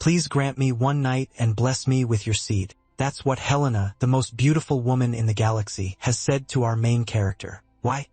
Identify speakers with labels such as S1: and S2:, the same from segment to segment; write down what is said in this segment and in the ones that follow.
S1: Please grant me one night and bless me with your seed. That's what Helena, the most beautiful woman in the galaxy, has said to our main character. Why?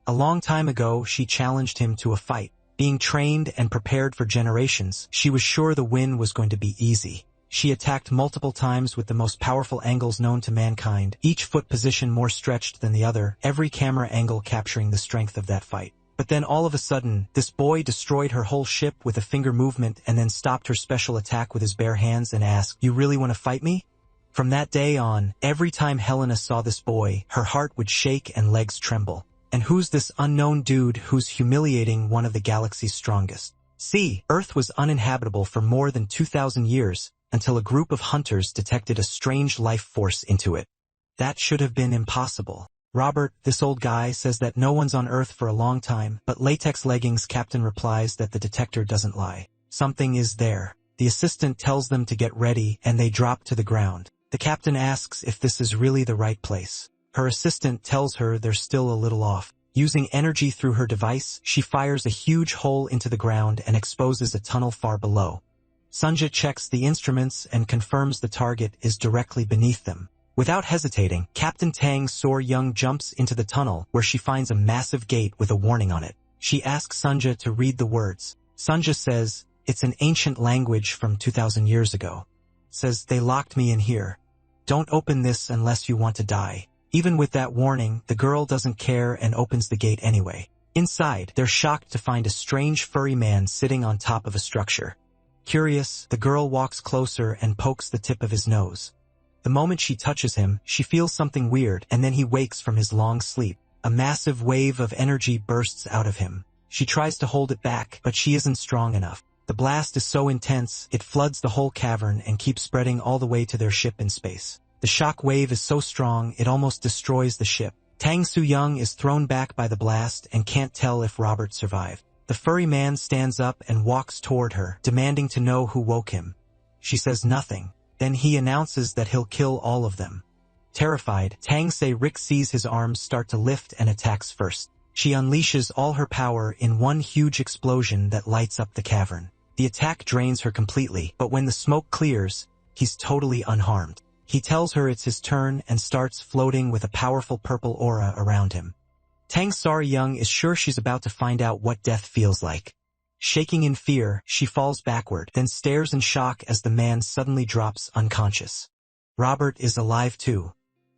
S1: A long time ago, she challenged him to a fight. Being trained and prepared for generations, she was sure the win was going to be easy. She attacked multiple times with the most powerful angles known to mankind, each foot position more stretched than the other, every camera angle capturing the strength of that fight. But then all of a sudden, this boy destroyed her whole ship with a finger movement and then stopped her special attack with his bare hands and asked, "You really want to fight me?" From that day on, every time Helena saw this boy, her heart would shake and legs tremble. And who's this unknown dude who's humiliating one of the galaxy's strongest? See, Earth was uninhabitable for more than 2,000 years, until a group of hunters detected a strange life force into it. That should have been impossible. Robert, this old guy, says that no one's on Earth for a long time, but Latex Leggings Captain replies that the detector doesn't lie. Something is there. The assistant tells them to get ready, and they drop to the ground. The captain asks if this is really the right place. Her assistant tells her they're still a little off. Using energy through her device, she fires a huge hole into the ground and exposes a tunnel far below. Sunja checks the instruments and confirms the target is directly beneath them. Without hesitating, Captain Tang So-young jumps into the tunnel, where she finds a massive gate with a warning on it. She asks Sunja to read the words. Sunja says, "It's an ancient language from 2,000 years ago. Says, they locked me in here. Don't open this unless you want to die." Even with that warning, the girl doesn't care and opens the gate anyway. Inside, they're shocked to find a strange furry man sitting on top of a structure. Curious, the girl walks closer and pokes the tip of his nose. The moment she touches him, she feels something weird, and then he wakes from his long sleep. A massive wave of energy bursts out of him. She tries to hold it back, but she isn't strong enough. The blast is so intense, it floods the whole cavern and keeps spreading all the way to their ship in space. The shock wave is so strong, it almost destroys the ship. Tang So-young is thrown back by the blast and can't tell if Robert survived. The furry man stands up and walks toward her, demanding to know who woke him. She says nothing. Then he announces that he'll kill all of them. Terrified, Tang Se-rik sees his arms start to lift and attacks first. She unleashes all her power in one huge explosion that lights up the cavern. The attack drains her completely, but when the smoke clears, he's totally unharmed. He tells her it's his turn and starts floating with a powerful purple aura around him. Tang So-young is sure she's about to find out what death feels like. Shaking in fear, she falls backward, then stares in shock as the man suddenly drops unconscious. Robert is alive too.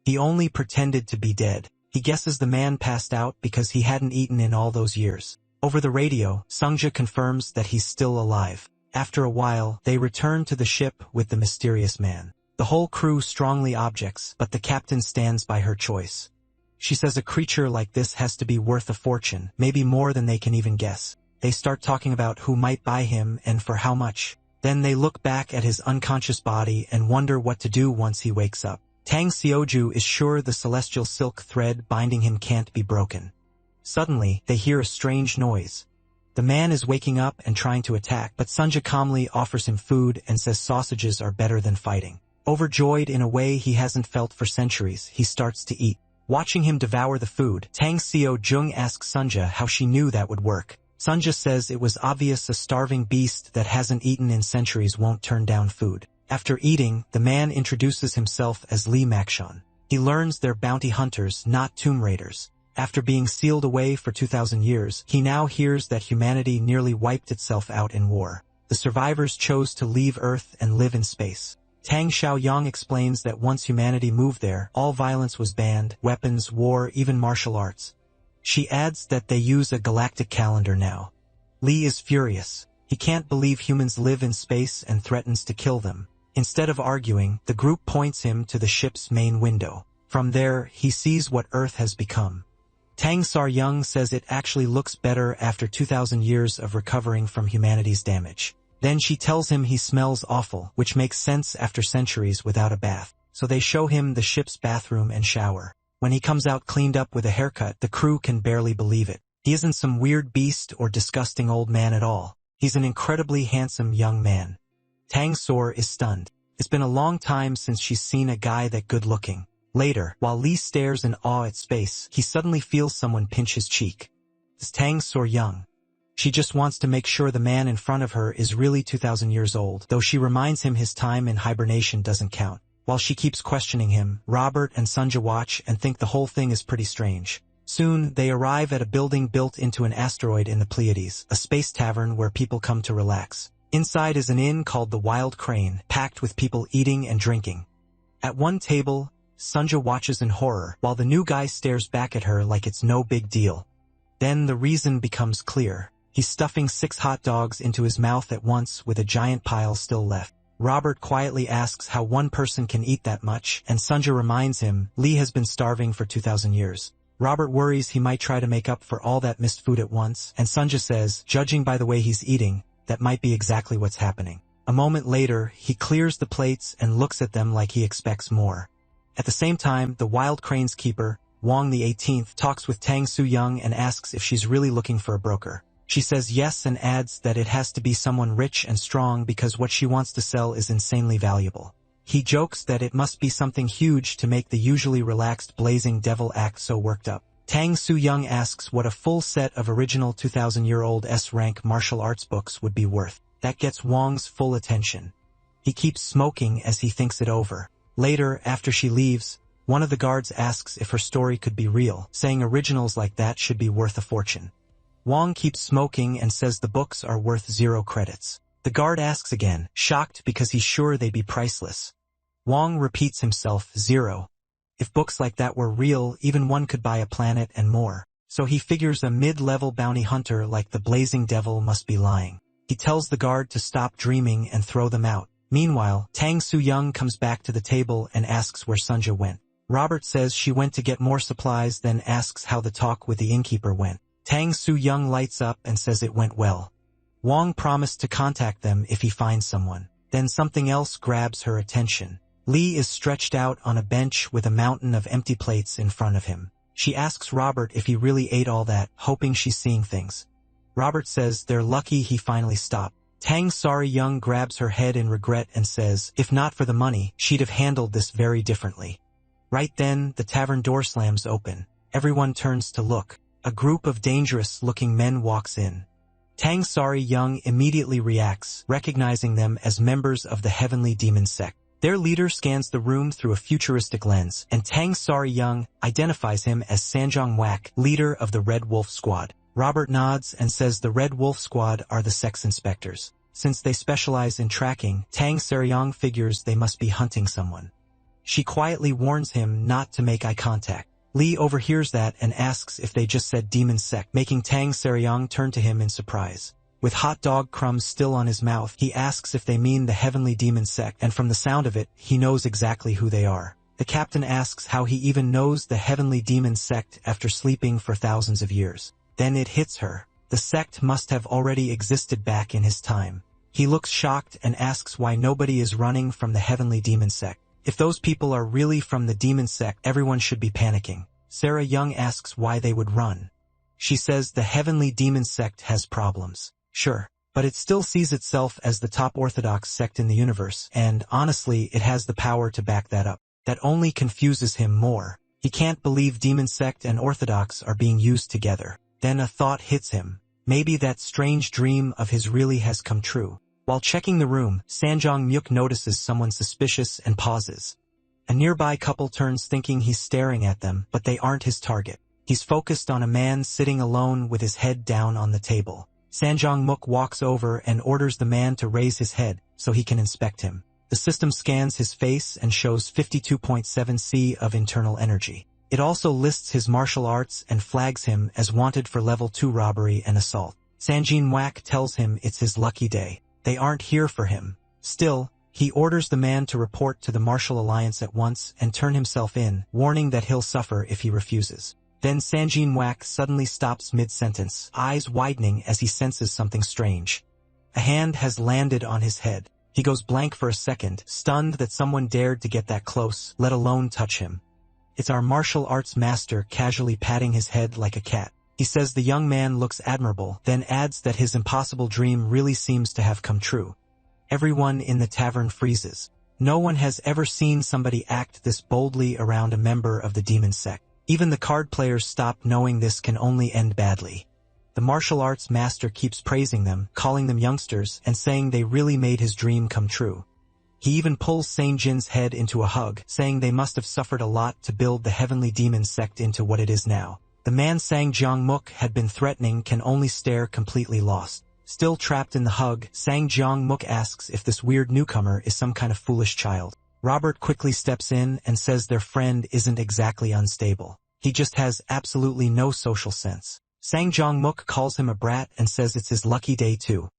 S1: He only pretended to be dead. He guesses the man passed out because he hadn't eaten in all those years. Over the radio, Sunja confirms that he's still alive. After a while, they return to the ship with the mysterious man. The whole crew strongly objects, but the captain stands by her choice. She says a creature like this has to be worth a fortune, maybe more than they can even guess. They start talking about who might buy him and for how much. Then they look back at his unconscious body and wonder what to do once he wakes up. Tang So-ju is sure the celestial silk thread binding him can't be broken. Suddenly, they hear a strange noise. The man is waking up and trying to attack, but Sunja calmly offers him food and says sausages are better than fighting. Overjoyed in a way he hasn't felt for centuries, he starts to eat. Watching him devour the food, Tang So-jung asks Sunja how she knew that would work. Sunja says it was obvious a starving beast that hasn't eaten in centuries won't turn down food. After eating, the man introduces himself as Lee Makshon. He learns they're bounty hunters, not tomb raiders. After being sealed away for 2,000 years, he now hears that humanity nearly wiped itself out in war. The survivors chose to leave Earth and live in space. Tang So-young explains that once humanity moved there, all violence was banned, weapons, war, even martial arts. She adds that they use a galactic calendar now. Lee is furious. He can't believe humans live in space and threatens to kill them. Instead of arguing, the group points him to the ship's main window. From there, he sees what Earth has become. Tang So-young says it actually looks better after 2,000 years of recovering from humanity's damage. Then she tells him he smells awful, which makes sense after centuries without a bath. So they show him the ship's bathroom and shower. When he comes out cleaned up with a haircut, the crew can barely believe it. He isn't some weird beast or disgusting old man at all. He's an incredibly handsome young man. Tang So is stunned. It's been a long time since she's seen a guy that good-looking. Later, while Lee stares in awe at space, he suddenly feels someone pinch his cheek. It's Tang So-young. She just wants to make sure the man in front of her is really 2,000 years old, though she reminds him his time in hibernation doesn't count. While she keeps questioning him, Robert and Sunja watch and think the whole thing is pretty strange. Soon, they arrive at a building built into an asteroid in the Pleiades, a space tavern where people come to relax. Inside is an inn called the Wild Crane, packed with people eating and drinking. At one table, Sunja watches in horror, while the new guy stares back at her like it's no big deal. Then the reason becomes clear. He's stuffing 6 hot dogs into his mouth at once with a giant pile still left. Robert quietly asks how one person can eat that much, and Sunja reminds him Lee has been starving for 2,000 years. Robert worries he might try to make up for all that missed food at once, and Sunja says, judging by the way he's eating, that might be exactly what's happening. A moment later, he clears the plates and looks at them like he expects more. At the same time, the Wild Crane's keeper, Wong the 18th, talks with Tang Soo-young and asks if she's really looking for a broker. She says yes and adds that it has to be someone rich and strong because what she wants to sell is insanely valuable. He jokes that it must be something huge to make the usually relaxed Blazing Devil act so worked up. Tang Soo-young asks what a full set of original 2,000-year-old S-rank martial arts books would be worth. That gets Wong's full attention. He keeps smoking as he thinks it over. Later, after she leaves, one of the guards asks if her story could be real, saying originals like that should be worth a fortune. Wong keeps smoking and says the books are worth 0 credits. The guard asks again, shocked because he's sure they'd be priceless. Wong repeats himself, 0. If books like that were real, even one could buy a planet and more. So he figures a mid-level bounty hunter like the Blazing Devil must be lying. He tells the guard to stop dreaming and throw them out. Meanwhile, Tang Soo-young comes back to the table and asks where Sunja went. Robert says she went to get more supplies, then asks how the talk with the innkeeper went. Tang Soo-young lights up and says it went well. Wong promised to contact them if he finds someone. Then something else grabs her attention. Lee is stretched out on a bench with a mountain of empty plates in front of him. She asks Robert if he really ate all that, hoping she's seeing things. Robert says they're lucky he finally stopped. Tang Soo-young grabs her head in regret and says, if not for the money, she'd have handled this very differently. Right then, the tavern door slams open. Everyone turns to look. A group of dangerous-looking men walks in. Tang Soo-young immediately reacts, recognizing them as members of the Heavenly Demon Sect. Their leader scans the room through a futuristic lens, and Tang Soo-young identifies him as Sanjong Wak, leader of the Red Wolf Squad. Robert nods and says the Red Wolf Squad are the sex inspectors. Since they specialize in tracking, Tang Soo-young figures they must be hunting someone. She quietly warns him not to make eye contact. Lee overhears that and asks if they just said demon sect, making Tang Soo-young turn to him in surprise. With hot dog crumbs still on his mouth, he asks if they mean the Heavenly Demon Sect, and from the sound of it, he knows exactly who they are. The captain asks how he even knows the Heavenly Demon Sect after sleeping for thousands of years. Then it hits her. The sect must have already existed back in his time. He looks shocked and asks why nobody is running from the Heavenly Demon Sect. If those people are really from the Demon Sect, everyone should be panicking. Sarah Young asks why they would run. She says the Heavenly Demon Sect has problems. Sure, but it still sees itself as the top orthodox sect in the universe, and honestly, it has the power to back that up. That only confuses him more. He can't believe Demon Sect and Orthodox are being used together. Then a thought hits him. Maybe that strange dream of his really has come true. While checking the room, Sanjong Myuk notices someone suspicious and pauses. A nearby couple turns thinking he's staring at them, but they aren't his target. He's focused on a man sitting alone with his head down on the table. Sanjong Myuk walks over and orders the man to raise his head so he can inspect him. The system scans his face and shows 52.7 C of internal energy. It also lists his martial arts and flags him as wanted for level 2 robbery and assault. Sanjin Wak tells him it's his lucky day. They aren't here for him. Still, he orders the man to report to the Martial Alliance at once and turn himself in, warning that he'll suffer if he refuses. Then Sanjin Wak suddenly stops mid-sentence, eyes widening as he senses something strange. A hand has landed on his head. He goes blank for a second, stunned that someone dared to get that close, let alone touch him. It's our martial arts master casually patting his head like a cat. He says the young man looks admirable, then adds that his impossible dream really seems to have come true. Everyone in the tavern freezes. No one has ever seen somebody act this boldly around a member of the demon sect. Even the card players stop, knowing this can only end badly. The martial arts master keeps praising them, calling them youngsters, and saying they really made his dream come true. He even pulls Sang-jin's head into a hug, saying they must have suffered a lot to build the heavenly demon sect into what it is now. The man Sang-jong-muk had been threatening can only stare completely lost. Still trapped in the hug, Sang-jong-muk asks if this weird newcomer is some kind of foolish child. Robert quickly steps in and says their friend isn't exactly unstable. He just has absolutely no social sense. Sang-jong-muk calls him a brat and says it's his lucky day too.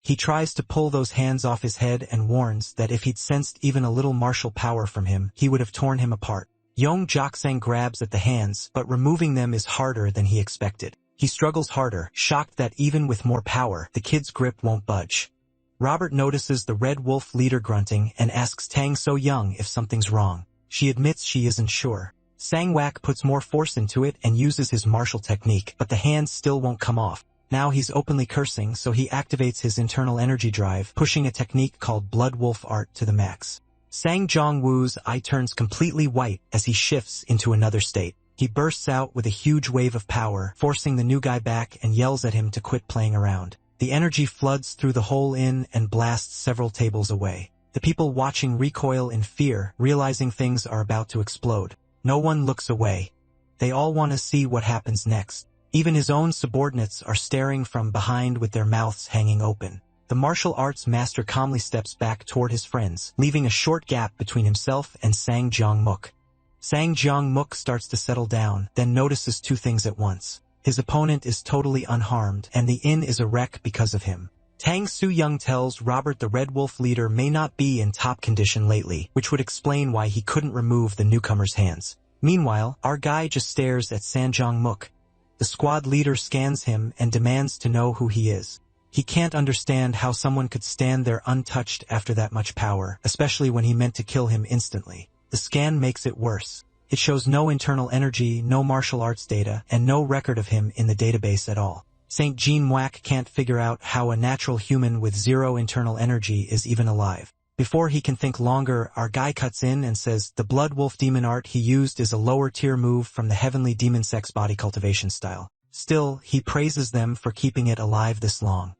S1: He tries to pull those hands off his head and warns that if he'd sensed even a little martial power from him, he would have torn him apart. Yong Joksang grabs at the hands, but removing them is harder than he expected. He struggles harder, shocked that even with more power, the kid's grip won't budge. Robert notices the Red Wolf leader grunting and asks Tang So Young if something's wrong. She admits she isn't sure. Sang-wak puts more force into it and uses his martial technique, but the hands still won't come off. Now he's openly cursing, so he activates his internal energy drive, pushing a technique called Blood Wolf Art to the max. Sang Jong-woo's eye turns completely white as he shifts into another state. He bursts out with a huge wave of power, forcing the new guy back and yells at him to quit playing around. The energy floods through the hole in and blasts several tables away. The people watching recoil in fear, realizing things are about to explode. No one looks away. They all want to see what happens next. Even his own subordinates are staring from behind with their mouths hanging open. The martial arts master calmly steps back toward his friends, leaving a short gap between himself and Sang Jong-muk. Sang Jong-muk starts to settle down, then notices two things at once. His opponent is totally unharmed, and the inn is a wreck because of him. Tang Soo-young tells Robert the Red Wolf leader may not be in top condition lately, which would explain why he couldn't remove the newcomer's hands. Meanwhile, our guy just stares at Sang Jong-muk. The squad leader scans him and demands to know who he is. He can't understand how someone could stand there untouched after that much power, especially when he meant to kill him instantly. The scan makes it worse. It shows no internal energy, no martial arts data, and no record of him in the database at all. St. Jean-wak can't figure out how a natural human with zero internal energy is even alive. Before he can think longer, our guy cuts in and says the Blood Wolf demon art he used is a lower tier move from the heavenly demon sex body cultivation style. Still, he praises them for keeping it alive this long.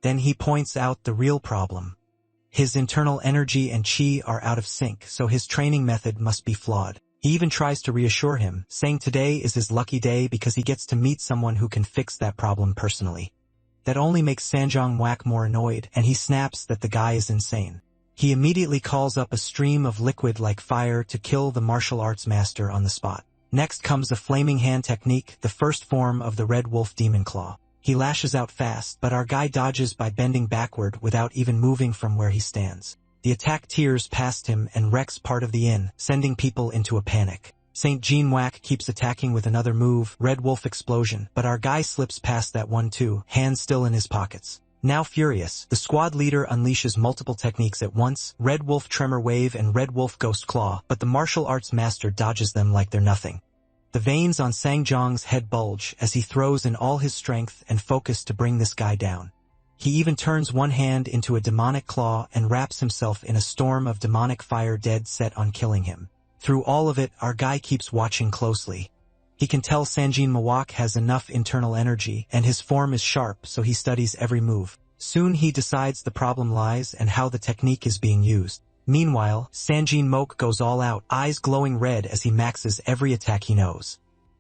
S1: Then he points out the real problem. His internal energy and chi are out of sync, so his training method must be flawed. He even tries to reassure him, saying today is his lucky day because he gets to meet someone who can fix that problem personally. That only makes Sanjong-wak more annoyed, and he snaps that the guy is insane. He immediately calls up a stream of liquid like fire to kill the martial arts master on the spot. Next comes a flaming hand technique, the first form of the Red Wolf demon claw. He lashes out fast, but our guy dodges by bending backward without even moving from where he stands. The attack tears past him and wrecks part of the inn, sending people into a panic. St. Jean-wak keeps attacking with another move, Red Wolf Explosion, but our guy slips past that one too, hands still in his pockets. Now furious, the squad leader unleashes multiple techniques at once, Red Wolf Tremor Wave and Red Wolf Ghost Claw, but the martial arts master dodges them like they're nothing. The veins on Sang-jong's head bulge as he throws in all his strength and focus to bring this guy down. He even turns one hand into a demonic claw and wraps himself in a storm of demonic fire dead set on killing him. Through all of it, our guy keeps watching closely. He can tell Sanjin Mawak has enough internal energy, and his form is sharp, so he studies every move. Soon he decides the problem lies and how the technique is being used. Meanwhile, Sanjin Mok goes all out, eyes glowing red as he maxes every attack he knows.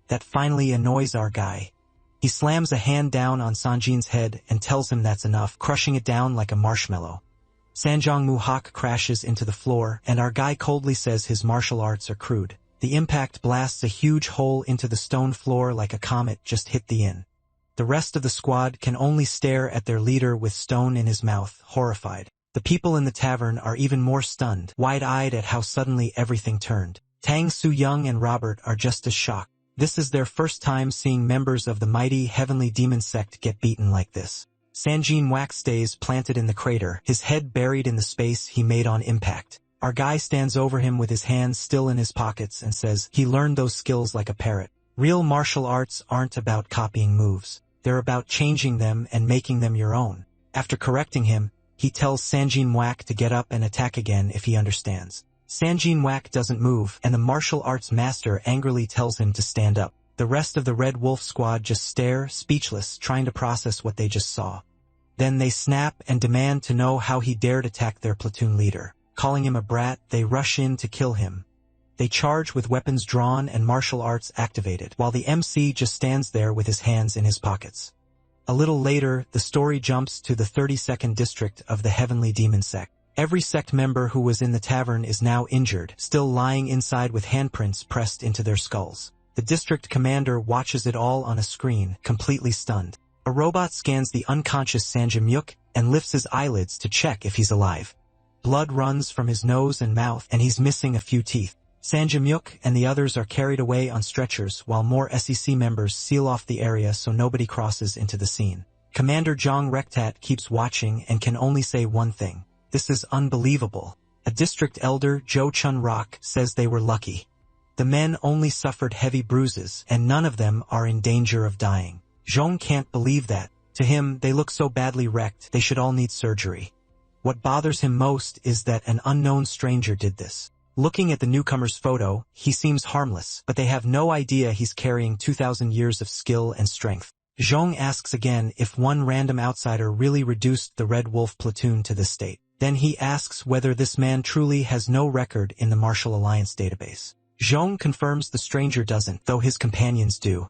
S1: That finally annoys our guy. He slams a hand down on Sanjin's head and tells him that's enough, crushing it down like a marshmallow. Sanjong Muhak crashes into the floor, and our guy coldly says his martial arts are crude. The impact blasts a huge hole into the stone floor like a comet just hit the inn. The rest of the squad can only stare at their leader with stone in his mouth, horrified. The people in the tavern are even more stunned, wide-eyed at how suddenly everything turned. Tang Soo-young and Robert are just as shocked. This is their first time seeing members of the mighty heavenly demon sect get beaten like this. Sanjin Wak stays planted in the crater, his head buried in the space he made on impact. Our guy stands over him with his hands still in his pockets and says he learned those skills like a parrot. Real martial arts aren't about copying moves. They're about changing them and making them your own. After correcting him, he tells Sanjin Wak to get up and attack again if he understands. Sanjin Wak doesn't move, and the martial arts master angrily tells him to stand up. The rest of the Red Wolf squad just stare, speechless, trying to process what they just saw. Then they snap and demand to know how he dared attack their platoon leader. Calling him a brat, they rush in to kill him. They charge with weapons drawn and martial arts activated, while the MC just stands there with his hands in his pockets. A little later, the story jumps to the 32nd district of the Heavenly Demon Sect. Every sect member who was in the tavern is now injured, still lying inside with handprints pressed into their skulls. The district commander watches it all on a screen, completely stunned. A robot scans the unconscious Sanjamyuk and lifts his eyelids to check if he's alive. Blood runs from his nose and mouth, and he's missing a few teeth. Sanjamyuk and the others are carried away on stretchers while more SEC members seal off the area so nobody crosses into the scene. Commander Jong Rektat keeps watching and can only say one thing. This is unbelievable. A district elder, Jo Chun Rock, says they were lucky. The men only suffered heavy bruises, and none of them are in danger of dying. Zhong can't believe that. To him, they look so badly wrecked, they should all need surgery. What bothers him most is that an unknown stranger did this. Looking at the newcomer's photo, he seems harmless, but they have no idea he's carrying 2,000 years of skill and strength. Zhong asks again if one random outsider really reduced the Red Wolf platoon to this state. Then he asks whether this man truly has no record in the Martial Alliance database. Zhong confirms the stranger doesn't, though his companions do.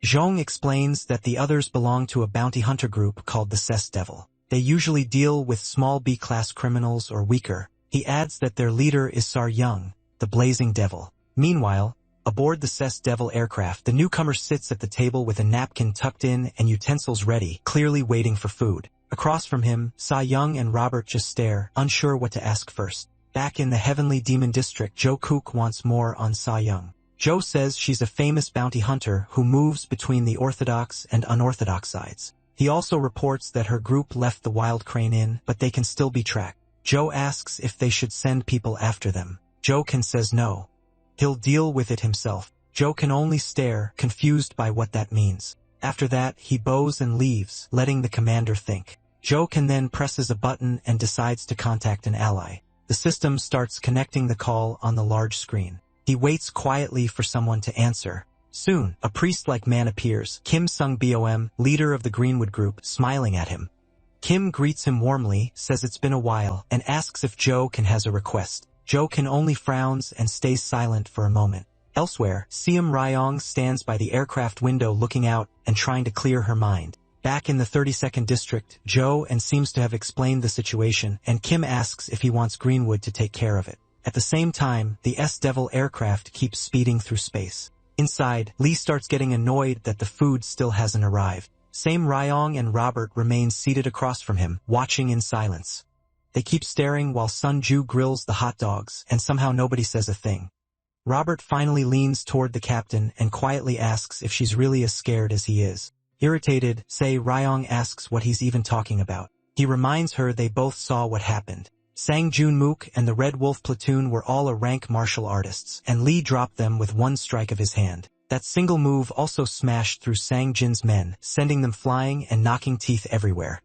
S1: Zhong explains that the others belong to a bounty hunter group called the Cess Devil. They usually deal with small B-class criminals or weaker. He adds that their leader is Sar Young, the Blazing Devil. Meanwhile, aboard the Cess Devil aircraft, the newcomer sits at the table with a napkin tucked in and utensils ready, clearly waiting for food. Across from him, Sa Young and Robert just stare, unsure what to ask first. Back in the Heavenly Demon District, Jo Kook wants more on Sa Young. Jo says she's a famous bounty hunter who moves between the orthodox and unorthodox sides. He also reports that her group left the Wild Crane Inn, but they can still be tracked. Jo asks if they should send people after them. Joken says no. He'll deal with it himself. Jo can only stare, confused by what that means. After that, he bows and leaves, letting the commander think. Joken then presses a button and decides to contact an ally. The system starts connecting the call on the large screen. He waits quietly for someone to answer. Soon, a priest-like man appears, Kim Sung-bom, leader of the Greenwood group, smiling at him. Kim greets him warmly, says it's been a while, and asks if Joken has a request. Joken only frowns and stays silent for a moment. Elsewhere, Seum Ryong stands by the aircraft window looking out and trying to clear her mind. Back in the 32nd district, Jo and seems to have explained the situation, and Kim asks if he wants Greenwood to take care of it. At the same time, the S-Devil aircraft keeps speeding through space. Inside, Lee starts getting annoyed that the food still hasn't arrived. Same Ryong and Robert remain seated across from him, watching in silence. They keep staring while Sun Ju grills the hot dogs, and somehow nobody says a thing. Robert finally leans toward the captain and quietly asks if she's really as scared as he is. Irritated, Ryong asks what he's even talking about. He reminds her they both saw what happened. Sang Jun-mook and the Red Wolf platoon were all a rank martial artists, and Lee dropped them with one strike of his hand. That single move also smashed through Sang Jin's men, sending them flying and knocking teeth everywhere.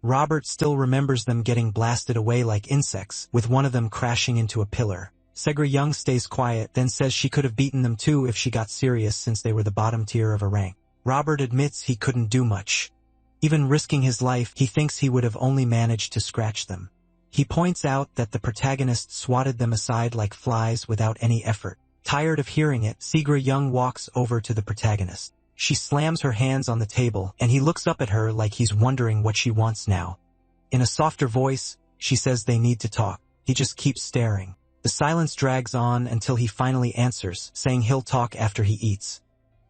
S1: Robert still remembers them getting blasted away like insects, with one of them crashing into a pillar. Segra Young stays quiet, then says she could have beaten them too if she got serious since they were the bottom tier of a rank. Robert admits he couldn't do much. Even risking his life, he thinks he would have only managed to scratch them. He points out that the protagonist swatted them aside like flies without any effort. Tired of hearing it, Segra Young walks over to the protagonist. She slams her hands on the table, and he looks up at her like he's wondering what she wants now. In a softer voice, she says they need to talk. He just keeps staring. The silence drags on until he finally answers, saying he'll talk after he eats.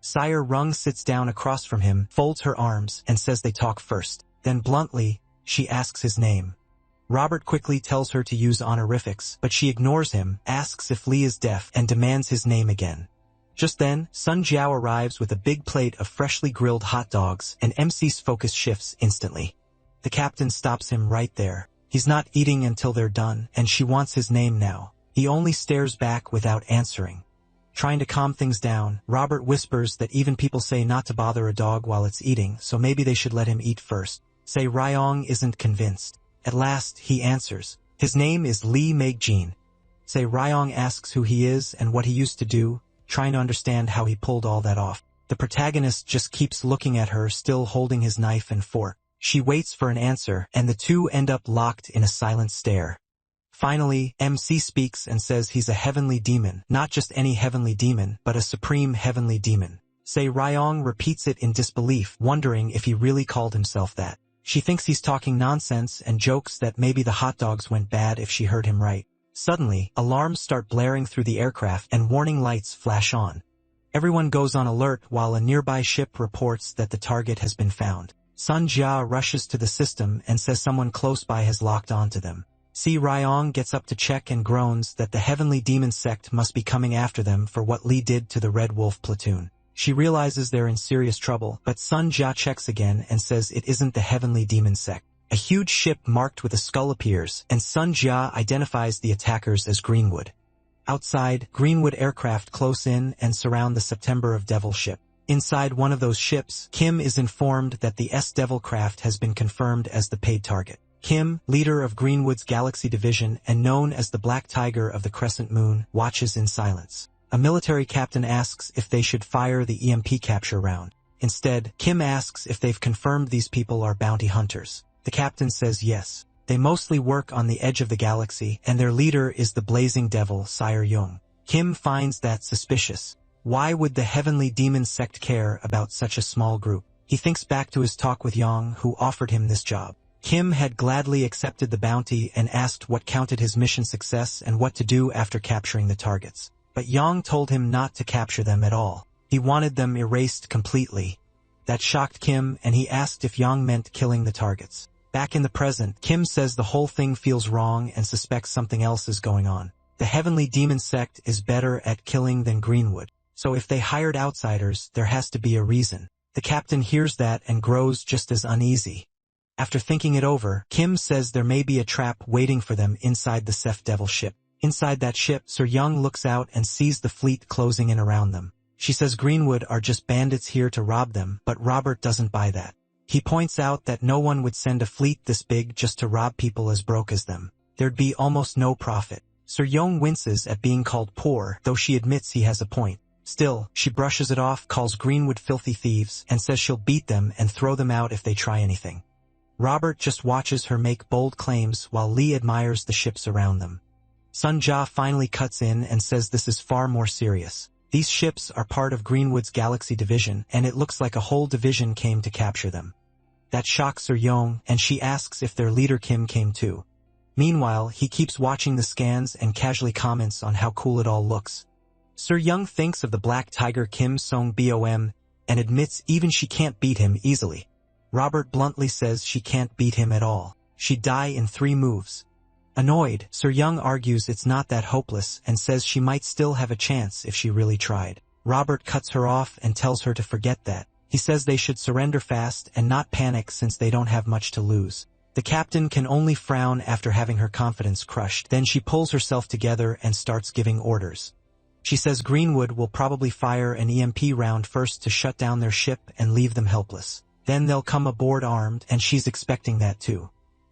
S1: Sire Rung sits down across from him, folds her arms, and says they talk first. Then bluntly, she asks his name. Robert quickly tells her to use honorifics, but she ignores him, asks if Lee is deaf, and demands his name again. Just then, Sun Jiao arrives with a big plate of freshly grilled hot dogs, and MC's focus shifts instantly. The captain stops him right there. He's not eating until they're done, and she wants his name now. He only stares back without answering. Trying to calm things down, Robert whispers that even people say not to bother a dog while it's eating, so maybe they should let him eat first. Ryong isn't convinced. At last, he answers. His name is Lee Meg-jin. Ryong asks who he is and what he used to do, trying to understand how he pulled all that off. The protagonist just keeps looking at her, still holding his knife and fork. She waits for an answer, and the two end up locked in a silent stare. Finally, MC speaks and says he's a heavenly demon, not just any heavenly demon, but a supreme heavenly demon. Se Ryong repeats it in disbelief, wondering if he really called himself that. She thinks he's talking nonsense and jokes that maybe the hot dogs went bad if she heard him right. Suddenly, alarms start blaring through the aircraft and warning lights flash on. Everyone goes on alert while a nearby ship reports that the target has been found. Sun Jia rushes to the system and says someone close by has locked onto them. Si Ryong gets up to check and groans that the heavenly demon sect must be coming after them for what Li did to the Red Wolf platoon. She realizes they're in serious trouble, but Sun Jia checks again and says it isn't the heavenly demon sect. A huge ship marked with a skull appears, and Sun Jia identifies the attackers as Greenwood. Outside, Greenwood aircraft close in and surround the September of Devil ship. Inside one of those ships, Kim is informed that the S-Devil craft has been confirmed as the paid target. Kim, leader of Greenwood's Galaxy division and known as the Black Tiger of the Crescent Moon, watches in silence. A military captain asks if they should fire the EMP capture round. Instead, Kim asks if they've confirmed these people are bounty hunters. The captain says yes. They mostly work on the edge of the galaxy, and their leader is the Blazing Devil, Sire Yung. Kim finds that suspicious. Why would the heavenly demon sect care about such a small group? He thinks back to his talk with Yang, who offered him this job. Kim had gladly accepted the bounty and asked what counted his mission success and what to do after capturing the targets. But Yang told him not to capture them at all. He wanted them erased completely. That shocked Kim, and he asked if Yang meant killing the targets. Back in the present, Kim says the whole thing feels wrong and suspects something else is going on. The heavenly demon sect is better at killing than Greenwood, so if they hired outsiders, there has to be a reason. The captain hears that and grows just as uneasy. After thinking it over, Kim says there may be a trap waiting for them inside the Seth Devil ship. Inside that ship, Sir Young looks out and sees the fleet closing in around them. She says Greenwood are just bandits here to rob them, but Robert doesn't buy that. He points out that no one would send a fleet this big just to rob people as broke as them. There'd be almost no profit. Sir Young winces at being called poor, though she admits he has a point. Still, she brushes it off, calls Greenwood filthy thieves, and says she'll beat them and throw them out if they try anything. Robert just watches her make bold claims while Lee admires the ships around them. Sun Jia finally cuts in and says this is far more serious. These ships are part of Greenwood's Galaxy division, and it looks like a whole division came to capture them. That shocks Sir Yong, and she asks if their leader Kim came too. Meanwhile, he keeps watching the scans and casually comments on how cool it all looks. Sir Young thinks of the Black Tiger Kim Song Bom, and admits even she can't beat him easily. Robert bluntly says she can't beat him at all. She'd die in 3 moves. Annoyed, Sir Young argues it's not that hopeless and says she might still have a chance if she really tried. Robert cuts her off and tells her to forget that. He says they should surrender fast and not panic since they don't have much to lose. The captain can only frown after having her confidence crushed. Then she pulls herself together and starts giving orders. She says Greenwood will probably fire an EMP round first to shut down their ship and leave them helpless. Then they'll come aboard armed, and she's expecting that too.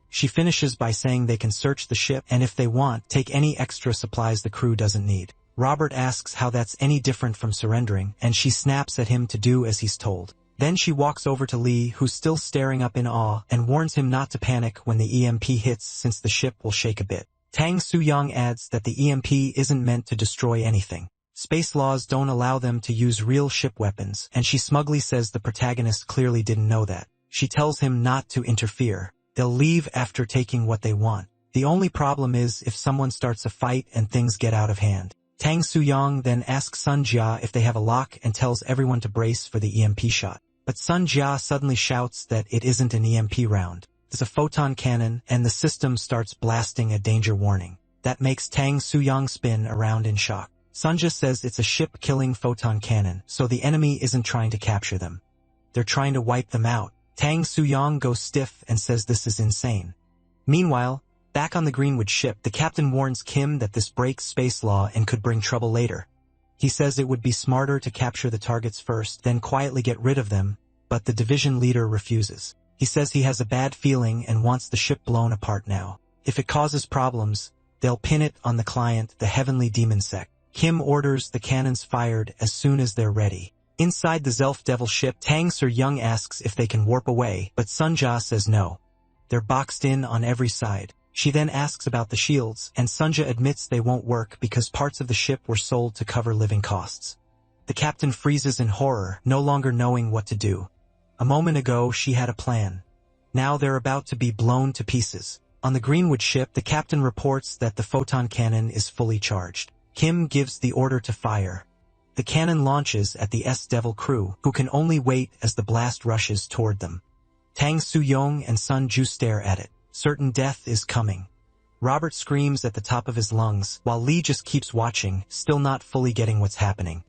S1: She finishes by saying they can search the ship and if they want, take any extra supplies the crew doesn't need. Robert asks how that's any different from surrendering, and she snaps at him to do as he's told. Then she walks over to Lee, who's still staring up in awe, and warns him not to panic when the EMP hits since the ship will shake a bit. Tang Suyang adds that the EMP isn't meant to destroy anything. Space laws don't allow them to use real ship weapons, and she smugly says the protagonist clearly didn't know that. She tells him not to interfere. They'll leave after taking what they want. The only problem is if someone starts a fight and things get out of hand. Tang Suyang then asks Sun Jia if they have a lock and tells everyone to brace for the EMP shot. But Sun Jia suddenly shouts that it isn't an EMP round. It's a photon cannon, and the system starts blasting a danger warning. That makes Tang Suyang spin around in shock. Sun Jia says it's a ship-killing photon cannon, so the enemy isn't trying to capture them. They're trying to wipe them out. Tang Suyang goes stiff and says this is insane. Meanwhile, back on the Greenwood ship, the captain warns Kim that this breaks space law and could bring trouble later. He says it would be smarter to capture the targets first, then quietly get rid of them, but the division leader refuses. He says he has a bad feeling and wants the ship blown apart now. If it causes problems, they'll pin it on the client, the heavenly demon sect. Kim orders the cannons fired as soon as they're ready. Inside the Zelf Devil ship, Tang Sir Young asks if they can warp away, but Sunja says no. They're boxed in on every side. She then asks about the shields, and Sunja admits they won't work because parts of the ship were sold to cover living costs. The captain freezes in horror, no longer knowing what to do. A moment ago she had a plan. Now they're about to be blown to pieces. On the Greenwood ship, the captain reports that the photon cannon is fully charged. Kim gives the order to fire. The cannon launches at the S-Devil crew, who can only wait as the blast rushes toward them. Tang Soo-young and Sun Ju stare at it. Certain death is coming. Robert screams at the top of his lungs, while Lee just keeps watching, still not fully getting what's happening.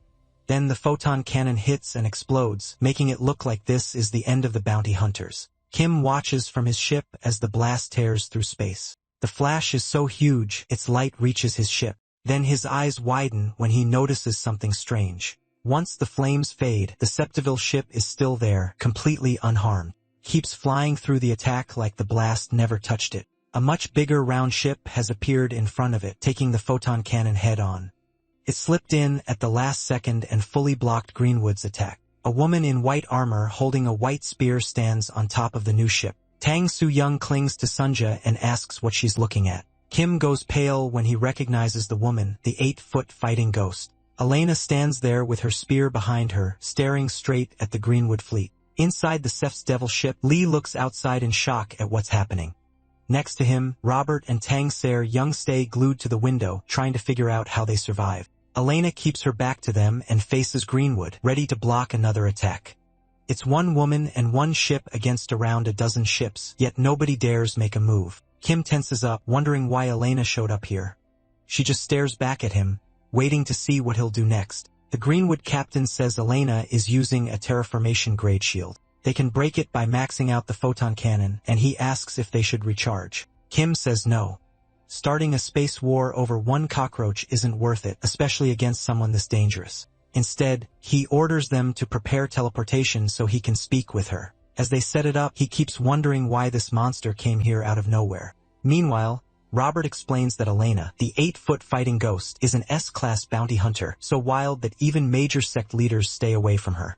S1: Then the photon cannon hits and explodes, making it look like this is the end of the bounty hunters. Kim watches from his ship as the blast tears through space. The flash is so huge, its light reaches his ship. Then his eyes widen when he notices something strange. Once the flames fade, the Septiville ship is still there, completely unharmed. Keeps flying through the attack like the blast never touched it. A much bigger round ship has appeared in front of it, taking the photon cannon head-on. It slipped in at the last second and fully blocked Greenwood's attack. A woman in white armor holding a white spear stands on top of the new ship. Tang Soo-young clings to Sunja and asks what she's looking at. Kim goes pale when he recognizes the woman, the 8-foot fighting ghost. Elena stands there with her spear behind her, staring straight at the Greenwood fleet. Inside the Seth's Devil ship, Lee looks outside in shock at what's happening. Next to him, Robert and Tang Soo Young stay glued to the window, trying to figure out how they survive. Elena keeps her back to them and faces Greenwood, ready to block another attack. It's one woman and one ship against around a dozen ships, yet nobody dares make a move. Kim tenses up, wondering why Elena showed up here. She just stares back at him, waiting to see what he'll do next. The Greenwood captain says Elena is using a terraformation grade shield. They can break it by maxing out the photon cannon, and he asks if they should recharge. Kim says no. Starting a space war over one cockroach isn't worth it, especially against someone this dangerous. Instead, he orders them to prepare teleportation so he can speak with her. As they set it up, he keeps wondering why this monster came here out of nowhere. Meanwhile, Robert explains that Elena, the 8-foot fighting ghost, is an S-class bounty hunter, so wild that even major sect leaders stay away from her.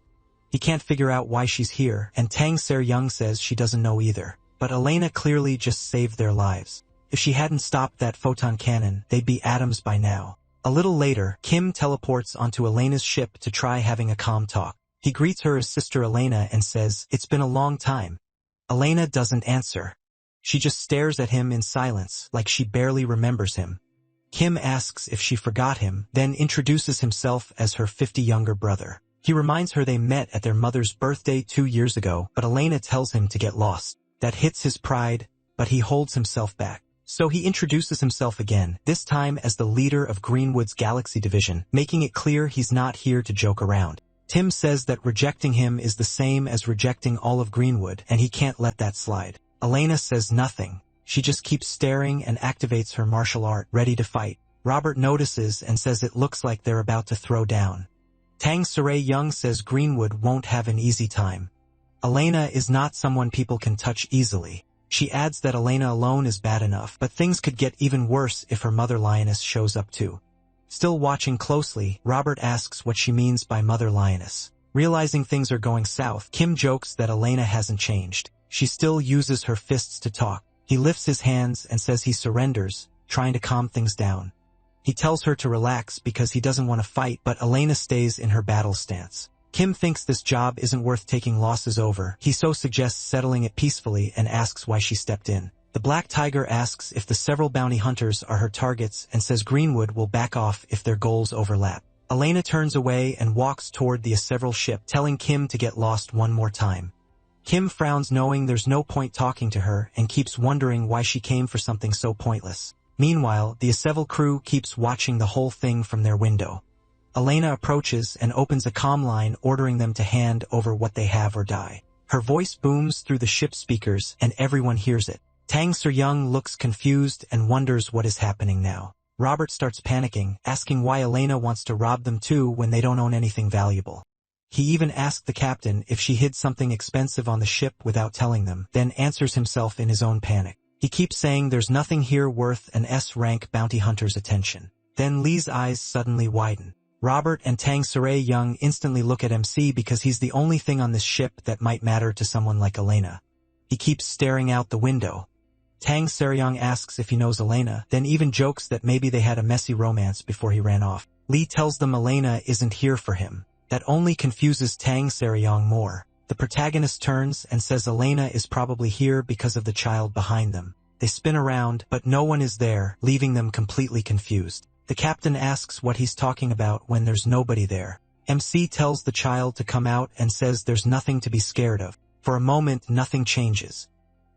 S1: He can't figure out why she's here, and Tang Soo Young says she doesn't know either. But Elena clearly just saved their lives. If she hadn't stopped that photon cannon, they'd be atoms by now. A little later, Kim teleports onto Elena's ship to try having a calm talk. He greets her as Sister Elena and says, "It's been a long time." Elena doesn't answer. She just stares at him in silence, like she barely remembers him. Kim asks if she forgot him, then introduces himself as her 50 younger brother. He reminds her they met at their mother's birthday 2 years ago, but Elena tells him to get lost. That hits his pride, but he holds himself back. So he introduces himself again, this time as the leader of Greenwood's Galaxy division, making it clear he's not here to joke around. Tim says that rejecting him is the same as rejecting all of Greenwood, and he can't let that slide. Elena says nothing. She just keeps staring and activates her martial art, ready to fight. Robert notices and says it looks like they're about to throw down. Tang Soo Young says Greenwood won't have an easy time. Elena is not someone people can touch easily. She adds that Elena alone is bad enough, but things could get even worse if her mother lioness shows up too. Still watching closely, Robert asks what she means by mother lioness. Realizing things are going south, Kim jokes that Elena hasn't changed. She still uses her fists to talk. He lifts his hands and says he surrenders, trying to calm things down. He tells her to relax because he doesn't want to fight, but Elena stays in her battle stance. Kim thinks this job isn't worth taking losses over. He so suggests settling it peacefully and asks why she stepped in. The Black Tiger asks if the several bounty hunters are her targets and says Greenwood will back off if their goals overlap. Elena turns away and walks toward the several ship, telling Kim to get lost one more time. Kim frowns knowing there's no point talking to her and keeps wondering why she came for something so pointless. Meanwhile, the Asevil crew keeps watching the whole thing from their window. Elena approaches and opens a comm line ordering them to hand over what they have or die. Her voice booms through the ship speakers and everyone hears it. Tang Soo Young looks confused and wonders what is happening now. Robert starts panicking, asking why Elena wants to rob them too when they don't own anything valuable. He even asked the captain if she hid something expensive on the ship without telling them, then answers himself in his own panic. He keeps saying there's nothing here worth an S-rank bounty hunter's attention. Then Lee's eyes suddenly widen. Robert and Tang Young instantly look at MC because he's the only thing on this ship that might matter to someone like Elena. He keeps staring out the window. Tang Young asks if he knows Elena, then even jokes that maybe they had a messy romance before he ran off. Lee tells them Elena isn't here for him. That only confuses Tang Young more. The protagonist turns and says Elena is probably here because of the child behind them. They spin around, but no one is there, leaving them completely confused. The captain asks what he's talking about when there's nobody there. MC tells the child to come out and says there's nothing to be scared of. For a moment, nothing changes.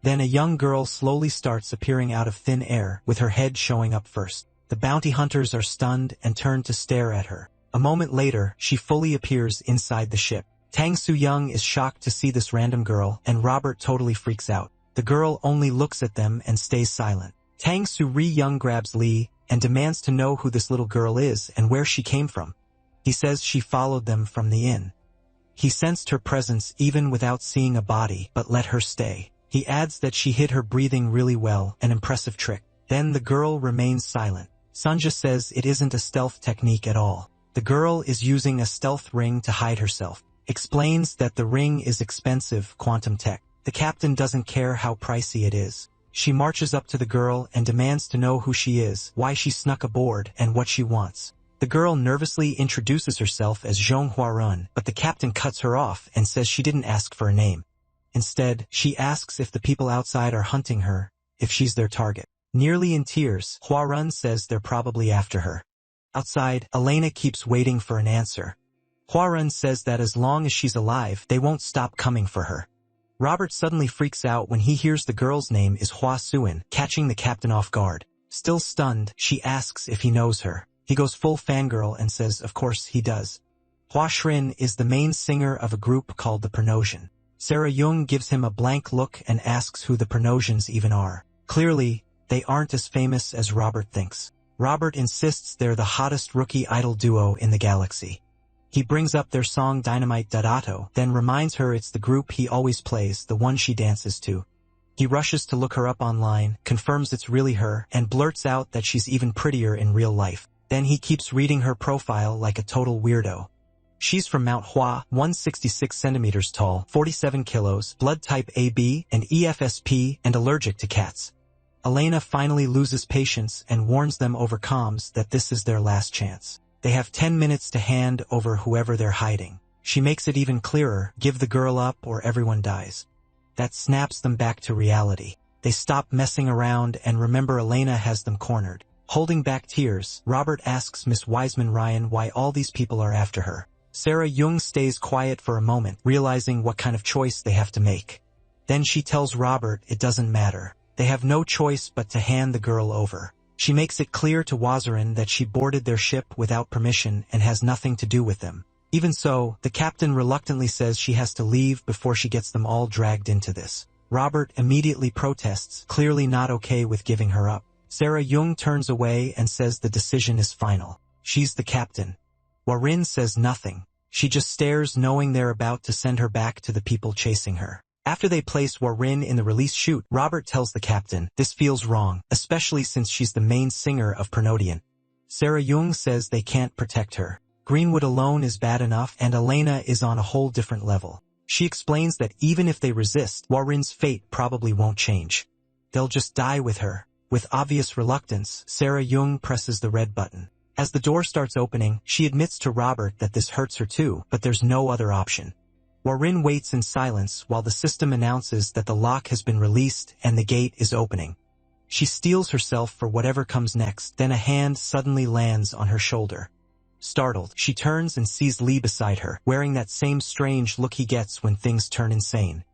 S1: Then a young girl slowly starts appearing out of thin air, with her head showing up first. The bounty hunters are stunned and turn to stare at her. A moment later, she fully appears inside the ship. Tang Young is shocked to see this random girl, and Robert totally freaks out. The girl only looks at them and stays silent. Tang Young grabs Lee and demands to know who this little girl is and where she came from. He says she followed them from the inn. He sensed her presence even without seeing a body, but let her stay. He adds that she hid her breathing really well, an impressive trick. Then the girl remains silent. Sunja says it isn't a stealth technique at all. The girl is using a stealth ring to hide herself. Explains that the ring is expensive quantum tech. The captain doesn't care how pricey it is. She marches up to the girl and demands to know who she is, why she snuck aboard, and what she wants. The girl nervously introduces herself as Zhong Huarun, but the captain cuts her off and says she didn't ask for a name. Instead, she asks if the people outside are hunting her, if she's their target. Nearly in tears, Huarun says they're probably after her. Outside, Elena keeps waiting for an answer. Huarun says that as long as she's alive, they won't stop coming for her. Robert suddenly freaks out when he hears the girl's name is Hua Suin, catching the captain off guard. Still stunned, she asks if he knows her. He goes full fangirl and says of course he does. Hua Shrin is the main singer of a group called the Pernosian. Sarah Jung gives him a blank look and asks who the Pernosians even are. Clearly, they aren't as famous as Robert thinks. Robert insists they're the hottest rookie idol duo in the galaxy. He brings up their song Dynamite Dadato, then reminds her it's the group he always plays, the one she dances to. He rushes to look her up online, confirms it's really her, and blurts out that she's even prettier in real life. Then he keeps reading her profile like a total weirdo. She's from Mount Hua, 166 centimeters tall, 47 kilos, blood type AB and EFSP, and allergic to cats. Elena finally loses patience and warns them over comms that this is their last chance. They have 10 minutes to hand over whoever they're hiding. She makes it even clearer, give the girl up or everyone dies. That snaps them back to reality. They stop messing around and remember Elena has them cornered. Holding back tears, Robert asks Miss Wiseman Ryan why all these people are after her. Sarah Jung stays quiet for a moment, realizing what kind of choice they have to make. Then she tells Robert it doesn't matter. They have no choice but to hand the girl over. She makes it clear to Wazarin that she boarded their ship without permission and has nothing to do with them. Even so, the captain reluctantly says she has to leave before she gets them all dragged into this. Robert immediately protests, clearly not okay with giving her up. Sarah Jung turns away and says the decision is final. She's the captain. Warin says nothing. She just stares, knowing they're about to send her back to the people chasing her. After they place Warin in the release chute, Robert tells the captain, this feels wrong, especially since she's the main singer of Pernodian. Sarah Jung says they can't protect her. Greenwood alone is bad enough, and Elena is on a whole different level. She explains that even if they resist, Warin's fate probably won't change. They'll just die with her. With obvious reluctance, Sarah Jung presses the red button. As the door starts opening, she admits to Robert that this hurts her too, but there's no other option. Warin waits in silence while the system announces that the lock has been released and the gate is opening. She steels herself for whatever comes next, then a hand suddenly lands on her shoulder. Startled, she turns and sees Lee beside her, wearing that same strange look he gets when things turn insane.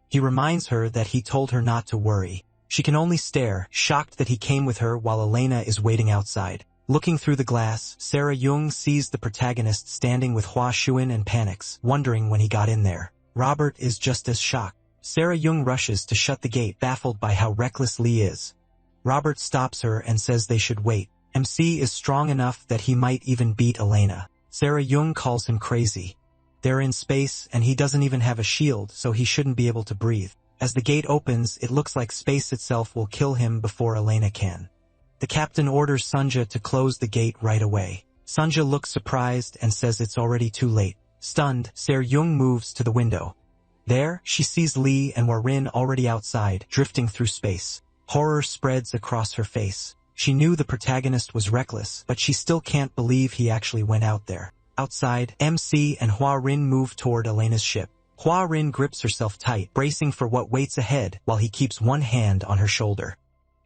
S1: He reminds her that he told her not to worry. She can only stare, shocked that he came with her while Elena is waiting outside. Looking through the glass, Sarah Jung sees the protagonist standing with Hua Shuin and panics, wondering when he got in there. Robert is just as shocked. Sarah Jung rushes to shut the gate, baffled by how reckless Lee is. Robert stops her and says they should wait. MC is strong enough that he might even beat Elena. Sarah Jung calls him crazy. They're in space and he doesn't even have a shield, so he shouldn't be able to breathe. As the gate opens, it looks like space itself will kill him before Elena can. The captain orders Sunja to close the gate right away. Sunja looks surprised and says it's already too late. Stunned, Se-ryung moves to the window. There, she sees Lee and Warin already outside, drifting through space. Horror spreads across her face. She knew the protagonist was reckless, but she still can't believe he actually went out there. Outside, MC and Hwa-rin move toward Elena's ship. Hwa-rin grips herself tight, bracing for what waits ahead, while he keeps one hand on her shoulder.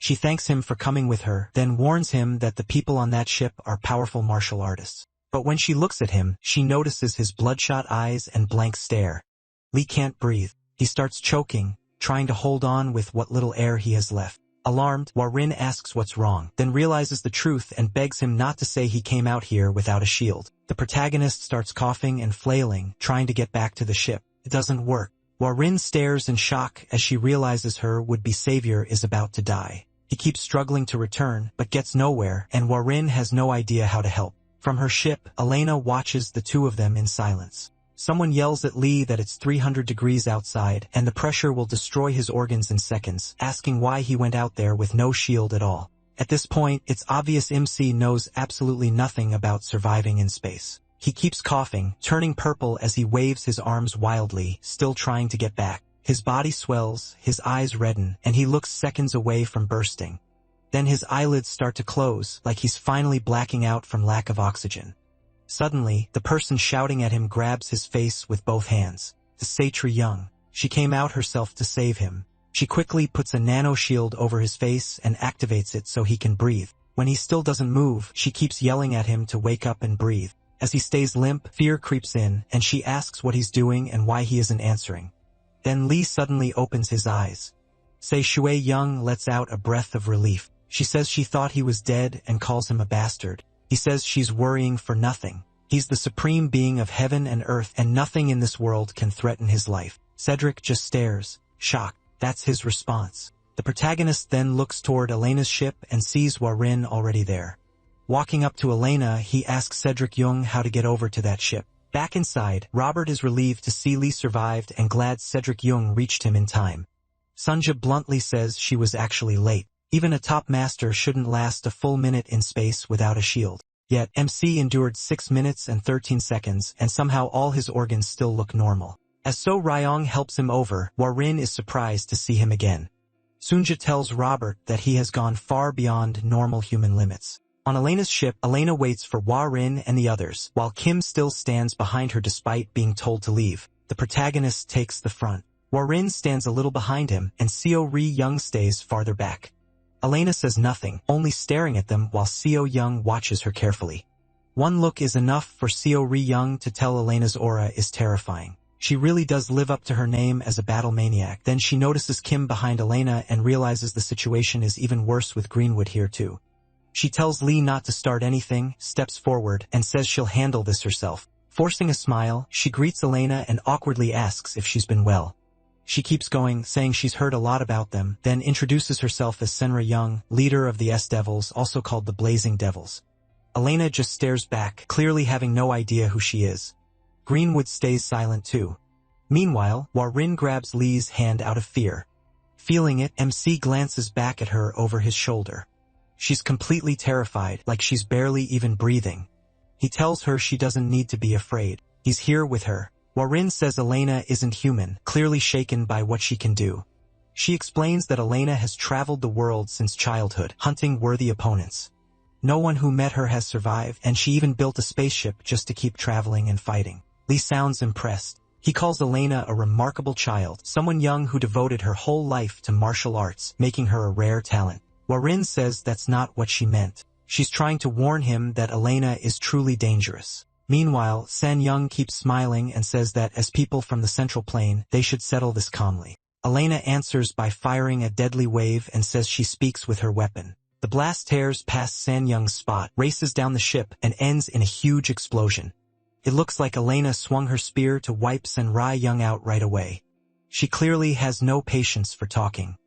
S1: She thanks him for coming with her, then warns him that the people on that ship are powerful martial artists. But when she looks at him, she notices his bloodshot eyes and blank stare. Lee can't breathe. He starts choking, trying to hold on with what little air he has left. Alarmed, Warin asks what's wrong, then realizes the truth and begs him not to say he came out here without a shield. The protagonist starts coughing and flailing, trying to get back to the ship. It doesn't work. Warin stares in shock as she realizes her would-be savior is about to die. He keeps struggling to return, but gets nowhere, and Warin has no idea how to help. From her ship, Elena watches the two of them in silence. Someone yells at Lee that it's 300 degrees outside and the pressure will destroy his organs in seconds, asking why he went out there with no shield at all. At this point, it's obvious MC knows absolutely nothing about surviving in space. He keeps coughing, turning purple as he waves his arms wildly, still trying to get back. His body swells, his eyes redden, and he looks seconds away from bursting. Then his eyelids start to close, like he's finally blacking out from lack of oxygen. Suddenly, the person shouting at him grabs his face with both hands. The Se-ryung. She came out herself to save him. She quickly puts a nano-shield over his face and activates it so he can breathe. When he still doesn't move, she keeps yelling at him to wake up and breathe. As he stays limp, fear creeps in, and she asks what he's doing and why he isn't answering. Then Lee suddenly opens his eyes. Se-ryung lets out a breath of relief. She says she thought he was dead and calls him a bastard. He says she's worrying for nothing. He's the supreme being of heaven and earth, and nothing in this world can threaten his life. Cedric just stares, shocked. That's his response. The protagonist then looks toward Elena's ship and sees Warin already there. Walking up to Elena, he asks Se-ryung how to get over to that ship. Back inside, Robert is relieved to see Lee survived and glad Se-ryung reached him in time. Sunja bluntly says she was actually late. Even a top master shouldn't last a full minute in space without a shield. Yet, MC endured 6 minutes and 13 seconds, and somehow all his organs still look normal. As Se-ryung helps him over, Warin is surprised to see him again. Sunja tells Robert that he has gone far beyond normal human limits. On Elena's ship, Elena waits for Warin and the others, while Kim still stands behind her despite being told to leave. The protagonist takes the front. Warin stands a little behind him, and Se-ryung stays farther back. Elena says nothing, only staring at them while Se-ryung watches her carefully. One look is enough for Se-ryung to tell Elena's aura is terrifying. She really does live up to her name as a battle maniac. Then she notices Kim behind Elena and realizes the situation is even worse with Greenwood here too. She tells Lee not to start anything, steps forward, and says she'll handle this herself. Forcing a smile, she greets Elena and awkwardly asks if she's been well. She keeps going, saying she's heard a lot about them, then introduces herself as Se-ryung, leader of the S-Devils, also called the Blazing Devils. Elena just stares back, clearly having no idea who she is. Greenwood stays silent too. Meanwhile, Warin grabs Lee's hand out of fear. Feeling it, MC glances back at her over his shoulder. She's completely terrified, like she's barely even breathing. He tells her she doesn't need to be afraid. He's here with her. Warin says Elena isn't human, clearly shaken by what she can do. She explains that Elena has traveled the world since childhood, hunting worthy opponents. No one who met her has survived, and she even built a spaceship just to keep traveling and fighting. Lee sounds impressed. He calls Elena a remarkable child, someone young who devoted her whole life to martial arts, making her a rare talent. Warin says that's not what she meant. She's trying to warn him that Elena is truly dangerous. Meanwhile, Se-ryung keeps smiling and says that as people from the Central Plane, they should settle this calmly. Elena answers by firing a deadly wave and says she speaks with her weapon. The blast tears past Se-ryung's spot, races down the ship, and ends in a huge explosion. It looks like Elena swung her spear to wipe Se-ryung out right away. She clearly has no patience for talking.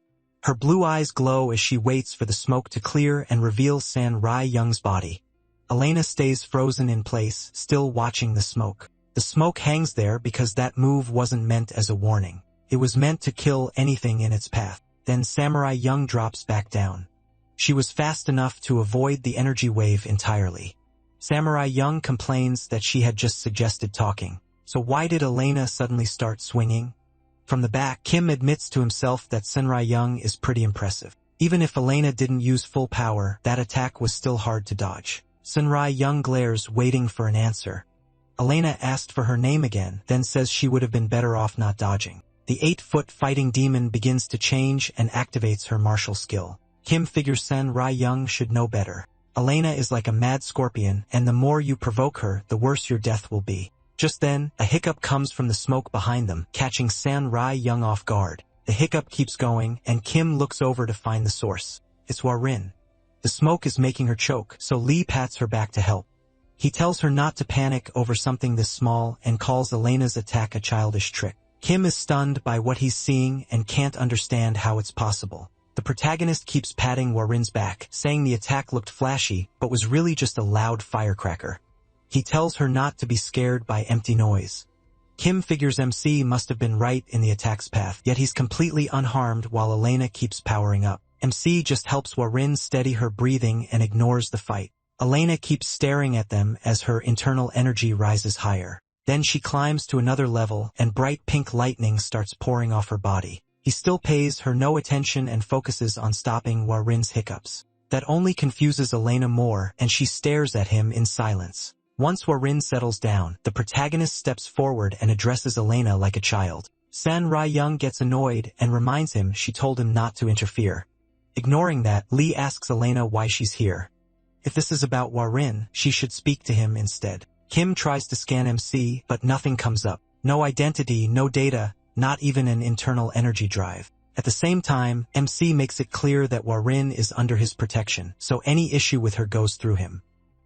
S1: Her blue eyes glow as she waits for the smoke to clear and reveals Se-ryung's body. Elena stays frozen in place, still watching the smoke. The smoke hangs there because that move wasn't meant as a warning. It was meant to kill anything in its path. Then Se-ryung drops back down. She was fast enough to avoid the energy wave entirely. Samurai Young complains that she had just suggested talking. So why did Elena suddenly start swinging? From the back, Kim admits to himself that Samurai Young is pretty impressive. Even if Elena didn't use full power, that attack was still hard to dodge. Samurai Young glares, waiting for an answer. Elena asked for her name again, then says she would have been better off not dodging. The 8-foot fighting demon begins to change and activates her martial skill. Kim figures Samurai Young should know better. Elena is like a mad scorpion, and the more you provoke her, the worse your death will be. Just then, a hiccup comes from the smoke behind them, catching Samurai Young off guard. The hiccup keeps going, and Kim looks over to find the source. It's Warin. The smoke is making her choke, so Lee pats her back to help. He tells her not to panic over something this small and calls Elena's attack a childish trick. Kim is stunned by what he's seeing and can't understand how it's possible. The protagonist keeps patting Warin's back, saying the attack looked flashy, but was really just a loud firecracker. He tells her not to be scared by empty noise. Kim figures MC must have been right in the attack's path, yet he's completely unharmed while Elena keeps powering up. MC just helps Warin steady her breathing and ignores the fight. Elena keeps staring at them as her internal energy rises higher. Then she climbs to another level, and bright pink lightning starts pouring off her body. He still pays her no attention and focuses on stopping Warin's hiccups. That only confuses Elena more, and she stares at him in silence. Once Warin settles down, the protagonist steps forward and addresses Elena like a child. Samurai Young gets annoyed and reminds him she told him not to interfere. Ignoring that, Lee asks Elena why she's here. If this is about Warin, she should speak to him instead. Kim tries to scan MC, but nothing comes up. No identity, no data, not even an internal energy drive. At the same time, MC makes it clear that Warin is under his protection, so any issue with her goes through him.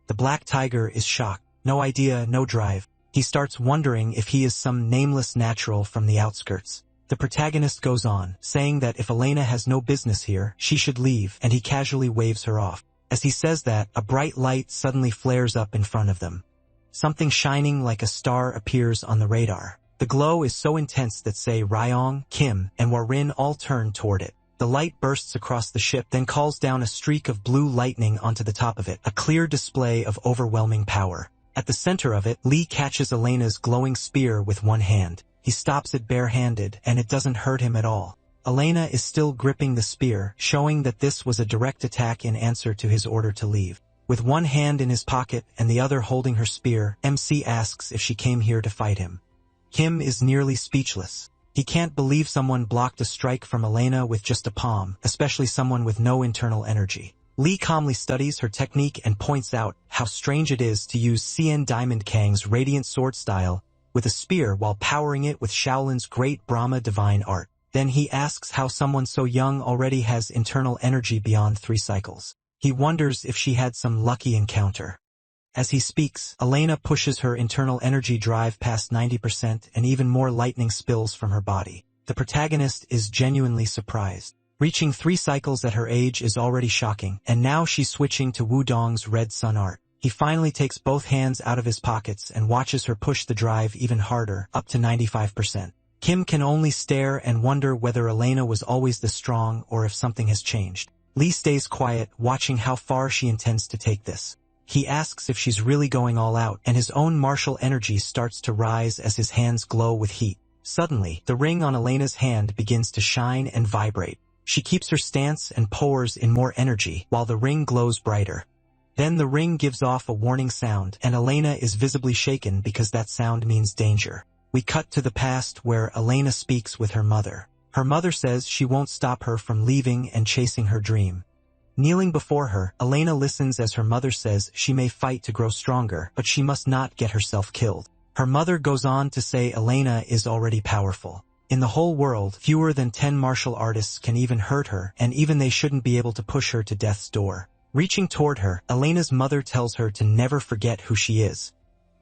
S1: The Black Tiger is shocked. No idea, no drive. He starts wondering if he is some nameless natural from the outskirts. The protagonist goes on, saying that if Elena has no business here, she should leave, and he casually waves her off. As he says that, a bright light suddenly flares up in front of them. Something shining like a star appears on the radar. The glow is so intense that Ryong, Kim, and Warin all turn toward it. The light bursts across the ship, then calls down a streak of blue lightning onto the top of it, a clear display of overwhelming power. At the center of it, Lee catches Elena's glowing spear with one hand. He stops it barehanded, and it doesn't hurt him at all. Elena is still gripping the spear, showing that this was a direct attack in answer to his order to leave. With one hand in his pocket and the other holding her spear, MC asks if she came here to fight him. Kim is nearly speechless. He can't believe someone blocked a strike from Elena with just a palm, especially someone with no internal energy. Lee calmly studies her technique and points out how strange it is to use Cien Diamond Kang's radiant sword style with a spear while powering it with Shaolin's great Brahma divine art. Then he asks how someone so young already has internal energy beyond 3 cycles. He wonders if she had some lucky encounter. As he speaks, Elena pushes her internal energy drive past 90% and even more lightning spills from her body. The protagonist is genuinely surprised. Reaching 3 cycles at her age is already shocking, and now she's switching to Wudong's red sun art. He finally takes both hands out of his pockets and watches her push the drive even harder, up to 95%. Kim can only stare and wonder whether Elena was always this strong or if something has changed. Lee stays quiet, watching how far she intends to take this. He asks if she's really going all out, and his own martial energy starts to rise as his hands glow with heat. Suddenly, the ring on Elena's hand begins to shine and vibrate. She keeps her stance and pours in more energy, while the ring glows brighter. Then the ring gives off a warning sound, and Elena is visibly shaken because that sound means danger. We cut to the past where Elena speaks with her mother. Her mother says she won't stop her from leaving and chasing her dream. Kneeling before her, Elena listens as her mother says she may fight to grow stronger, but she must not get herself killed. Her mother goes on to say Elena is already powerful. In the whole world, fewer than 10 martial artists can even hurt her, and even they shouldn't be able to push her to death's door. Reaching toward her, Elena's mother tells her to never forget who she is.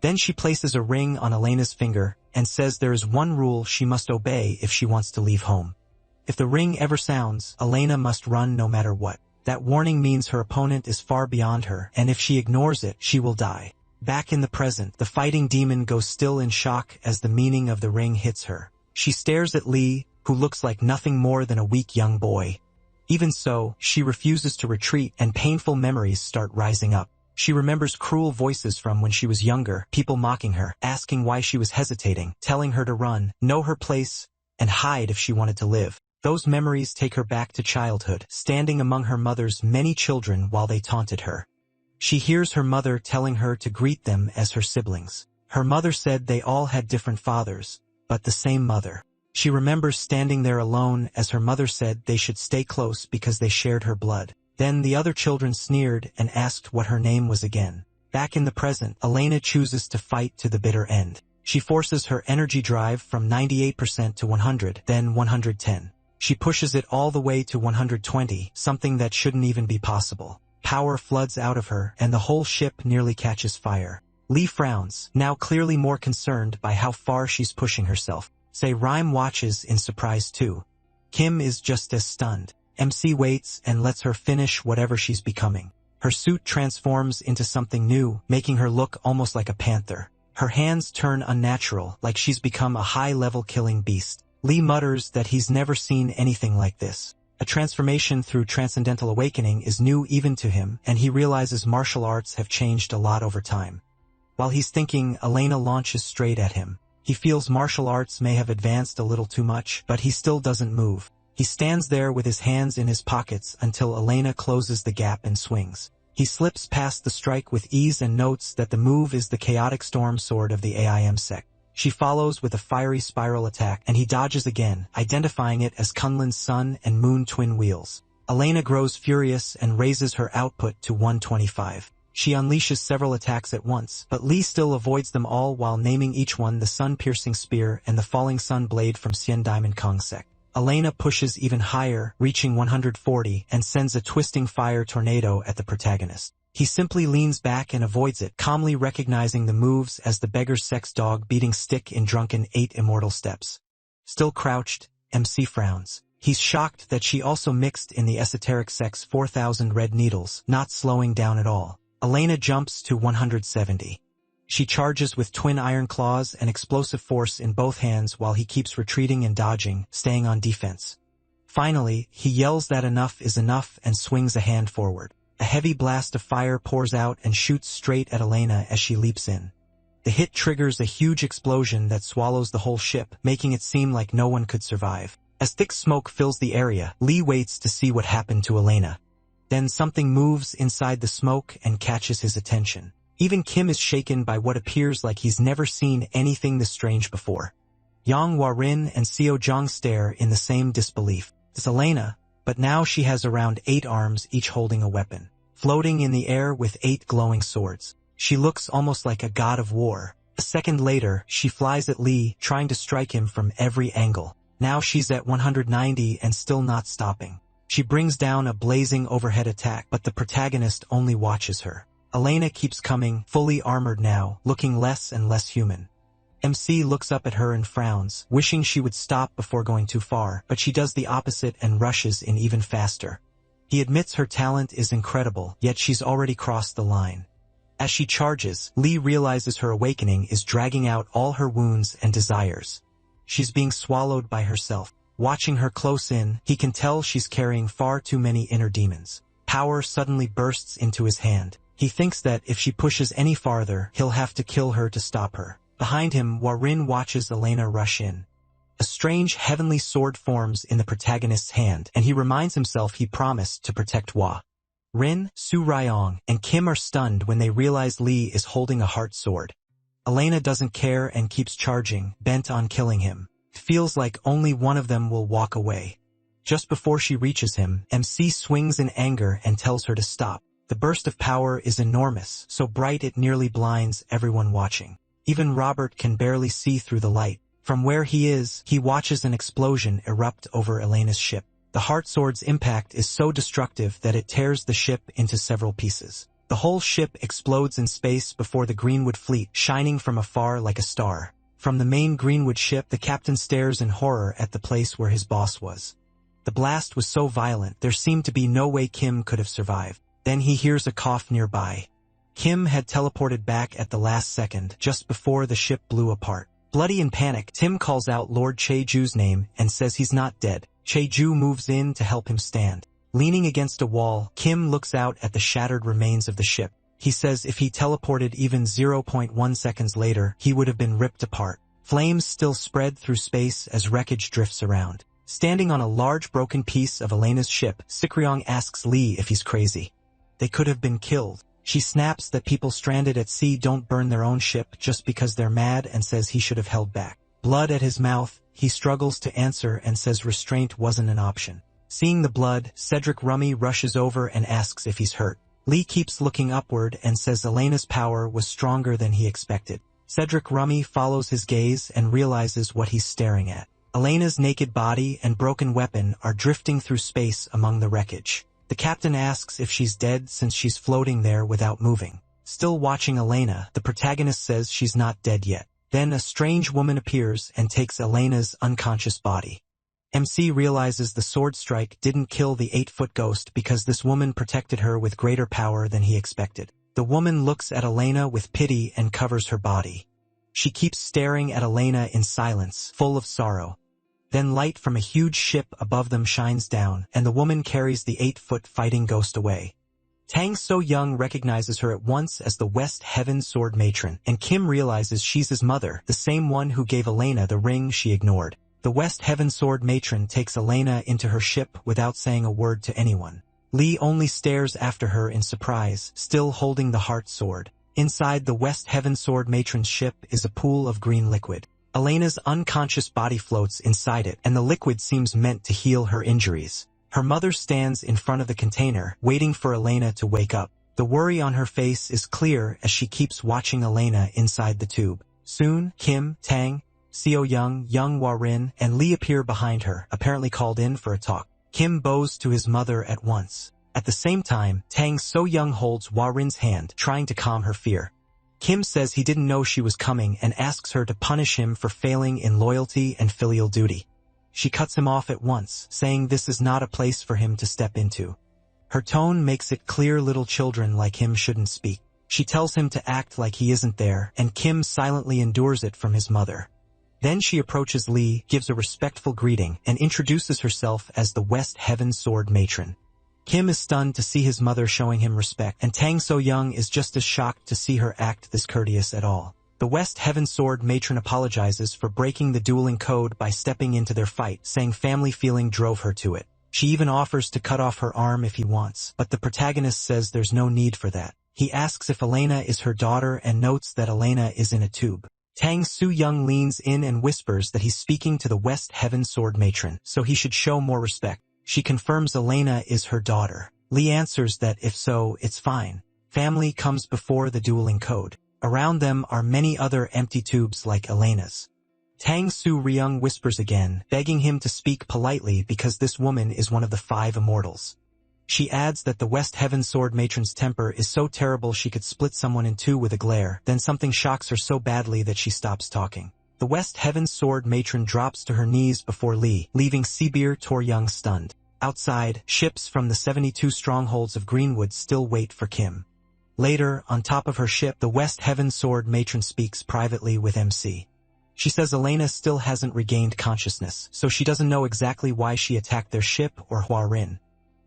S1: Then she places a ring on Elena's finger and says there is one rule she must obey if she wants to leave home. If the ring ever sounds, Elena must run no matter what. That warning means her opponent is far beyond her, and if she ignores it, she will die. Back in the present, the fighting demon goes still in shock as the meaning of the ring hits her. She stares at Lee, who looks like nothing more than a weak young boy. Even so, she refuses to retreat, and painful memories start rising up. She remembers cruel voices from when she was younger, people mocking her, asking why she was hesitating, telling her to run, know her place, and hide if she wanted to live. Those memories take her back to childhood, standing among her mother's many children while they taunted her. She hears her mother telling her to greet them as her siblings. Her mother said they all had different fathers, but the same mother. She remembers standing there alone as her mother said they should stay close because they shared her blood. Then the other children sneered and asked what her name was again. Back in the present, Elena chooses to fight to the bitter end. She forces her energy drive from 98% to 100, then 110. She pushes it all the way to 120, something that shouldn't even be possible. Power floods out of her, and the whole ship nearly catches fire. Lee frowns, now clearly more concerned by how far she's pushing herself. Rhyme watches in surprise too. Kim is just as stunned. MC waits and lets her finish whatever she's becoming. Her suit transforms into something new, making her look almost like a panther. Her hands turn unnatural, like she's become a high-level killing beast. Lee mutters that he's never seen anything like this. A transformation through transcendental awakening is new even to him, and he realizes martial arts have changed a lot over time. While he's thinking, Elena launches straight at him. He feels martial arts may have advanced a little too much, but he still doesn't move. He stands there with his hands in his pockets until Elena closes the gap and swings. He slips past the strike with ease and notes that the move is the chaotic storm sword of the AIM sect. She follows with a fiery spiral attack, and he dodges again, identifying it as Kunlun's sun and moon twin wheels. Elena grows furious and raises her output to 125. She unleashes several attacks at once, but Lee still avoids them all while naming each one the sun-piercing spear and the falling sun blade from Xian Diamond Kong sect. Elena pushes even higher, reaching 140, and sends a twisting fire tornado at the protagonist. He simply leans back and avoids it, calmly recognizing the moves as the beggar's sex dog beating stick in drunken 8 immortal steps. Still crouched, MC frowns. He's shocked that she also mixed in the esoteric sex 4,000 red needles, not slowing down at all. Elena jumps to 170. She charges with twin iron claws and explosive force in both hands while he keeps retreating and dodging, staying on defense. Finally, he yells that enough is enough and swings a hand forward. A heavy blast of fire pours out and shoots straight at Elena as she leaps in. The hit triggers a huge explosion that swallows the whole ship, making it seem like no one could survive. As thick smoke fills the area, Lee waits to see what happened to Elena. Then something moves inside the smoke and catches his attention. Even Kim is shaken by what appears like he's never seen anything this strange before. Yang Hua-rin and Seo Zhang stare in the same disbelief. It's Elena, but now she has around 8 arms, each holding a weapon, floating in the air with 8 glowing swords. She looks almost like a god of war. A second later, she flies at Lee, trying to strike him from every angle. Now she's at 190 and still not stopping. She brings down a blazing overhead attack, but the protagonist only watches her. Elena keeps coming, fully armored now, looking less and less human. MC looks up at her and frowns, wishing she would stop before going too far, but she does the opposite and rushes in even faster. He admits her talent is incredible, yet she's already crossed the line. As she charges, Lee realizes her awakening is dragging out all her wounds and desires. She's being swallowed by herself. Watching her close in, he can tell she's carrying far too many inner demons. Power suddenly bursts into his hand. He thinks that if she pushes any farther, he'll have to kill her to stop her. Behind him, Hua-rin watches Elena rush in. A strange heavenly sword forms in the protagonist's hand, and he reminds himself he promised to protect Hua-rin, Su Ryong, and Kim are stunned when they realize Lee is holding a heart sword. Elena doesn't care and keeps charging, bent on killing him. It feels like only one of them will walk away. Just before she reaches him, MC swings in anger and tells her to stop. The burst of power is enormous, so bright it nearly blinds everyone watching. Even Robert can barely see through the light. From where he is, he watches an explosion erupt over Elena's ship. The heart sword's impact is so destructive that it tears the ship into several pieces. The whole ship explodes in space before the Greenwood fleet, shining from afar like a star. From the main Greenwood ship, the captain stares in horror at the place where his boss was. The blast was so violent, there seemed to be no way Kim could have survived. Then he hears a cough nearby. Kim had teleported back at the last second, just before the ship blew apart. Bloody in panic, Tim calls out Lord Cheju's name and says he's not dead. Cheju moves in to help him stand. Leaning against a wall, Kim looks out at the shattered remains of the ship. He says if he teleported even 0.1 seconds later, he would have been ripped apart. Flames still spread through space as wreckage drifts around. Standing on a large broken piece of Elena's ship, Sikryong asks Lee if he's crazy. They could have been killed. She snaps that people stranded at sea don't burn their own ship just because they're mad and says he should have held back. Blood at his mouth, he struggles to answer and says restraint wasn't an option. Seeing the blood, Cedric Rummy rushes over and asks if he's hurt. Lee keeps looking upward and says Elena's power was stronger than he expected. Cedric Rummy follows his gaze and realizes what he's staring at. Elena's naked body and broken weapon are drifting through space among the wreckage. The captain asks if she's dead since she's floating there without moving. Still watching Elena, the protagonist says she's not dead yet. Then a strange woman appears and takes Elena's unconscious body. MC realizes the sword strike didn't kill the 8-foot ghost because this woman protected her with greater power than he expected. The woman looks at Elena with pity and covers her body. She keeps staring at Elena in silence, full of sorrow. Then light from a huge ship above them shines down, and the woman carries the 8-foot fighting ghost away. Tang So-young recognizes her at once as the West Heaven Sword Matron, and Kim realizes she's his mother, the same one who gave Elena the ring she ignored. The West Heaven Sword Matron takes Elena into her ship without saying a word to anyone. Lee only stares after her in surprise, still holding the heart sword. Inside the West Heaven Sword Matron's ship is a pool of green liquid. Elena's unconscious body floats inside it, and the liquid seems meant to heal her injuries. Her mother stands in front of the container, waiting for Elena to wake up. The worry on her face is clear as she keeps watching Elena inside the tube. Soon, Kim, Tang, Seo-young, Young Hwa-rin, and Lee appear behind her, apparently called in for a talk. Kim bows to his mother at once. At the same time, Tang So-young holds Hwa-rin's hand, trying to calm her fear. Kim says he didn't know she was coming and asks her to punish him for failing in loyalty and filial duty. She cuts him off at once, saying this is not a place for him to step into. Her tone makes it clear little children like him shouldn't speak. She tells him to act like he isn't there, and Kim silently endures it from his mother. Then she approaches Lee, gives a respectful greeting, and introduces herself as the West Heaven Sword Matron. Kim is stunned to see his mother showing him respect, and Tang So-young is just as shocked to see her act this courteous at all. The West Heaven Sword Matron apologizes for breaking the dueling code by stepping into their fight, saying family feeling drove her to it. She even offers to cut off her arm if he wants, but the protagonist says there's no need for that. He asks if Elena is her daughter and notes that Elena is in a tube. Tang So-young leans in and whispers that he's speaking to the West Heaven Sword Matron, so he should show more respect. She confirms Elena is her daughter. Lee answers that if so, it's fine. Family comes before the dueling code. Around them are many other empty tubes like Elena's. Tang So-ryung whispers again, begging him to speak politely because this woman is one of the 5 immortals. She adds that the West Heaven Sword Matron's temper is so terrible she could split someone in 2 with a glare, then something shocks her so badly that she stops talking. The West Heaven Sword Matron drops to her knees before Lee, leaving Seebir Tor-young stunned. Outside, ships from the 72 strongholds of Greenwood still wait for Kim. Later, on top of her ship, the West Heaven Sword Matron speaks privately with MC. She says Elena still hasn't regained consciousness, so she doesn't know exactly why she attacked their ship or Hwa-rin.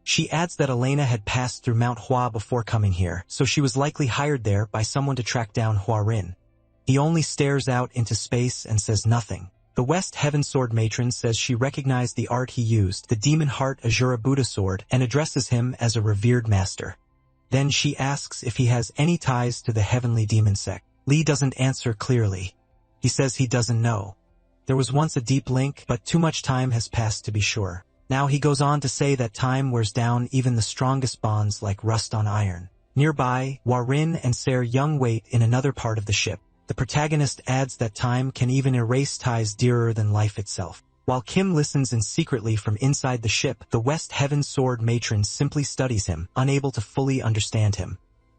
S1: She adds that Elena had passed through Mount Hua before coming here, so she was likely hired there by someone to track down Hwa-rin. He only stares out into space and says nothing. The West Heaven Sword Matron says she recognized the art he used, the Demon Heart Asura Buddha sword, and addresses him as a revered master. Then she asks if he has any ties to the Heavenly Demon sect. Lee doesn't answer clearly. He says he doesn't know. There was once a deep link, but too much time has passed to be sure. Now he goes on to say that time wears down even the strongest bonds like rust on iron. Nearby, Hwa-rin and Ser-young wait in another part of the ship. The protagonist adds that time can even erase ties dearer than life itself. While Kim listens in secretly from inside the ship, the West Heaven Sword Matron simply studies him, unable to fully understand him.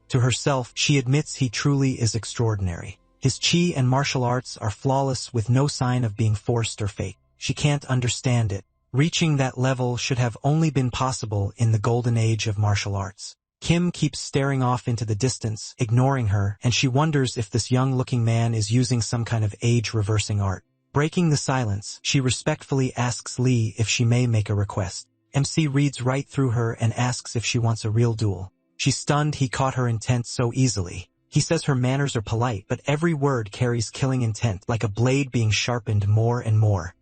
S1: To herself, she admits he truly is extraordinary. His chi and martial arts are flawless with no sign of being forced or fake. She can't understand it. Reaching that level should have only been possible in the golden age of martial arts. Kim keeps staring off into the distance, ignoring her, and she wonders if this young-looking man is using some kind of age-reversing art. Breaking the silence, she respectfully asks Lee if she may make a request. MC reads right through her and asks if she wants a real duel. She's stunned he caught her intent so easily. He says her manners are polite, but every word carries killing intent, like a blade being sharpened more and more.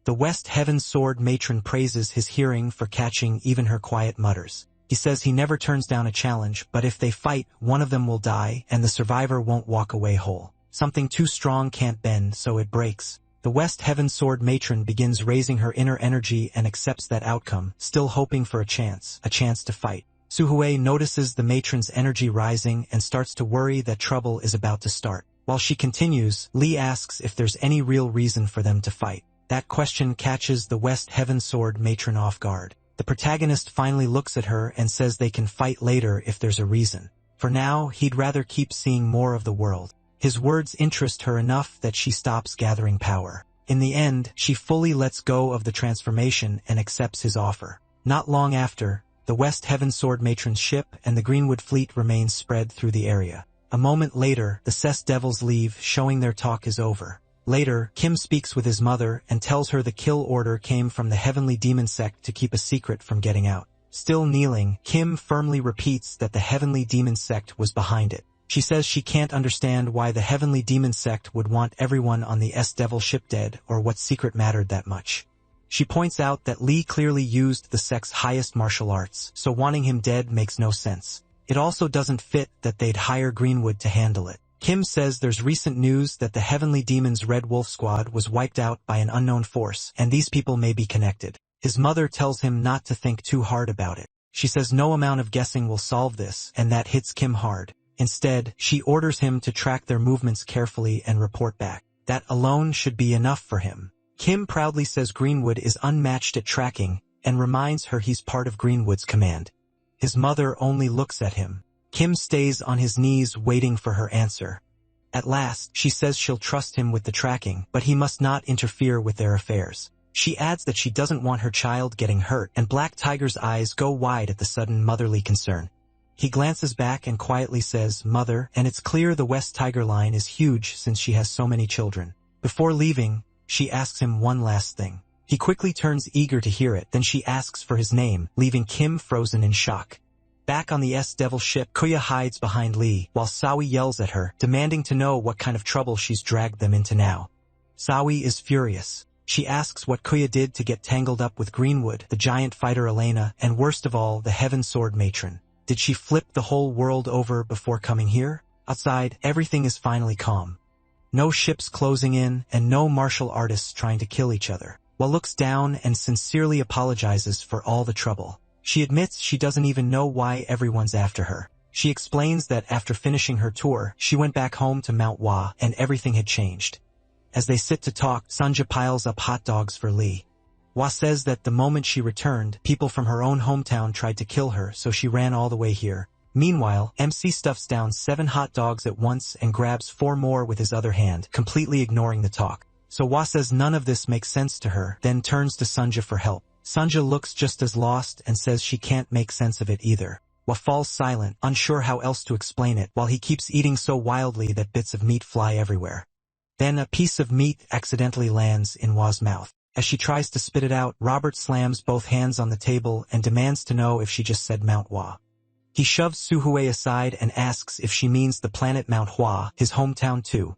S1: The West Heaven Sword matron praises his hearing for catching even her quiet mutters. He says he never turns down a challenge, but if they fight, one of them will die, and the survivor won't walk away whole. Something too strong can't bend, so it breaks. The West Heaven Sword matron begins raising her inner energy and accepts that outcome, still hoping for a chance to fight. Suhui notices the matron's energy rising and starts to worry that trouble is about to start. While she continues, Lee asks if there's any real reason for them to fight. That question catches the West Heaven Sword matron off guard. The protagonist finally looks at her and says they can fight later if there's a reason. For now, he'd rather keep seeing more of the world. His words interest her enough that she stops gathering power. In the end, she fully lets go of the transformation and accepts his offer. Not long after, the West Heaven Sword matron's ship and the Greenwood fleet remain spread through the area. A moment later, the Cess Devils leave, showing their talk is over. Later, Kim speaks with his mother and tells her the kill order came from the Heavenly Demon Sect to keep a secret from getting out. Still kneeling, Kim firmly repeats that the Heavenly Demon Sect was behind it. She says she can't understand why the Heavenly Demon Sect would want everyone on the S-Devil ship dead or what secret mattered that much. She points out that Lee clearly used the sect's highest martial arts, so wanting him dead makes no sense. It also doesn't fit that they'd hire Greenwood to handle it. Kim says there's recent news that the Heavenly Demon's Red Wolf Squad was wiped out by an unknown force, and these people may be connected. His mother tells him not to think too hard about it. She says no amount of guessing will solve this, and that hits Kim hard. Instead, she orders him to track their movements carefully and report back. That alone should be enough for him. Kim proudly says Greenwood is unmatched at tracking, and reminds her he's part of Greenwood's command. His mother only looks at him. Kim stays on his knees waiting for her answer. At last, she says she'll trust him with the tracking, but he must not interfere with their affairs. She adds that she doesn't want her child getting hurt, and Black Tiger's eyes go wide at the sudden motherly concern. He glances back and quietly says, "Mother," and it's clear the West Tiger line is huge since she has so many children. Before leaving, she asks him one last thing. He quickly turns eager to hear it, then she asks for his name, leaving Kim frozen in shock. Back on the S-Devil ship, Kuya hides behind Lee, while Sawi yells at her, demanding to know what kind of trouble she's dragged them into now. Sawi is furious. She asks what Kuya did to get tangled up with Greenwood, the giant fighter Elena, and worst of all, the Heaven Sword matron. Did she flip the whole world over before coming here? Outside, everything is finally calm. No ships closing in, and no martial artists trying to kill each other. Wah looks down and sincerely apologizes for all the trouble. She admits she doesn't even know why everyone's after her. She explains that after finishing her tour, she went back home to Mount Hua and everything had changed. As they sit to talk, Sanja piles up hot dogs for Lee. Hua says that the moment she returned, people from her own hometown tried to kill her, so she ran all the way here. Meanwhile, MC stuffs down 7 hot dogs at once and grabs 4 more with his other hand, completely ignoring the talk. So Hua says none of this makes sense to her, then turns to Sanja for help. Sanja looks just as lost and says she can't make sense of it either. Hua falls silent, unsure how else to explain it, while he keeps eating so wildly that bits of meat fly everywhere. Then a piece of meat accidentally lands in Hua's mouth. As she tries to spit it out, Robert slams both hands on the table and demands to know if she just said Mount Hua. He shoves Suhui aside and asks if she means the planet Mount Hua, his hometown too.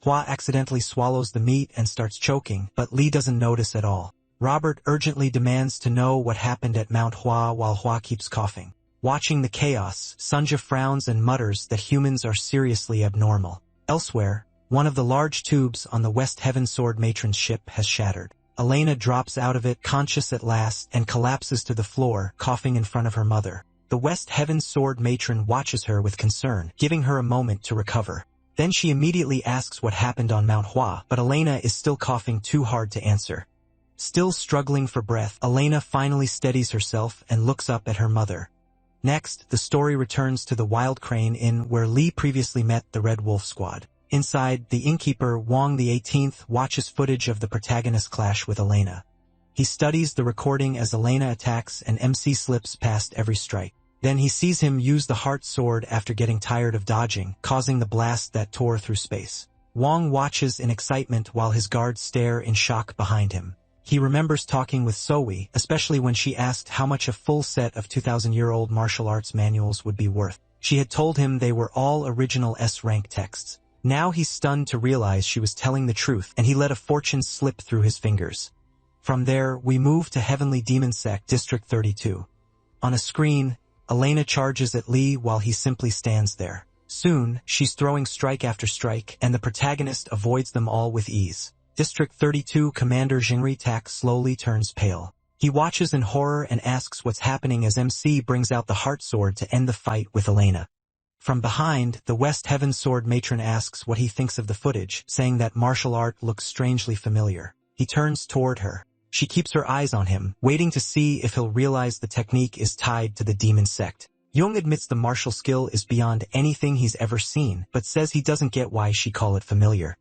S1: Hua accidentally swallows the meat and starts choking, but Lee doesn't notice at all. Robert urgently demands to know what happened at Mount Hua while Hua keeps coughing. Watching the chaos, Sanja frowns and mutters that humans are seriously abnormal. Elsewhere, one of the large tubes on the West Heaven Sword matron's ship has shattered. Elena drops out of it, conscious at last, and collapses to the floor, coughing in front of her mother. The West Heaven Sword matron watches her with concern, giving her a moment to recover. Then she immediately asks what happened on Mount Hua, but Elena is still coughing too hard to answer. Still struggling for breath, Elena finally steadies herself and looks up at her mother. Next, the story returns to the Wild Crane Inn where Lee previously met the Red Wolf Squad. Inside, the innkeeper Wang the 18th watches footage of the protagonist clash with Elena. He studies the recording as Elena attacks and MC slips past every strike. Then he sees him use the heart sword after getting tired of dodging, causing the blast that tore through space. Wang watches in excitement while his guards stare in shock behind him. He remembers talking with Sowie, especially when she asked how much a full set of 2,000-year-old martial arts manuals would be worth. She had told him they were all original S-rank texts. Now he's stunned to realize she was telling the truth, and he let a fortune slip through his fingers. From there, we move to Heavenly Demon Sect, District 32. On a screen, Elena charges at Lee while he simply stands there. Soon, she's throwing strike after strike, and the protagonist avoids them all with ease. District 32 Commander Jinri Tak slowly turns pale. He watches in horror and asks what's happening as MC brings out the Heart Sword to end the fight with Elena. From behind, the West Heaven Sword matron asks what he thinks of the footage, saying that martial art looks strangely familiar. He turns toward her. She keeps her eyes on him, waiting to see if he'll realize the technique is tied to the demon sect. Jung admits the martial skill is beyond anything he's ever seen, but says he doesn't get why she call it familiar.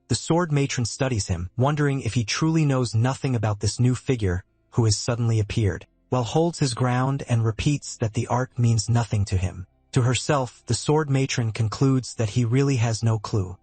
S1: The sword matron studies him, wondering if he truly knows nothing about this new figure who has suddenly appeared, while holds his ground and repeats that the art means nothing to him. To herself, the sword matron concludes that he really has no clue.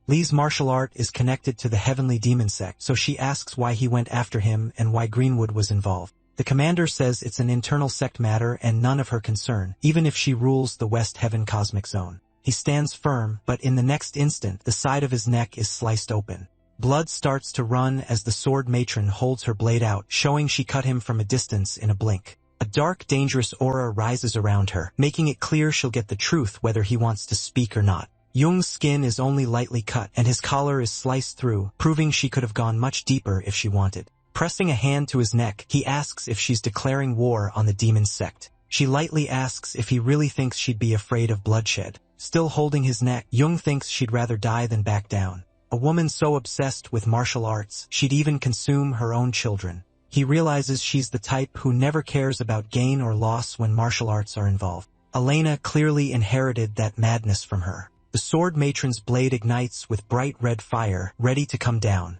S1: Lee's martial art is connected to the Heavenly Demon Sect, so she asks why he went after him and why Greenwood was involved. The commander says it's an internal sect matter and none of her concern, even if she rules the West Heaven Cosmic Zone. He stands firm, but in the next instant, the side of his neck is sliced open. Blood starts to run as the sword matron holds her blade out, showing she cut him from a distance in a blink. A dark, dangerous aura rises around her, making it clear she'll get the truth whether he wants to speak or not. Jung's skin is only lightly cut, and his collar is sliced through, proving she could have gone much deeper if she wanted. Pressing a hand to his neck, he asks if she's declaring war on the demon sect. She lightly asks if he really thinks she'd be afraid of bloodshed. Still holding his neck, Jung thinks she'd rather die than back down. A woman so obsessed with martial arts, she'd even consume her own children. He realizes she's the type who never cares about gain or loss when martial arts are involved. Elena clearly inherited that madness from her. The sword matron's blade ignites with bright red fire, ready to come down.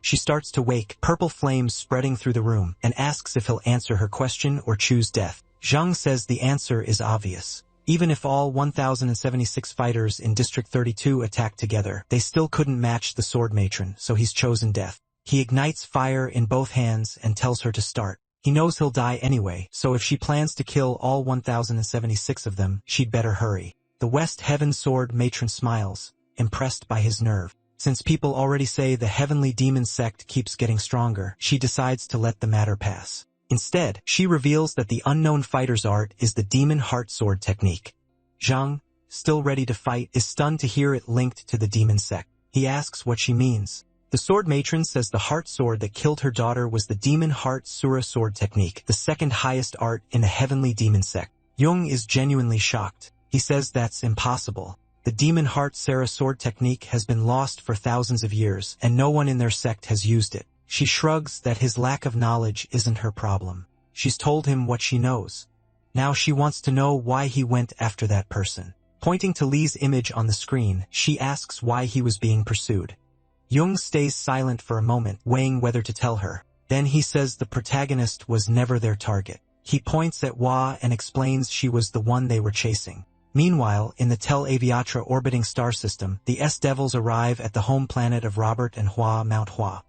S1: She starts to wake, purple flames spreading through the room, and asks if he'll answer her question or choose death. Zhang says the answer is obvious. Even if all 1,076 fighters in District 32 attack together, they still couldn't match the sword matron, so he's chosen death. He ignites fire in both hands and tells her to start. He knows he'll die anyway, so if she plans to kill all 1,076 of them, she'd better hurry. The West Heaven Sword matron smiles, impressed by his nerve. Since people already say the Heavenly Demon Sect keeps getting stronger, she decides to let the matter pass. Instead, she reveals that the unknown fighter's art is the Demon Heart Sword technique. Zhang, still ready to fight, is stunned to hear it linked to the demon sect. He asks what she means. The sword matron says the heart sword that killed her daughter was the Demon Heart Sura sword technique, the second highest art in the Heavenly Demon Sect. Jung is genuinely shocked. He says that's impossible. The Demon Heart Sura sword technique has been lost for thousands of years, and no one in their sect has used it. She shrugs that his lack of knowledge isn't her problem. She's told him what she knows. Now she wants to know why he went after that person. Pointing to Lee's image on the screen, she asks why he was being pursued. Jung stays silent for a moment, weighing whether to tell her. Then he says the protagonist was never their target. He points at Hua and explains she was the one they were chasing. Meanwhile, in the Tel Aviatra orbiting star system, the S-Devils arrive at the home planet of Robert and Hua, Mount Hua.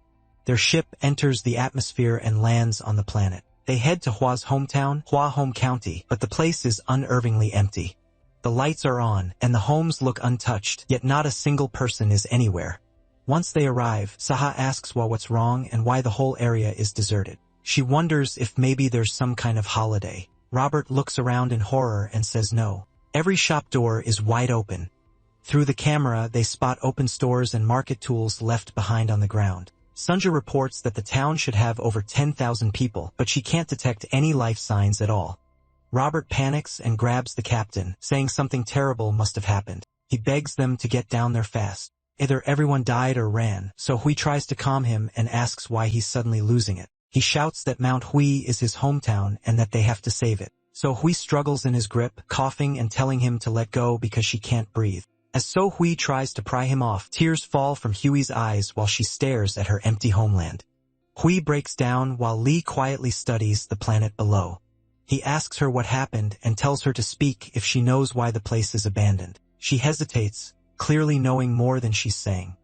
S1: Their ship enters the atmosphere and lands on the planet. They head to Hua's hometown, Hua Home County, but the place is unervingly empty. The lights are on, and the homes look untouched, yet not a single person is anywhere. Once they arrive, Saha asks Hua what's wrong and why the whole area is deserted. She wonders if maybe there's some kind of holiday. Robert looks around in horror and says no. Every shop door is wide open. Through the camera, they spot open stores and market tools left behind on the ground. Sunja reports that the town should have over 10,000 people, but she can't detect any life signs at all. Robert panics and grabs the captain, saying something terrible must have happened. He begs them to get down there fast. Either everyone died or ran, so Hui tries to calm him and asks why he's suddenly losing it. He shouts that Mount Hui is his hometown and that they have to save it. So Hui struggles in his grip, coughing and telling him to let go because she can't breathe. As So Hui tries to pry him off, tears fall from Hui's eyes while she stares at her empty homeland. Hui breaks down while Lee quietly studies the planet below. He asks her what happened and tells her to speak if she knows why the place is abandoned. She hesitates, clearly knowing more than she's saying.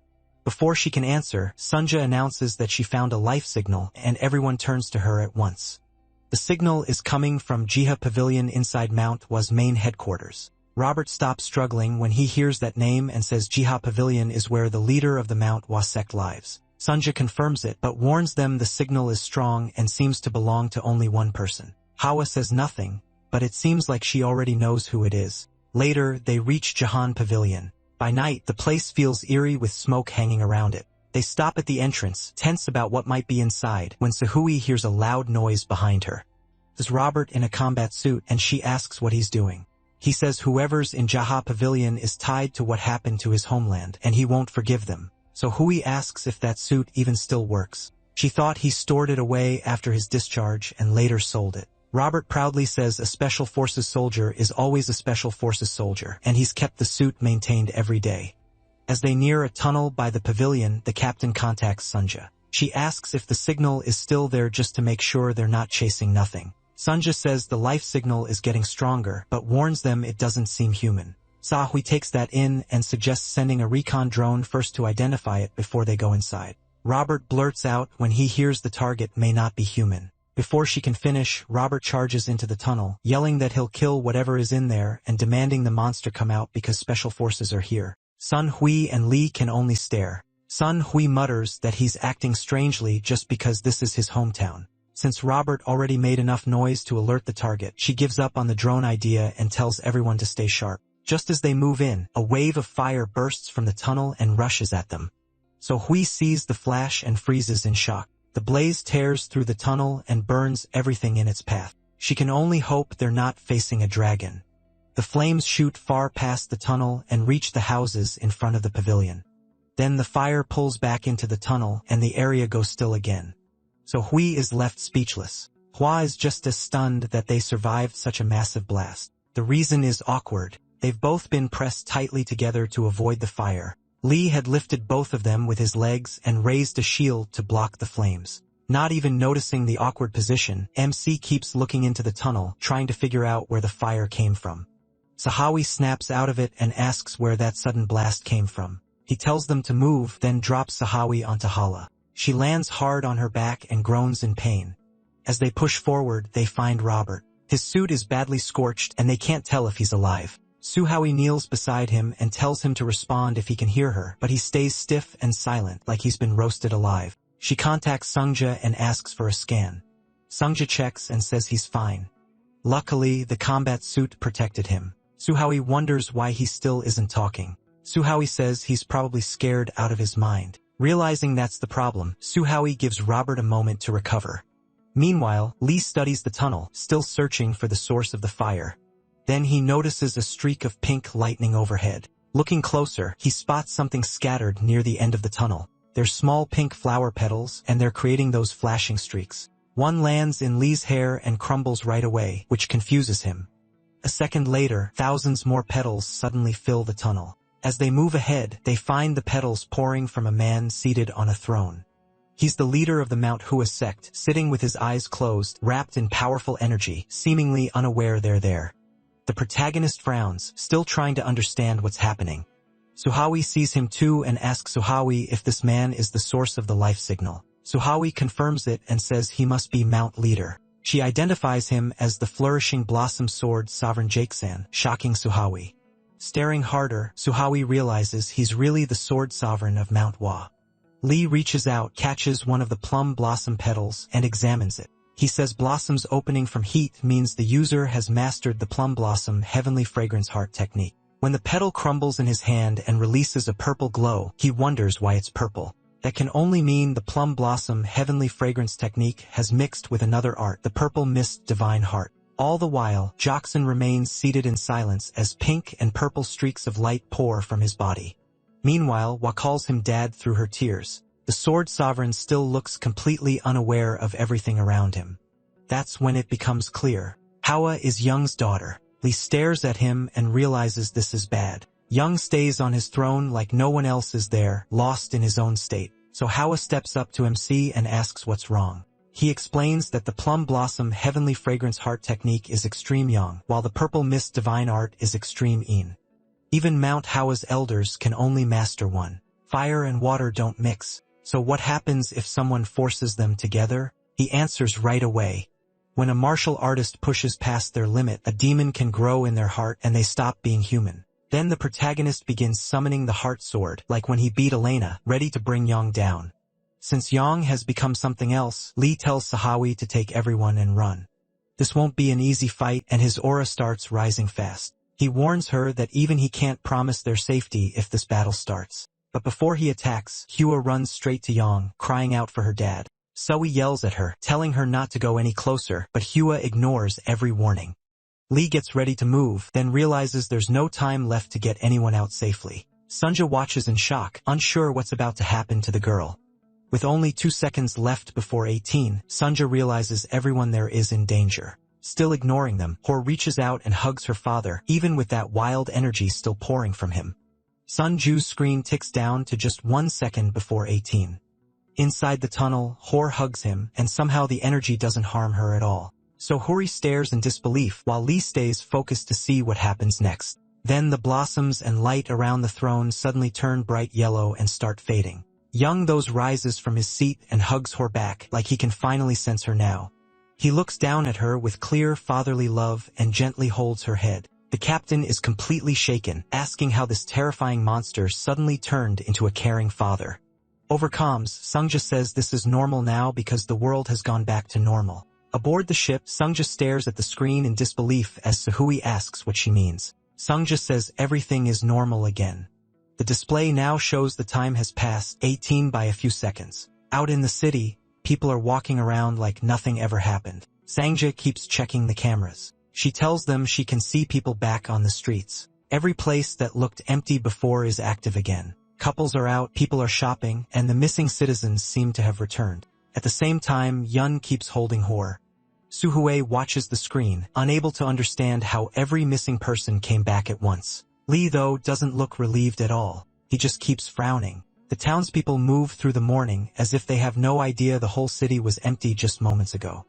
S1: Before she can answer, Sunja announces that she found a life signal and everyone turns to her at once. The signal is coming from Jiha Pavilion inside Mount Hwa's main headquarters. Robert stops struggling when he hears that name and says Jiha Pavilion is where the leader of the Mount Hwa sect lives. Sunja confirms it but warns them the signal is strong and seems to belong to only one person. Hwa says nothing, but it seems like she already knows who it is. Later, they reach Jahan Pavilion. By night, the place feels eerie with smoke hanging around it. They stop at the entrance, tense about what might be inside, when Suhui hears a loud noise behind her. There's Robert in a combat suit and she asks what he's doing. He says whoever's in Jaha Pavilion is tied to what happened to his homeland and he won't forgive them. So Hui asks if that suit even still works. She thought he stored it away after his discharge and later sold it. Robert proudly says a Special Forces soldier is always a Special Forces soldier, and he's kept the suit maintained every day. As they near a tunnel by the pavilion, the captain contacts Sunja. She asks if the signal is still there just to make sure they're not chasing nothing. Sunja says the life signal is getting stronger, but warns them it doesn't seem human. Sahui takes that in and suggests sending a recon drone first to identify it before they go inside. Robert blurts out when he hears the target may not be human. Before she can finish, Robert charges into the tunnel, yelling that he'll kill whatever is in there and demanding the monster come out because special forces are here. Sun Hui and Lee can only stare. Sun Hui mutters that he's acting strangely just because this is his hometown. Since Robert already made enough noise to alert the target, she gives up on the drone idea and tells everyone to stay sharp. Just as they move in, a wave of fire bursts from the tunnel and rushes at them. So Hui sees the flash and freezes in shock. The blaze tears through the tunnel and burns everything in its path. She can only hope they're not facing a dragon. The flames shoot far past the tunnel and reach the houses in front of the pavilion. Then the fire pulls back into the tunnel and the area goes still again. So Hui is left speechless. Hwa is just as stunned that they survived such a massive blast. The reason is awkward. They've both been pressed tightly together to avoid the fire. Lee had lifted both of them with his legs and raised a shield to block the flames. Not even noticing the awkward position, MC keeps looking into the tunnel, trying to figure out where the fire came from. Sahawi snaps out of it and asks where that sudden blast came from. He tells them to move, then drops Sahawi onto Hala. She lands hard on her back and groans in pain. As they push forward, they find Robert. His suit is badly scorched and they can't tell if he's alive. Suhawi kneels beside him and tells him to respond if he can hear her, but he stays stiff and silent like he's been roasted alive. She contacts Sungja and asks for a scan. Sungja checks and says he's fine. Luckily, the combat suit protected him. Suhawi wonders why he still isn't talking. Suhawi says he's probably scared out of his mind. Realizing that's the problem, Suhawi gives Robert a moment to recover. Meanwhile, Lee studies the tunnel, still searching for the source of the fire. Then he notices a streak of pink lightning overhead. Looking closer, he spots something scattered near the end of the tunnel. They're small pink flower petals, and they're creating those flashing streaks. One lands in Lee's hair and crumbles right away, which confuses him. A second later, thousands more petals suddenly fill the tunnel. As they move ahead, they find the petals pouring from a man seated on a throne. He's the leader of the Mount Hua sect, sitting with his eyes closed, wrapped in powerful energy, seemingly unaware they're there. The protagonist frowns, still trying to understand what's happening. Suhawi sees him too and asks Suhawi if this man is the source of the life signal. Suhawi confirms it and says he must be Mount Leader. She identifies him as the flourishing blossom sword Sovereign Jakesan, shocking Suhawi. Staring harder, Suhawi realizes he's really the sword sovereign of Mount Hua. Lee reaches out, catches one of the plum blossom petals, and examines it. He says blossoms opening from heat means the user has mastered the plum blossom heavenly fragrance heart technique. When the petal crumbles in his hand and releases a purple glow, he wonders why it's purple. That can only mean the plum blossom heavenly fragrance technique has mixed with another art, the purple mist divine heart. All the while, Jackson remains seated in silence as pink and purple streaks of light pour from his body. Meanwhile, Hua calls him dad through her tears. The sword sovereign still looks completely unaware of everything around him. That's when it becomes clear. Hua is Young's daughter. Lee stares at him and realizes this is bad. Young stays on his throne like no one else is there, lost in his own state. So Hua steps up to MC and asks what's wrong. He explains that the plum blossom heavenly fragrance heart technique is extreme Yang, while the purple mist divine art is extreme Yin. Even Mount Hua's elders can only master one. Fire and water don't mix. So what happens if someone forces them together? He answers right away. When a martial artist pushes past their limit, a demon can grow in their heart and they stop being human. Then the protagonist begins summoning the heart sword, like when he beat Elena, ready to bring Yang down. Since Yang has become something else, Lee tells Sahawi to take everyone and run. This won't be an easy fight, and his aura starts rising fast. He warns her that even he can't promise their safety if this battle starts. But before he attacks, Hua runs straight to Yang, crying out for her dad. Sui yells at her, telling her not to go any closer, but Hua ignores every warning. Lee gets ready to move, then realizes there's no time left to get anyone out safely. Sunja watches in shock, unsure what's about to happen to the girl. With only 2 seconds left before 18, Sunja realizes everyone there is in danger. Still ignoring them, Hor reaches out and hugs her father, even with that wild energy still pouring from him. Sunju's screen ticks down to just 1 second before 18. Inside the tunnel, Hor hugs him, and somehow the energy doesn't harm her at all. So Hori stares in disbelief while Lee stays focused to see what happens next. Then the blossoms and light around the throne suddenly turn bright yellow and start fading. Young Those rises from his seat and hugs Hor back like he can finally sense her now. He looks down at her with clear fatherly love and gently holds her head. The captain is completely shaken, asking how this terrifying monster suddenly turned into a caring father. Over comms, Sungja says this is normal now because the world has gone back to normal. Aboard the ship, Sungja stares at the screen in disbelief as Sahui asks what she means. Sungja says everything is normal again. The display now shows the time has passed 18 by a few seconds. Out in the city, people are walking around like nothing ever happened. Sangja keeps checking the cameras. She tells them she can see people back on the streets. Every place that looked empty before is active again. Couples are out, people are shopping, and the missing citizens seem to have returned. At the same time, Yun keeps holding Hor. Suhue watches the screen, unable to understand how every missing person came back at once. Lee, though, doesn't look relieved at all. He just keeps frowning. The townspeople move through the morning as if they have no idea the whole city was empty just moments ago.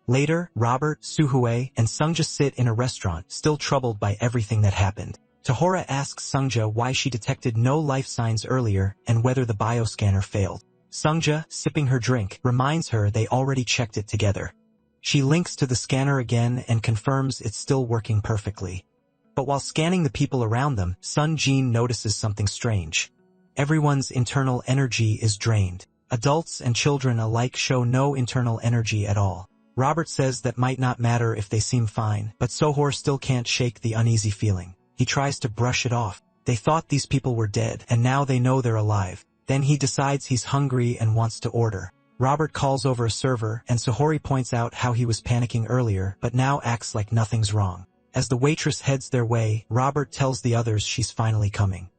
S1: Later, Robert, Suhue, and Sungja sit in a restaurant, still troubled by everything that happened. Tahora asks Sungja why she detected no life signs earlier and whether the bioscanner failed. Sungja, sipping her drink, reminds her they already checked it together. She links to the scanner again and confirms it's still working perfectly. But while scanning the people around them, Sun Jin notices something strange. Everyone's internal energy is drained. Adults and children alike show no internal energy at all. Robert says that might not matter if they seem fine, but Sohor still can't shake the uneasy feeling. He tries to brush it off. They thought these people were dead, and now they know they're alive. Then he decides he's hungry and wants to order. Robert calls over a server, and Sohori points out how he was panicking earlier, but now acts like nothing's wrong. As the waitress heads their way, Robert tells the others she's finally coming.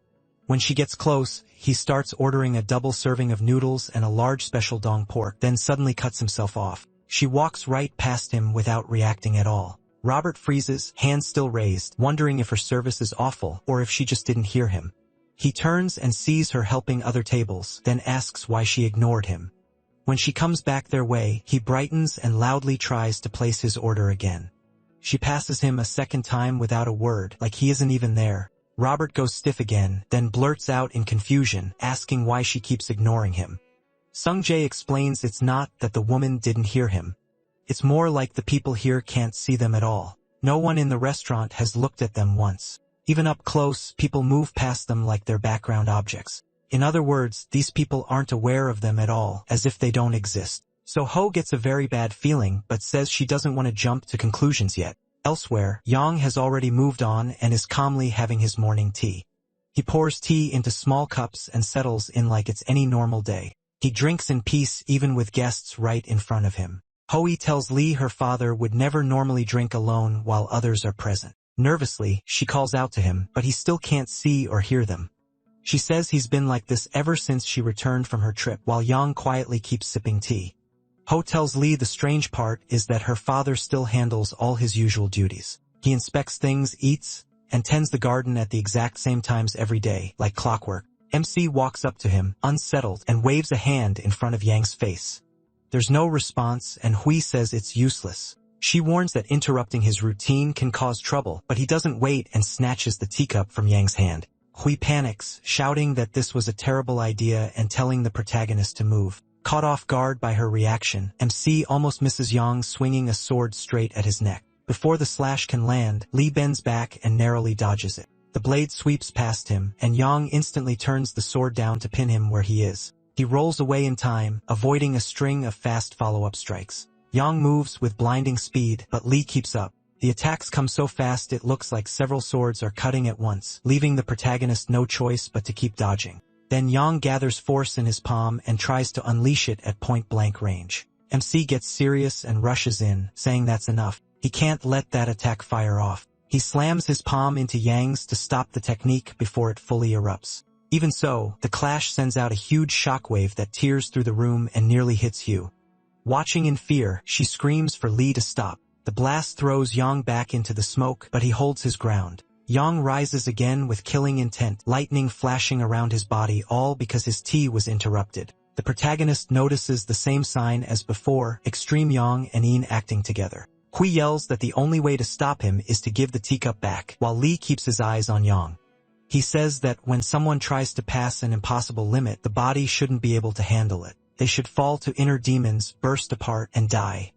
S1: When she gets close, he starts ordering a double serving of noodles and a large special dong pork, then suddenly cuts himself off. She walks right past him without reacting at all. Robert freezes, hands still raised, wondering if her service is awful or if she just didn't hear him. He turns and sees her helping other tables, then asks why she ignored him. When she comes back their way, he brightens and loudly tries to place his order again. She passes him a second time without a word, like he isn't even there. Robert goes stiff again, then blurts out in confusion, asking why she keeps ignoring him. Sung Jae explains it's not that the woman didn't hear him. It's more like the people here can't see them at all. No one in the restaurant has looked at them once. Even up close, people move past them like they're background objects. In other words, these people aren't aware of them at all, as if they don't exist. So Ho gets a very bad feeling, but says she doesn't want to jump to conclusions yet. Elsewhere, Yang has already moved on and is calmly having his morning tea. He pours tea into small cups and settles in like it's any normal day. He drinks in peace even with guests right in front of him. Hoi tells Lee her father would never normally drink alone while others are present. Nervously, she calls out to him, but he still can't see or hear them. She says he's been like this ever since she returned from her trip, while Yang quietly keeps sipping tea. Ho tells Lee the strange part is that her father still handles all his usual duties. He inspects things, eats, and tends the garden at the exact same times every day, like clockwork. MC walks up to him, unsettled, and waves a hand in front of Yang's face. There's no response, and Hui says it's useless. She warns that interrupting his routine can cause trouble, but he doesn't wait and snatches the teacup from Yang's hand. Hui panics, shouting that this was a terrible idea and telling the protagonist to move. Caught off guard by her reaction, MC almost misses Yang swinging a sword straight at his neck. Before the slash can land, Lee bends back and narrowly dodges it. The blade sweeps past him, and Yang instantly turns the sword down to pin him where he is. He rolls away in time, avoiding a string of fast follow-up strikes. Yang moves with blinding speed, but Lee keeps up. The attacks come so fast it looks like several swords are cutting at once, leaving the protagonist no choice but to keep dodging. Then Yang gathers force in his palm and tries to unleash it at point-blank range. MC gets serious and rushes in, saying that's enough. He can't let that attack fire off. He slams his palm into Yang's to stop the technique before it fully erupts. Even so, the clash sends out a huge shockwave that tears through the room and nearly hits Hugh. Watching in fear, she screams for Lee to stop. The blast throws Yang back into the smoke, but he holds his ground. Yang rises again with killing intent, lightning flashing around his body, all because his tea was interrupted. The protagonist notices the same sign as before, extreme Yang and Yin acting together. Hui yells that the only way to stop him is to give the teacup back, while Lee keeps his eyes on Yang. He says that when someone tries to pass an impossible limit, the body shouldn't be able to handle it. They should fall to inner demons, burst apart, and die.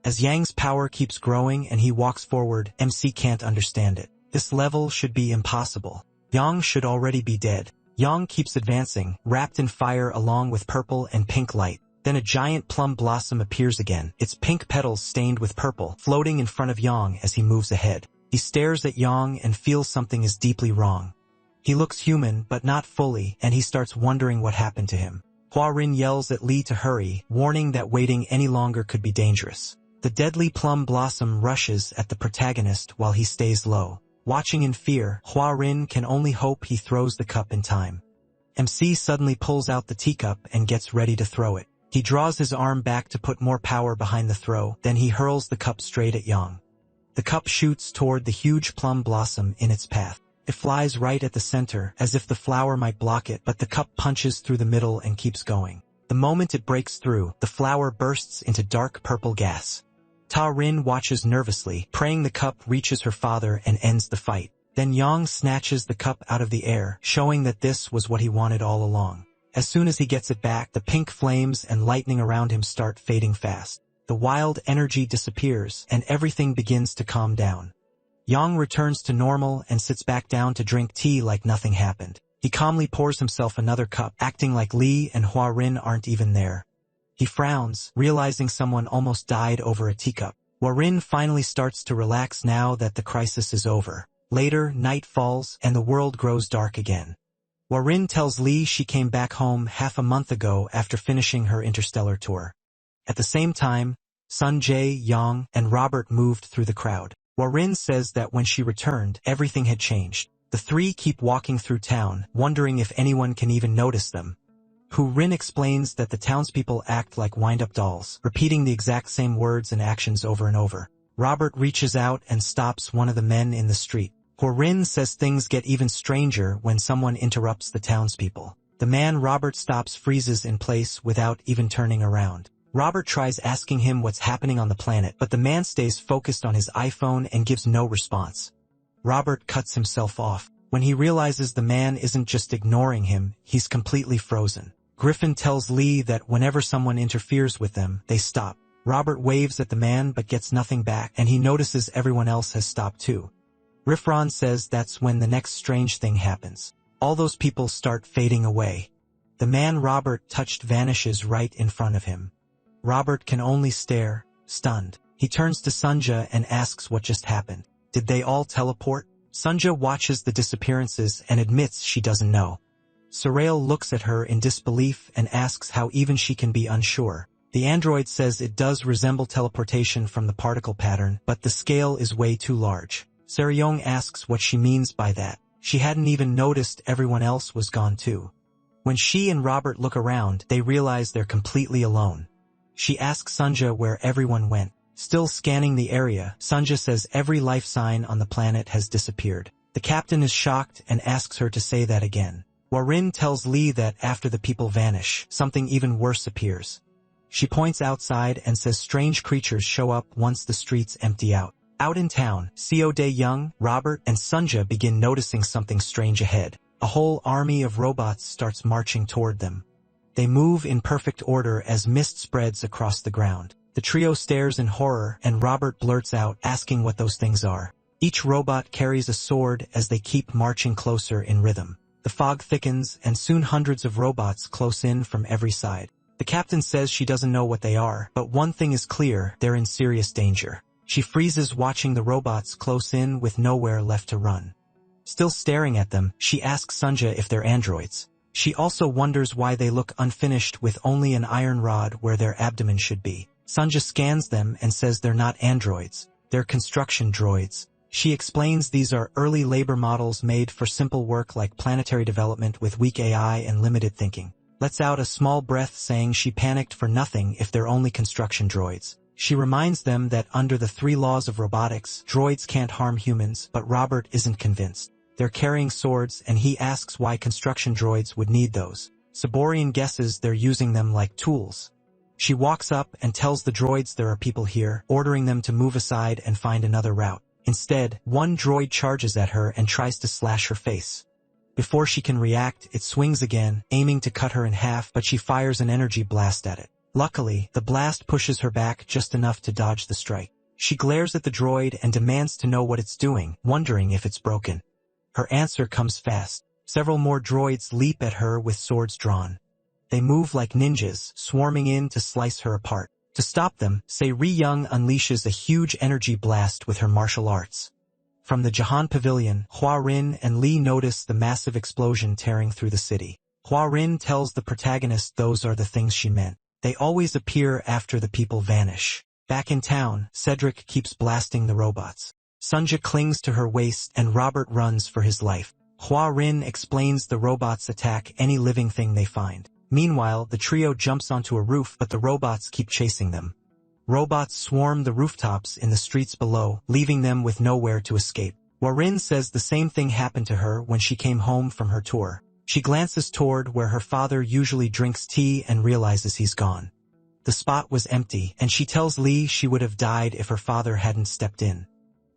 S1: As Yang's power keeps growing and he walks forward, MC can't understand it. This level should be impossible. Yang should already be dead. Yang keeps advancing, wrapped in fire along with purple and pink light. Then a giant plum blossom appears again, its pink petals stained with purple, floating in front of Yang as he moves ahead. He stares at Yang and feels something is deeply wrong. He looks human, but not fully, and he starts wondering what happened to him. Hua Rin yells at Lee to hurry, warning that waiting any longer could be dangerous. The deadly plum blossom rushes at the protagonist while he stays low. Watching in fear, Hua Rin can only hope he throws the cup in time. MC suddenly pulls out the teacup and gets ready to throw it. He draws his arm back to put more power behind the throw, then he hurls the cup straight at Yang. The cup shoots toward the huge plum blossom in its path. It flies right at the center, as if the flower might block it, but the cup punches through the middle and keeps going. The moment it breaks through, the flower bursts into dark purple gas. Ta Rin watches nervously, praying the cup reaches her father and ends the fight. Then Yang snatches the cup out of the air, showing that this was what he wanted all along. As soon as he gets it back, the pink flames and lightning around him start fading fast. The wild energy disappears, and everything begins to calm down. Yang returns to normal and sits back down to drink tea like nothing happened. He calmly pours himself another cup, acting like Lee and Hua Rin aren't even there. He frowns, realizing someone almost died over a teacup. Hua Rin finally starts to relax now that the crisis is over. Later, night falls, and the world grows dark again. Hua Rin tells Lee she came back home half a month ago after finishing her interstellar tour. At the same time, Sun Jae, Yang, and Robert moved through the crowd. Hua Rin says that when she returned, everything had changed. The three keep walking through town, wondering if anyone can even notice them. Hu Rin explains that the townspeople act like wind-up dolls, repeating the exact same words and actions over and over. Robert reaches out and stops one of the men in the street. Hua Rin says things get even stranger when someone interrupts the townspeople. The man Robert stops freezes in place without even turning around. Robert tries asking him what's happening on the planet, but the man stays focused on his iPhone and gives no response. Robert cuts himself off. When he realizes the man isn't just ignoring him, he's completely frozen. Griffin tells Lee that whenever someone interferes with them, they stop. Robert waves at the man but gets nothing back, and he notices everyone else has stopped too. Riffron says that's when the next strange thing happens. All those people start fading away. The man Robert touched vanishes right in front of him. Robert can only stare, stunned. He turns to Sunja and asks what just happened. Did they all teleport? Sunja watches the disappearances and admits she doesn't know. Sorel looks at her in disbelief and asks how even she can be unsure. The android says it does resemble teleportation from the particle pattern, but the scale is way too large. Seryong asks what she means by that. She hadn't even noticed everyone else was gone too. When she and Robert look around, they realize they're completely alone. She asks Sunja where everyone went. Still scanning the area, Sunja says every life sign on the planet has disappeared. The captain is shocked and asks her to say that again. Warin tells Lee that after the people vanish, something even worse appears. She points outside and says strange creatures show up once the streets empty out. Out in town, Seo Dae-young, Robert, and Sunja begin noticing something strange ahead. a whole army of robots starts marching toward them. They move in perfect order as mist spreads across the ground. The trio stares in horror, and Robert blurts out, asking what those things are. Each robot carries a sword as they keep marching closer in rhythm. The fog thickens, and soon hundreds of robots close in from every side. The captain says she doesn't know what they are, but one thing is clear, they're in serious danger. She freezes watching the robots close in with nowhere left to run. Still staring at them, she asks Sunja if they're androids. She also wonders why they look unfinished with only an iron rod where their abdomen should be. Sunja scans them and says they're not androids, they're construction droids. She explains these are early labor models made for simple work like planetary development with weak AI and limited thinking. Lets out a small breath saying she panicked for nothing if they're only construction droids. She reminds them that under the 3 laws of robotics, droids can't harm humans, but Robert isn't convinced. They're carrying swords and he asks why construction droids would need those. Saborian guesses they're using them like tools. She walks up and tells the droids there are people here, ordering them to move aside and find another route. Instead, one droid charges at her and tries to slash her face. Before she can react, it swings again, aiming to cut her in half, but she fires an energy blast at it. Luckily, the blast pushes her back just enough to dodge the strike. She glares at the droid and demands to know what it's doing, wondering if it's broken. Her answer comes fast. Several more droids leap at her with swords drawn. They move like ninjas, swarming in to slice her apart. To stop them, Se-ri-young unleashes a huge energy blast with her martial arts. From the Jahan Pavilion, Hua-rin and Lee notice the massive explosion tearing through the city. Hua-rin tells the protagonist those are the things she meant. They always appear after the people vanish. Back in town, Cedric keeps blasting the robots. Sunja clings to her waist and Robert runs for his life. Hua-rin explains the robots attack any living thing they find. Meanwhile, the trio jumps onto a roof, but the robots keep chasing them. Robots swarm the rooftops in the streets below, leaving them with nowhere to escape. Hua-rin says the same thing happened to her when she came home from her tour. She glances toward where her father usually drinks tea and realizes he's gone. The spot was empty, and she tells Lee she would have died if her father hadn't stepped in.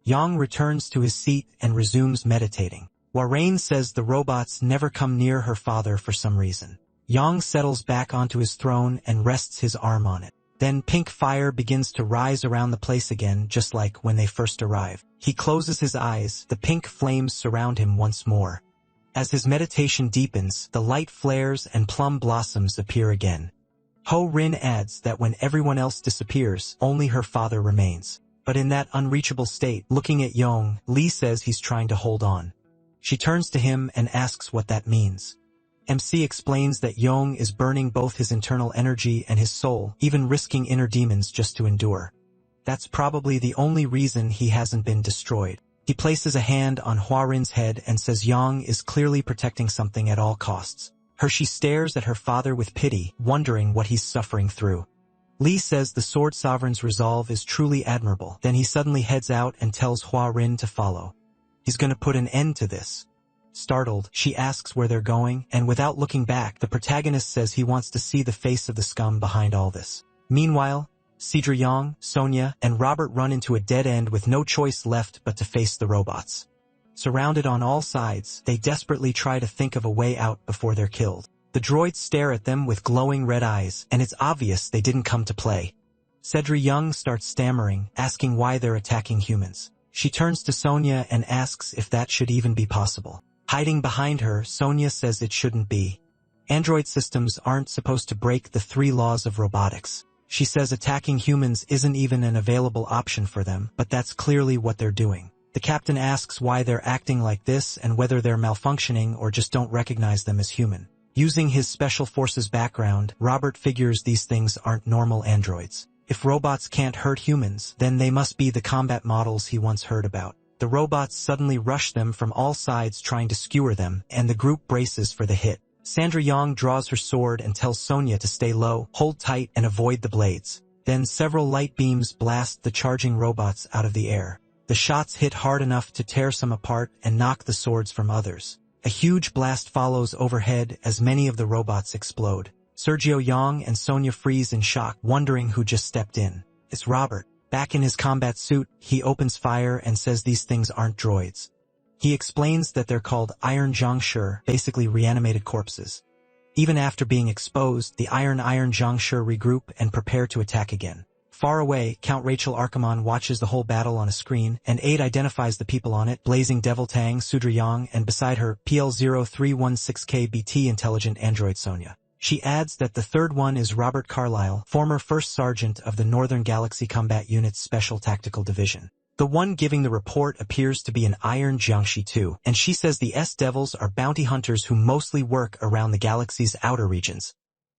S1: Yang returns to his seat and resumes meditating. Hua-rin says the robots never come near her father for some reason. Yang settles back onto his throne and rests his arm on it. Then pink fire begins to rise around the place again, just like when they first arrived. He closes his eyes, the pink flames surround him once more. As his meditation deepens, the light flares and plum blossoms appear again. Ho-rin adds that when everyone else disappears, only her father remains. But in that unreachable state, looking at Yong, Lee says he's trying to hold on. She turns to him and asks what that means. MC explains that Yong is burning both his internal energy and his soul, even risking inner demons just to endure. That's probably the only reason he hasn't been destroyed. He places a hand on Hua-rin's head and says Yong is clearly protecting something at all costs. Hershey stares at her father with pity, wondering what he's suffering through. Lee says the Sword Sovereign's resolve is truly admirable. Then he suddenly heads out and tells Hua-rin to follow. He's gonna put an end to this. Startled, she asks where they're going, and without looking back, the protagonist says he wants to see the face of the scum behind all this. Meanwhile, Se-ri-young, Sonia, and Robert run into a dead end with no choice left but to face the robots. Surrounded on all sides, they desperately try to think of a way out before they're killed. The droids stare at them with glowing red eyes, and it's obvious they didn't come to play. Se-ri-young starts stammering, asking why they're attacking humans. She turns to Sonia and asks if that should even be possible. Hiding behind her, Sonia says it shouldn't be. Android systems aren't supposed to break the 3 laws of robotics. She says attacking humans isn't even an available option for them, but that's clearly what they're doing. The captain asks why they're acting like this and whether they're malfunctioning or just don't recognize them as human. Using his special forces background, Robert figures these things aren't normal androids. If robots can't hurt humans, then they must be the combat models he once heard about. The robots suddenly rush them from all sides trying to skewer them, and the group braces for the hit. Sandra Yang draws her sword and tells Sonia to stay low, hold tight, and avoid the blades. Then several light beams blast the charging robots out of the air. The shots hit hard enough to tear some apart and knock the swords from others. A huge blast follows overhead as many of the robots explode. Sergio Yang and Sonia freeze in shock, wondering who just stepped in. It's Robert. Back in his combat suit, he opens fire and says these things aren't droids. He explains that they're called Iron Zhangshi, basically reanimated corpses. Even after being exposed, the Iron Zhangshi regroup and prepare to attack again. Far away, Count Rachel Archimonde watches the whole battle on a screen, and Aid identifies the people on it: Blazing Devil Tang, Sudra Yang, and beside her, PL0316KBT intelligent android Sonia. She adds that the third one is Robert Carlyle, former First Sergeant of the Northern Galaxy Combat Unit's Special Tactical Division. The one giving the report appears to be an Iron Jiangshi too, and she says the S-Devils are bounty hunters who mostly work around the galaxy's outer regions.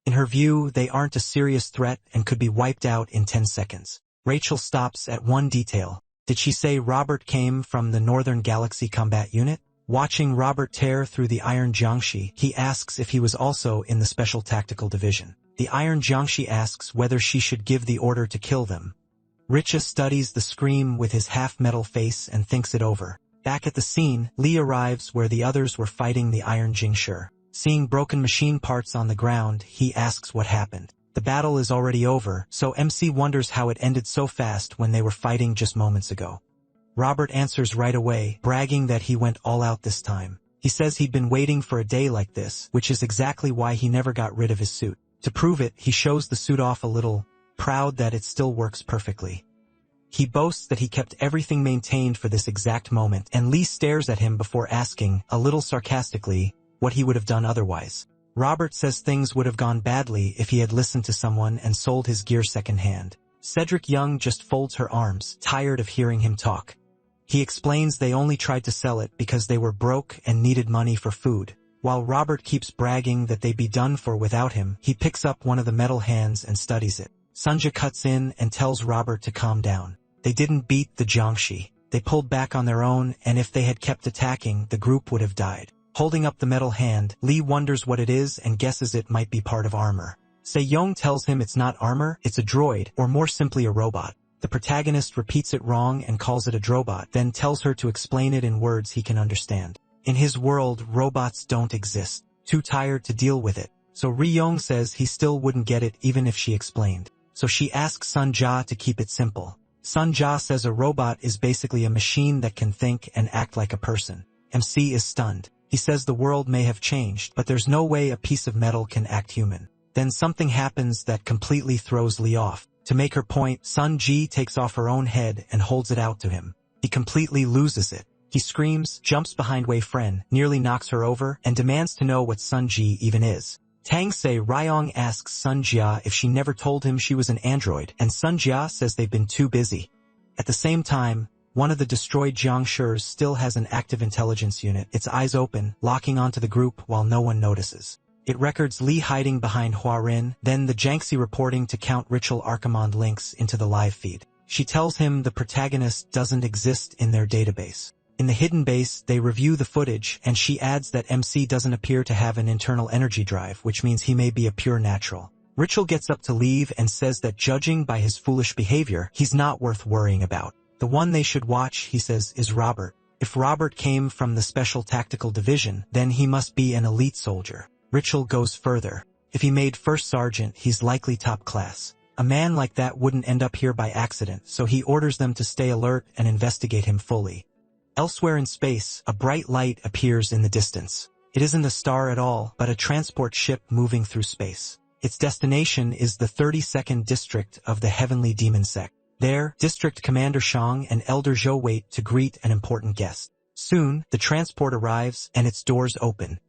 S1: In her view, they aren't a serious threat and could be wiped out in 10 seconds. Rachel stops at one detail. Did she say Robert came from the Northern Galaxy Combat Unit? Watching Robert tear through the Iron Jiangshi, he asks if he was also in the Special Tactical Division. The Iron Jiangshi asks whether she should give the order to kill them. Richa studies the scream with his half-metal face and thinks it over. Back at the scene, Lee arrives where the others were fighting the Iron Jingshi. Seeing broken machine parts on the ground, he asks what happened. The battle is already over, so MC wonders how it ended so fast when they were fighting just moments ago. Robert answers right away, bragging that he went all out this time. He says he'd been waiting for a day like this, which is exactly why he never got rid of his suit. To prove it, he shows the suit off a little, proud that it still works perfectly. He boasts that he kept everything maintained for this exact moment, and Lee stares at him before asking, a little sarcastically, what he would have done otherwise. Robert says things would have gone badly if he had listened to someone and sold his gear secondhand. Cedric Young just folds her arms, tired of hearing him talk. He explains they only tried to sell it because they were broke and needed money for food. While Robert keeps bragging that they'd be done for without him, he picks up one of the metal hands and studies it. Sunja cuts in and tells Robert to calm down. They didn't beat the Jiangshi. They pulled back on their own, and if they had kept attacking, the group would have died. Holding up the metal hand, Lee wonders what it is and guesses it might be part of armor. Se-Yong tells him it's not armor, it's a droid, or more simply a robot. The protagonist repeats it wrong and calls it a drobot, then tells her to explain it in words he can understand. In his world, robots don't exist. Too tired to deal with it. So Ri-Yong says he still wouldn't get it even if she explained. So she asks Sun Ja to keep it simple. Sun Ja says a robot is basically a machine that can think and act like a person. MC is stunned. He says the world may have changed, but there's no way a piece of metal can act human. Then something happens that completely throws Lee off. To make her point, Sun Ji takes off her own head and holds it out to him. He completely loses it. He screams, jumps behind Wei Fren, nearly knocks her over, and demands to know what Sun Ji even is. Tang Se Ryong asks Sun Jia if she never told him she was an android, and Sun Jia says they've been too busy. At the same time, one of the destroyed Jiangshis still has an active intelligence unit, its eyes open, locking onto the group while no one notices. It records Lee hiding behind Huarin, then the Jiangxi reporting to Count Rachel Archimonde links into the live feed. She tells him the protagonist doesn't exist in their database. In the hidden base, they review the footage, and she adds that MC doesn't appear to have an internal energy drive, which means he may be a pure natural. Rachel gets up to leave and says that judging by his foolish behavior, he's not worth worrying about. The one they should watch, he says, is Robert. If Robert came from the Special Tactical Division, then he must be an elite soldier. Rachel goes further. If he made First Sergeant, he's likely top class. A man like that wouldn't end up here by accident, so he orders them to stay alert and investigate him fully. Elsewhere in space, a bright light appears in the distance. It isn't a star at all, but a transport ship moving through space. Its destination is the 32nd District of the Heavenly Demon Sect. There, District Commander Shang and Elder Zhou wait to greet an important guest. Soon, the transport arrives and its doors open.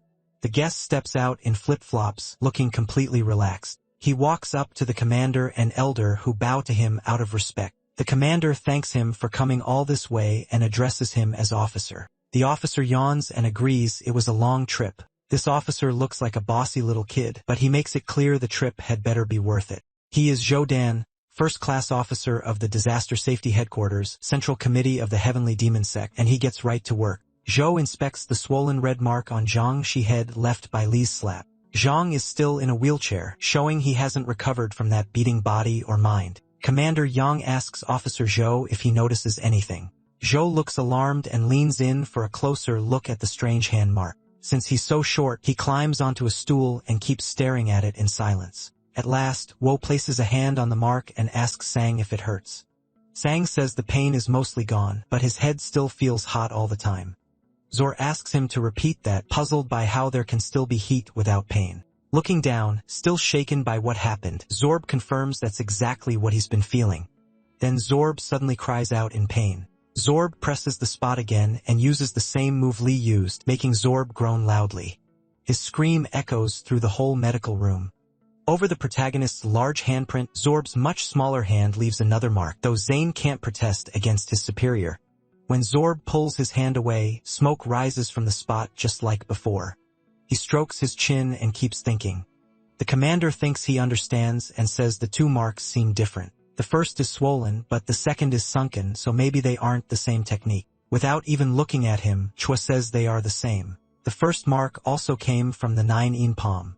S1: The guest steps out in flip-flops, looking completely relaxed. He walks up to the commander and elder who bow to him out of respect. The commander thanks him for coming all this way and addresses him as officer. The officer yawns and agrees it was a long trip. This officer looks like a bossy little kid, but he makes it clear the trip had better be worth it. He is Zhou Dan, first-class officer of the Disaster Safety Headquarters, Central Committee of the Heavenly Demon Sect, and he gets right to work. Zhou inspects the swollen red mark on Zhang Shi head left by Li's slap. Zhang is still in a wheelchair, showing he hasn't recovered from that beating body or mind. Commander Yang asks Officer Zhou if he notices anything. Zhou looks alarmed and leans in for a closer look at the strange hand mark. Since he's so short, he climbs onto a stool and keeps staring at it in silence. At last, Wo places a hand on the mark and asks Sang if it hurts. Sang says the pain is mostly gone, but his head still feels hot all the time. Zor asks him to repeat that, puzzled by how there can still be heat without pain. Looking down, still shaken by what happened, Zorb confirms that's exactly what he's been feeling. Then Zorb suddenly cries out in pain. Zorb presses the spot again and uses the same move Lee used, making Zorb groan loudly. His scream echoes through the whole medical room. Over the protagonist's large handprint, Zorb's much smaller hand leaves another mark, though Zane can't protest against his superior. When Zorb pulls his hand away, smoke rises from the spot just like before. He strokes his chin and keeps thinking. The commander thinks he understands and says the two marks seem different. The first is swollen, but the second is sunken, so maybe they aren't the same technique. Without even looking at him, Chua says they are the same. The first mark also came from the 9-in palm.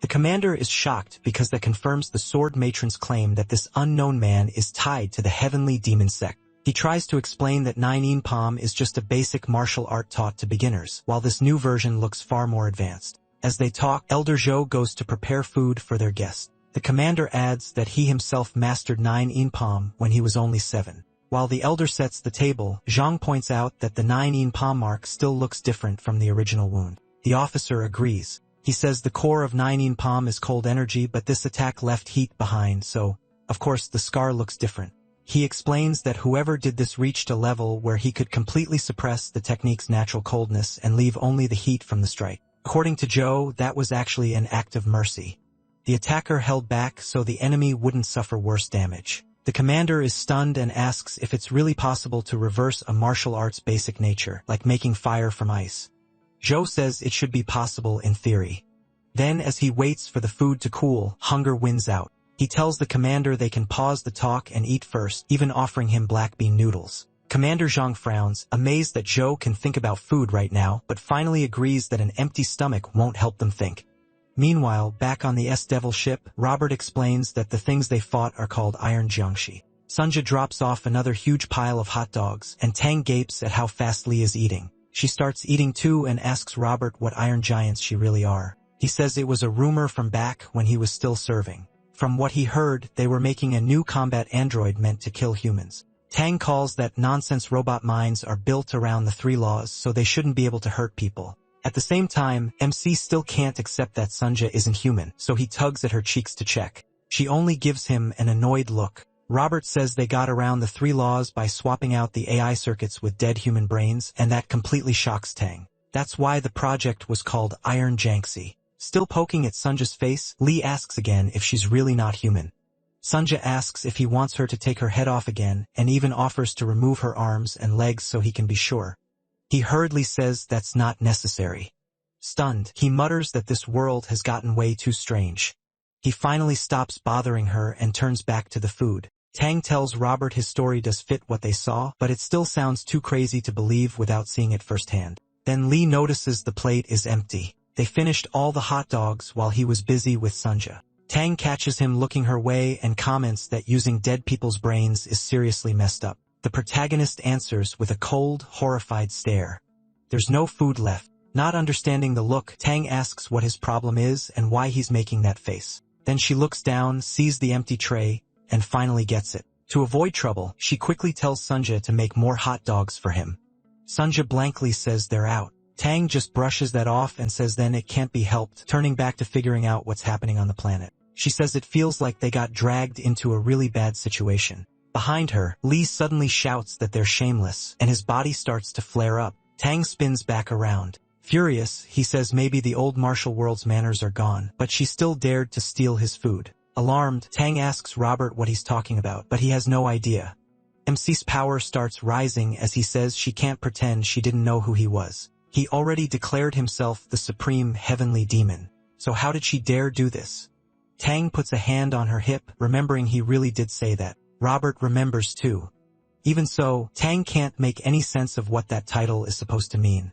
S1: The commander is shocked because that confirms the sword matron's claim that this unknown man is tied to the heavenly demon sect. He tries to explain that 9-in palm is just a basic martial art taught to beginners, while this new version looks far more advanced. As they talk, Elder Zhou goes to prepare food for their guest. The commander adds that he himself mastered 9-in palm when he was only 7. While the elder sets the table, Zhang points out that the 9-in palm mark still looks different from the original wound. The officer agrees. He says the core of 9-in palm is cold energy, but this attack left heat behind, so, of course, the scar looks different. He explains that whoever did this reached a level where he could completely suppress the technique's natural coldness and leave only the heat from the strike. According to Zhou, that was actually an act of mercy. The attacker held back so the enemy wouldn't suffer worse damage. The commander is stunned and asks if it's really possible to reverse a martial art's basic nature, like making fire from ice. Zhou says it should be possible in theory. Then, as he waits for the food to cool, hunger wins out. He tells the commander they can pause the talk and eat first, even offering him black bean noodles. Commander Zhang frowns, amazed that Zhou can think about food right now, but finally agrees that an empty stomach won't help them think. Meanwhile, back on the S-Devil ship, Robert explains that the things they fought are called Iron Jiangshi. Sunja drops off another huge pile of hot dogs, and Tang gapes at how fast Lee is eating. She starts eating too and asks Robert what iron giants she really are. He says it was a rumor from back when he was still serving. From what he heard, they were making a new combat android meant to kill humans. Tang calls that nonsense robot minds are built around the 3 laws, so they shouldn't be able to hurt people. At the same time, MC still can't accept that Sunja isn't human, so he tugs at her cheeks to check. She only gives him an annoyed look. Robert says they got around the 3 laws by swapping out the AI circuits with dead human brains, and that completely shocks Tang. That's why the project was called Iron Jiangxi. Still poking at Sunja's face, Lee asks again if she's really not human. Sunja asks if he wants her to take her head off again, and even offers to remove her arms and legs so he can be sure. He hurriedly says that's not necessary. Stunned, he mutters that this world has gotten way too strange. He finally stops bothering her and turns back to the food. Tang tells Robert his story does fit what they saw, but it still sounds too crazy to believe without seeing it firsthand. Then Lee notices the plate is empty. They finished all the hot dogs while he was busy with Sunja. Tang catches him looking her way and comments that using dead people's brains is seriously messed up. The protagonist answers with a cold, horrified stare. There's no food left. Not understanding the look, Tang asks what his problem is and why he's making that face. Then she looks down, sees the empty tray, and finally gets it. To avoid trouble, she quickly tells Sunja to make more hot dogs for him. Sunja blankly says they're out. Tang just brushes that off and says then it can't be helped, turning back to figuring out what's happening on the planet. She says it feels like they got dragged into a really bad situation. Behind her, Lee suddenly shouts that they're shameless, and his body starts to flare up. Tang spins back around. Furious, he says maybe the old martial world's manners are gone, but she still dared to steal his food. Alarmed, Tang asks Robert what he's talking about, but he has no idea. MC's power starts rising as he says she can't pretend she didn't know who he was. He already declared himself the supreme heavenly demon. So how did she dare do this? Tang puts a hand on her hip, remembering he really did say that. Robert remembers too. Even so, Tang can't make any sense of what that title is supposed to mean.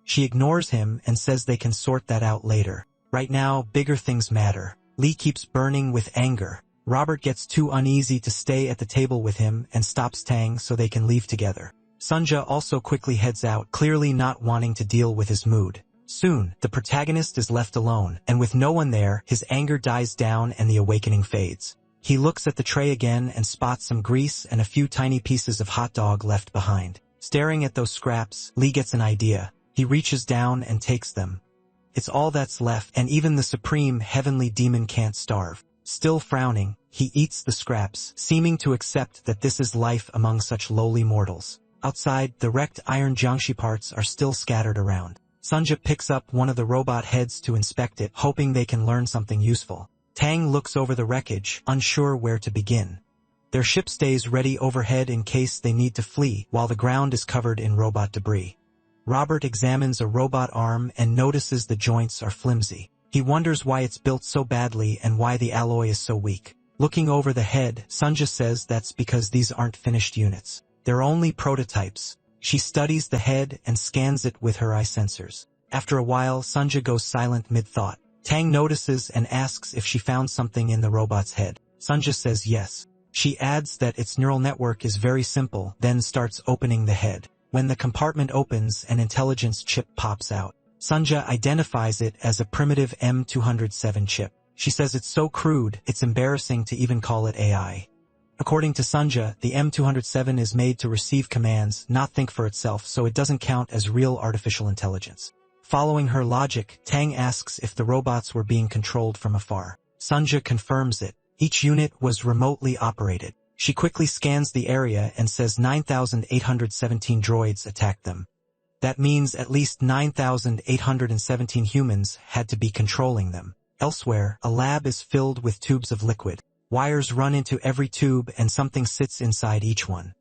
S1: She ignores him and says they can sort that out later. Right now, bigger things matter. Lee keeps burning with anger. Robert gets too uneasy to stay at the table with him and stops Tang so they can leave together. Sunja also quickly heads out, clearly not wanting to deal with his mood. Soon, the protagonist is left alone, and with no one there, his anger dies down and the awakening fades. He looks at the tray again and spots some grease and a few tiny pieces of hot dog left behind. Staring at those scraps, Lee gets an idea. He reaches down and takes them. It's all that's left, and even the supreme heavenly demon can't starve. Still frowning, he eats the scraps, seeming to accept that this is life among such lowly mortals. Outside, the wrecked iron jiangshi parts are still scattered around. Sunja picks up one of the robot heads to inspect it, hoping they can learn something useful. Tang looks over the wreckage, unsure where to begin. Their ship stays ready overhead in case they need to flee, while the ground is covered in robot debris. Robert examines a robot arm and notices the joints are flimsy. He wonders why it's built so badly and why the alloy is so weak. Looking over the head, Sunja says that's because these aren't finished units. They're only prototypes. She studies the head and scans it with her eye sensors. After a while, Sunja goes silent mid-thought. Tang notices and asks if she found something in the robot's head. Sunja says yes. She adds that its neural network is very simple, then starts opening the head. When the compartment opens, an intelligence chip pops out. Sunja identifies it as a primitive M207 chip. She says it's so crude, it's embarrassing to even call it AI. According to Sunja, the M207 is made to receive commands, not think for itself, so it doesn't count as real artificial intelligence. Following her logic, Tang asks if the robots were being controlled from afar. Sunja confirms it. Each unit was remotely operated. She quickly scans the area and says 9,817 droids attacked them. That means at least 9,817 humans had to be controlling them. Elsewhere, a lab is filled with tubes of liquid. Wires run into every tube and something sits inside each one.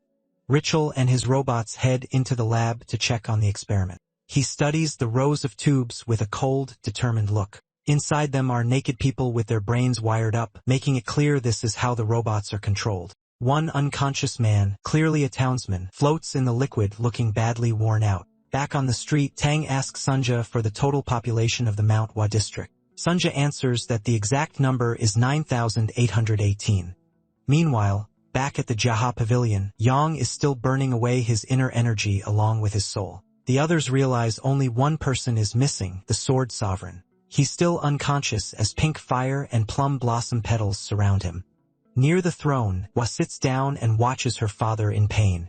S1: Richel and his robots head into the lab to check on the experiment. He studies the rows of tubes with a cold, determined look. Inside them are naked people with their brains wired up, making it clear this is how the robots are controlled. One unconscious man, clearly a townsman, floats in the liquid looking badly worn out. Back on the street, Tang asks Sunja for the total population of the Manhwa district. Sunja answers that the exact number is 9,818. Meanwhile, back at the Jaha Pavilion, Yang is still burning away his inner energy along with his soul. The others realize only one person is missing, the Sword Sovereign. He's still unconscious as pink fire and plum blossom petals surround him. Near the throne, Hua sits down and watches her father in pain.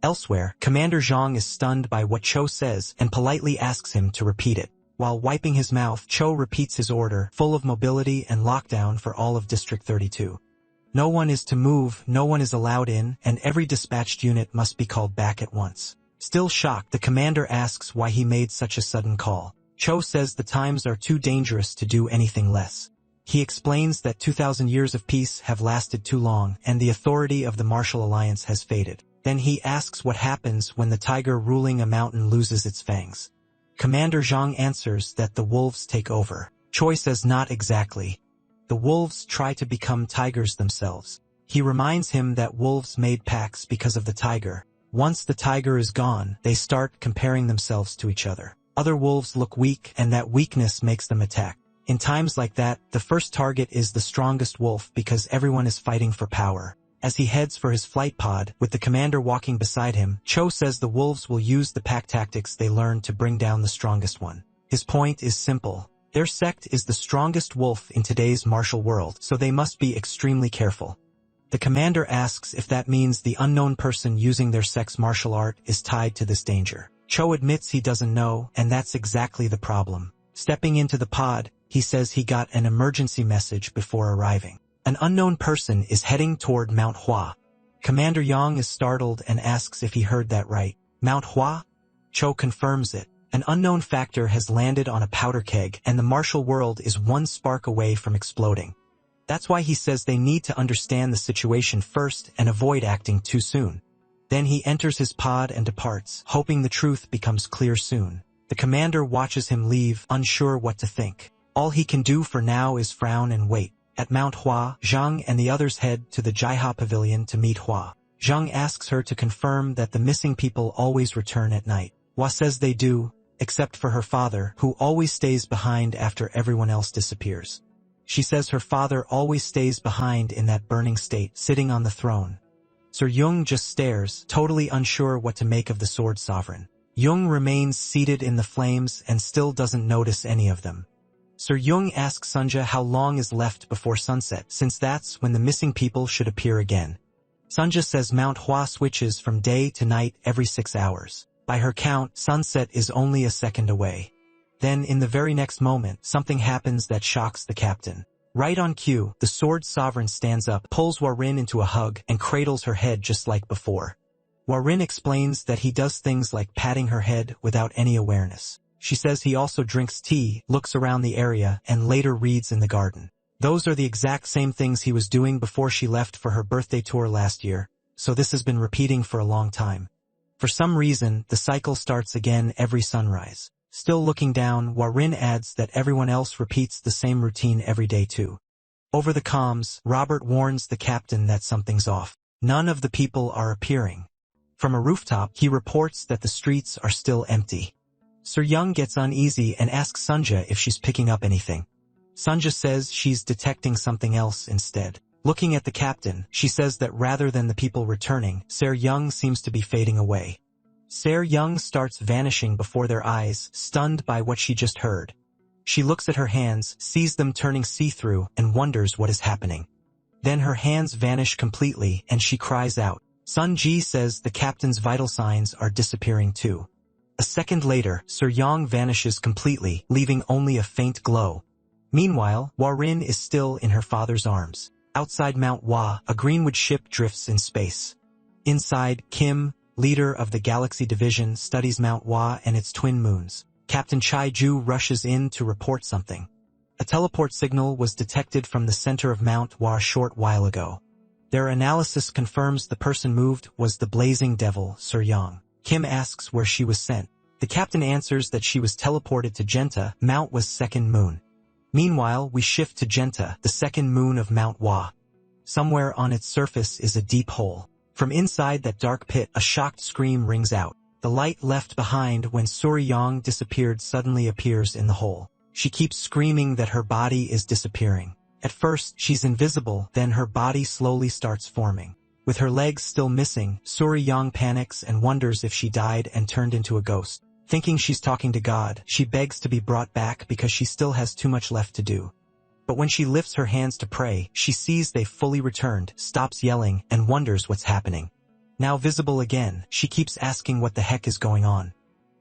S1: Elsewhere, Commander Zhang is stunned by what Cho says and politely asks him to repeat it. While wiping his mouth, Cho repeats his order, full of mobility and lockdown for all of District 32. No one is to move, no one is allowed in, and every dispatched unit must be called back at once. Still shocked, the commander asks why he made such a sudden call. Cho says the times are too dangerous to do anything less. He explains that 2,000 years of peace have lasted too long, and the authority of the martial alliance has faded. Then he asks what happens when the tiger ruling a mountain loses its fangs. Commander Zhang answers that the wolves take over. Choi says not exactly. The wolves try to become tigers themselves. He reminds him that wolves made packs because of the tiger. Once the tiger is gone, they start comparing themselves to each other. Other wolves look weak, and that weakness makes them attack. In times like that, the first target is the strongest wolf because everyone is fighting for power. As he heads for his flight pod, with the commander walking beside him, Cho says the wolves will use the pack tactics they learned to bring down the strongest one. His point is simple. Their sect is the strongest wolf in today's martial world, so they must be extremely careful. The commander asks if that means the unknown person using their sect's martial art is tied to this danger. Cho admits he doesn't know, and that's exactly the problem. Stepping into the pod, he says he got an emergency message before arriving. An unknown person is heading toward Mount Hua. Commander Yang is startled and asks if he heard that right. Mount Hua? Cho confirms it. An unknown factor has landed on a powder keg, and the martial world is one spark away from exploding. That's why he says they need to understand the situation first and avoid acting too soon. Then he enters his pod and departs, hoping the truth becomes clear soon. The commander watches him leave, unsure what to think. All he can do for now is frown and wait. At Mount Hua, Zhang and the others head to the Jaiha Pavilion to meet Hua. Zhang asks her to confirm that the missing people always return at night. Hua says they do, except for her father, who always stays behind after everyone else disappears. She says her father always stays behind in that burning state, sitting on the throne. Sir Yung just stares, totally unsure what to make of the Sword Sovereign. Yung remains seated in the flames and still doesn't notice any of them. Sir Yung asks Sunja how long is left before sunset, since that's when the missing people should appear again. Sunja says Mount Hua switches from day to night every 6 hours. By her count, sunset is only a second away. Then in the very next moment, something happens that shocks the captain. Right on cue, the sword sovereign stands up, pulls Warin into a hug, and cradles her head just like before. Warin explains that he does things like patting her head without any awareness. She says he also drinks tea, looks around the area, and later reads in the garden. Those are the exact same things he was doing before she left for her birthday tour last year, so this has been repeating for a long time. For some reason, the cycle starts again every sunrise. Still looking down, Warin adds that everyone else repeats the same routine every day too. Over the comms, Robert warns the captain that something's off. None of the people are appearing. From a rooftop, he reports that the streets are still empty. Sir Young gets uneasy and asks Sunja if she's picking up anything. Sunja says she's detecting something else instead. Looking at the captain, she says that rather than the people returning, Sir Young seems to be fading away. Sir Young starts vanishing before their eyes, stunned by what she just heard. She looks at her hands, sees them turning see-through, and wonders what is happening. Then her hands vanish completely, and she cries out. Sun Ji says the captain's vital signs are disappearing too. A second later, Sir Young vanishes completely, leaving only a faint glow. Meanwhile, Warin is still in her father's arms. Outside Mount Hua, a Greenwood ship drifts in space. Inside, Kim, leader of the Galaxy Division, studies Mount Hua and its twin moons. Captain Chai Ju rushes in to report something. A teleport signal was detected from the center of Mount Hua a short while ago. Their analysis confirms the person moved was the blazing devil, Sir Yang. Kim asks where she was sent. The captain answers that she was teleported to Genta, Mount Hua's second moon. Meanwhile, we shift to Genta, the second moon of Mount Hua. Somewhere on its surface is a deep hole. From inside that dark pit, a shocked scream rings out. The light left behind when Suri Yang disappeared suddenly appears in the hole. She keeps screaming that her body is disappearing. At first, she's invisible, then her body slowly starts forming. With her legs still missing, Suri Yang panics and wonders if she died and turned into a ghost. Thinking she's talking to God, she begs to be brought back because she still has too much left to do. But when she lifts her hands to pray, she sees they've fully returned, stops yelling, and wonders what's happening. Now visible again, she keeps asking what the heck is going on.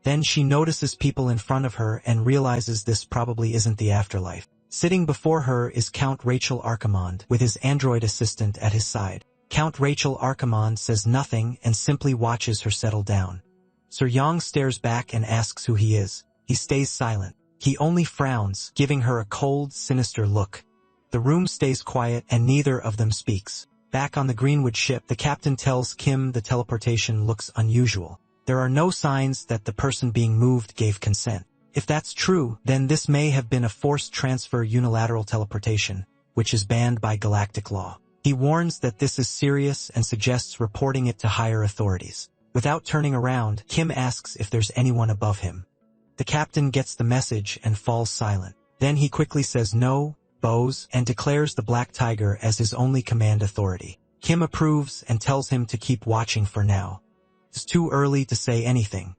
S1: Then she notices people in front of her and realizes this probably isn't the afterlife. Sitting before her is Count Rachel Archimond, with his android assistant at his side. Count Rachel Archimond says nothing and simply watches her settle down. Sir Yang stares back and asks who he is. He stays silent. He only frowns, giving her a cold, sinister look. The room stays quiet and neither of them speaks. Back on the Greenwood ship, the captain tells Kim the teleportation looks unusual. There are no signs that the person being moved gave consent. If that's true, then this may have been a forced transfer unilateral teleportation, which is banned by galactic law. He warns that this is serious and suggests reporting it to higher authorities. Without turning around, Kim asks if there's anyone above him. The captain gets the message and falls silent. Then he quickly says no, bows, and declares the Black Tiger as his only command authority. Kim approves and tells him to keep watching for now. It's too early to say anything.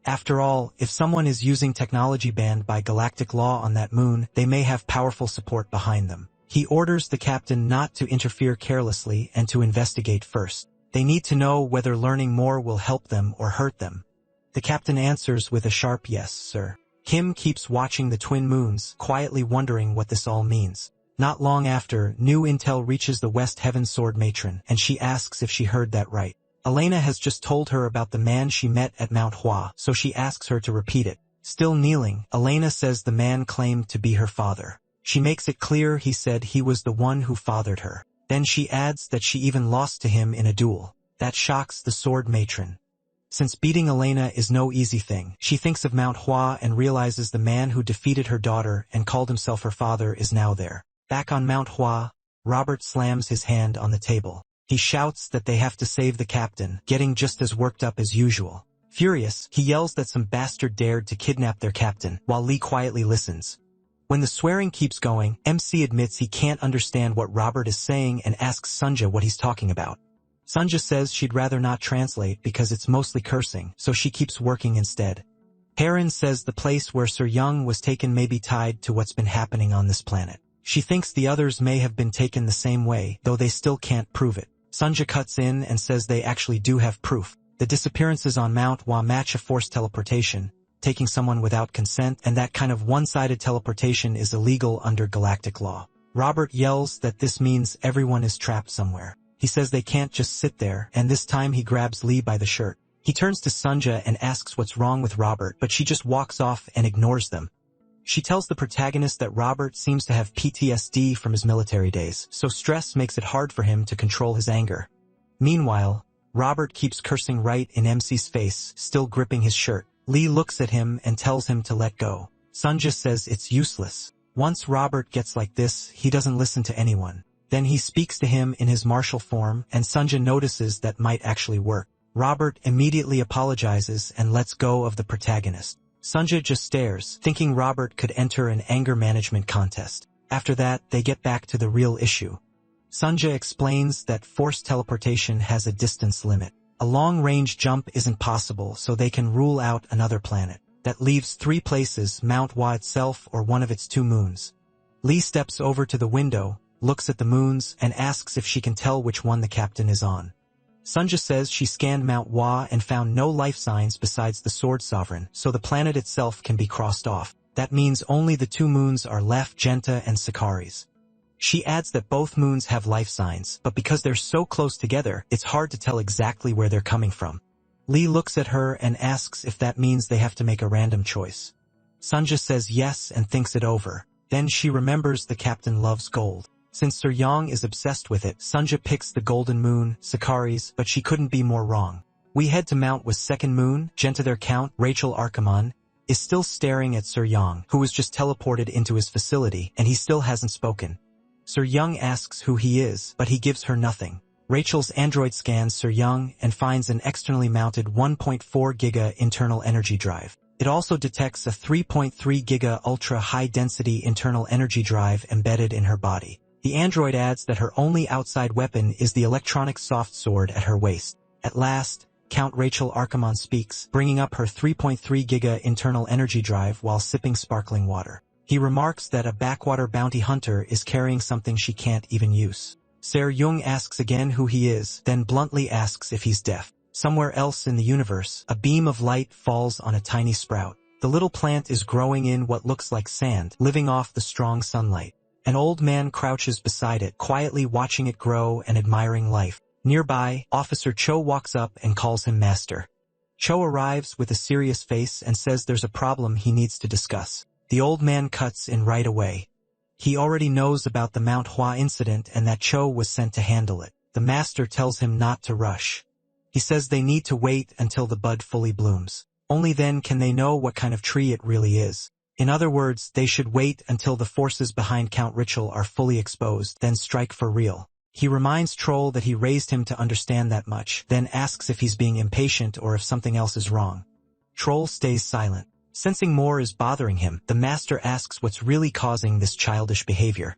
S1: After all, if someone is using technology banned by galactic law on that moon, they may have powerful support behind them. He orders the captain not to interfere carelessly and to investigate first. They need to know whether learning more will help them or hurt them. The captain answers with a sharp yes, sir. Kim keeps watching the twin moons, quietly wondering what this all means. Not long after, new intel reaches the West Heaven Sword Matron, and she asks if she heard that right. Elena has just told her about the man she met at Mount Hua, so she asks her to repeat it. Still kneeling, Elena says the man claimed to be her father. She makes it clear he said he was the one who fathered her. Then she adds that she even lost to him in a duel. That shocks the Sword Matron. Since beating Elena is no easy thing, she thinks of Mount Hua and realizes the man who defeated her daughter and called himself her father is now there. Back on Mount Hua, Robert slams his hand on the table. He shouts that they have to save the captain, getting just as worked up as usual. Furious, he yells that some bastard dared to kidnap their captain, while Lee quietly listens. When the swearing keeps going, MC admits he can't understand what Robert is saying and asks Sunja what he's talking about. Sunja says she'd rather not translate because it's mostly cursing, so she keeps working instead. Heron says the place where Sir Young was taken may be tied to what's been happening on this planet. She thinks the others may have been taken the same way, though they still can't prove it. Sunja cuts in and says they actually do have proof. The disappearances on Manhwa match a forced teleportation, taking someone without consent, and that kind of one-sided teleportation is illegal under galactic law. Robert yells that this means everyone is trapped somewhere. He says they can't just sit there, and this time he grabs Lee by the shirt. He turns to Sunja and asks what's wrong with Robert, but she just walks off and ignores them. She tells the protagonist that Robert seems to have PTSD from his military days, so stress makes it hard for him to control his anger. Meanwhile, Robert keeps cursing right in MC's face, still gripping his shirt. Lee looks at him and tells him to let go. Sunja says it's useless. Once Robert gets like this, he doesn't listen to anyone. Then he speaks to him in his martial form, and Sunja notices that might actually work. Robert immediately apologizes and lets go of the protagonist. Sunja just stares, thinking Robert could enter an anger management contest. After that, they get back to the real issue. Sunja explains that forced teleportation has a distance limit. A long-range jump isn't possible, so they can rule out another planet. That leaves 3 places, Manhwa itself or one of its 2 moons. Lee steps over to the window, looks at the moons, and asks if she can tell which one the captain is on. Sunja says she scanned Manhwa and found no life signs besides the Sword Sovereign, so the planet itself can be crossed off. That means only the 2 moons are left, Genta and Sakari's. She adds that both moons have life signs, but because they're so close together, it's hard to tell exactly where they're coming from. Lee looks at her and asks if that means they have to make a random choice. Sunja says yes and thinks it over. Then she remembers the captain loves gold. Since Sir Yang is obsessed with it, Sunja picks the golden moon, Sakari's, but she couldn't be more wrong. We head to Manhwa's second moon. Genta, their count, Rachel Archimonde, is still staring at Sir Yang, who was just teleported into his facility, and he still hasn't spoken. Sir Yang asks who he is, but he gives her nothing. Rachel's android scans Sir Yang and finds an externally mounted 1.4 giga internal energy drive. It also detects a 3.3 giga ultra-high-density internal energy drive embedded in her body. The android adds that her only outside weapon is the electronic soft sword at her waist. At last, Count Rachel Archimonde speaks, bringing up her 3.3 giga internal energy drive while sipping sparkling water. He remarks that a backwater bounty hunter is carrying something she can't even use. Sir Jung asks again who he is, then bluntly asks if he's deaf. Somewhere else in the universe, a beam of light falls on a tiny sprout. The little plant is growing in what looks like sand, living off the strong sunlight. An old man crouches beside it, quietly watching it grow and admiring life. Nearby, Officer Cho walks up and calls him master. Cho arrives with a serious face and says there's a problem he needs to discuss. The old man cuts in right away. He already knows about the Manhwa incident and that Cho was sent to handle it. The master tells him not to rush. He says they need to wait until the bud fully blooms. Only then can they know what kind of tree it really is. In other words, they should wait until the forces behind Count Rachel are fully exposed, then strike for real. He reminds Troll that he raised him to understand that much, then asks if he's being impatient or if something else is wrong. Troll stays silent. Sensing more is bothering him, the master asks what's really causing this childish behavior.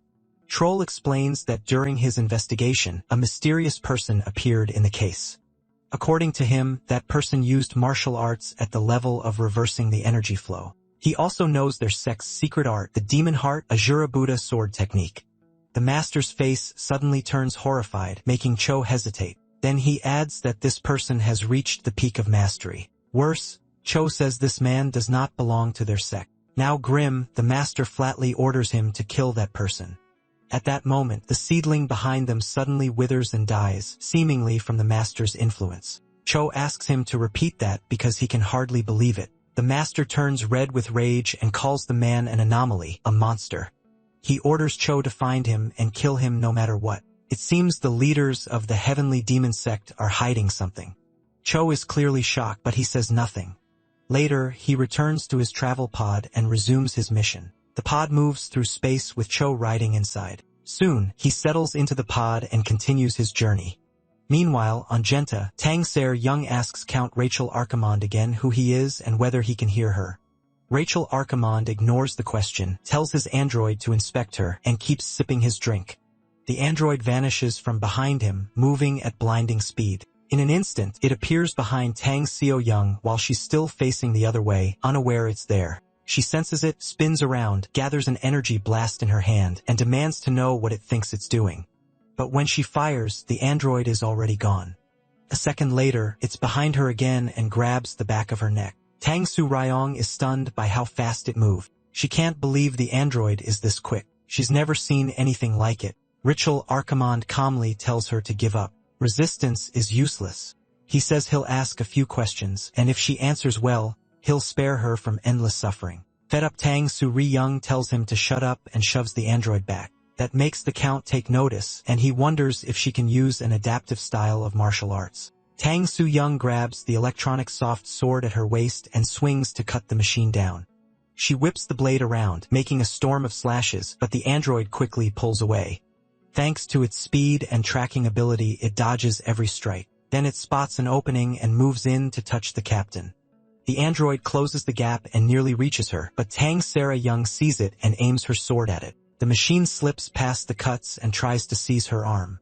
S1: Troll explains that during his investigation, a mysterious person appeared in the case. According to him, that person used martial arts at the level of reversing the energy flow. He also knows their sect's secret art, the Demon Heart Asura Buddha sword technique. The master's face suddenly turns horrified, making Cho hesitate. Then he adds that this person has reached the peak of mastery. Worse, Cho says this man does not belong to their sect. Now grim, the master flatly orders him to kill that person. At that moment, the seedling behind them suddenly withers and dies, seemingly from the master's influence. Cho asks him to repeat that because he can hardly believe it. The master turns red with rage and calls the man an anomaly, a monster. He orders Cho to find him and kill him no matter what. It seems the leaders of the heavenly demon sect are hiding something. Cho is clearly shocked, but he says nothing. Later, he returns to his travel pod and resumes his mission. The pod moves through space with Cho riding inside. Soon, he settles into the pod and continues his journey. Meanwhile, on Genta, Tang Ser Young asks Count Rachel Archimonde again who he is and whether he can hear her. Rachel Archimonde ignores the question, tells his android to inspect her, and keeps sipping his drink. The android vanishes from behind him, moving at blinding speed. In an instant, it appears behind Tang Seo Young while she's still facing the other way, unaware it's there. She senses it, spins around, gathers an energy blast in her hand, and demands to know what it thinks it's doing. But when she fires, the android is already gone. A second later, it's behind her again and grabs the back of her neck. Tang Su Ryong is stunned by how fast it moved. She can't believe the android is this quick. She's never seen anything like it. Ritual Archimond calmly tells her to give up. Resistance is useless. He says he'll ask a few questions, and if she answers well, he'll spare her from endless suffering. Fed up, Tang Su Ryong tells him to shut up and shoves the android back. That makes the Count take notice, and he wonders if she can use an adaptive style of martial arts. Tang Su Young grabs the electronic soft sword at her waist and swings to cut the machine down. She whips the blade around, making a storm of slashes, but the android quickly pulls away. Thanks to its speed and tracking ability, it dodges every strike. Then it spots an opening and moves in to touch the captain. The android closes the gap and nearly reaches her, but Tang Sarah Young sees it and aims her sword at it. The machine slips past the cuts and tries to seize her arm.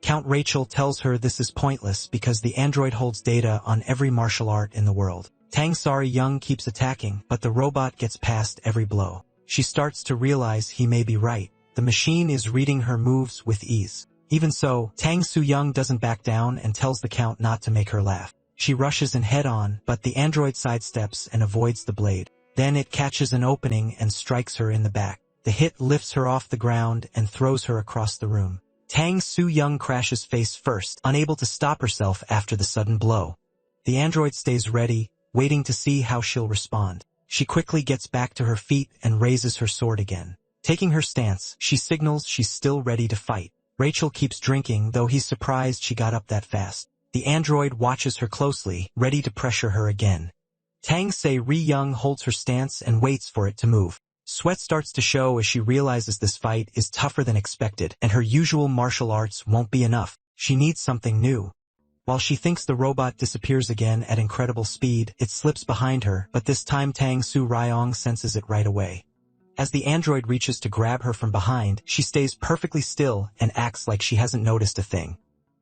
S1: Count Rachel tells her this is pointless because the android holds data on every martial art in the world. Tang Sari Young keeps attacking, but the robot gets past every blow. She starts to realize he may be right. The machine is reading her moves with ease. Even so, Tang Su Young doesn't back down and tells the Count not to make her laugh. She rushes in head-on, but the android sidesteps and avoids the blade. Then it catches an opening and strikes her in the back. The hit lifts her off the ground and throws her across the room. Tang Su Young crashes face first, unable to stop herself after the sudden blow. The android stays ready, waiting to see how she'll respond. She quickly gets back to her feet and raises her sword again. Taking her stance, she signals she's still ready to fight. Rachel keeps drinking, though he's surprised she got up that fast. The android watches her closely, ready to pressure her again. Tang Se Ri Young holds her stance and waits for it to move. Sweat starts to show as she realizes this fight is tougher than expected, and her usual martial arts won't be enough. She needs something new. While she thinks the robot disappears again at incredible speed, it slips behind her, but this time Tang Su Ryong senses it right away. As the android reaches to grab her from behind, she stays perfectly still and acts like she hasn't noticed a thing.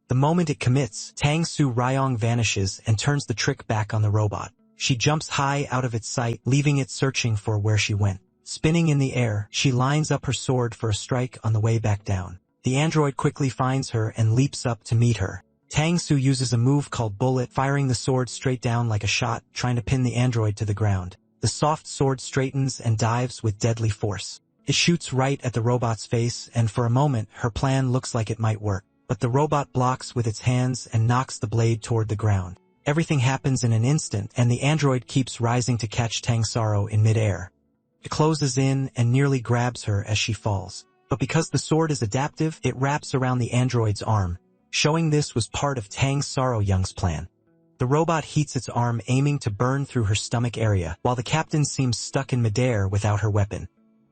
S1: The moment it commits, Tang Su Ryong vanishes and turns the trick back on the robot. She jumps high out of its sight, leaving it searching for where she went. Spinning in the air, she lines up her sword for a strike on the way back down. The android quickly finds her and leaps up to meet her. Tang Su uses a move called Bullet, firing the sword straight down like a shot, trying to pin the android to the ground. The soft sword straightens and dives with deadly force. It shoots right at the robot's face, and for a moment, her plan looks like it might work. But the robot blocks with its hands and knocks the blade toward the ground. Everything happens in an instant, and the android keeps rising to catch Tang Saro in midair. It closes in and nearly grabs her as she falls. But because the sword is adaptive, it wraps around the android's arm, showing this was part of Tang Saro Young's plan. The robot heats its arm, aiming to burn through her stomach area, while the captain seems stuck in midair without her weapon.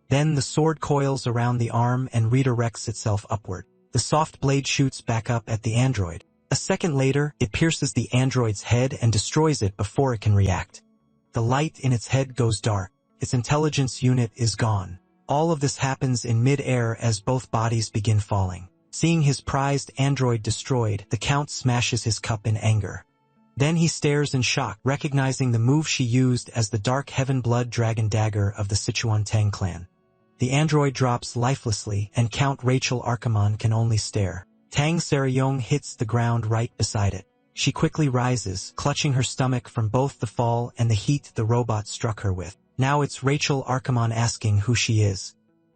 S1: Then the sword coils around the arm and redirects itself upward. The soft blade shoots back up at the android. A second later, it pierces the android's head and destroys it before it can react. The light in its head goes dark. Its intelligence unit is gone. All of this happens in mid-air as both bodies begin falling. Seeing his prized android destroyed, the Count smashes his cup in anger. Then he stares in shock, recognizing the move she used as the Dark Heaven Blood Dragon Dagger of the Sichuan Tang clan. The android drops lifelessly, and Count Rachel Archimon can only stare. Tang Saryong hits the ground right beside it. She quickly rises, clutching her stomach from both the fall and the heat the robot struck her with. Now it's Rachel Archimon asking who she is.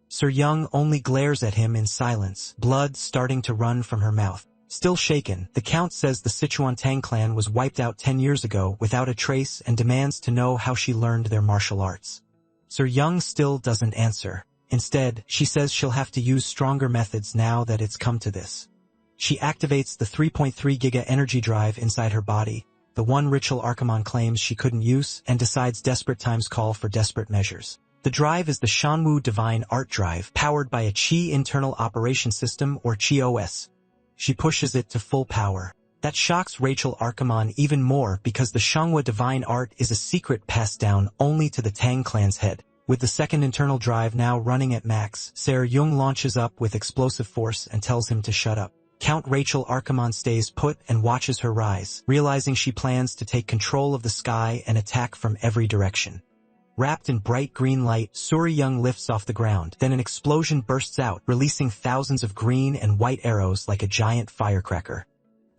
S1: Sir Young only glares at him in silence, blood starting to run from her mouth. Still shaken, the Count says the Sichuan Tang clan was wiped out 10 years ago without a trace and demands to know how she learned their martial arts. Sir Young still doesn't answer. Instead, she says she'll have to use stronger methods now that it's come to this. She activates the 3.3 Giga energy drive inside her body, the one Rachel Archimon claims she couldn't use, and decides desperate times call for desperate measures. The drive is the Shanwu Divine Art Drive, powered by a Qi Internal Operation System or Qi OS. She pushes it to full power. That shocks Rachel Archimon even more because the Shanghua Divine Art is a secret passed down only to the Tang clan's head. With the second internal drive now running at max, Ser Jung launches up with explosive force and tells him to shut up. Count Rachel Archimon stays put and watches her rise, realizing she plans to take control of the sky and attack from every direction. Wrapped in bright green light, Suri Young lifts off the ground. Then an explosion bursts out, releasing thousands of green and white arrows like a giant firecracker.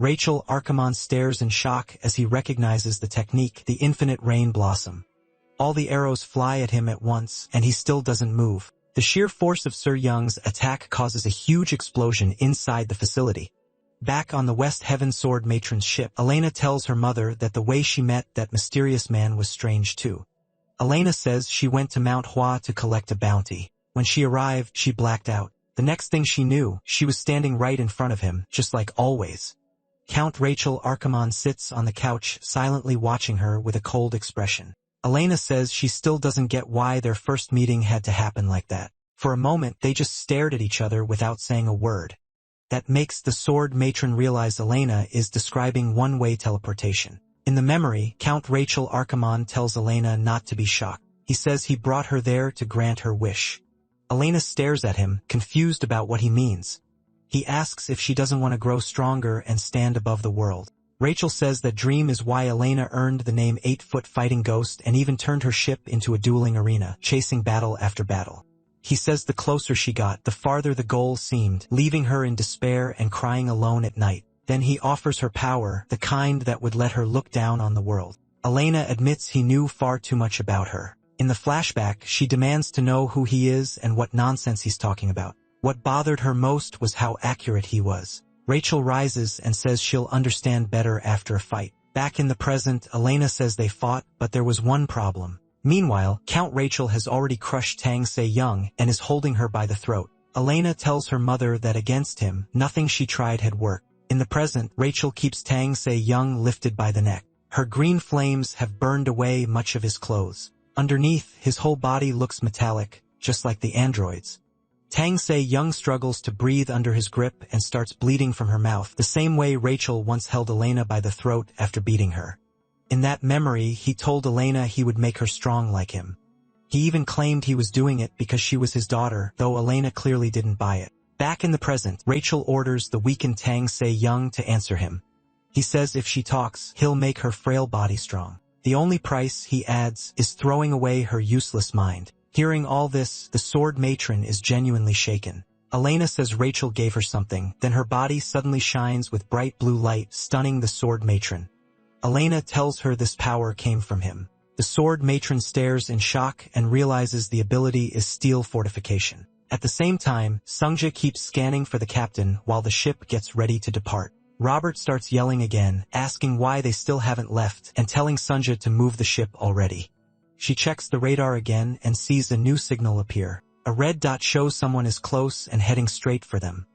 S1: Rachel Archimonde stares in shock as he recognizes the technique, the infinite rain blossom. All the arrows fly at him at once, and he still doesn't move. The sheer force of Sir Young's attack causes a huge explosion inside the facility. Back on the West Heaven Sword Matron's ship, Elena tells her mother that the way she met that mysterious man was strange too. Elena says she went to Manhwa to collect a bounty. When she arrived, she blacked out. The next thing she knew, she was standing right in front of him, just like always. Count Rachel Archimonde sits on the couch, silently watching her with a cold expression. Elena says she still doesn't get why their first meeting had to happen like that. For a moment, they just stared at each other without saying a word. That makes the sword matron realize Elena is describing one-way teleportation. In the memory, Count Rachel Archimonde tells Elena not to be shocked. He says he brought her there to grant her wish. Elena stares at him, confused about what he means. He asks if she doesn't want to grow stronger and stand above the world. Rachel says that dream is why Elena earned the name 8-foot fighting ghost and even turned her ship into a dueling arena, chasing battle after battle. He says the closer she got, the farther the goal seemed, leaving her in despair and crying alone at night. Then he offers her power, the kind that would let her look down on the world. Elena admits he knew far too much about her. In the flashback, she demands to know who he is and what nonsense he's talking about. What bothered her most was how accurate he was. Rachel rises and says she'll understand better after a fight. Back in the present, Elena says they fought, but there was one problem. Meanwhile, Count Rachel has already crushed Tang Se-young and is holding her by the throat. Elena tells her mother that against him, nothing she tried had worked. In the present, Rachel keeps Tang Se-young lifted by the neck. Her green flames have burned away much of his clothes. Underneath, his whole body looks metallic, just like the androids. Tang Se-young struggles to breathe under his grip and starts bleeding from her mouth, the same way Rachel once held Elena by the throat after beating her. In that memory, he told Elena he would make her strong like him. He even claimed he was doing it because she was his daughter, though Elena clearly didn't buy it. Back in the present, Rachel orders the weakened Tang Se-young to answer him. He says if she talks, he'll make her frail body strong. The only price, he adds, is throwing away her useless mind. Hearing all this, the sword matron is genuinely shaken. Elena says Rachel gave her something, then her body suddenly shines with bright blue light, stunning the sword matron. Elena tells her this power came from him. The sword matron stares in shock and realizes the ability is steel fortification. At the same time, Sungja keeps scanning for the captain while the ship gets ready to depart. Robert starts yelling again, asking why they still haven't left, and telling Sungja to move the ship already. She checks the radar again and sees a new signal appear. A red dot shows someone is close and heading straight for them.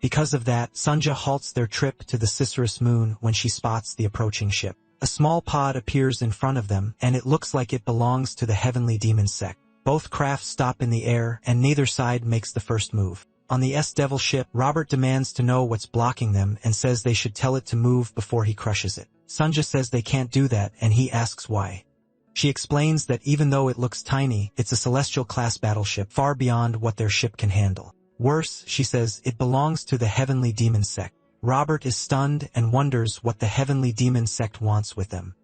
S1: Because of that, Sungja halts their trip to the Cicerus moon when she spots the approaching ship. A small pod appears in front of them, and it looks like it belongs to the heavenly demon sect. Both crafts stop in the air, and neither side makes the first move. On the S-Devil ship, Robert demands to know what's blocking them and says they should tell it to move before he crushes it. Sungja says they can't do that, and he asks why. She explains that even though it looks tiny, it's a celestial-class battleship far beyond what their ship can handle. Worse, she says, it belongs to the heavenly demon sect. Robert is stunned and wonders what the heavenly demon sect wants with them.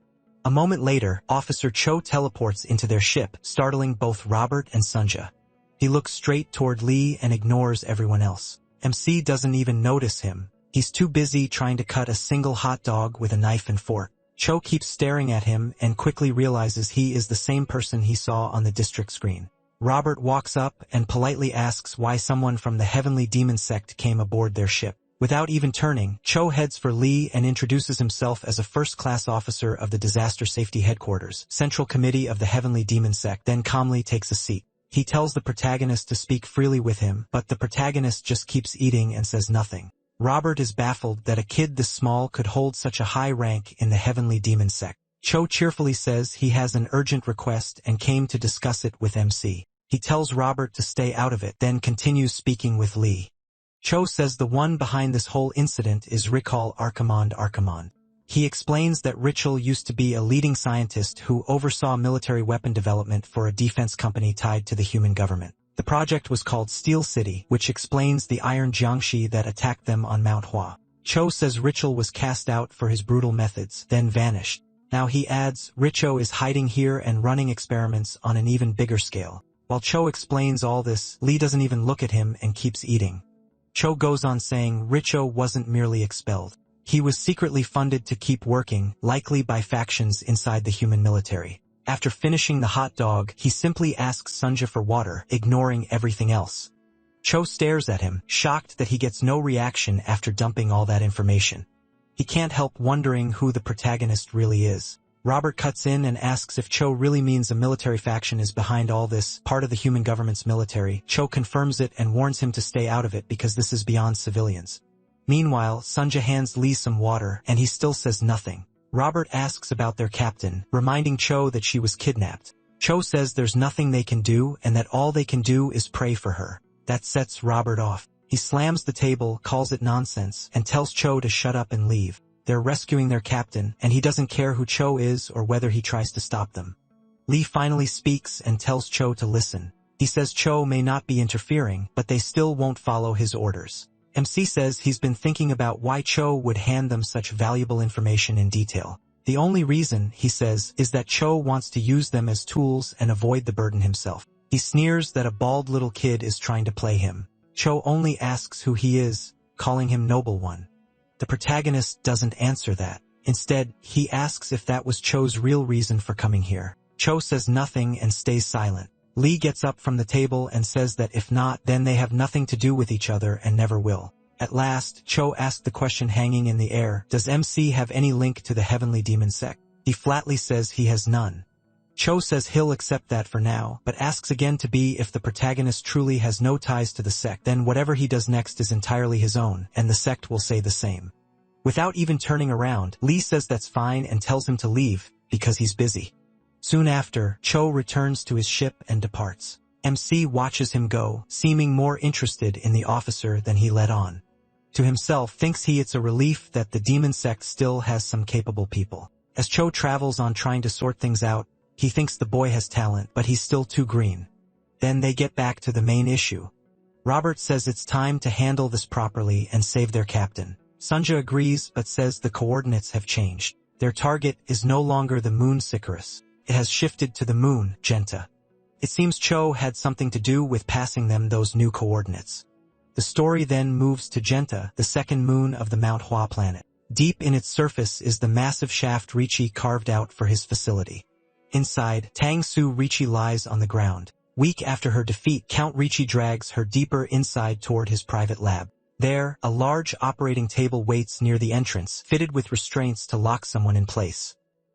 S1: A moment later, Officer Cho teleports into their ship, startling both Robert and Sungja. He looks straight toward Lee and ignores everyone else. MC doesn't even notice him. He's too busy trying to cut a single hot dog with a knife and fork. Cho keeps staring at him and quickly realizes he is the same person he saw on the district screen. Robert walks up and politely asks why someone from the heavenly demon sect came aboard their ship. Without even turning, Cho heads for Lee and introduces himself as a first-class officer of the Disaster Safety Headquarters, Central Committee of the Heavenly Demon Sect, then calmly takes a seat. He tells the protagonist to speak freely with him, but the protagonist just keeps eating and says nothing. Robert is baffled that a kid this small could hold such a high rank in the Heavenly Demon Sect. Cho cheerfully says he has an urgent request and came to discuss it with MC. He tells Robert to stay out of it, then continues speaking with Lee. Cho says the one behind this whole incident is Rachel Archimonde. He explains that Rachel used to be a leading scientist who oversaw military weapon development for a defense company tied to the human government. The project was called Steel City, which explains the iron Jiangshi that attacked them on Mount Hua. Cho says Rachel was cast out for his brutal methods, then vanished. Now he adds, Rachel is hiding here and running experiments on an even bigger scale. While Cho explains all this, Lee doesn't even look at him and keeps eating. Cho goes on saying Rachel wasn't merely expelled. He was secretly funded to keep working, likely by factions inside the human military. After finishing the hot dog, he simply asks Sunja for water, ignoring everything else. Cho stares at him, shocked that he gets no reaction after dumping all that information. He can't help wondering who the protagonist really is. Robert cuts in and asks if Cho really means a military faction is behind all this, part of the human government's military. Cho confirms it and warns him to stay out of it because this is beyond civilians. Meanwhile, Sunja hands Lee some water, and he still says nothing. Robert asks about their captain, reminding Cho that she was kidnapped. Cho says there's nothing they can do and that all they can do is pray for her. That sets Robert off. He slams the table, calls it nonsense, and tells Cho to shut up and leave. They're rescuing their captain, and he doesn't care who Cho is or whether he tries to stop them. Lee finally speaks and tells Cho to listen. He says Cho may not be interfering, but they still won't follow his orders. MC says he's been thinking about why Cho would hand them such valuable information in detail. The only reason, he says, is that Cho wants to use them as tools and avoid the burden himself. He sneers that a bald little kid is trying to play him. Cho only asks who he is, calling him Noble One. The protagonist doesn't answer that. Instead, he asks if that was Cho's real reason for coming here. Cho says nothing and stays silent. Lee gets up from the table and says that if not, then they have nothing to do with each other and never will. At last, Cho asked the question hanging in the air, does MC have any link to the heavenly demon sect? He flatly says he has none. Cho says he'll accept that for now, but asks again to be if the protagonist truly has no ties to the sect, then whatever he does next is entirely his own, and the sect will say the same. Without even turning around, Lee says that's fine and tells him to leave, because he's busy. Soon after, Cho returns to his ship and departs. MC watches him go, seeming more interested in the officer than he let on. To himself, thinks it's a relief that the demon sect still has some capable people. As Cho travels on trying to sort things out, he thinks the boy has talent, but he's still too green. Then they get back to the main issue. Robert says it's time to handle this properly and save their captain. Sunja agrees but says the coordinates have changed. Their target is no longer the moon Sicurus. It has shifted to the moon, Genta. It seems Cho had something to do with passing them those new coordinates. The story then moves to Genta, the second moon of the Manhwa planet. Deep in its surface is the massive shaft Ricci carved out for his facility. Inside, Tang Su Ricci lies on the ground. Weak after her defeat, Count Ricci drags her deeper inside toward his private lab. There, a large operating table waits near the entrance, fitted with restraints to lock someone in place.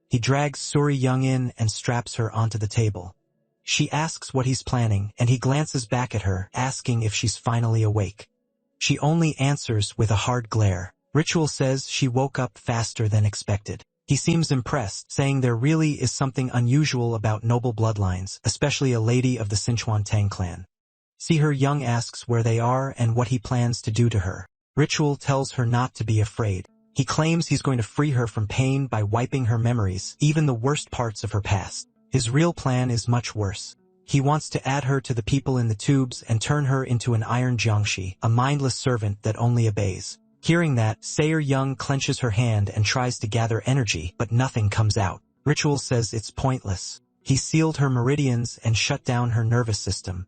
S1: He drags Suri Young in and straps her onto the table. She asks what he's planning, and he glances back at her, asking if she's finally awake. She only answers with a hard glare. Ritual says she woke up faster than expected. He seems impressed, saying there really is something unusual about noble bloodlines, especially a lady of the Sichuan Tang clan. See her Young asks where they are and what he plans to do to her. Ritual tells her not to be afraid. He claims he's going to free her from pain by wiping her memories, even the worst parts of her past. His real plan is much worse. He wants to add her to the people in the tubes and turn her into an iron jiangshi, a mindless servant that only obeys. Hearing that, Sayer Young clenches her hand and tries to gather energy, but nothing comes out. Ritual says it's pointless. He sealed her meridians and shut down her nervous system.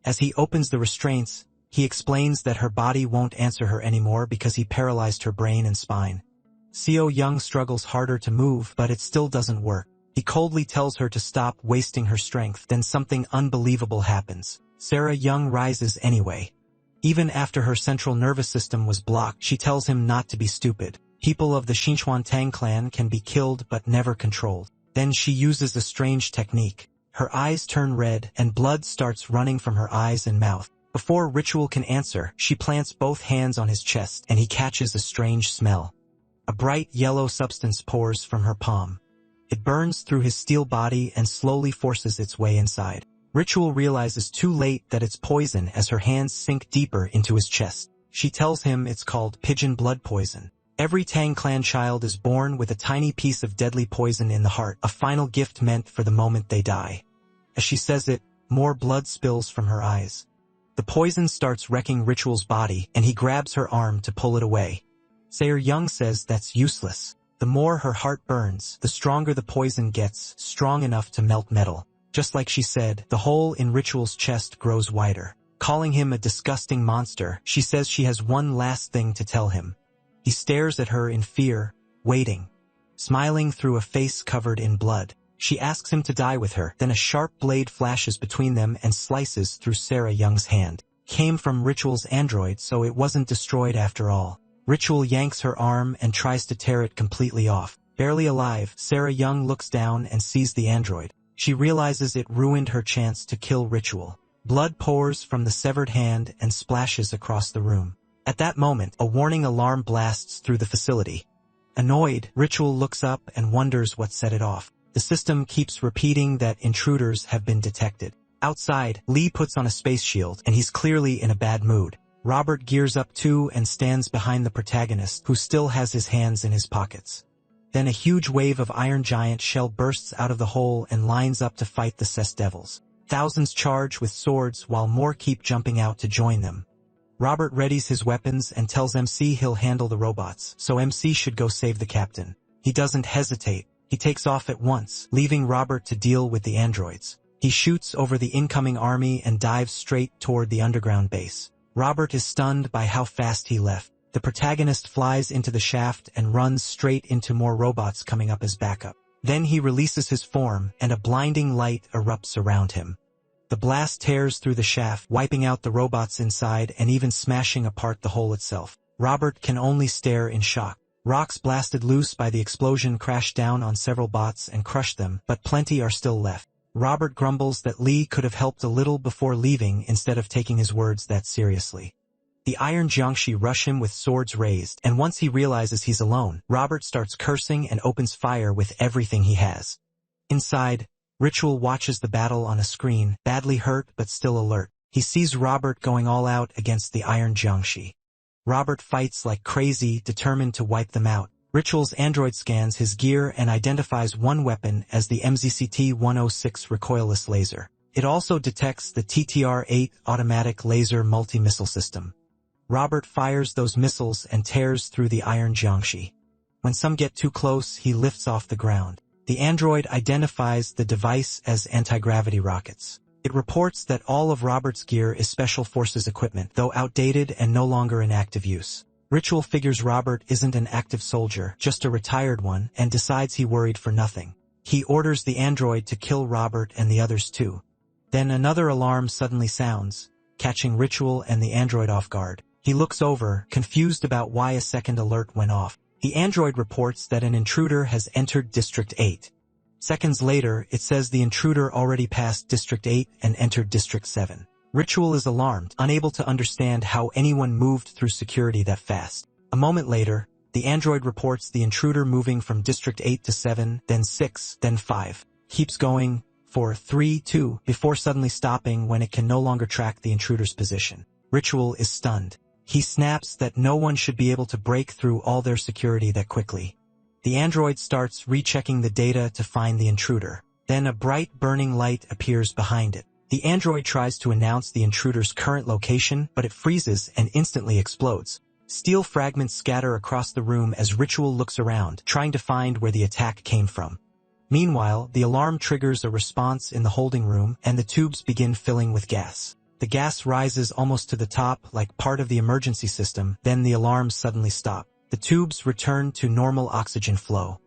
S1: As he opens the restraints, he explains that her body won't answer her anymore because he paralyzed her brain and spine. Seo Young struggles harder to move, but it still doesn't work. He coldly tells her to stop wasting her strength, then something unbelievable happens. Sarah Young rises anyway. Even after her central nervous system was blocked, she tells him not to be stupid. People of the Sichuan Tang clan can be killed but never controlled. Then she uses a strange technique. Her eyes turn red and blood starts running from her eyes and mouth. Before Ritual can answer, she plants both hands on his chest and he catches a strange smell. A bright yellow substance pours from her palm. It burns through his steel body and slowly forces its way inside. Ritual realizes too late that it's poison as her hands sink deeper into his chest. She tells him it's called pigeon blood poison. Every Tang clan child is born with a tiny piece of deadly poison in the heart, a final gift meant for the moment they die. As she says it, more blood spills from her eyes. The poison starts wrecking Ritual's body, and he grabs her arm to pull it away. Sayer Young says that's useless. The more her heart burns, the stronger the poison gets, strong enough to melt metal. Just like she said, the hole in Ritual's chest grows wider. Calling him a disgusting monster, she says she has one last thing to tell him. He stares at her in fear, waiting, smiling through a face covered in blood. She asks him to die with her, then a sharp blade flashes between them and slices through Sarah Young's hand. Came from Ritual's android, so it wasn't destroyed after all. Ritual yanks her arm and tries to tear it completely off. Barely alive, Sarah Young looks down and sees the android. She realizes it ruined her chance to kill Ritual. Blood pours from the severed hand and splashes across the room. At that moment, a warning alarm blasts through the facility. Annoyed, Ritual looks up and wonders what set it off. The system keeps repeating that intruders have been detected. Outside, Lee puts on a space shield, and he's clearly in a bad mood. Robert gears up too and stands behind the protagonist, who still has his hands in his pockets. Then a huge wave of Iron Giant shell bursts out of the hole and lines up to fight the Cess Devils. Thousands charge with swords while more keep jumping out to join them. Robert readies his weapons and tells MC he'll handle the robots, so MC should go save the captain. He doesn't hesitate. He takes off at once, leaving Robert to deal with the androids. He shoots over the incoming army and dives straight toward the underground base. Robert is stunned by how fast he left. The protagonist flies into the shaft and runs straight into more robots coming up as backup. Then he releases his form, and a blinding light erupts around him. The blast tears through the shaft, wiping out the robots inside and even smashing apart the hole itself. Robert can only stare in shock. Rocks blasted loose by the explosion crash down on several bots and crush them, but plenty are still left. Robert grumbles that Lee could have helped a little before leaving instead of taking his words that seriously. The Iron Jiangshi rush him with swords raised, and once he realizes he's alone, Robert starts cursing and opens fire with everything he has. Inside, Ritual watches the battle on a screen, badly hurt but still alert. He sees Robert going all out against the Iron Jiangshi. Robert fights like crazy, determined to wipe them out. Ritual's android scans his gear and identifies one weapon as the MZCT-106 recoilless laser. It also detects the TTR-8 automatic laser multi-missile system. Robert fires those missiles and tears through the Iron Jiangshi. When some get too close, he lifts off the ground. The android identifies the device as anti-gravity rockets. It reports that all of Robert's gear is Special Forces equipment, though outdated and no longer in active use. Ritual figures Robert isn't an active soldier, just a retired one, and decides he worried for nothing. He orders the android to kill Robert and the others too. Then another alarm suddenly sounds, catching Ritual and the android off guard. He looks over, confused about why a second alert went off. The android reports that an intruder has entered District 8. Seconds later, it says the intruder already passed District 8 and entered District 7. Ritual is alarmed, unable to understand how anyone moved through security that fast. A moment later, the android reports the intruder moving from District 8 to 7, then 6, then 5. Keeps going, 4, 3, 2, before suddenly stopping when it can no longer track the intruder's position. Ritual is stunned. He snaps that no one should be able to break through all their security that quickly. The android starts rechecking the data to find the intruder. Then a bright burning light appears behind it. The android tries to announce the intruder's current location, but it freezes and instantly explodes. Steel fragments scatter across the room as Ritual looks around, trying to find where the attack came from. Meanwhile, the alarm triggers a response in the holding room, and the tubes begin filling with gas. The gas rises almost to the top, like part of the emergency system, then the alarms suddenly stop. The tubes return to normal oxygen flow.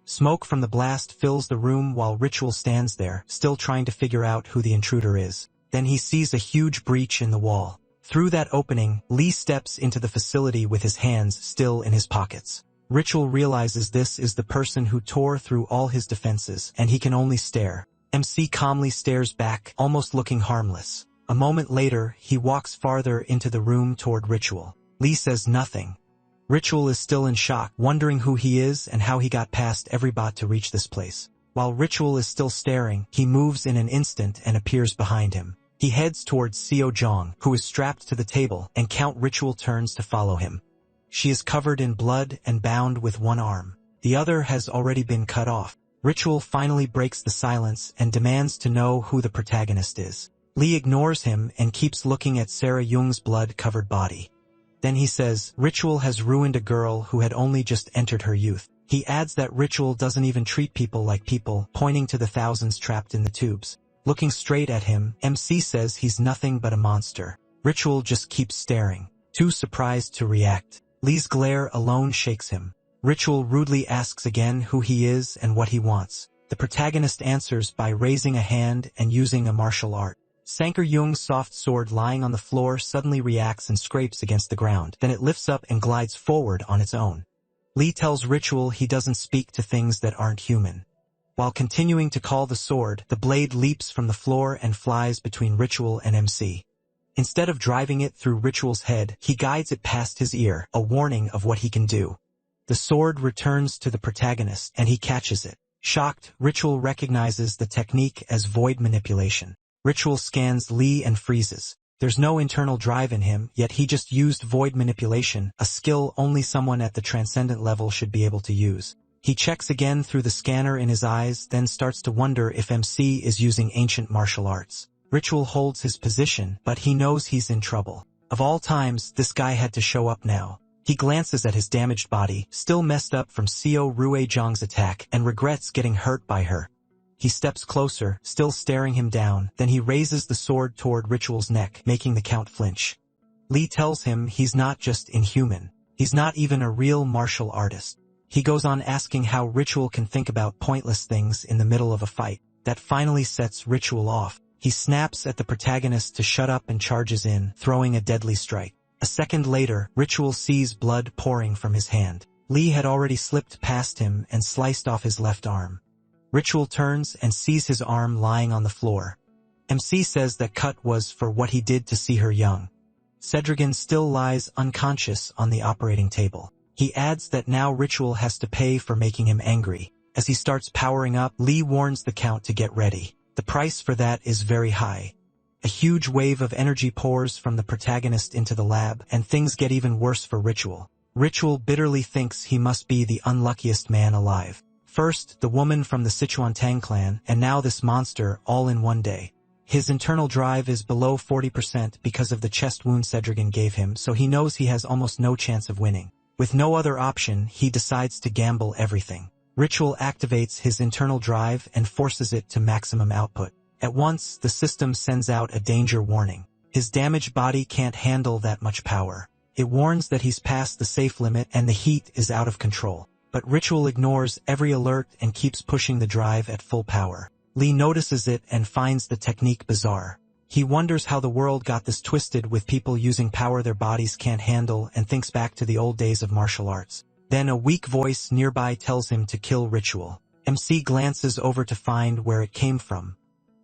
S1: Smoke from the blast fills the room while Ritual stands there, still trying to figure out who the intruder is. Then he sees a huge breach in the wall. Through that opening, Lee steps into the facility with his hands still in his pockets. Ritual realizes this is the person who tore through all his defenses, and he can only stare. MC calmly stares back, almost looking harmless. A moment later, he walks farther into the room toward Ritual. Lee says nothing. Ritual is still in shock, wondering who he is and how he got past every bot to reach this place. While Ritual is still staring, he moves in an instant and appears behind him. He heads towards Seo Jong, who is strapped to the table, and Count Ritual turns to follow him. She is covered in blood and bound with one arm. The other has already been cut off. Ritual finally breaks the silence and demands to know who the protagonist is. Lee ignores him and keeps looking at Sarah Jung's blood-covered body. Then he says, Ritual has ruined a girl who had only just entered her youth. He adds that Ritual doesn't even treat people like people, pointing to the thousands trapped in the tubes. Looking straight at him, MC says he's nothing but a monster. Ritual just keeps staring, too surprised to react. Lee's glare alone shakes him. Ritual rudely asks again who he is and what he wants. The protagonist answers by raising a hand and using a martial art. Sanker Jung's soft sword lying on the floor suddenly reacts and scrapes against the ground. Then it lifts up and glides forward on its own. Lee tells Ritual he doesn't speak to things that aren't human. While continuing to call the sword, the blade leaps from the floor and flies between Ritual and MC. Instead of driving it through Ritual's head, he guides it past his ear, a warning of what he can do. The sword returns to the protagonist, and he catches it. Shocked, Ritual recognizes the technique as void manipulation. Ritual scans Lee and freezes. There's no internal drive in him, yet he just used void manipulation, a skill only someone at the transcendent level should be able to use. He checks again through the scanner in his eyes, then starts to wonder if MC is using ancient martial arts. Ritual holds his position, but he knows he's in trouble. Of all times, this guy had to show up now. He glances at his damaged body, still messed up from Seo Ruizhang's attack, and regrets getting hurt by her. He steps closer, still staring him down, then he raises the sword toward Ritual's neck, making the Count flinch. Lee tells him he's not just inhuman. He's not even a real martial artist. He goes on asking how Ritual can think about pointless things in the middle of a fight. That finally sets Ritual off. He snaps at the protagonist to shut up and charges in, throwing a deadly strike. A second later, Ritual sees blood pouring from his hand. Lee had already slipped past him and sliced off his left arm. Ritual turns and sees his arm lying on the floor. MC says that cut was for what he did to see her young. Cedrigan still lies unconscious on the operating table. He adds that now Ritual has to pay for making him angry. As he starts powering up, Lee warns the Count to get ready. The price for that is very high. A huge wave of energy pours from the protagonist into the lab, and things get even worse for Ritual. Ritual bitterly thinks he must be the unluckiest man alive. First, the woman from the Sichuan Tang clan, and now this monster, all in one day. His internal drive is below 40% because of the chest wound Cedrigan gave him, so he knows he has almost no chance of winning. With no other option, he decides to gamble everything. Ritual activates his internal drive and forces it to maximum output. At once, the system sends out a danger warning. His damaged body can't handle that much power. It warns that he's past the safe limit and the heat is out of control. But Ritual ignores every alert and keeps pushing the drive at full power. Lee notices it and finds the technique bizarre. He wonders how the world got this twisted with people using power their bodies can't handle and thinks back to the old days of martial arts. Then a weak voice nearby tells him to kill Ritual. MC glances over to find where it came from.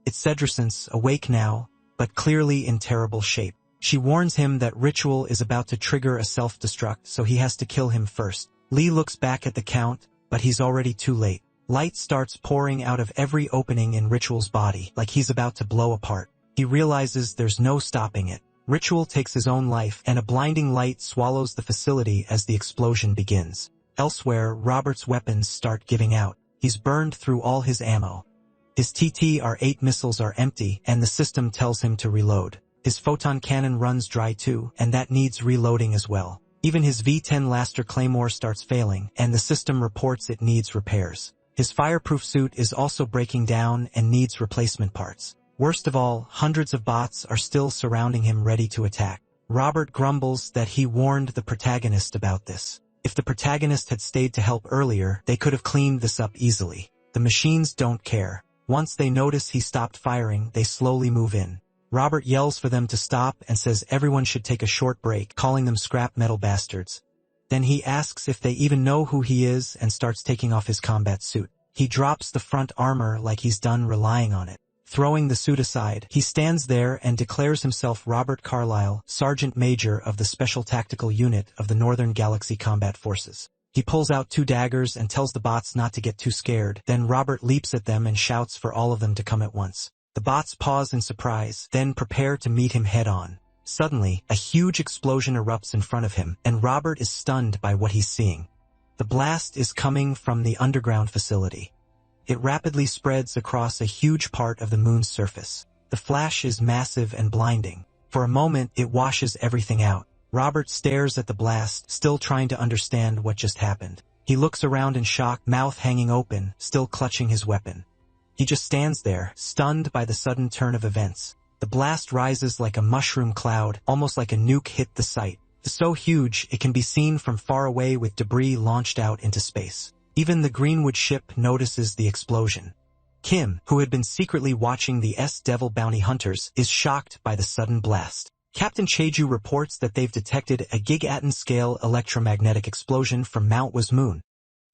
S1: It's Cedricence, awake now, but clearly in terrible shape. She warns him that Ritual is about to trigger a self-destruct, so he has to kill him first. Lee looks back at the Count, but he's already too late. Light starts pouring out of every opening in Ritual's body, like he's about to blow apart. He realizes there's no stopping it. Ritual takes his own life, and a blinding light swallows the facility as the explosion begins. Elsewhere, Robert's weapons start giving out. He's burned through all his ammo. His TT-R8 missiles are empty, and the system tells him to reload. His photon cannon runs dry too, and that needs reloading as well. Even his V-10 Laster Claymore starts failing, and the system reports it needs repairs. His fireproof suit is also breaking down and needs replacement parts. Worst of all, hundreds of bots are still surrounding him ready to attack. Robert grumbles that he warned the protagonist about this. If the protagonist had stayed to help earlier, they could have cleaned this up easily. The machines don't care. Once they notice he stopped firing, they slowly move in. Robert yells for them to stop and says everyone should take a short break, calling them scrap metal bastards. Then he asks if they even know who he is and starts taking off his combat suit. He drops the front armor like he's done relying on it. Throwing the suit aside, he stands there and declares himself Robert Carlyle, Sergeant Major of the Special Tactical Unit of the Northern Galaxy Combat Forces. He pulls out 2 daggers and tells the bots not to get too scared. Then Robert leaps at them and shouts for all of them to come at once. The bots pause in surprise, then prepare to meet him head-on. Suddenly, a huge explosion erupts in front of him, and Robert is stunned by what he's seeing. The blast is coming from the underground facility. It rapidly spreads across a huge part of the moon's surface. The flash is massive and blinding. For a moment, it washes everything out. Robert stares at the blast, still trying to understand what just happened. He looks around in shock, mouth hanging open, still clutching his weapon. He just stands there, stunned by the sudden turn of events. The blast rises like a mushroom cloud, almost like a nuke hit the site. It's so huge it can be seen from far away with debris launched out into space. Even the Greenwood ship notices the explosion. Kim, who had been secretly watching the S-Devil bounty hunters, is shocked by the sudden blast. Captain Cheju reports that they've detected a gigaton-scale electromagnetic explosion from Mount Hwa's moon.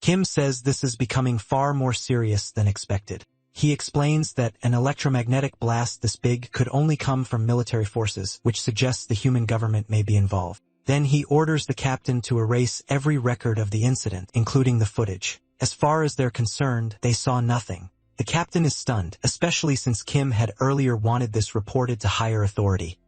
S1: Kim says this is becoming far more serious than expected. He explains that an electromagnetic blast this big could only come from military forces, which suggests the human government may be involved. Then he orders the captain to erase every record of the incident, including the footage. As far as they're concerned, they saw nothing. The captain is stunned, especially since Kim had earlier wanted this reported to higher authority.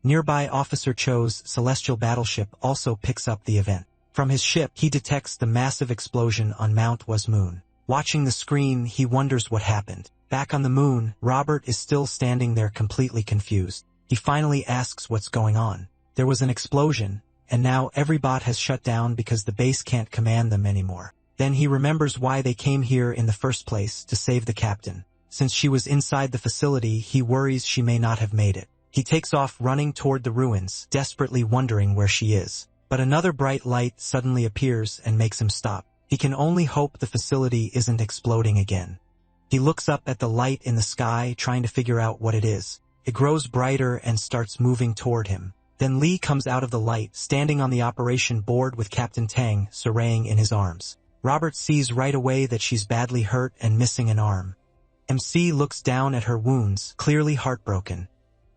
S1: Nearby Officer Cho's celestial battleship also picks up the event. From his ship, he detects the massive explosion on Mount Hwa's moon. Watching the screen, he wonders what happened. Back on the moon, Robert is still standing there completely confused. He finally asks what's going on. There was an explosion, and now every bot has shut down because the base can't command them anymore. Then he remembers why they came here in the first place, to save the captain. Since she was inside the facility, he worries she may not have made it. He takes off running toward the ruins, desperately wondering where she is. But another bright light suddenly appears and makes him stop. He can only hope the facility isn't exploding again. He looks up at the light in the sky, trying to figure out what it is. It grows brighter and starts moving toward him. Then Lee comes out of the light, standing on the operation board with Captain Tang surveying in his arms. Robert sees right away that she's badly hurt and missing an arm. MC looks down at her wounds, clearly heartbroken.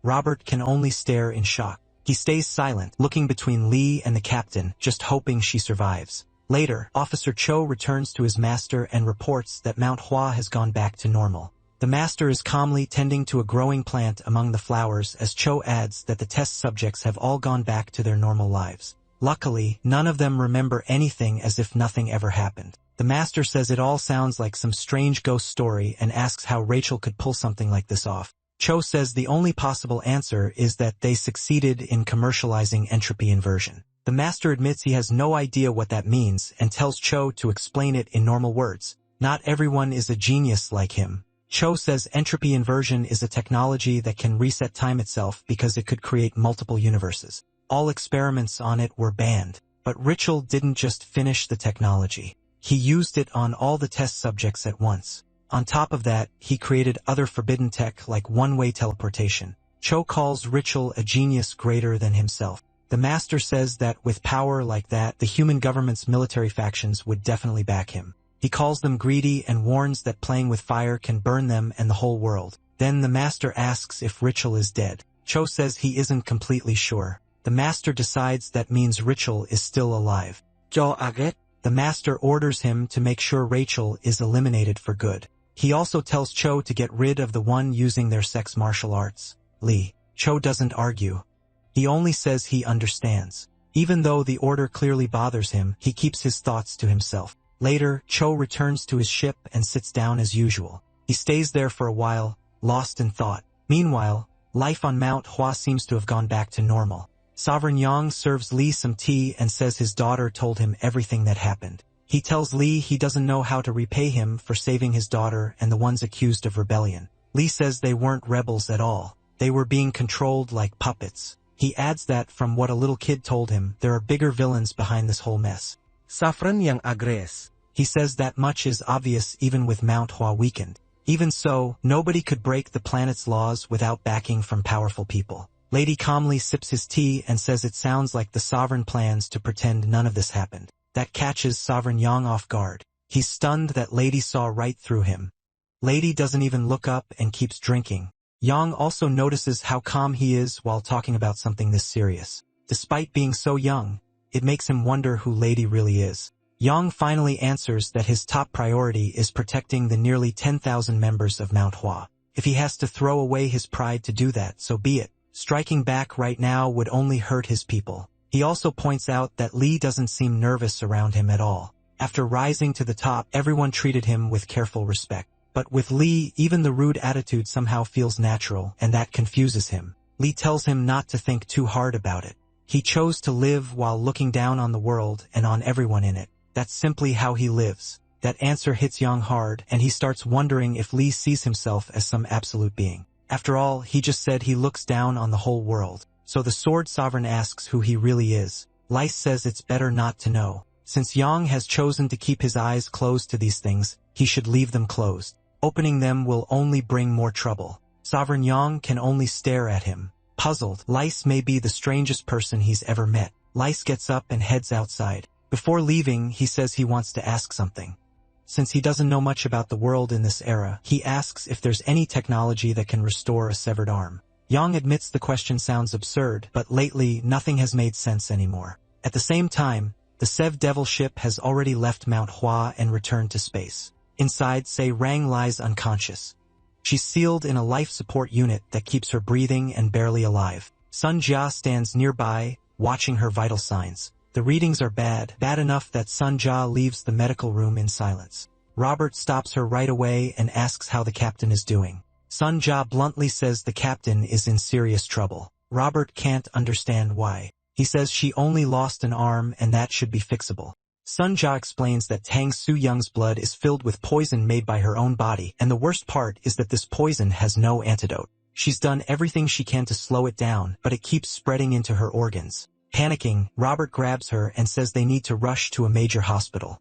S1: Robert can only stare in shock. He stays silent, looking between Lee and the captain, just hoping she survives. Later, Officer Cho returns to his master and reports that Mount Hwa has gone back to normal. The master is calmly tending to a growing plant among the flowers as Cho adds that the test subjects have all gone back to their normal lives. Luckily, none of them remember anything, as if nothing ever happened. The master says it all sounds like some strange ghost story and asks how Rachel could pull something like this off. Cho says the only possible answer is that they succeeded in commercializing entropy inversion. The master admits he has no idea what that means and tells Cho to explain it in normal words. Not everyone is a genius like him. Cho says entropy inversion is a technology that can reset time itself because it could create multiple universes. All experiments on it were banned. But Rachel didn't just finish the technology. He used it on all the test subjects at once. On top of that, he created other forbidden tech like one-way teleportation. Cho calls Rachel a genius greater than himself. The master says that with power like that, the human government's military factions would definitely back him. He calls them greedy and warns that playing with fire can burn them and the whole world. Then the master asks if Rachel is dead. Cho says he isn't completely sure. The master decides that means Rachel is still alive. The master orders him to make sure Rachel is eliminated for good. He also tells Cho to get rid of the one using their sex martial arts, Lee. Cho doesn't argue. He only says he understands. Even though the order clearly bothers him, he keeps his thoughts to himself. Later, Cho returns to his ship and sits down as usual. He stays there for a while, lost in thought. Meanwhile, life on Mount Hwa seems to have gone back to normal. Sovereign Yang serves Lee some tea and says his daughter told him everything that happened. He tells Lee he doesn't know how to repay him for saving his daughter and the ones accused of rebellion. Lee says they weren't rebels at all. They were being controlled like puppets. He adds that from what a little kid told him, there are bigger villains behind this whole mess. Sovereign Yang agrees. He says that much is obvious even with Mount Hwa weakened. Even so, nobody could break the planet's laws without backing from powerful people. Lady calmly sips his tea and says it sounds like the sovereign plans to pretend none of this happened. That catches Sovereign Yang off guard. He's stunned that Lady saw right through him. Lady doesn't even look up and keeps drinking. Yang also notices how calm he is while talking about something this serious. Despite being so young, it makes him wonder who Lady really is. Yang finally answers that his top priority is protecting the nearly 10,000 members of Mount Hwa. If he has to throw away his pride to do that, so be it. Striking back right now would only hurt his people. He also points out that Lee doesn't seem nervous around him at all. After rising to the top, everyone treated him with careful respect. But with Lee, even the rude attitude somehow feels natural, and that confuses him. Lee tells him not to think too hard about it. He chose to live while looking down on the world and on everyone in it. That's simply how he lives. That answer hits Yang hard, and he starts wondering if Lee sees himself as some absolute being. After all, he just said he looks down on the whole world. So the Sword Sovereign asks who he really is. Lice says it's better not to know. Since Yang has chosen to keep his eyes closed to these things, he should leave them closed. Opening them will only bring more trouble. Sovereign Yang can only stare at him. Puzzled, Lice may be the strangest person he's ever met. Lice gets up and heads outside. Before leaving, he says he wants to ask something. Since he doesn't know much about the world in this era, he asks if there's any technology that can restore a severed arm. Yang admits the question sounds absurd, but lately nothing has made sense anymore. At the same time, the Sev Devil ship has already left Mount Hua and returned to space. Inside, Se Rang lies unconscious. She's sealed in a life support unit that keeps her breathing and barely alive. Sun Jia stands nearby, watching her vital signs. The readings are bad enough that Sun Jia leaves the medical room in silence. Robert stops her right away and asks how the captain is doing. Sun Jia bluntly says the captain is in serious trouble. Robert can't understand why. He says she only lost an arm and that should be fixable. Sun Jia explains that Tang Su Young's blood is filled with poison made by her own body, and the worst part is that this poison has no antidote. She's done everything she can to slow it down, but it keeps spreading into her organs. Panicking, Robert grabs her and says they need to rush to a major hospital.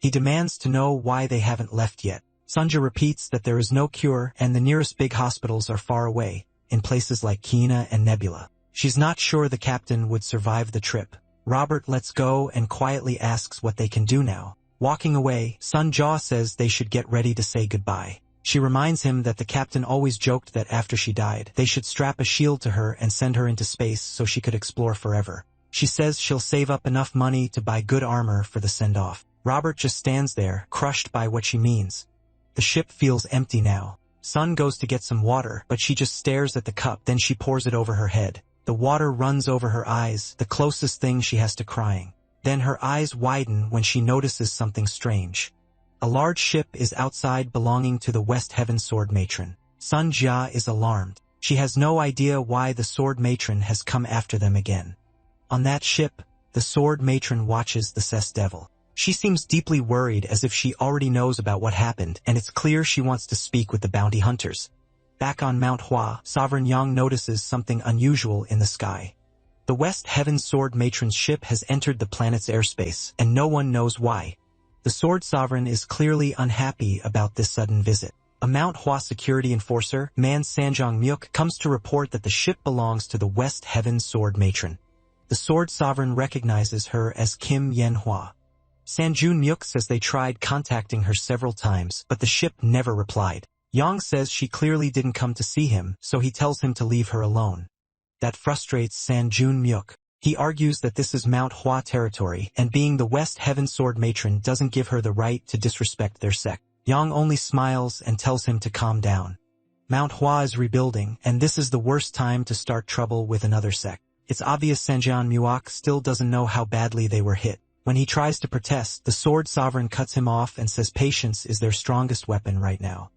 S1: He demands to know why they haven't left yet. Sunja repeats that there is no cure and the nearest big hospitals are far away, in places like Kina and Nebula. She's not sure the captain would survive the trip. Robert lets go and quietly asks what they can do now. Walking away, Sun Jia says they should get ready to say goodbye. She reminds him that the captain always joked that after she died, they should strap a shield to her and send her into space so she could explore forever. She says she'll save up enough money to buy good armor for the send-off. Robert just stands there, crushed by what she means. The ship feels empty now. Sun goes to get some water, but she just stares at the cup, then she pours it over her head. The water runs over her eyes, the closest thing she has to crying. Then her eyes widen when she notices something strange. A large ship is outside belonging to the West Heaven Sword Matron. Sun Jia is alarmed. She has no idea why the Sword Matron has come after them again. On that ship, the Sword Matron watches the Cess Devil. She seems deeply worried as if she already knows about what happened, and it's clear she wants to speak with the bounty hunters. Back on Mount Hua, Sovereign Yang notices something unusual in the sky. The West Heaven Sword Matron's ship has entered the planet's airspace, and no one knows why. The Sword Sovereign is clearly unhappy about this sudden visit. A Mount Hua security enforcer, Man Sanjong Myuk, comes to report that the ship belongs to the West Heaven Sword Matron. The Sword Sovereign recognizes her as Kim Yenhua. Sanjun Myuk says they tried contacting her several times, but the ship never replied. Yang says she clearly didn't come to see him, so he tells him to leave her alone. That frustrates Sanjun Myuk. He argues that this is Mount Hua territory, and being the West Heaven Sword Matron doesn't give her the right to disrespect their sect. Yang only smiles and tells him to calm down. Mount Hua is rebuilding, and this is the worst time to start trouble with another sect. It's obvious Sanjian Muak still doesn't know how badly they were hit. When he tries to protest, the Sword Sovereign cuts him off and says patience is their strongest weapon right now.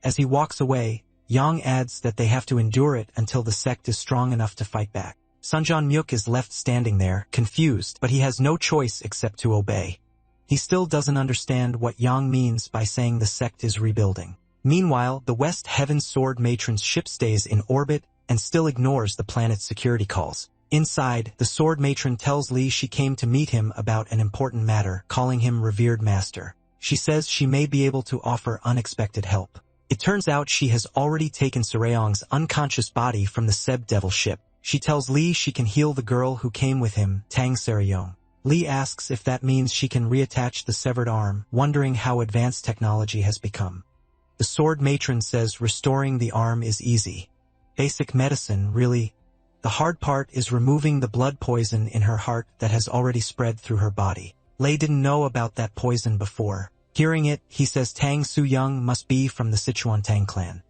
S1: As he walks away, Yang adds that they have to endure it until the sect is strong enough to fight back. Sanjan Myuk is left standing there, confused, but he has no choice except to obey. He still doesn't understand what Yang means by saying the sect is rebuilding. Meanwhile, the West Heaven Sword Matron's ship stays in orbit and still ignores the planet's security calls. Inside, the Sword Matron tells Li she came to meet him about an important matter, calling him revered master. She says she may be able to offer unexpected help. It turns out she has already taken Surayong's unconscious body from the Seb Devil ship. She tells Li she can heal the girl who came with him, Tang Surayong. Li asks if that means she can reattach the severed arm, wondering how advanced technology has become. The Sword Matron says restoring the arm is easy. Basic medicine, really. The hard part is removing the blood poison in her heart that has already spread through her body. Lei didn't know about that poison before. Hearing it, he says Tang Su-young must be from the Sichuan Tang clan.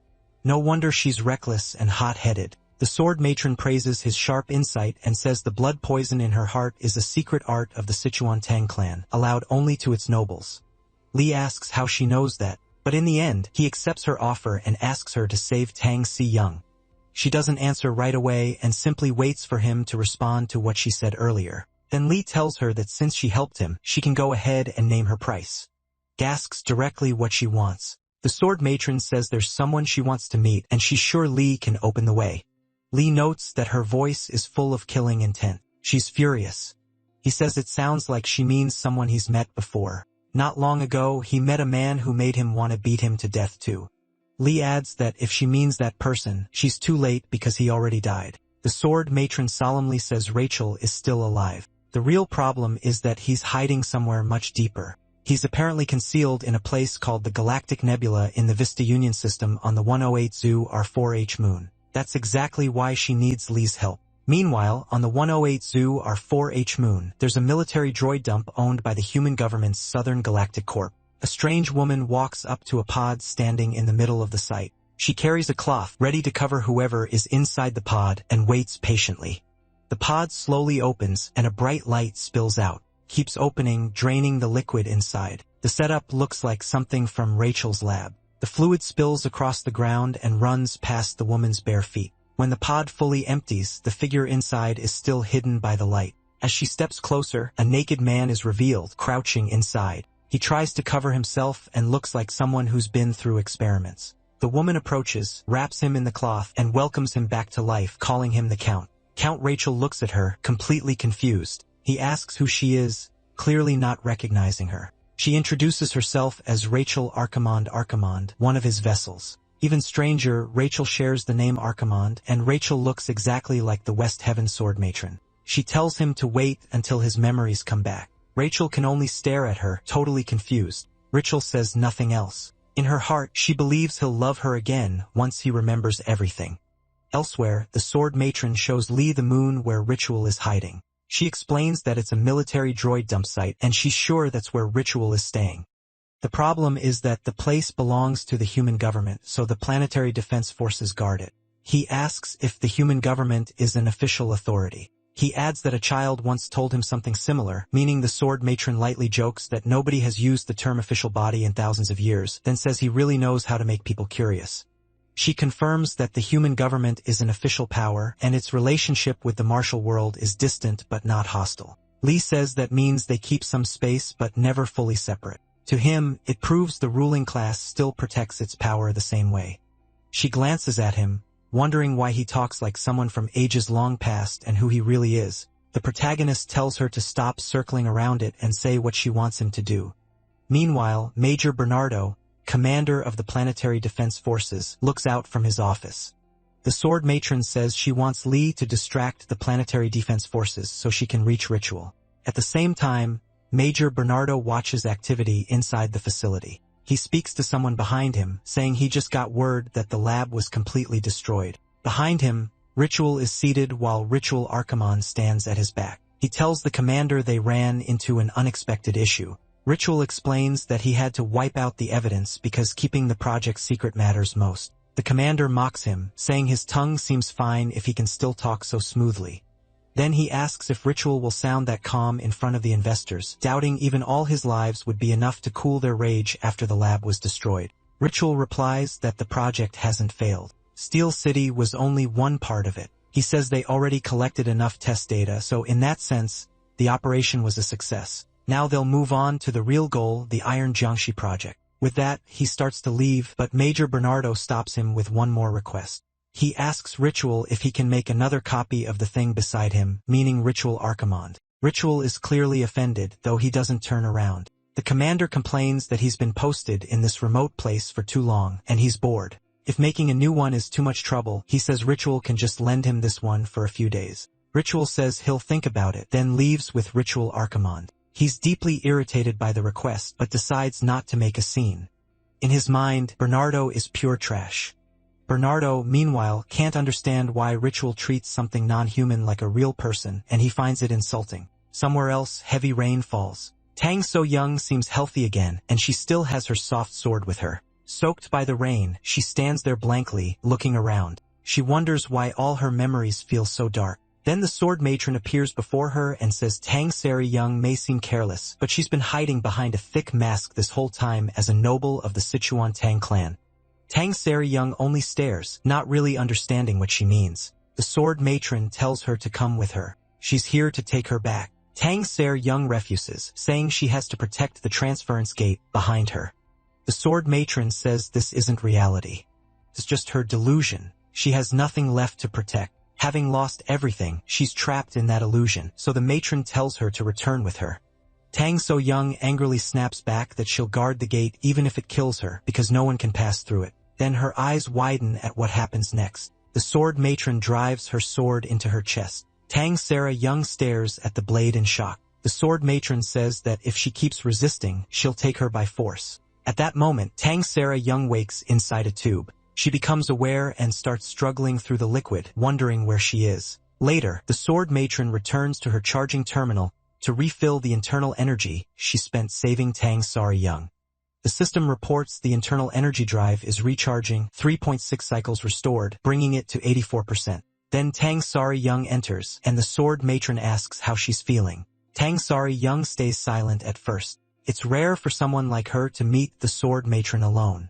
S1: No wonder she's reckless and hot-headed. The Sword Matron praises his sharp insight and says the blood poison in her heart is a secret art of the Sichuan Tang clan, allowed only to its nobles. Li asks how she knows that, but in the end, he accepts her offer and asks her to save Tang Si-young. She doesn't answer right away and simply waits for him to respond to what she said earlier. Then Li tells her that since she helped him, she can go ahead and name her price. Asks directly what she wants. The Sword Matron says there's someone she wants to meet and she's sure Li can open the way. Li notes that her voice is full of killing intent. She's furious. He says it sounds like she means someone he's met before. Not long ago, he met a man who made him want to beat him to death too. Lee adds that if she means that person, she's too late because he already died. The sword matron solemnly says Rachel is still alive. The real problem is that he's hiding somewhere much deeper. He's apparently concealed in a place called the Galactic Nebula in the Vista Union system on the 108 Zoo R4H moon. That's exactly why she needs Lee's help. Meanwhile, on the 108 Zoo R4H moon, there's a military droid dump owned by the human government's Southern Galactic Corp. A strange woman walks up to a pod standing in the middle of the site. She carries a cloth, ready to cover whoever is inside the pod, and waits patiently. The pod slowly opens, and a bright light spills out. Keeps opening, draining the liquid inside. The setup looks like something from Rachel's lab. The fluid spills across the ground and runs past the woman's bare feet. When the pod fully empties, the figure inside is still hidden by the light. As she steps closer, a naked man is revealed, crouching inside. He tries to cover himself and looks like someone who's been through experiments. The woman approaches, wraps him in the cloth, and welcomes him back to life, calling him the Count. Count Rachel looks at her, completely confused. He asks who she is, clearly not recognizing her. She introduces herself as Rachel Archimond, one of his vessels. Even stranger, Rachel shares the name Archimond, and Rachel looks exactly like the West Heaven sword matron. She tells him to wait until his memories come back. Rachel can only stare at her, totally confused. Rachel says nothing else. In her heart, she believes he'll love her again once he remembers everything. Elsewhere, the sword matron shows Lee the moon where Ritual is hiding. She explains that it's a military droid dump site, and she's sure that's where Ritual is staying. The problem is that the place belongs to the human government, so the planetary defense forces guard it. He asks if the human government is an official authority. He adds that a child once told him something similar, meaning the sword matron lightly jokes that nobody has used the term official body in thousands of years, then says he really knows how to make people curious. She confirms that the human government is an official power, and its relationship with the martial world is distant but not hostile. Lee says that means they keep some space but never fully separate. To him, it proves the ruling class still protects its power the same way. She glances at him, wondering why he talks like someone from ages long past and who he really is. The protagonist tells her to stop circling around it and say what she wants him to do. Meanwhile, Major Bernardo, commander of the Planetary Defense Forces, looks out from his office. The sword matron says she wants Lee to distract the Planetary Defense Forces so she can reach Ritual. At the same time, Major Bernardo watches activity inside the facility. He speaks to someone behind him, saying he just got word that the lab was completely destroyed. Behind him, Ritual is seated while Ritual Archimond stands at his back. He tells the commander they ran into an unexpected issue. Ritual explains that he had to wipe out the evidence because keeping the project secret matters most. The commander mocks him, saying his tongue seems fine if he can still talk so smoothly. Then he asks if Ritual will sound that calm in front of the investors, doubting even all his lives would be enough to cool their rage after the lab was destroyed. Ritual replies that the project hasn't failed. Steel City was only one part of it. He says they already collected enough test data, so in that sense, the operation was a success. Now they'll move on to the real goal, the Iron Jiangxi project. With that, he starts to leave, but Major Bernardo stops him with one more request. He asks Ritual if he can make another copy of the thing beside him, meaning Ritual Archimond. Ritual is clearly offended, though he doesn't turn around. The commander complains that he's been posted in this remote place for too long, and he's bored. If making a new one is too much trouble, he says Ritual can just lend him this one for a few days. Ritual says he'll think about it, then leaves with Ritual Archimond. He's deeply irritated by the request, but decides not to make a scene. In his mind, Bernardo is pure trash. Bernardo, meanwhile, can't understand why Ritual treats something non-human like a real person, and he finds it insulting. Somewhere else, heavy rain falls. Tang So Young seems healthy again, and she still has her soft sword with her. Soaked by the rain, she stands there blankly, looking around. She wonders why all her memories feel so dark. Then the sword matron appears before her and says Tang Sari Young may seem careless, but she's been hiding behind a thick mask this whole time as a noble of the Sichuan Tang clan. Tang Sari Young only stares, not really understanding what she means. The sword matron tells her to come with her. She's here to take her back. Tang Sari Young refuses, saying she has to protect the transference gate behind her. The sword matron says this isn't reality. It's just her delusion. She has nothing left to protect. Having lost everything, she's trapped in that illusion, so the matron tells her to return with her. Tang So-young angrily snaps back that she'll guard the gate even if it kills her, because no one can pass through it. Then her eyes widen at what happens next. The sword matron drives her sword into her chest. Tang Sara-young stares at the blade in shock. The sword matron says that if she keeps resisting, she'll take her by force. At that moment, Tang Sara-young wakes inside a tube. She becomes aware and starts struggling through the liquid, wondering where she is. Later, the sword matron returns to her charging terminal to refill the internal energy she spent saving Tang Sara-young. The system reports the internal energy drive is recharging, 3.6 cycles restored, bringing it to 84%. Then Tang Sara-young enters, and the sword matron asks how she's feeling. Tang Sara-young stays silent at first. It's rare for someone like her to meet the sword matron alone.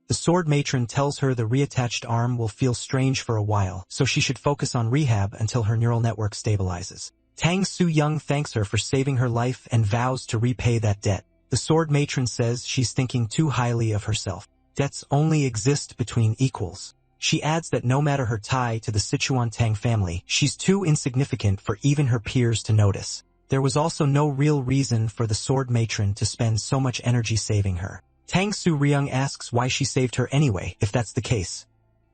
S1: The sword matron tells her the reattached arm will feel strange for a while, so she should focus on rehab until her neural network stabilizes. Tang Su-young thanks her for saving her life and vows to repay that debt. The sword matron says she's thinking too highly of herself. Debts only exist between equals. She adds that no matter her tie to the Sichuan Tang family, she's too insignificant for even her peers to notice. There was also no real reason for the sword matron to spend so much energy saving her. Tang Su-ryung asks why she saved her anyway, if that's the case.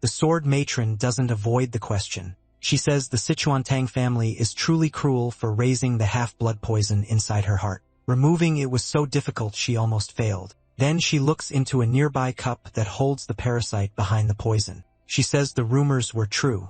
S1: The sword matron doesn't avoid the question. She says the Sichuan Tang family is truly cruel for raising the half-blood poison inside her heart. Removing it was so difficult she almost failed. Then she looks into a nearby cup that holds the parasite behind the poison. She says the rumors were true.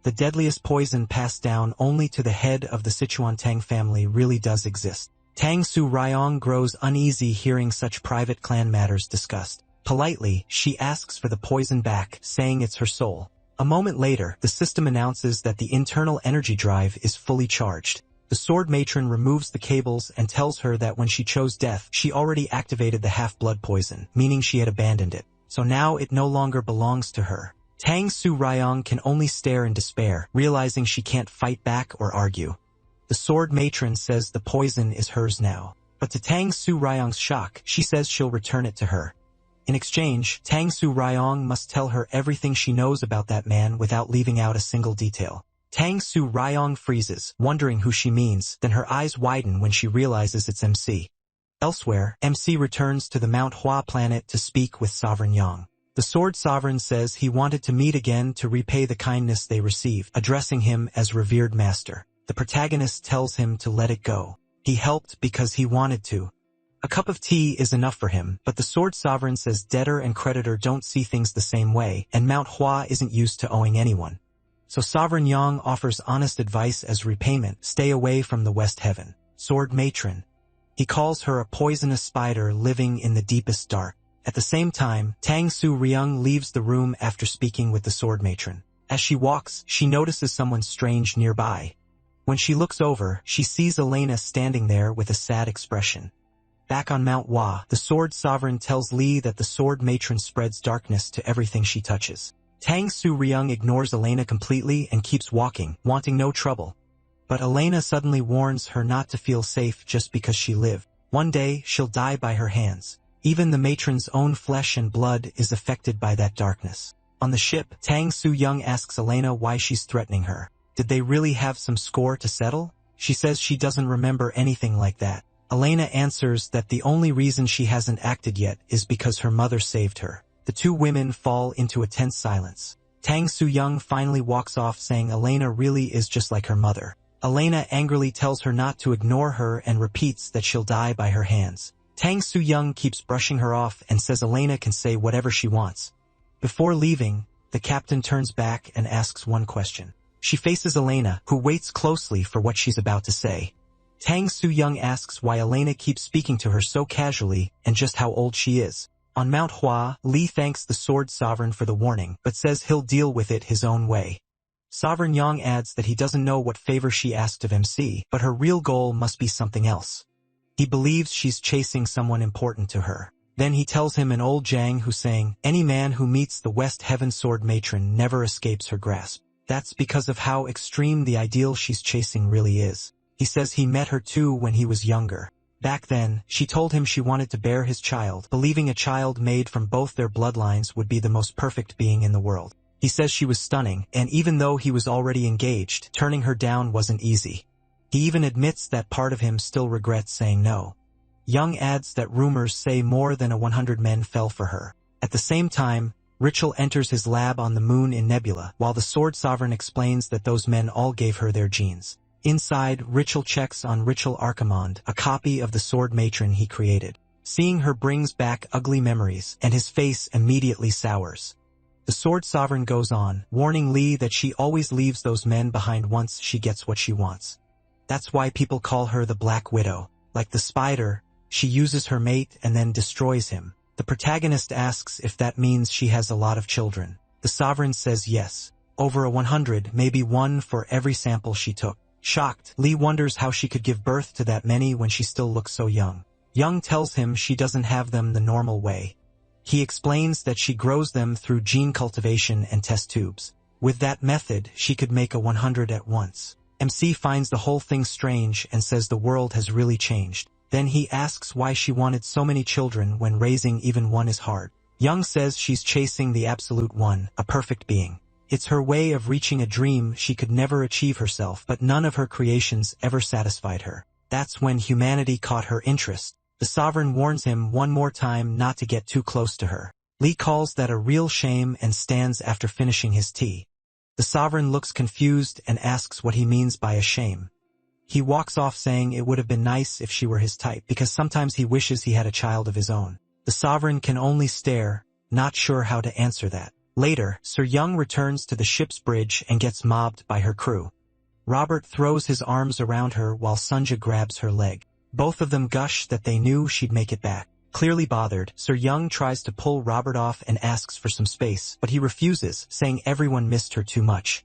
S1: The deadliest poison passed down only to the head of the Sichuan Tang family really does exist. Tang Su-ryong grows uneasy hearing such private clan matters discussed. Politely, she asks for the poison back, saying it's her soul. A moment later, the system announces that the internal energy drive is fully charged. The sword matron removes the cables and tells her that when she chose death, she already activated the half-blood poison, meaning she had abandoned it. So now it no longer belongs to her. Tang Su-ryong can only stare in despair, realizing she can't fight back or argue. The sword matron says the poison is hers now. But to Tang Su-ryong's shock, she says she'll return it to her. In exchange, Tang Su-ryong must tell her everything she knows about that man without leaving out a single detail. Tang Su-ryong freezes, wondering who she means, then her eyes widen when she realizes it's MC. Elsewhere, MC returns to the Manhwa planet to speak with Sovereign Yang. The Sword Sovereign says he wanted to meet again to repay the kindness they received, addressing him as revered master. The protagonist tells him to let it go. He helped because he wanted to. A cup of tea is enough for him, but the Sword Sovereign says debtor and creditor don't see things the same way, and Manhwa isn't used to owing anyone. So Sovereign Yang offers honest advice as repayment: stay away from the West Heaven. Sword Matron. He calls her a poisonous spider living in the deepest dark. At the same time, Tang Su-ryung leaves the room after speaking with the Sword Matron. As she walks, she notices someone strange nearby. When she looks over, she sees Elena standing there with a sad expression. Back on Mount Hua, the Sword Sovereign tells Li that the Sword Matron spreads darkness to everything she touches. Tang Su-ryung ignores Elena completely and keeps walking, wanting no trouble. But Elena suddenly warns her not to feel safe just because she lived. One day, she'll die by her hands. Even the matron's own flesh and blood is affected by that darkness. On the ship, Tang Su-young asks Elena why she's threatening her. Did they really have some score to settle? She says she doesn't remember anything like that. Elena answers that the only reason she hasn't acted yet is because her mother saved her. The two women fall into a tense silence. Tang Su-young finally walks off saying Elena really is just like her mother. Elena angrily tells her not to ignore her and repeats that she'll die by her hands. Tang Su-young keeps brushing her off and says Elena can say whatever she wants. Before leaving, the captain turns back and asks one question. She faces Elena, who waits closely for what she's about to say. Tang Su-young asks why Elena keeps speaking to her so casually and just how old she is. On Mount Hua, Li thanks the Sword Sovereign for the warning, but says he'll deal with it his own way. Sovereign Yang adds that he doesn't know what favor she asked of MC, but her real goal must be something else. He believes she's chasing someone important to her. Then he tells him an old Jang who's saying, any man who meets the West Heaven Sword Matron never escapes her grasp. That's because of how extreme the ideal she's chasing really is. He says he met her too when he was younger. Back then, she told him she wanted to bear his child, believing a child made from both their bloodlines would be the most perfect being in the world. He says she was stunning, and even though he was already engaged, turning her down wasn't easy. He even admits that part of him still regrets saying no. Young adds that rumors say more than 100 men fell for her. At the same time, Richel enters his lab on the moon in Nebula, while the Sword Sovereign explains that those men all gave her their genes. Inside, Richel checks on Richel Archimond, a copy of the sword matron he created. Seeing her brings back ugly memories, and his face immediately sours. The Sword Sovereign goes on, warning Lee that she always leaves those men behind once she gets what she wants. That's why people call her the Black Widow. Like the spider, she uses her mate and then destroys him. The protagonist asks if that means she has a lot of children. The Sovereign says yes. Over 100, maybe one for every sample she took. Shocked, Lee wonders how she could give birth to that many when she still looks so young. Young tells him she doesn't have them the normal way. He explains that she grows them through gene cultivation and test tubes. With that method, she could make 100 at once. MC finds the whole thing strange and says the world has really changed. Then he asks why she wanted so many children when raising even one is hard. Young says she's chasing the absolute one, a perfect being. It's her way of reaching a dream she could never achieve herself, but none of her creations ever satisfied her. That's when humanity caught her interest. The Sovereign warns him one more time not to get too close to her. Lee calls that a real shame and stands after finishing his tea. The Sovereign looks confused and asks what he means by a shame. He walks off saying it would have been nice if she were his type, because sometimes he wishes he had a child of his own. The Sovereign can only stare, not sure how to answer that. Later, Sir Young returns to the ship's bridge and gets mobbed by her crew. Robert throws his arms around her while Sunja grabs her leg. Both of them gush that they knew she'd make it back. Clearly bothered, Sir Young tries to pull Robert off and asks for some space, but he refuses, saying everyone missed her too much.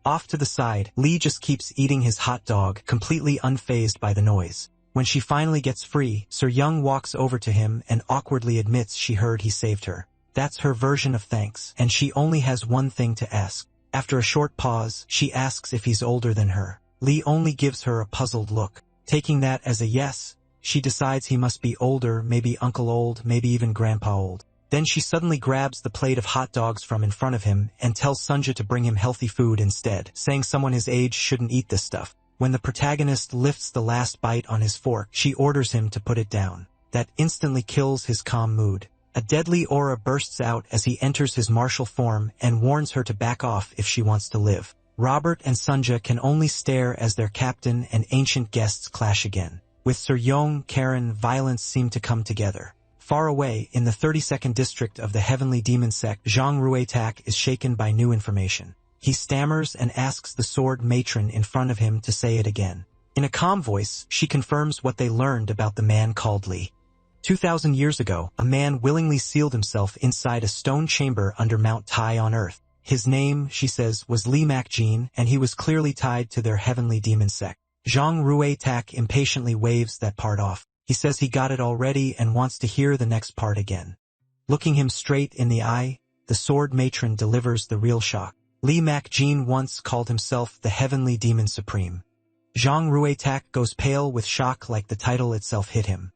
S1: Off to the side, Lee just keeps eating his hot dog, completely unfazed by the noise. When she finally gets free, Sir Young walks over to him and awkwardly admits she heard he saved her. That's her version of thanks, and she only has one thing to ask. After a short pause, she asks if he's older than her. Lee only gives her a puzzled look. Taking that as a yes, she decides he must be older, maybe uncle old, maybe even grandpa old. Then she suddenly grabs the plate of hot dogs from in front of him and tells Sunja to bring him healthy food instead, saying someone his age shouldn't eat this stuff. When the protagonist lifts the last bite on his fork, she orders him to put it down. That instantly kills his calm mood. A deadly aura bursts out as he enters his martial form and warns her to back off if she wants to live. Robert and Sunja can only stare as their captain and ancient guests clash again. With Sir Yong, Karen, violence seemed to come together. Far away, in the 32nd district of the Heavenly Demon Sect, Zhang Ruitak is shaken by new information. He stammers and asks the sword matron in front of him to say it again. In a calm voice, she confirms what they learned about the man called Lee. 2,000 years ago, a man willingly sealed himself inside a stone chamber under Mount Tai on Earth. His name, she says, was Lee Makjin, and he was clearly tied to their Heavenly Demon Sect. Zhang Ruitak impatiently waves that part off. He says he got it already and wants to hear the next part again. Looking him straight in the eye, the sword matron delivers the real shock. Lee Makjin once called himself the Heavenly Demon Supreme. Zhang Ruitak goes pale with shock like the title itself hit him.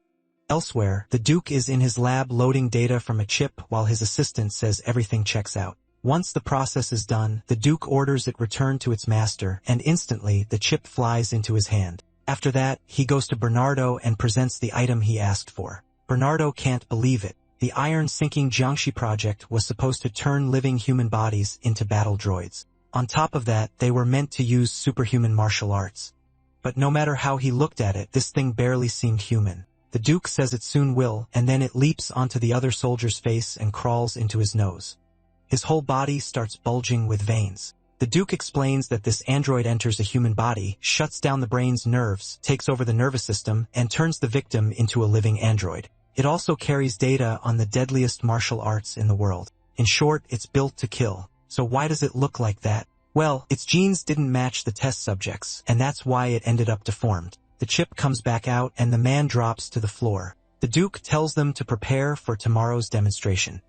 S1: Elsewhere, the Duke is in his lab loading data from a chip while his assistant says everything checks out. Once the process is done, the Duke orders it returned to its master, and instantly the chip flies into his hand. After that, he goes to Bernardo and presents the item he asked for. Bernardo can't believe it. The iron-sinking Jiangxi project was supposed to turn living human bodies into battle droids. On top of that, they were meant to use superhuman martial arts. But no matter how he looked at it, this thing barely seemed human. The Duke says it soon will, and then it leaps onto the other soldier's face and crawls into his nose. His whole body starts bulging with veins. The Duke explains that this android enters a human body, shuts down the brain's nerves, takes over the nervous system, and turns the victim into a living android. It also carries data on the deadliest martial arts in the world. In short, it's built to kill. So why does it look like that? Well, its genes didn't match the test subjects, and that's why it ended up deformed. The chip comes back out and the man drops to the floor. The Duke tells them to prepare for tomorrow's demonstration.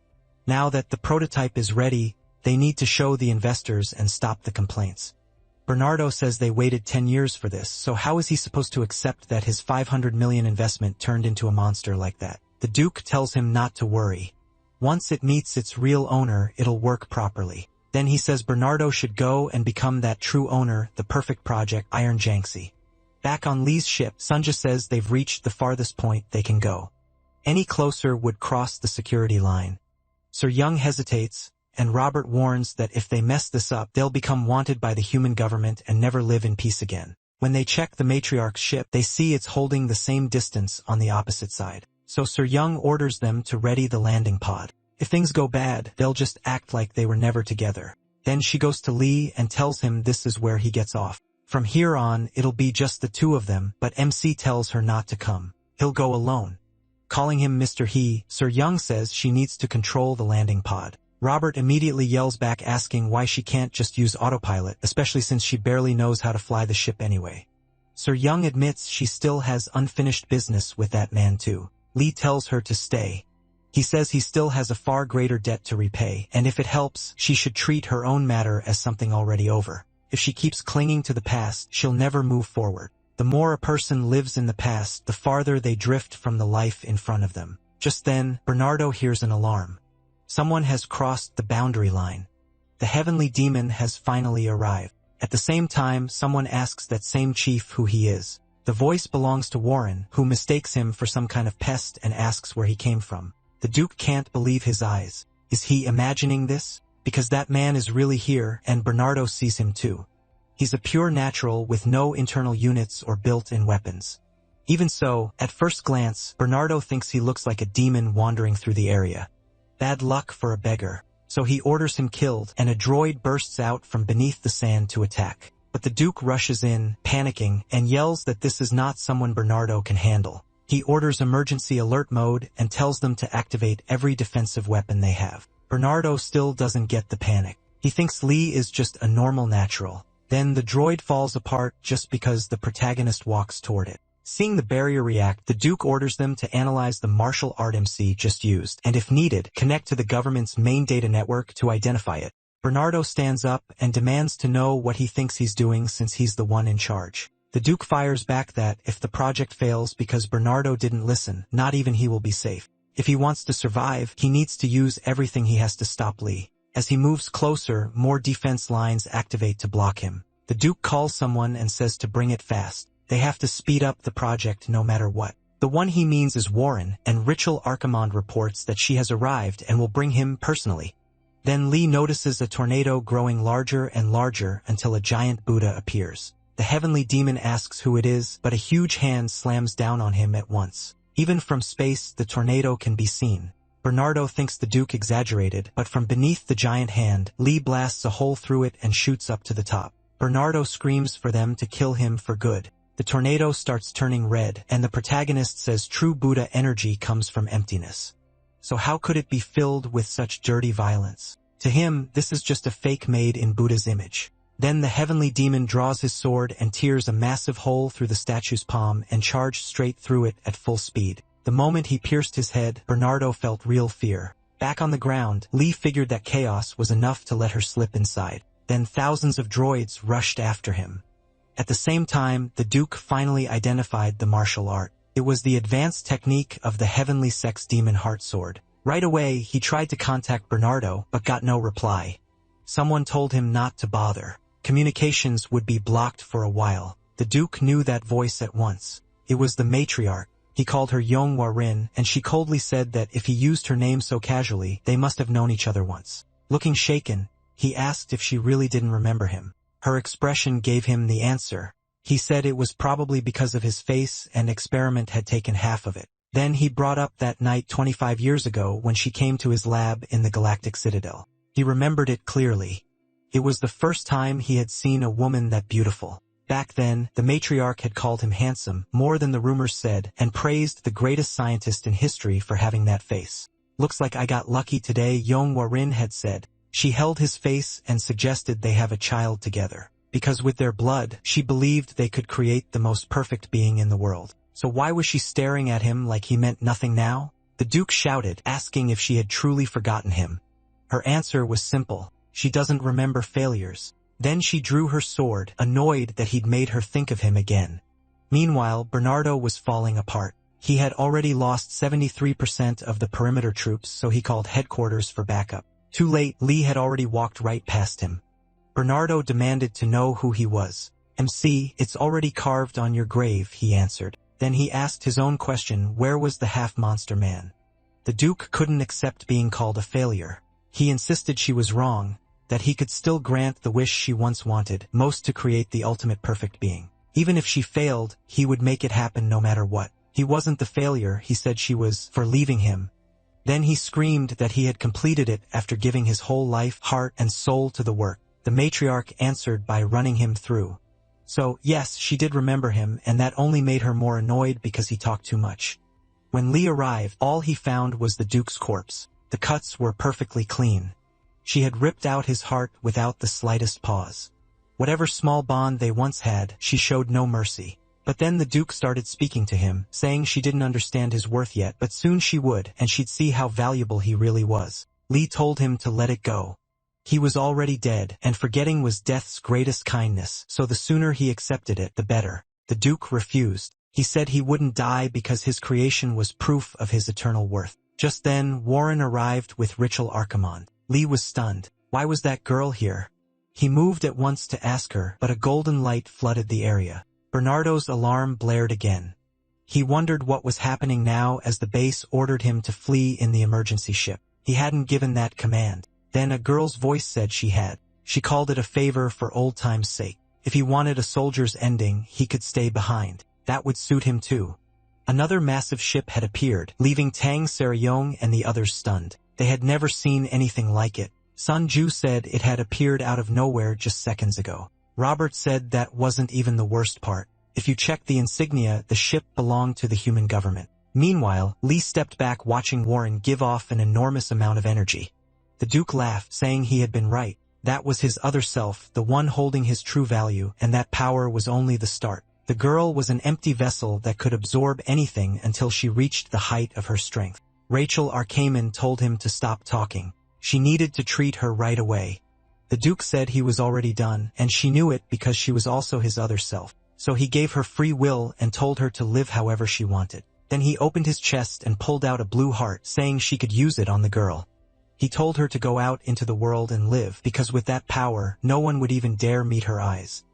S1: Now that the prototype is ready, they need to show the investors and stop the complaints. Bernardo says they waited 10 years for this, so how is he supposed to accept that his 500 million investment turned into a monster like that? The Duke tells him not to worry. Once it meets its real owner, it'll work properly. Then he says Bernardo should go and become that true owner, the perfect project, Iron Janxi. Back on Lee's ship, Sunja says they've reached the farthest point they can go. Any closer would cross the security line. Sir Young hesitates, and Robert warns that if they mess this up, they'll become wanted by the human government and never live in peace again. When they check the matriarch's ship, they see it's holding the same distance on the opposite side. So Sir Young orders them to ready the landing pod. If things go bad, they'll just act like they were never together. Then she goes to Lee and tells him this is where he gets off. From here on, it'll be just the two of them, but MC tells her not to come. He'll go alone. Calling him Mr. He, Sir Young says she needs to control the landing pod. Robert immediately yells back asking why she can't just use autopilot, especially since she barely knows how to fly the ship anyway. Sir Young admits she still has unfinished business with that man too. Lee tells her to stay. He says he still has a far greater debt to repay, and if it helps, she should treat her own matter as something already over. If she keeps clinging to the past, she'll never move forward. The more a person lives in the past, the farther they drift from the life in front of them. Just then, Bernardo hears an alarm. Someone has crossed the boundary line. The heavenly demon has finally arrived. At the same time, someone asks that same chief who he is. The voice belongs to Warren, who mistakes him for some kind of pest and asks where he came from. The Duke can't believe his eyes. Is he imagining this? Because that man is really here, and Bernardo sees him too. He's a pure natural with no internal units or built-in weapons. Even so, at first glance, Bernardo thinks he looks like a demon wandering through the area. Bad luck for a beggar. So he orders him killed, and a droid bursts out from beneath the sand to attack. But the Duke rushes in, panicking, and yells that this is not someone Bernardo can handle. He orders emergency alert mode and tells them to activate every defensive weapon they have. Bernardo still doesn't get the panic. He thinks Lee is just a normal natural. Then the droid falls apart just because the protagonist walks toward it. Seeing the barrier react, the Duke orders them to analyze the martial art MC just used, and if needed, connect to the government's main data network to identify it. Bernardo stands up and demands to know what he thinks he's doing since he's the one in charge. The Duke fires back that if the project fails because Bernardo didn't listen, not even he will be safe. If he wants to survive, he needs to use everything he has to stop Lee. As he moves closer, more defense lines activate to block him. The Duke calls someone and says to bring it fast. They have to speed up the project no matter what. The one he means is Warren, and Rachel Archimond reports that she has arrived and will bring him personally. Then Lee notices a tornado growing larger and larger until a giant Buddha appears. The heavenly demon asks who it is, but a huge hand slams down on him at once. Even from space, the tornado can be seen. Bernardo thinks the Duke exaggerated, but from beneath the giant hand, Lee blasts a hole through it and shoots up to the top. Bernardo screams for them to kill him for good. The tornado starts turning red, and the protagonist says true Buddha energy comes from emptiness. So how could it be filled with such dirty violence? To him, this is just a fake made in Buddha's image. Then the heavenly demon draws his sword and tears a massive hole through the statue's palm and charged straight through it at full speed. The moment he pierced his head, Bernardo felt real fear. Back on the ground, Lee figured that chaos was enough to let her slip inside. Then thousands of droids rushed after him. At the same time, the Duke finally identified the martial art. It was the advanced technique of the heavenly sex demon heart sword. Right away, he tried to contact Bernardo, but got no reply. Someone told him not to bother. Communications would be blocked for a while. The Duke knew that voice at once. It was the matriarch. He called her Yonghwa Rin, and she coldly said that if he used her name so casually, they must have known each other once. Looking shaken, he asked if she really didn't remember him. Her expression gave him the answer. He said it was probably because of his face and experiment had taken half of it. Then he brought up that night 25 years ago when she came to his lab in the Galactic Citadel. He remembered it clearly. It was the first time he had seen a woman that beautiful. Back then, the matriarch had called him handsome, more than the rumors said, and praised the greatest scientist in history for having that face. Looks like I got lucky today, Yonghwa Rin had said. She held his face and suggested they have a child together. Because with their blood, she believed they could create the most perfect being in the world. So why was she staring at him like he meant nothing now? The Duke shouted, asking if she had truly forgotten him. Her answer was simple. She doesn't remember failures. Then she drew her sword, annoyed that he'd made her think of him again. Meanwhile, Bernardo was falling apart. He had already lost 73% of the perimeter troops, so he called headquarters for backup. Too late, Lee had already walked right past him. Bernardo demanded to know who he was. MC, it's already carved on your grave, he answered. Then he asked his own question, where was the half-monster man? The Duke couldn't accept being called a failure. He insisted she was wrong, that he could still grant the wish she once wanted, most to create the ultimate perfect being. Even if she failed, he would make it happen no matter what. He wasn't the failure, he said she was, for leaving him. Then he screamed that he had completed it after giving his whole life, heart, and soul to the work. The matriarch answered by running him through. So, yes, she did remember him, and that only made her more annoyed because he talked too much. When Lee arrived, all he found was the Duke's corpse. The cuts were perfectly clean. She had ripped out his heart without the slightest pause. Whatever small bond they once had, she showed no mercy. But then the Duke started speaking to him, saying she didn't understand his worth yet, but soon she would, and she'd see how valuable he really was. Lee told him to let it go. He was already dead, and forgetting was death's greatest kindness, so the sooner he accepted it, the better. The Duke refused. He said he wouldn't die because his creation was proof of his eternal worth. Just then, Warren arrived with Rachel Archimond. Lee was stunned. Why was that girl here? He moved at once to ask her, but a golden light flooded the area. Bernardo's alarm blared again. He wondered what was happening now as the base ordered him to flee in the emergency ship. He hadn't given that command. Then a girl's voice said she had. She called it a favor for old time's sake. If he wanted a soldier's ending, he could stay behind. That would suit him too. Another massive ship had appeared, leaving Tang Seryong and the others stunned. They had never seen anything like it. Sun Ju said it had appeared out of nowhere just seconds ago. Robert said that wasn't even the worst part. If you check the insignia, the ship belonged to the human government. Meanwhile, Lee stepped back watching Warren give off an enormous amount of energy. The Duke laughed, saying he had been right. That was his other self, the one holding his true value, and that power was only the start. The girl was an empty vessel that could absorb anything until she reached the height of her strength. Rachel Archimond told him to stop talking. She needed to treat her right away. The Duke said he was already done, and she knew it because she was also his other self. So he gave her free will and told her to live however she wanted. Then he opened his chest and pulled out a blue heart, saying she could use it on the girl. He told her to go out into the world and live, because with that power, no one would even dare meet her eyes.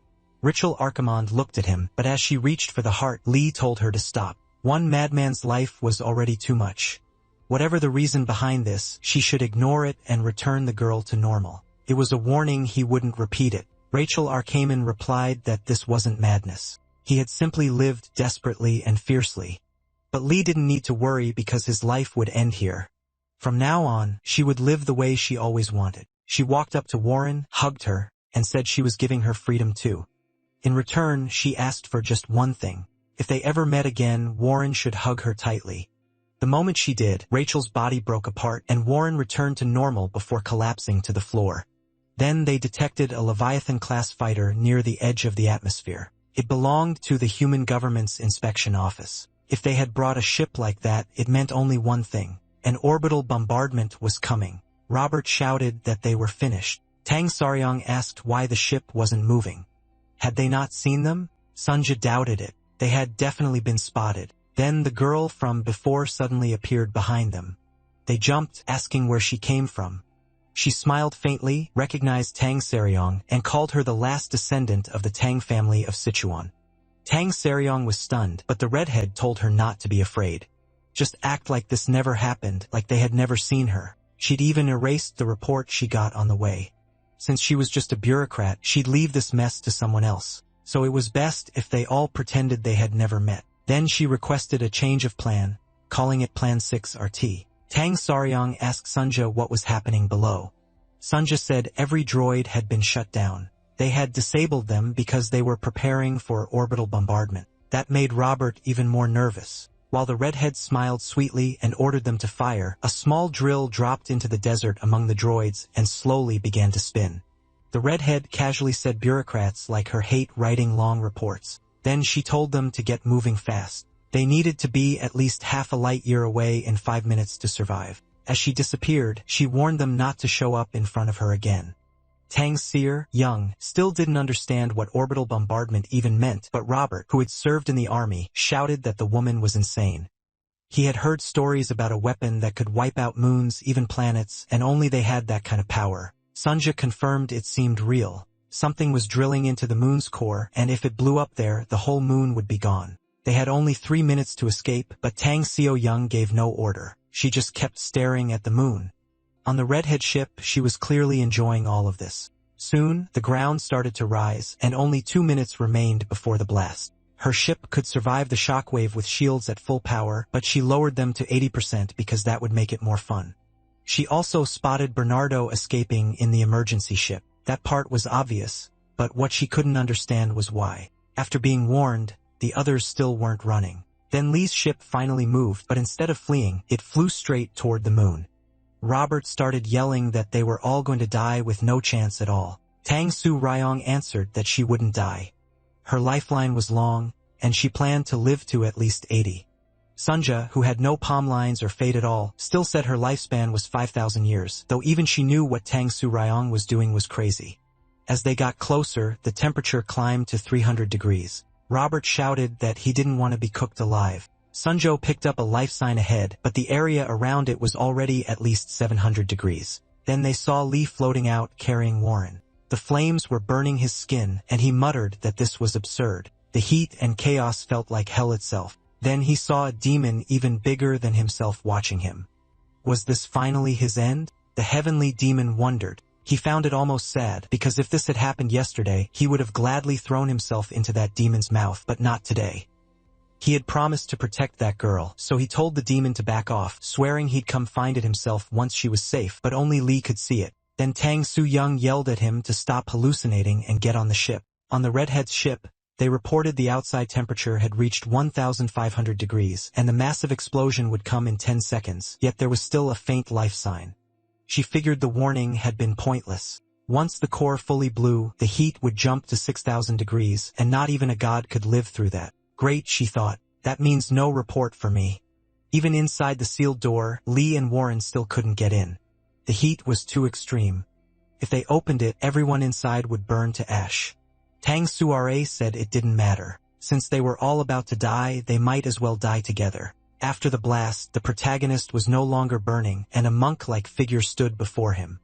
S1: Rachel Archimond looked at him, but as she reached for the heart, Lee told her to stop. One madman's life was already too much. Whatever the reason behind this, she should ignore it and return the girl to normal. It was a warning he wouldn't repeat it. Rachel Archimond replied that this wasn't madness. He had simply lived desperately and fiercely. But Lee didn't need to worry because his life would end here. From now on, she would live the way she always wanted. She walked up to Warren, hugged her, and said she was giving her freedom too. In return, she asked for just one thing. If they ever met again, Warren should hug her tightly. The moment she did, Rachel's body broke apart and Warren returned to normal before collapsing to the floor. Then they detected a Leviathan-class fighter near the edge of the atmosphere. It belonged to the human government's inspection office. If they had brought a ship like that, it meant only one thing. An orbital bombardment was coming. Robert shouted that they were finished. Tang Saryong asked why the ship wasn't moving. Had they not seen them? Sunja doubted it. They had definitely been spotted. Then the girl from before suddenly appeared behind them. They jumped, asking where she came from. She smiled faintly, recognized Tang Seryong, and called her the last descendant of the Tang family of Sichuan. Tang Seryong was stunned, but the redhead told her not to be afraid. Just act like this never happened, like they had never seen her. She'd even erased the report she got on the way. Since she was just a bureaucrat, she'd leave this mess to someone else. So it was best if they all pretended they had never met. Then she requested a change of plan, calling it Plan 6RT. Tang Saryong asked Sunja what was happening below. Sunja said every droid had been shut down. They had disabled them because they were preparing for orbital bombardment. That made Robert even more nervous. While the redhead smiled sweetly and ordered them to fire, a small drill dropped into the desert among the droids and slowly began to spin. The redhead casually said bureaucrats like her hate writing long reports. Then she told them to get moving fast. They needed to be at least half a light year away in 5 minutes to survive. As she disappeared, she warned them not to show up in front of her again. Tang Seer, young, still didn't understand what orbital bombardment even meant, but Robert, who had served in the army, shouted that the woman was insane. He had heard stories about a weapon that could wipe out moons, even planets, and only they had that kind of power. Sunja confirmed it seemed real. Something was drilling into the moon's core, and if it blew up there, the whole moon would be gone. They had only 3 minutes to escape, but Tang Seo-young gave no order. She just kept staring at the moon. On the redhead ship, she was clearly enjoying all of this. Soon, the ground started to rise, and only 2 minutes remained before the blast. Her ship could survive the shockwave with shields at full power, but she lowered them to 80% because that would make it more fun. She also spotted Bernardo escaping in the emergency ship. That part was obvious, but what she couldn't understand was why. After being warned, the others still weren't running. Then Lee's ship finally moved, but instead of fleeing, it flew straight toward the moon. Robert started yelling that they were all going to die with no chance at all. Tang Su-ryong answered that she wouldn't die. Her lifeline was long, and she planned to live to at least 80. Sunja, who had no palm lines or fade at all, still said her lifespan was 5,000 years, though even she knew what Tang Su-ryong was doing was crazy. As they got closer, the temperature climbed to 300 degrees. Robert shouted that he didn't want to be cooked alive. Sunjo picked up a life sign ahead, but the area around it was already at least 700 degrees. Then they saw Lee floating out, carrying Warren. The flames were burning his skin, and he muttered that this was absurd. The heat and chaos felt like hell itself. Then he saw a demon even bigger than himself watching him. Was this finally his end? The heavenly demon wondered. He found it almost sad, because if this had happened yesterday, he would have gladly thrown himself into that demon's mouth, but not today. He had promised to protect that girl, so he told the demon to back off, swearing he'd come find it himself once she was safe, but only Lee could see it. Then Tang Su-young yelled at him to stop hallucinating and get on the ship. On the redhead's ship, they reported the outside temperature had reached 1,500 degrees, and the massive explosion would come in 10 seconds, yet there was still a faint life sign. She figured the warning had been pointless. Once the core fully blew, the heat would jump to 6,000 degrees, and not even a god could live through that. Great, she thought. That means no report for me. Even inside the sealed door, Lee and Warren still couldn't get in. The heat was too extreme. If they opened it, everyone inside would burn to ash. Tang Su-ra said it didn't matter. Since they were all about to die, they might as well die together. After the blast, the protagonist was no longer burning, and a monk-like figure stood before him.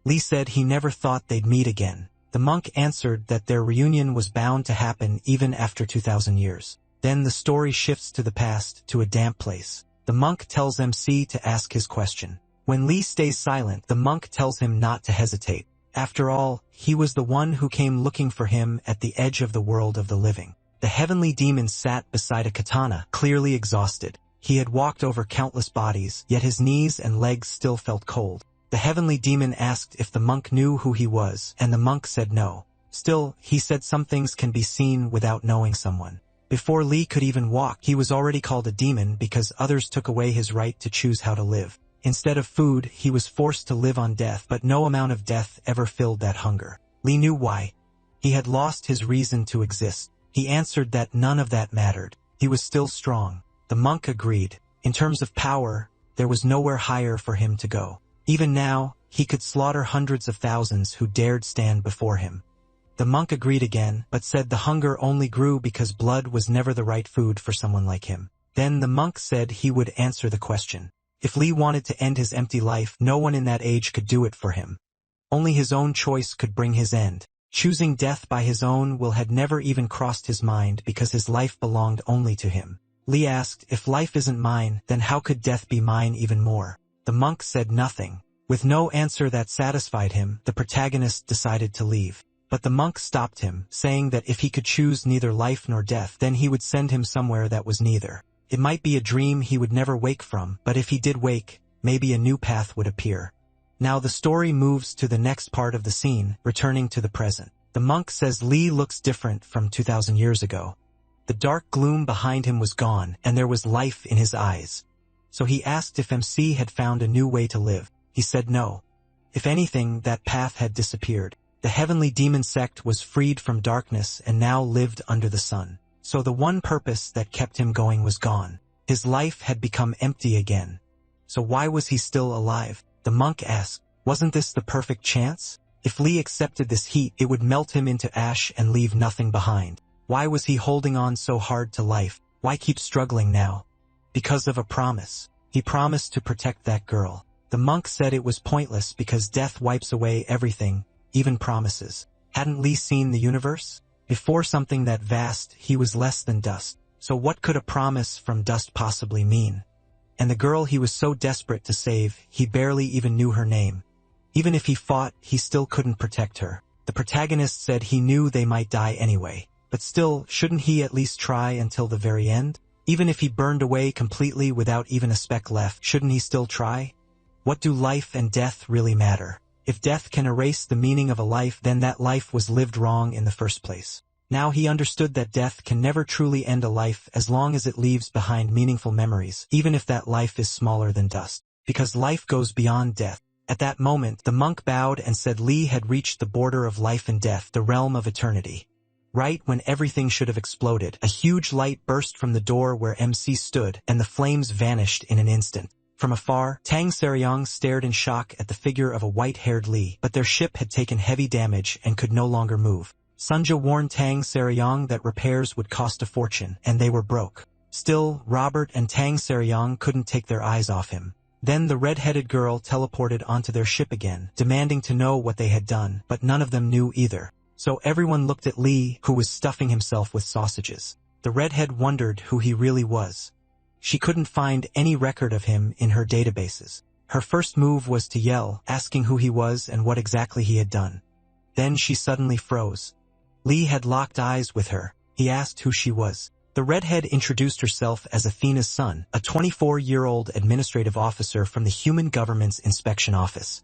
S1: Lee said he never thought they'd meet again. The monk answered that their reunion was bound to happen even after 2,000 years. Then the story shifts to the past, to a damp place. The monk tells MC to ask his question. When Lee stays silent, the monk tells him not to hesitate. After all, he was the one who came looking for him at the edge of the world of the living. The heavenly demon sat beside a katana, clearly exhausted. He had walked over countless bodies, yet his knees and legs still felt cold. The heavenly demon asked if the monk knew who he was, and the monk said no. Still, he said some things can be seen without knowing someone. Before Lee could even walk, he was already called a demon because others took away his right to choose how to live. Instead of food, he was forced to live on death, but no amount of death ever filled that hunger. Lee knew why. He had lost his reason to exist. He answered that none of that mattered. He was still strong. The monk agreed. In terms of power, there was nowhere higher for him to go. Even now, he could slaughter hundreds of thousands who dared stand before him. The monk agreed again, but said the hunger only grew because blood was never the right food for someone like him. Then the monk said he would answer the question. If Lee wanted to end his empty life, no one in that age could do it for him. Only his own choice could bring his end. Choosing death by his own will had never even crossed his mind because his life belonged only to him. Lee asked, if life isn't mine, then how could death be mine even more? The monk said nothing. With no answer that satisfied him, the protagonist decided to leave. But the monk stopped him, saying that if he could choose neither life nor death, then he would send him somewhere that was neither. It might be a dream he would never wake from, but if he did wake, maybe a new path would appear. Now the story moves to the next part of the scene, returning to the present. The monk says Lee looks different from 2,000 years ago. The dark gloom behind him was gone, and there was life in his eyes. So he asked if MC had found a new way to live. He said no. If anything, that path had disappeared. The heavenly demon sect was freed from darkness and now lived under the sun. So the one purpose that kept him going was gone. His life had become empty again. So why was he still alive? The monk asked, wasn't this the perfect chance? If Lee accepted this heat, it would melt him into ash and leave nothing behind. Why was he holding on so hard to life? Why keep struggling now? Because of a promise. He promised to protect that girl. The monk said it was pointless because death wipes away everything, even promises. Hadn't Lee seen the universe? Before something that vast, he was less than dust. So what could a promise from dust possibly mean? And the girl he was so desperate to save, he barely even knew her name. Even if he fought, he still couldn't protect her. The protagonist said he knew they might die anyway. But still, shouldn't he at least try until the very end? Even if he burned away completely without even a speck left, shouldn't he still try? What do life and death really matter? If death can erase the meaning of a life, then that life was lived wrong in the first place. Now he understood that death can never truly end a life as long as it leaves behind meaningful memories, even if that life is smaller than dust. Because life goes beyond death. At that moment, the monk bowed and said Lee had reached the border of life and death, the realm of eternity. Right when everything should have exploded, a huge light burst from the door where MC stood, and the flames vanished in an instant. From afar, Tang Seryong stared in shock at the figure of a white-haired Lee, but their ship had taken heavy damage and could no longer move. Sunja warned Tang Seryong that repairs would cost a fortune, and they were broke. Still, Robert and Tang Seryong couldn't take their eyes off him. Then the red-headed girl teleported onto their ship again, demanding to know what they had done, but none of them knew either. So everyone looked at Lee, who was stuffing himself with sausages. The redhead wondered who he really was. She couldn't find any record of him in her databases. Her first move was to yell, asking who he was and what exactly he had done. Then she suddenly froze. Lee had locked eyes with her. He asked who she was. The redhead introduced herself as Athena's son, a 24-year-old administrative officer from the Human Government's Inspection Office.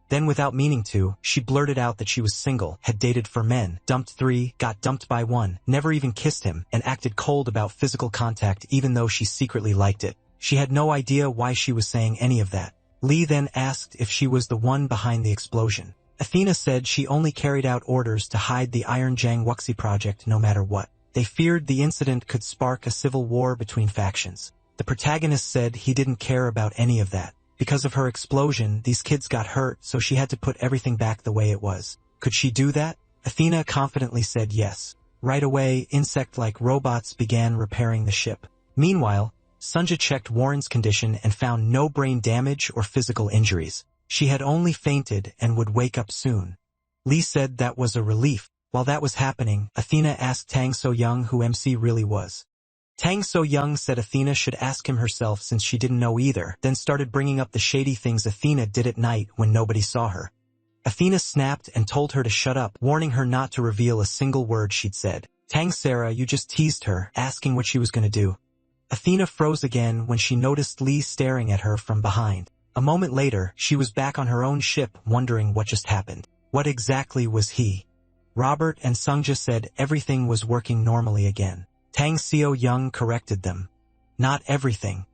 S1: Then without meaning to, she blurted out that she was single, had dated 4 men, dumped 3, got dumped by 1, never even kissed him, and acted cold about physical contact even though she secretly liked it. She had no idea why she was saying any of that. Lee then asked if she was the one behind the explosion. Athena said she only carried out orders to hide the Iron Jang Wuxi project no matter what. They feared the incident could spark a civil war between factions. The protagonist said he didn't care about any of that. Because of her explosion, these kids got hurt, so she had to put everything back the way it was. Could she do that? Athena confidently said yes. Right away, insect-like robots began repairing the ship. Meanwhile, Sunja checked Warren's condition and found no brain damage or physical injuries. She had only fainted and would wake up soon. Lee said that was a relief. While that was happening, Athena asked Tang So-young who MC really was. Tang So-young said Athena should ask him herself since she didn't know either, then started bringing up the shady things Athena did at night when nobody saw her. Athena snapped and told her to shut up, warning her not to reveal a single word she'd said. Tang Sarah, you just teased her, asking what she was going to do. Athena froze again when she noticed Lee staring at her from behind. A moment later, she was back on her own ship, wondering what just happened. What exactly was he? Robert and Sunja said everything was working normally again. Tang Seo-young corrected them. Not everything.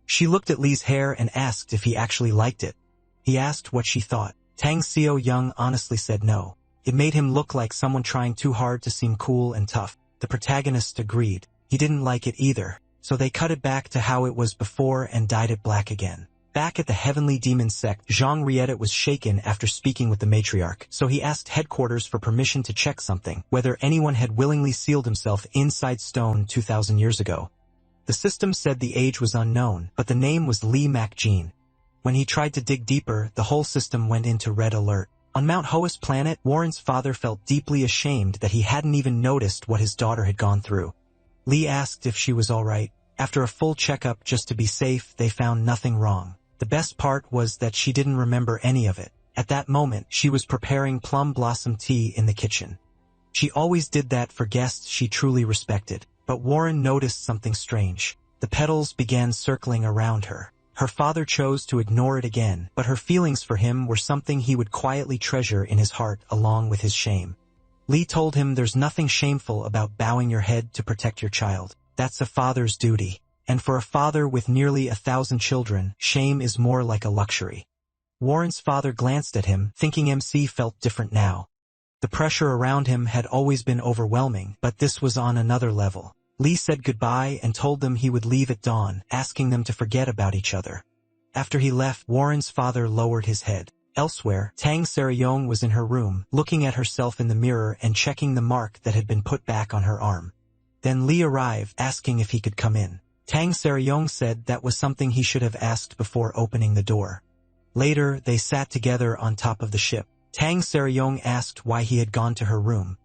S1: She looked at Lee's hair and asked if he actually liked it. He asked what she thought. Tang Seo-young honestly said no. It made him look like someone trying too hard to seem cool and tough. The protagonist agreed. He didn't like it either, so they cut it back to how it was before and dyed it black again. Back at the Heavenly Demon Sect, Zhang Rieta was shaken after speaking with the matriarch, so he asked headquarters for permission to check something, whether anyone had willingly sealed himself inside stone 2,000 years ago. The system said the age was unknown, but the name was Lee Mak-jin. When he tried to dig deeper, the whole system went into red alert. On Mount Hoa's planet, Warren's father felt deeply ashamed that he hadn't even noticed what his daughter had gone through. Lee asked if she was all right. After a full checkup just to be safe, they found nothing wrong. The best part was that she didn't remember any of it. At that moment, she was preparing plum blossom tea in the kitchen. She always did that for guests she truly respected. But Warren noticed something strange. The petals began circling around her. Her father chose to ignore it again, but her feelings for him were something he would quietly treasure in his heart along with his shame. Lee told him there's nothing shameful about bowing your head to protect your child. That's a father's duty. And for a father with nearly 1,000 children, shame is more like a luxury. Warren's father glanced at him, thinking MC felt different now. The pressure around him had always been overwhelming, but this was on another level. Lee said goodbye and told them he would leave at dawn, asking them to forget about each other. After he left, Warren's father lowered his head. Elsewhere, Tang Seryong was in her room, looking at herself in the mirror and checking the mark that had been put back on her arm. Then Lee arrived, asking if he could come in. Tang Seryong said that was something he should have asked before opening the door. Later, they sat together on top of the ship. Tang Seryong asked why he had gone to her room.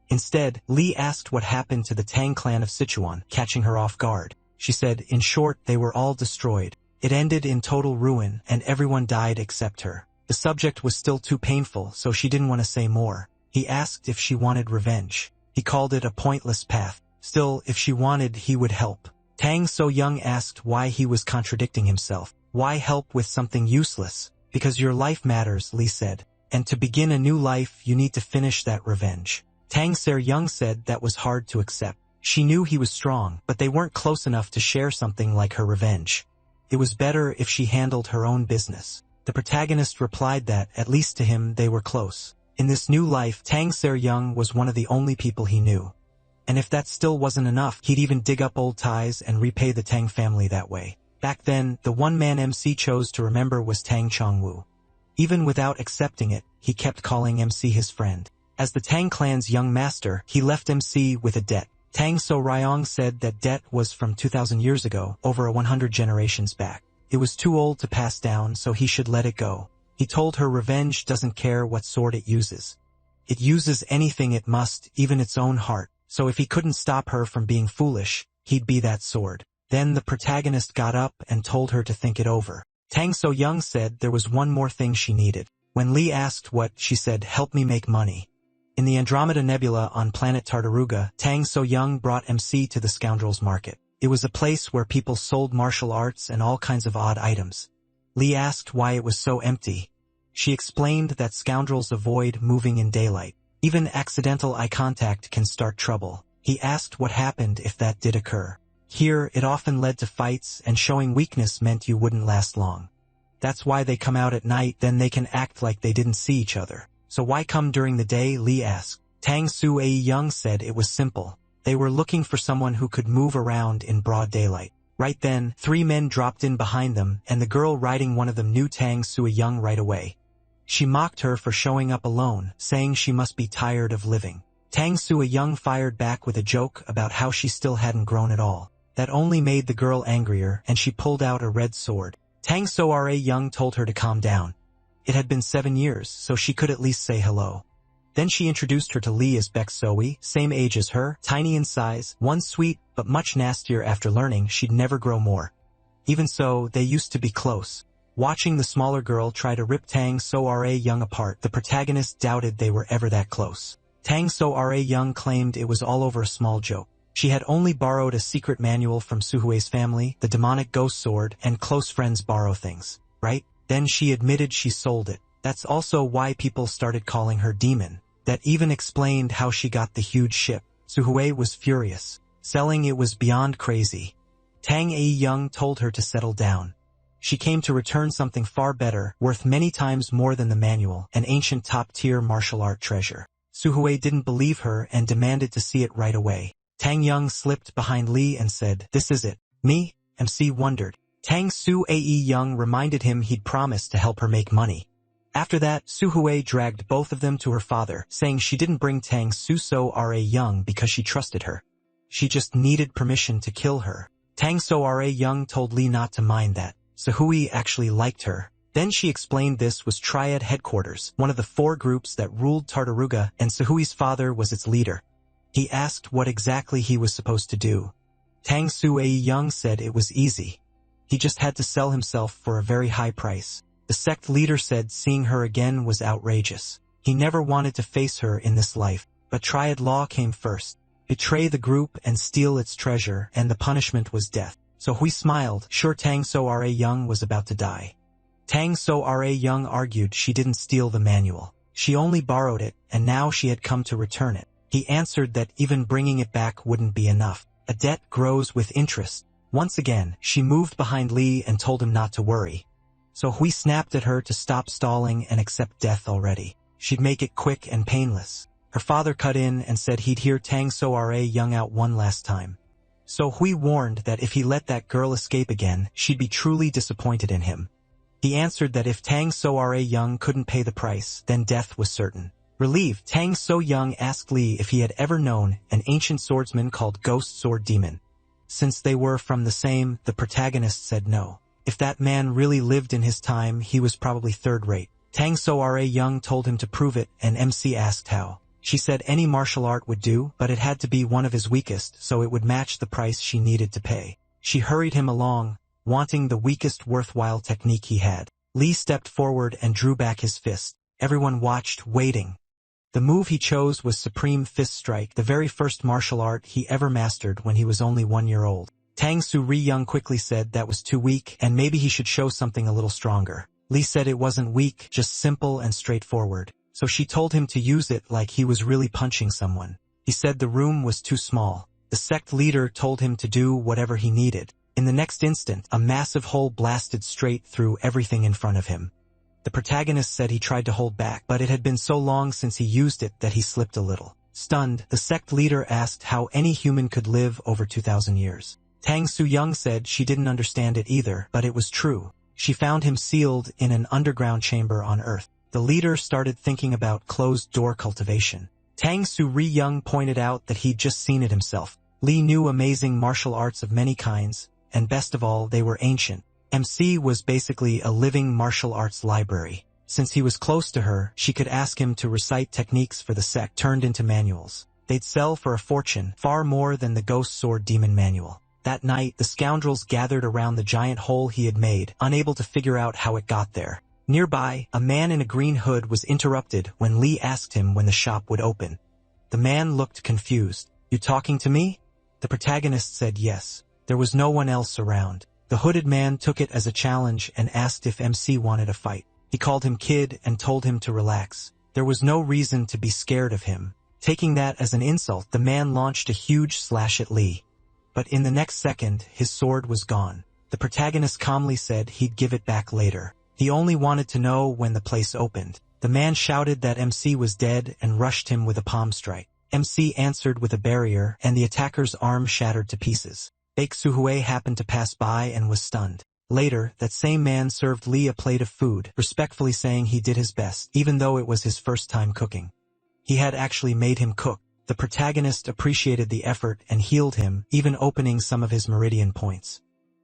S1: Instead, Lee asked what happened to the Tang clan of Sichuan, catching her off guard. She said, in short, they were all destroyed. It ended in total ruin, and everyone died except her. The subject was still too painful, so she didn't want to say more. He asked if she wanted revenge. He called it a pointless path. Still, if she wanted, he would help. Tang So-young asked why he was contradicting himself. Why help with something useless? Because your life matters, Lee said. And to begin a new life, you need to finish that revenge. Tang Seryong said that was hard to accept. She knew he was strong, but they weren't close enough to share something like her revenge. It was better if she handled her own business. The protagonist replied that, at least to him, they were close. In this new life, Tang Seryong was one of the only people he knew. And if that still wasn't enough, he'd even dig up old ties and repay the Tang family that way. Back then, the one man MC chose to remember was Tang Chongwu. Even without accepting it, he kept calling MC his friend. As the Tang clan's young master, he left MC with a debt. Tang So-ryong said that debt was from 2,000 years ago, over 100 generations back. It was too old to pass down, so he should let it go. He told her revenge doesn't care what sword it uses. It uses anything it must, even its own heart. So if he couldn't stop her from being foolish, he'd be that sword. Then the protagonist got up and told her to think it over. Tang So-young said there was one more thing she needed. When Lee asked what, she said, help me make money. In the Andromeda Nebula on planet Tartaruga, Tang So-young brought MC to the Scoundrels Market. It was a place where people sold martial arts and all kinds of odd items. Lee asked why it was so empty. She explained that scoundrels avoid moving in daylight. Even accidental eye contact can start trouble. He asked what happened if that did occur. Here, it often led to fights, and showing weakness meant you wouldn't last long. That's why they come out at night, then they can act like they didn't see each other. So why come during the day, Lee asked. Tang So-young said it was simple. They were looking for someone who could move around in broad daylight. Right then, 3 men dropped in behind them, and the girl riding one of them knew Tang So-young right away. She mocked her for showing up alone, saying she must be tired of living. Tang So-young fired back with a joke about how she still hadn't grown at all. That only made the girl angrier, and she pulled out a red sword. Tang So-young told her to calm down. It had been 7 years, so she could at least say hello. Then she introduced her to Lee as Baek So-wi, same age as her, tiny in size, one sweet, but much nastier after learning she'd never grow more. Even so, they used to be close. Watching the smaller girl try to rip Tang So-young apart, the protagonist doubted they were ever that close. Tang So-young claimed it was all over a small joke. She had only borrowed a secret manual from Suhue's family, the demonic ghost sword, and close friends borrow things, right? Then she admitted she sold it. That's also why people started calling her Demon. That even explained how she got the huge ship. Suhue was furious. Selling it was beyond crazy. Tang A-young told her to settle down. She came to return something far better, worth many times more than the manual, an ancient top-tier martial art treasure. Suhue didn't believe her and demanded to see it right away. Tang Young slipped behind Lee and said, "This is it." Me? MC wondered. Tang Su-young reminded him he'd promised to help her make money. After that, Suhue dragged both of them to her father, saying she didn't bring Tang So-young because she trusted her. She just needed permission to kill her. Tang So-young told Lee not to mind that. Suhue actually liked her. Then she explained this was Triad Headquarters, one of the 4 groups that ruled Tartaruga, and Suhue's father was its leader. He asked what exactly he was supposed to do. Tang So-young said it was easy. He just had to sell himself for a very high price. The sect leader said seeing her again was outrageous. He never wanted to face her in this life, but Triad law came first. Betray the group and steal its treasure, and the punishment was death. So Hui smiled, sure Tang So-young was about to die. Tang So-young argued she didn't steal the manual. She only borrowed it, and now she had come to return it. He answered that even bringing it back wouldn't be enough. A debt grows with interest. Once again, she moved behind Lee and told him not to worry. So Hui snapped at her to stop stalling and accept death already. She'd make it quick and painless. Her father cut in and said he'd hear Tang So-young out one last time. So Hui warned that if he let that girl escape again, she'd be truly disappointed in him. He answered that if Tang So-young couldn't pay the price, then death was certain. Relieved, Tang So-young asked Lee if he had ever known an ancient swordsman called Ghost Sword Demon. Since they were from the same, the protagonist said no. If that man really lived in his time, he was probably third-rate. Tang So-ra Young told him to prove it, and MC asked how. She said any martial art would do, but it had to be one of his weakest, so it would match the price she needed to pay. She hurried him along, wanting the weakest worthwhile technique he had. Lee stepped forward and drew back his fist. Everyone watched, waiting. The move he chose was Supreme Fist Strike, the very first martial art he ever mastered when he was only 1 year old. Tang So-ra Young quickly said that was too weak, and maybe he should show something a little stronger. Lee said it wasn't weak, just simple and straightforward. So she told him to use it like he was really punching someone. He said the room was too small. The sect leader told him to do whatever he needed. In the next instant, a massive hole blasted straight through everything in front of him. The protagonist said he tried to hold back, but it had been so long since he used it that he slipped a little. Stunned, the sect leader asked how any human could live over 2,000 years. Tang So-ra Young said she didn't understand it either, but it was true. She found him sealed in an underground chamber on Earth. The leader started thinking about closed-door cultivation. Tang So-ra Young pointed out that he'd just seen it himself. Lee knew amazing martial arts of many kinds, and best of all, they were ancient. MC was basically a living martial arts library. Since he was close to her, she could ask him to recite techniques for the sect turned into manuals. They'd sell for a fortune, far more than the Ghost Sword Demon manual. That night, the scoundrels gathered around the giant hole he had made, unable to figure out how it got there. Nearby, a man in a green hood was interrupted when Lee asked him when the shop would open. The man looked confused. "You talking to me?" The protagonist said yes. There was no one else around. The hooded man took it as a challenge and asked if MC wanted a fight. He called him kid and told him to relax. There was no reason to be scared of him. Taking that as an insult, the man launched a huge slash at Lee. But in the next second, his sword was gone. The protagonist calmly said he'd give it back later. He only wanted to know when the place opened. The man shouted that MC was dead and rushed him with a palm strike. MC answered with a barrier, and the attacker's arm shattered to pieces. Baek Suhue happened to pass by and was stunned. Later, that same man served Lee a plate of food, respectfully saying he did his best, even though it was his first time cooking. He had actually made him cook. The protagonist appreciated the effort and healed him, even opening some of his meridian points.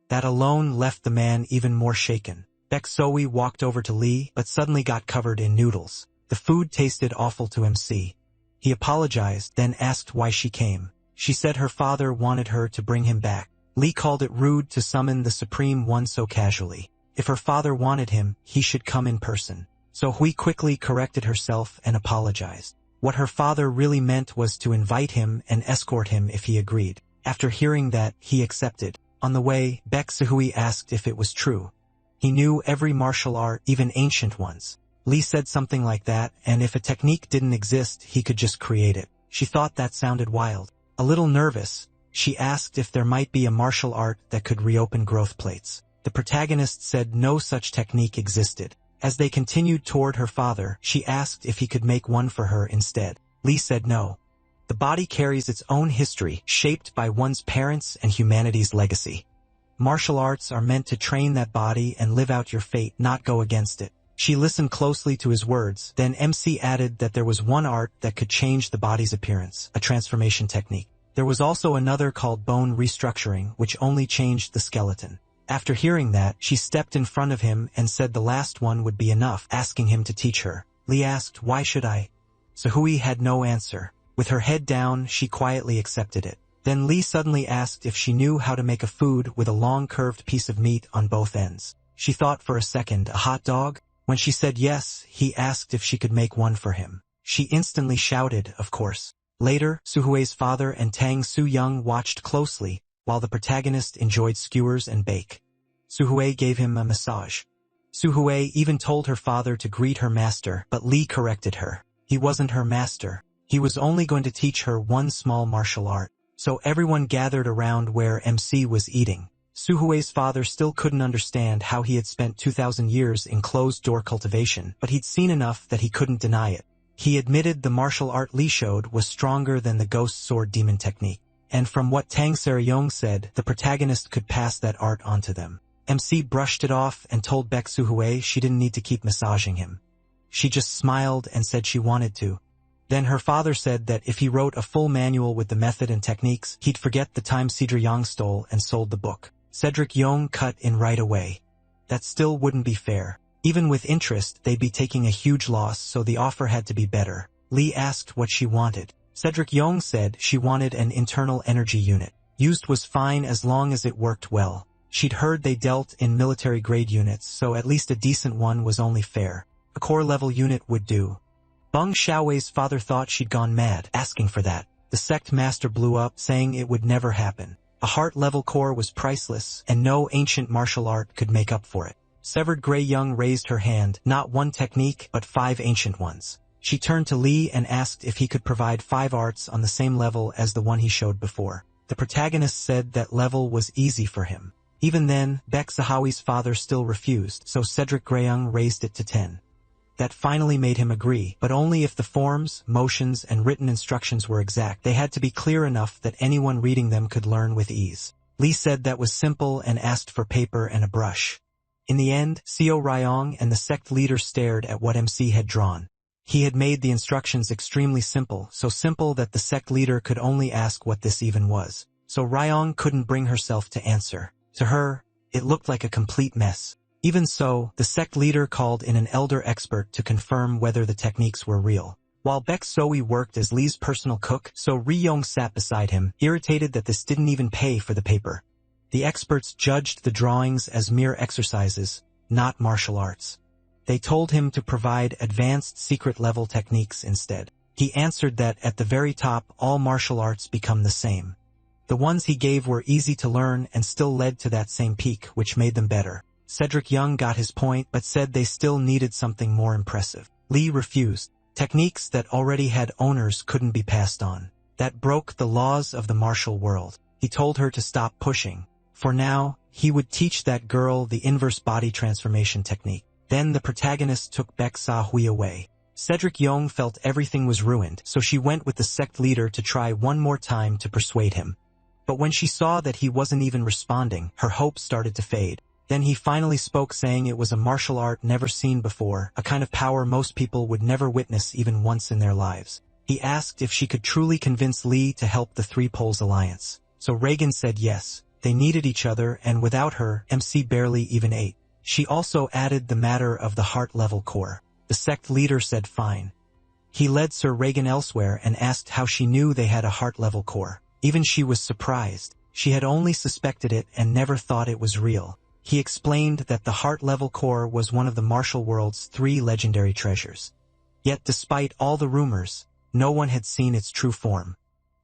S1: That alone left the man even more shaken. Baek Soe walked over to Lee, but suddenly got covered in noodles. The food tasted awful to MC. He apologized, then asked why she came. She said her father wanted her to bring him back. Lee called it rude to summon the Supreme One so casually. If her father wanted him, he should come in person. So Hui quickly corrected herself and apologized. What her father really meant was to invite him and escort him if he agreed. After hearing that, he accepted. On the way, Baek Suhui asked if it was true. He knew every martial art, even ancient ones. Lee said something like that, and if a technique didn't exist, he could just create it. She thought that sounded wild. A little nervous, she asked if there might be a martial art that could reopen growth plates. The protagonist said no such technique existed. As they continued toward her father, she asked if he could make one for her instead. Lee said no. The body carries its own history, shaped by one's parents and humanity's legacy. Martial arts are meant to train that body and live out your fate, not go against it. She listened closely to his words, then MC added that there was one art that could change the body's appearance, a transformation technique. There was also another called bone restructuring, which only changed the skeleton. After hearing that, she stepped in front of him and said the last one would be enough, asking him to teach her. Lee asked, "Why should I?" Suhui had no answer. With her head down, she quietly accepted it. Then Lee suddenly asked if she knew how to make a food with a long curved piece of meat on both ends. She thought for a second, a hot dog? When she said yes, he asked if she could make one for him. She instantly shouted, of course. Later, Suhue's father and Tang So-ra Young watched closely, while the protagonist enjoyed skewers and bake. Suhue gave him a massage. Suhue even told her father to greet her master, but Lee corrected her. He wasn't her master. He was only going to teach her one small martial art. So everyone gathered around where MC was eating. Suhue's father still couldn't understand how he had spent 2,000 years in closed-door cultivation, but he'd seen enough that he couldn't deny it. He admitted the martial art Lee showed was stronger than the Ghost Sword Demon technique. And from what Tang So-ra Young said, the protagonist could pass that art onto them. MC brushed it off and told Baek Suhue she didn't need to keep massaging him. She just smiled and said she wanted to. Then her father said that if he wrote a full manual with the method and techniques, he'd forget the time Cedric Young stole and sold the book. Cedric Young cut in right away. That still wouldn't be fair. Even with interest, they'd be taking a huge loss, so the offer had to be better. Lee asked what she wanted. Cedric Young said she wanted an internal energy unit. Used was fine as long as it worked well. She'd heard they dealt in military-grade units, so at least a decent one was only fair. A core-level unit would do. Beng Xiaowei's father thought she'd gone mad, asking for that. The sect master blew up, saying it would never happen. A heart-level core was priceless, and no ancient martial art could make up for it. Severed Grey Young raised her hand, not one technique, but 5 ancient ones. She turned to Lee and asked if he could provide 5 arts on the same level as the one he showed before. The protagonist said that level was easy for him. Even then, Baek Zahawi's father still refused, so Cedric Greyung raised it to 10. That finally made him agree, but only if the forms, motions, and written instructions were exact. They had to be clear enough that anyone reading them could learn with ease. Lee said that was simple and asked for paper and a brush. In the end, Seo Ryong and the sect leader stared at what MC had drawn. He had made the instructions extremely simple, so simple that the sect leader could only ask what this even was. So Ryong couldn't bring herself to answer. To her, it looked like a complete mess. Even so, the sect leader called in an elder expert to confirm whether the techniques were real. While Baek Soe worked as Lee's personal cook, so Ri Yong sat beside him, irritated that this didn't even pay for the paper. The experts judged the drawings as mere exercises, not martial arts. They told him to provide advanced secret-level techniques instead. He answered that at the very top all martial arts become the same. The ones he gave were easy to learn and still led to that same peak, which made them better. Cedric Young got his point but said they still needed something more impressive. Lee refused. Techniques that already had owners couldn't be passed on. That broke the laws of the martial world. He told her to stop pushing. For now, he would teach that girl the inverse body transformation technique. Then the protagonist took Baek Sa-hui away. Cedric Young felt everything was ruined, so she went with the sect leader to try one more time to persuade him. But when she saw that he wasn't even responding, her hope started to fade. Then he finally spoke, saying it was a martial art never seen before, a kind of power most people would never witness even once in their lives. He asked if she could truly convince Lee to help the Three Poles Alliance. So Reagan said yes. They needed each other, and without her, MC barely even ate. She also added the matter of the heart-level core. The sect leader said fine. He led Sir Reagan elsewhere and asked how she knew they had a heart-level core. Even she was surprised. She had only suspected it and never thought it was real. He explained that the heart-level core was one of the martial world's 3 legendary treasures. Yet despite all the rumors, no one had seen its true form.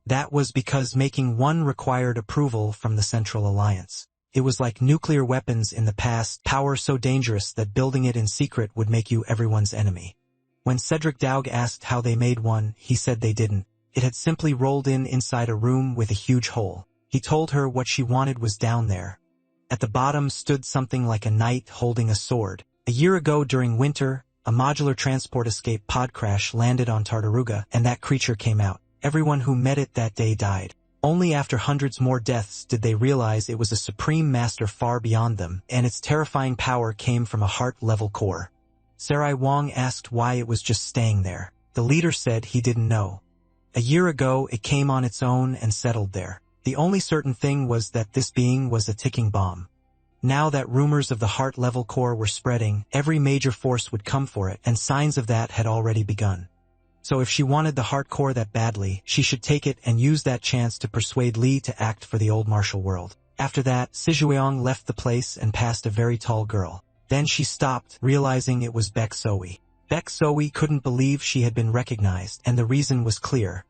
S1: That was because making one required approval from the Central Alliance. It was like nuclear weapons in the past, power so dangerous that building it in secret would make you everyone's enemy. When Cedric Daug asked how they made one, he said they didn't. It had simply rolled inside a room with a huge hole. He told her what she wanted was down there. At the bottom stood something like a knight holding a sword. A year ago during winter, a modular transport escape pod crash landed on Tartaruga, and that creature came out. Everyone who met it that day died. Only after hundreds more deaths did they realize it was a supreme master far beyond them, and its terrifying power came from a heart-level core. Sarai Wong asked why it was just staying there. The leader said he didn't know. A year ago, it came on its own and settled there. The only certain thing was that this being was a ticking bomb. Now that rumors of the heart-level core were spreading, every major force would come for it, and signs of that had already begun. So if she wanted the heart core that badly, she should take it and use that chance to persuade Lee to act for the old martial world. After that, Sijueong left the place and passed a very tall girl. Then she stopped, realizing it was Baek Soe. Baek Soe couldn't believe she had been recognized, and the reason was clear.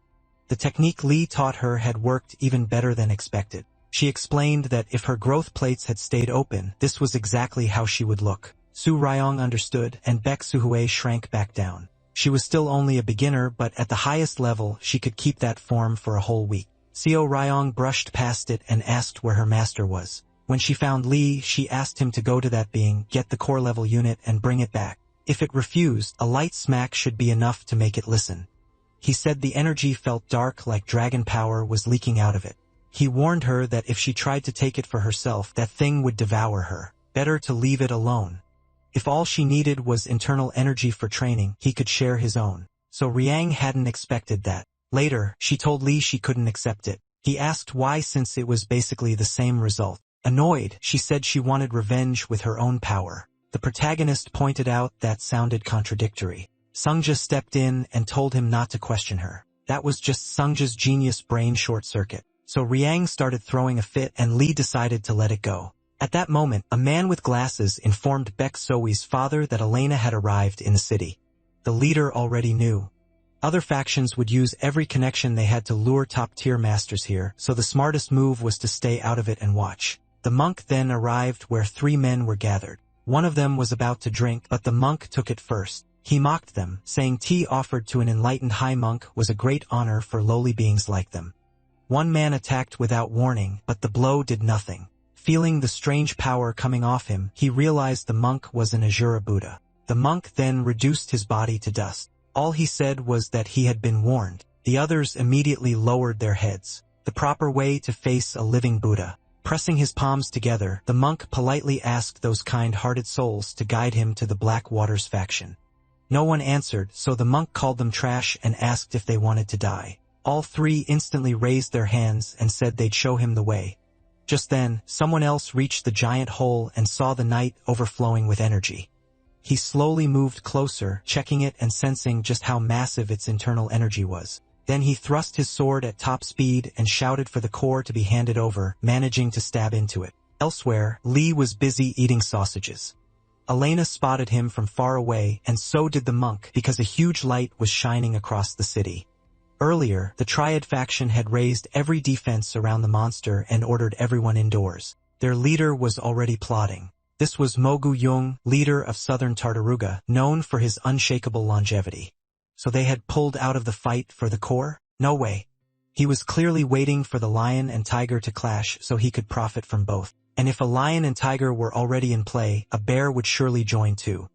S1: The technique Lee taught her had worked even better than expected. She explained that if her growth plates had stayed open, this was exactly how she would look. Su Ryong understood, and Baek Suhue shrank back down. She was still only a beginner, but at the highest level, she could keep that form for a whole week. Seo Ryong brushed past it and asked where her master was. When she found Lee, she asked him to go to that being, get the core level unit, and bring it back. If it refused, a light smack should be enough to make it listen. He said the energy felt dark, like dragon power was leaking out of it. He warned her that if she tried to take it for herself, that thing would devour her. Better to leave it alone. If all she needed was internal energy for training, he could share his own. so Riang hadn't expected that. Later, she told Lee she couldn't accept it. He asked why since it was basically the same result. Annoyed, she said she wanted revenge with her own power. The protagonist pointed out that sounded contradictory. Sungja stepped in and told him not to question her. That was just Sungja's genius brain short-circuit. So Riang started throwing a fit and Lee decided to let it go. At that moment, a man with glasses informed Baek Soe's father that Elena had arrived in the city. The leader already knew. Other factions would use every connection they had to lure top-tier masters here, so the smartest move was to stay out of it and watch. The monk then arrived where 3 men were gathered. One of them was about to drink, but the monk took it first. He mocked them, saying tea offered to an enlightened high monk was a great honor for lowly beings like them. One man attacked without warning, but the blow did nothing. Feeling the strange power coming off him, he realized the monk was an Asura Buddha. The monk then reduced his body to dust. All he said was that he had been warned. The others immediately lowered their heads. The proper way to face a living Buddha. Pressing his palms together, the monk politely asked those kind-hearted souls to guide him to the Black Waters faction. No one answered, so the monk called them trash and asked if they wanted to die. All 3 instantly raised their hands and said they'd show him the way. Just then, someone else reached the giant hole and saw the night overflowing with energy. He slowly moved closer, checking it and sensing just how massive its internal energy was. Then he thrust his sword at top speed and shouted for the core to be handed over, managing to stab into it. Elsewhere, Lee was busy eating sausages. Elena spotted him from far away, and so did the monk because a huge light was shining across the city. Earlier, the Triad faction had raised every defense around the monster and ordered everyone indoors. Their leader was already plotting. This was Mogu Jung, leader of southern Tartaruga, known for his unshakable longevity. So they had pulled out of the fight for the core? No way. He was clearly waiting for the lion and tiger to clash so he could profit from both. And if a lion and tiger were already in play, a bear would surely join too.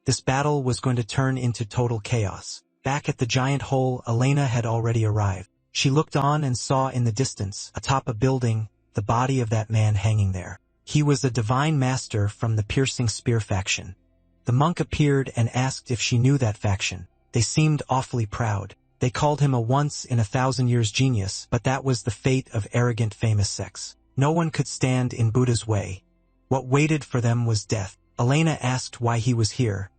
S1: This battle was going to turn into total chaos. Back at the giant hole, Elena had already arrived. She looked on and saw in the distance, atop a building, the body of that man hanging there. He was a divine master from the Piercing Spear faction. The monk appeared and asked if she knew that faction. They seemed awfully proud. They called him a once-in-a-thousand-years genius, but that was the fate of arrogant famous sects. No one could stand in Buddha's way. What waited for them was death. Elena asked why he was here.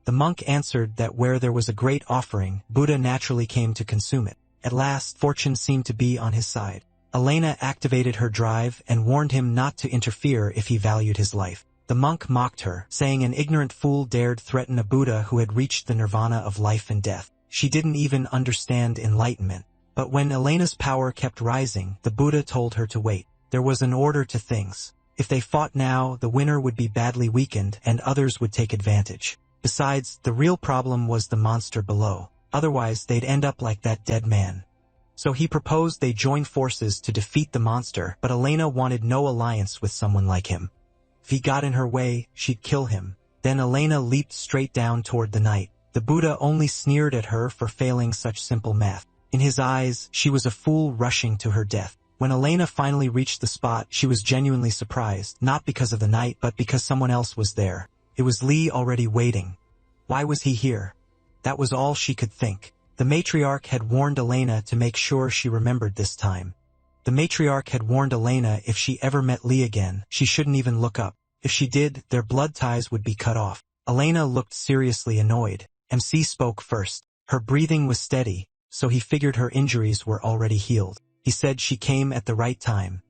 S1: The monk answered that where there was a great offering, Buddha naturally came to consume it. At last, fortune seemed to be on his side. Elena activated her drive and warned him not to interfere if he valued his life. The monk mocked her, saying an ignorant fool dared threaten a Buddha who had reached the nirvana of life and death. She didn't even understand enlightenment. But when Elena's power kept rising, the Buddha told her to wait. There was an order to things. If they fought now, the winner would be badly weakened and others would take advantage. Besides, the real problem was the monster below. Otherwise, they'd end up like that dead man. So he proposed they join forces to defeat the monster, but Elena wanted no alliance with someone like him. If he got in her way, she'd kill him. Then Elena leaped straight down toward the night. The Buddha only sneered at her for failing such simple math. In his eyes, she was a fool rushing to her death. When Elena finally reached the spot, she was genuinely surprised, not because of the night, but because someone else was there. It was Lee already waiting. Why was he here? That was all she could think. The matriarch had warned Elena to make sure she remembered this time. The matriarch had warned Elena if she ever met Lee again, she shouldn't even look up. If she did, their blood ties would be cut off. Elena looked seriously annoyed. MC spoke first. Her breathing was steady, so he figured her injuries were already healed. He said she came at the right time.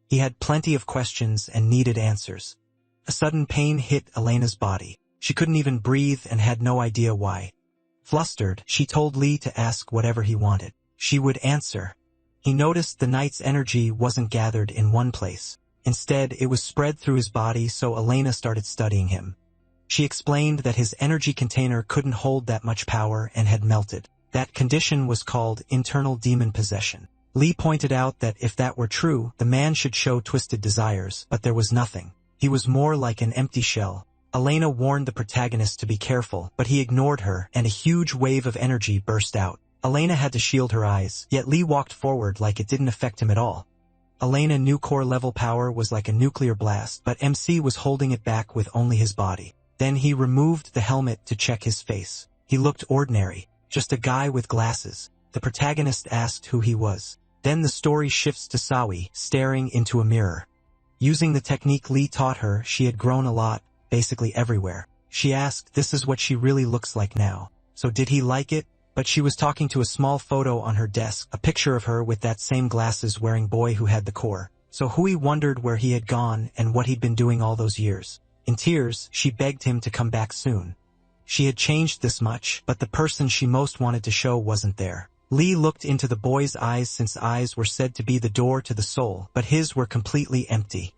S1: He had plenty of questions and needed answers. A sudden pain hit Elena's body. She couldn't even breathe and had no idea why. Flustered, she told Lee to ask whatever he wanted. She would answer. He noticed the knight's energy wasn't gathered in one place. Instead, it was spread through his body, so Elena started studying him. She explained that his energy container couldn't hold that much power and had melted. That condition was called internal demon possession. Lee pointed out that if that were true, the man should show twisted desires, but there was nothing. He was more like an empty shell. Elena warned the protagonist to be careful, but he ignored her, and a huge wave of energy burst out. Elena had to shield her eyes, yet Lee walked forward like it didn't affect him at all. Elena knew core level power was like a nuclear blast, but MC was holding it back with only his body. Then he removed the helmet to check his face. He looked ordinary. Just a guy with glasses. The protagonist asked who he was. Then the story shifts to Sawi, staring into a mirror. Using the technique Lee taught her, she had grown a lot, basically everywhere. She asked, this is what she really looks like now. So did he like it? But she was talking to a small photo on her desk, a picture of her with that same glasses-wearing boy who had the core. So Hui wondered where he had gone and what he'd been doing all those years. In tears, she begged him to come back soon. She had changed this much, but the person she most wanted to show wasn't there. Lee looked into the boy's eyes since eyes were said to be the door to the soul, but his were completely empty.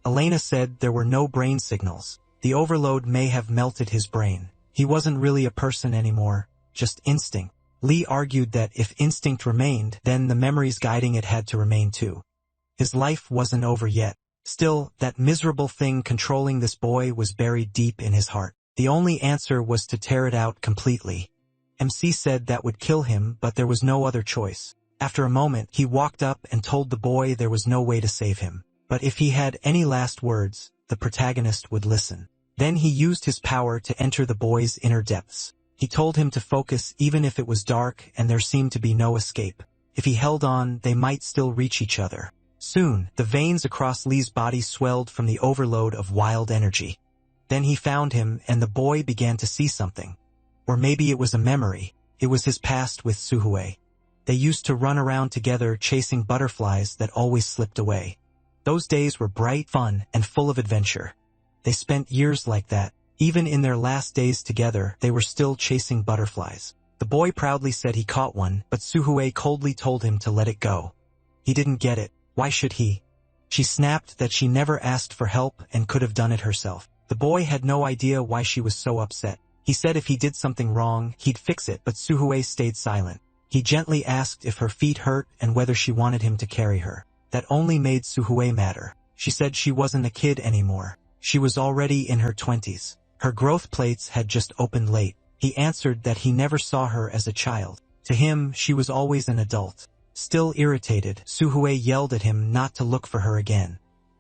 S1: Elena said there were no brain signals. The overload may have melted his brain. He wasn't really a person anymore, just instinct. Lee argued that if instinct remained, then the memories guiding it had to remain too. His life wasn't over yet. Still, that miserable thing controlling this boy was buried deep in his heart. The only answer was to tear it out completely. MC said that would kill him, but there was no other choice. After a moment, he walked up and told the boy there was no way to save him. But if he had any last words, the protagonist would listen. Then he used his power to enter the boy's inner depths. He told him to focus even if it was dark and there seemed to be no escape. If he held on, they might still reach each other. Soon, the veins across Lee's body swelled from the overload of wild energy. Then he found him, and the boy began to see something. Or maybe it was a memory. It was his past with Suhue. They used to run around together chasing butterflies that always slipped away. Those days were bright, fun, and full of adventure. They spent years like that. Even in their last days together, they were still chasing butterflies. The boy proudly said he caught one, but Suhue coldly told him to let it go. He didn't get it. Why should he? She snapped that she never asked for help and could have done it herself. The boy had no idea why she was so upset. He said if he did something wrong, he'd fix it, but Suhue stayed silent. He gently asked if her feet hurt and whether she wanted him to carry her. That only made Suhue madder. She said she wasn't a kid anymore. She was already in her 20s. Her growth plates had just opened late. He answered that he never saw her as a child. To him, she was always an adult. Still irritated, Suhue yelled at him not to look for her again.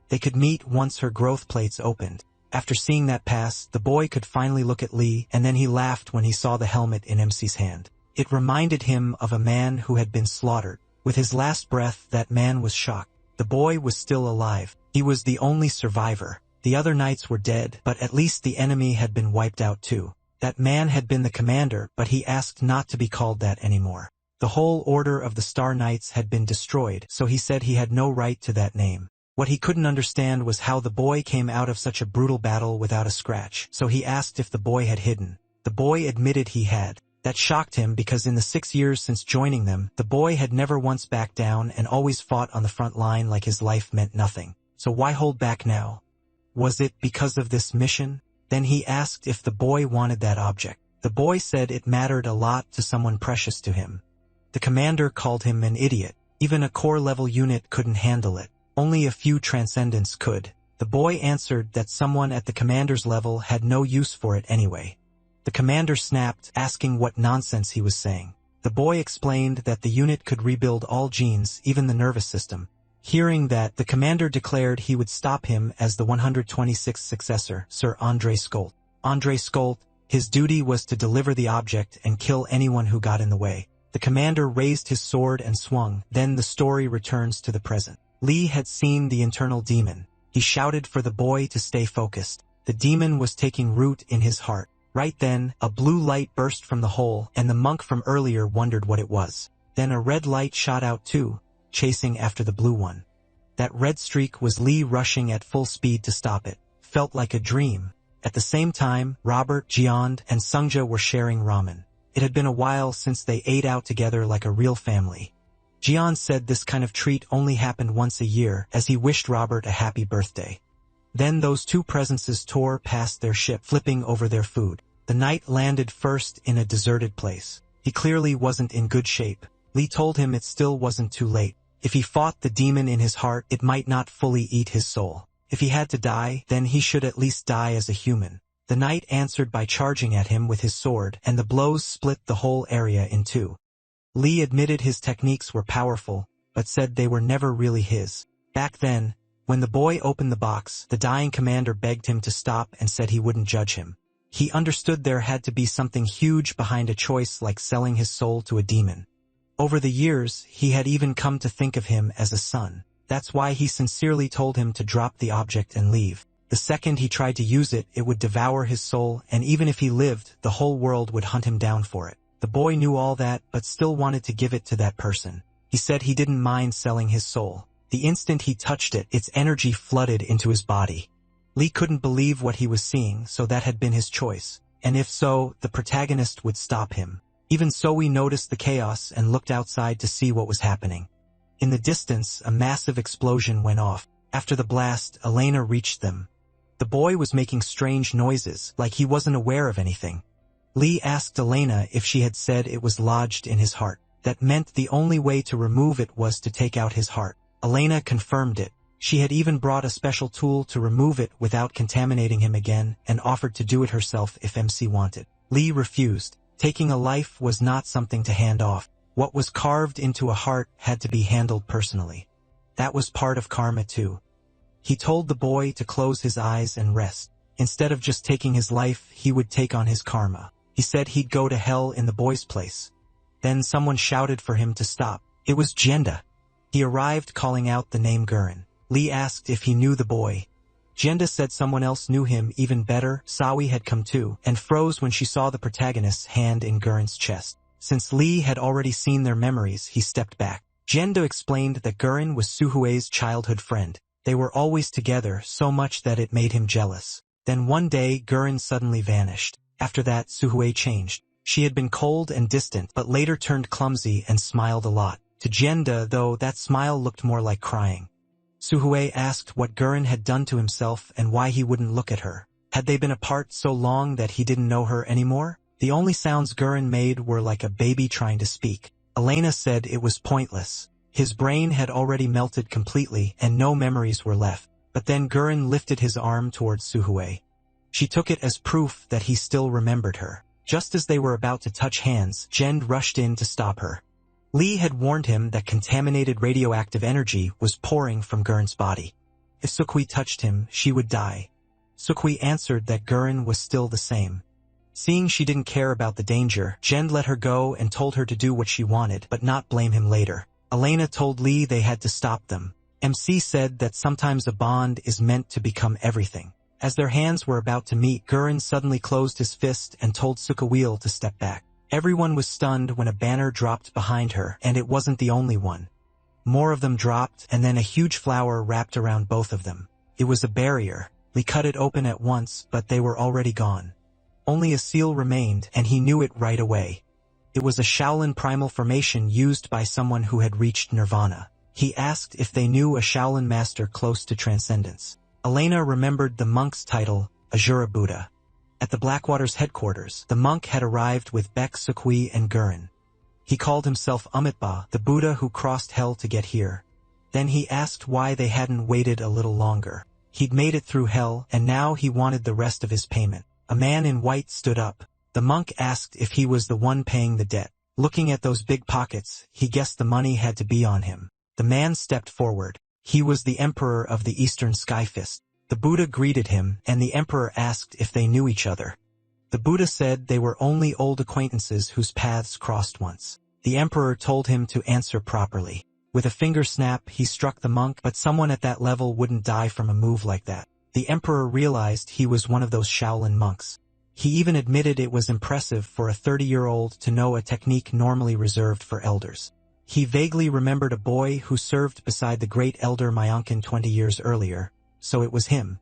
S1: They could meet once her growth plates opened. After seeing that pass, the boy could finally look at Lee, and then he laughed when he saw the helmet in MC's hand. It reminded him of a man who had been slaughtered. With his last breath, that man was shocked. The boy was still alive. He was the only survivor. The other knights were dead, but at least the enemy had been wiped out too. That man had been the commander, but he asked not to be called that anymore. The whole order of the Star Knights had been destroyed, so he said he had no right to that name. What he couldn't understand was how the boy came out of such a brutal battle without a scratch, so he asked if the boy had hidden. The boy admitted he had. That shocked him because in the 6 years since joining them, the boy had never once backed down and always fought on the front line like his life meant nothing. So why hold back now? Was it because of this mission? Then he asked if the boy wanted that object. The boy said it mattered a lot to someone precious to him. The commander called him an idiot. Even a core-level unit couldn't handle it. Only a few transcendents could. The boy answered that someone at the commander's level had no use for it anyway. The commander snapped, asking what nonsense he was saying. The boy explained that the unit could rebuild all genes, even the nervous system. Hearing that, the commander declared he would stop him as the 126th successor, Sir Andre Skolt. Andre Skolt, his duty was to deliver the object and kill anyone who got in the way. The commander raised his sword and swung. Then the story returns to the present. Lee had seen the internal demon. He shouted for the boy to stay focused. The demon was taking root in his heart. Right then, a blue light burst from the hole, and the monk from earlier wondered what it was. Then a red light shot out too, chasing after the blue one. That red streak was Lee rushing at full speed to stop it. Felt like a dream. At the same time, Robert, Jiand, and Sungja were sharing ramen. It had been a while since they ate out together like a real family. Jiand said this kind of treat only happened once a year, as he wished Robert a happy birthday. Then those two presences tore past their ship, flipping over their food. The knight landed first in a deserted place. He clearly wasn't in good shape. Lee told him it still wasn't too late. If he fought the demon in his heart, it might not fully eat his soul. If he had to die, then he should at least die as a human. The knight answered by charging at him with his sword, and the blows split the whole area in two. Lee admitted his techniques were powerful, but said they were never really his. Back then, when the boy opened the box, the dying commander begged him to stop and said he wouldn't judge him. He understood there had to be something huge behind a choice like selling his soul to a demon. Over the years, he had even come to think of him as a son. That's why he sincerely told him to drop the object and leave. The second he tried to use it, it would devour his soul, and even if he lived, the whole world would hunt him down for it. The boy knew all that, but still wanted to give it to that person. He said he didn't mind selling his soul. The instant he touched it, its energy flooded into his body. Lee couldn't believe what he was seeing, so that had been his choice. And if so, the protagonist would stop him. Even so, he noticed the chaos and looked outside to see what was happening. In the distance, a massive explosion went off. After the blast, Elena reached them. The boy was making strange noises, like he wasn't aware of anything. Lee asked Elena if she had said it was lodged in his heart. That meant the only way to remove it was to take out his heart. Elena confirmed it. She had even brought a special tool to remove it without contaminating him again, and offered to do it herself if MC wanted. Lee refused. Taking a life was not something to hand off. What was carved into a heart had to be handled personally. That was part of karma too. He told the boy to close his eyes and rest. Instead of just taking his life, he would take on his karma. He said he'd go to hell in the boy's place. Then someone shouted for him to stop. It was Jenda. He arrived calling out the name Gurren. Lee asked if he knew the boy. Jenda said someone else knew him even better. Sawi had come too, and froze when she saw the protagonist's hand in Gurren's chest. Since Lee had already seen their memories, he stepped back. Jenda explained that Gurren was Suhue's childhood friend. They were always together, so much that it made him jealous. Then one day, Gurren suddenly vanished. After that, Suhue changed. She had been cold and distant, but later turned clumsy and smiled a lot. To Jenda, though, that smile looked more like crying. Suhue asked what Gurren had done to himself and why he wouldn't look at her. Had they been apart so long that he didn't know her anymore? The only sounds Gurren made were like a baby trying to speak. Elena said it was pointless. His brain had already melted completely and no memories were left. But then Gurren lifted his arm towards Suhue. She took it as proof that he still remembered her. Just as they were about to touch hands, Jend rushed in to stop her. Lee had warned him that contaminated radioactive energy was pouring from Gurren's body. If Sukui touched him, she would die. Sukui answered that Gurren was still the same. Seeing she didn't care about the danger, Jend let her go and told her to do what she wanted, but not blame him later. Elena told Lee they had to stop them. MC said that sometimes a bond is meant to become everything. As their hands were about to meet, Gurren suddenly closed his fist and told Sukawil to step back. Everyone was stunned when a banner dropped behind her, and it wasn't the only one. More of them dropped, and then a huge flower wrapped around both of them. It was a barrier. Lee cut it open at once, but they were already gone. Only a seal remained, and he knew it right away. It was a Shaolin primal formation used by someone who had reached nirvana. He asked if they knew a Shaolin master close to transcendence. Elena remembered the monk's title, Asura Buddha. At the Blackwater's headquarters, the monk had arrived with Baek Sukui and Gurren. He called himself Amitba, the Buddha who crossed hell to get here. Then he asked why they hadn't waited a little longer. He'd made it through hell, and now he wanted the rest of his payment. A man in white stood up. The monk asked if he was the one paying the debt. Looking at those big pockets, he guessed the money had to be on him. The man stepped forward. He was the emperor of the Eastern Skyfist. The Buddha greeted him, and the emperor asked if they knew each other. The Buddha said they were only old acquaintances whose paths crossed once. The emperor told him to answer properly. With a finger snap, he struck the monk, but someone at that level wouldn't die from a move like that. The emperor realized he was one of those Shaolin monks. He even admitted it was impressive for a 30-year-old to know a technique normally reserved for elders. He vaguely remembered a boy who served beside the great elder Myankin 20 years earlier, so it was him.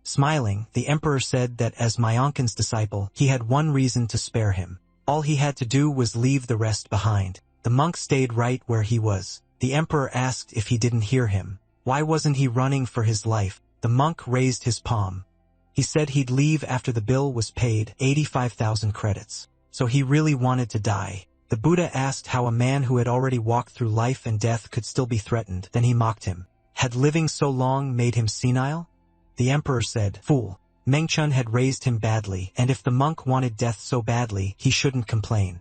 S1: Smiling, the emperor said that as Myankin's disciple, he had one reason to spare him. All he had to do was leave the rest behind. The monk stayed right where he was. The emperor asked if he didn't hear him. Why wasn't he running for his life? The monk raised his palm. He said he'd leave after the bill was paid, 85,000 credits. So he really wanted to die. The Buddha asked how a man who had already walked through life and death could still be threatened. Then he mocked him. Had living so long made him senile? The emperor said, "Fool. Mengchun had raised him badly, and if the monk wanted death so badly, he shouldn't complain."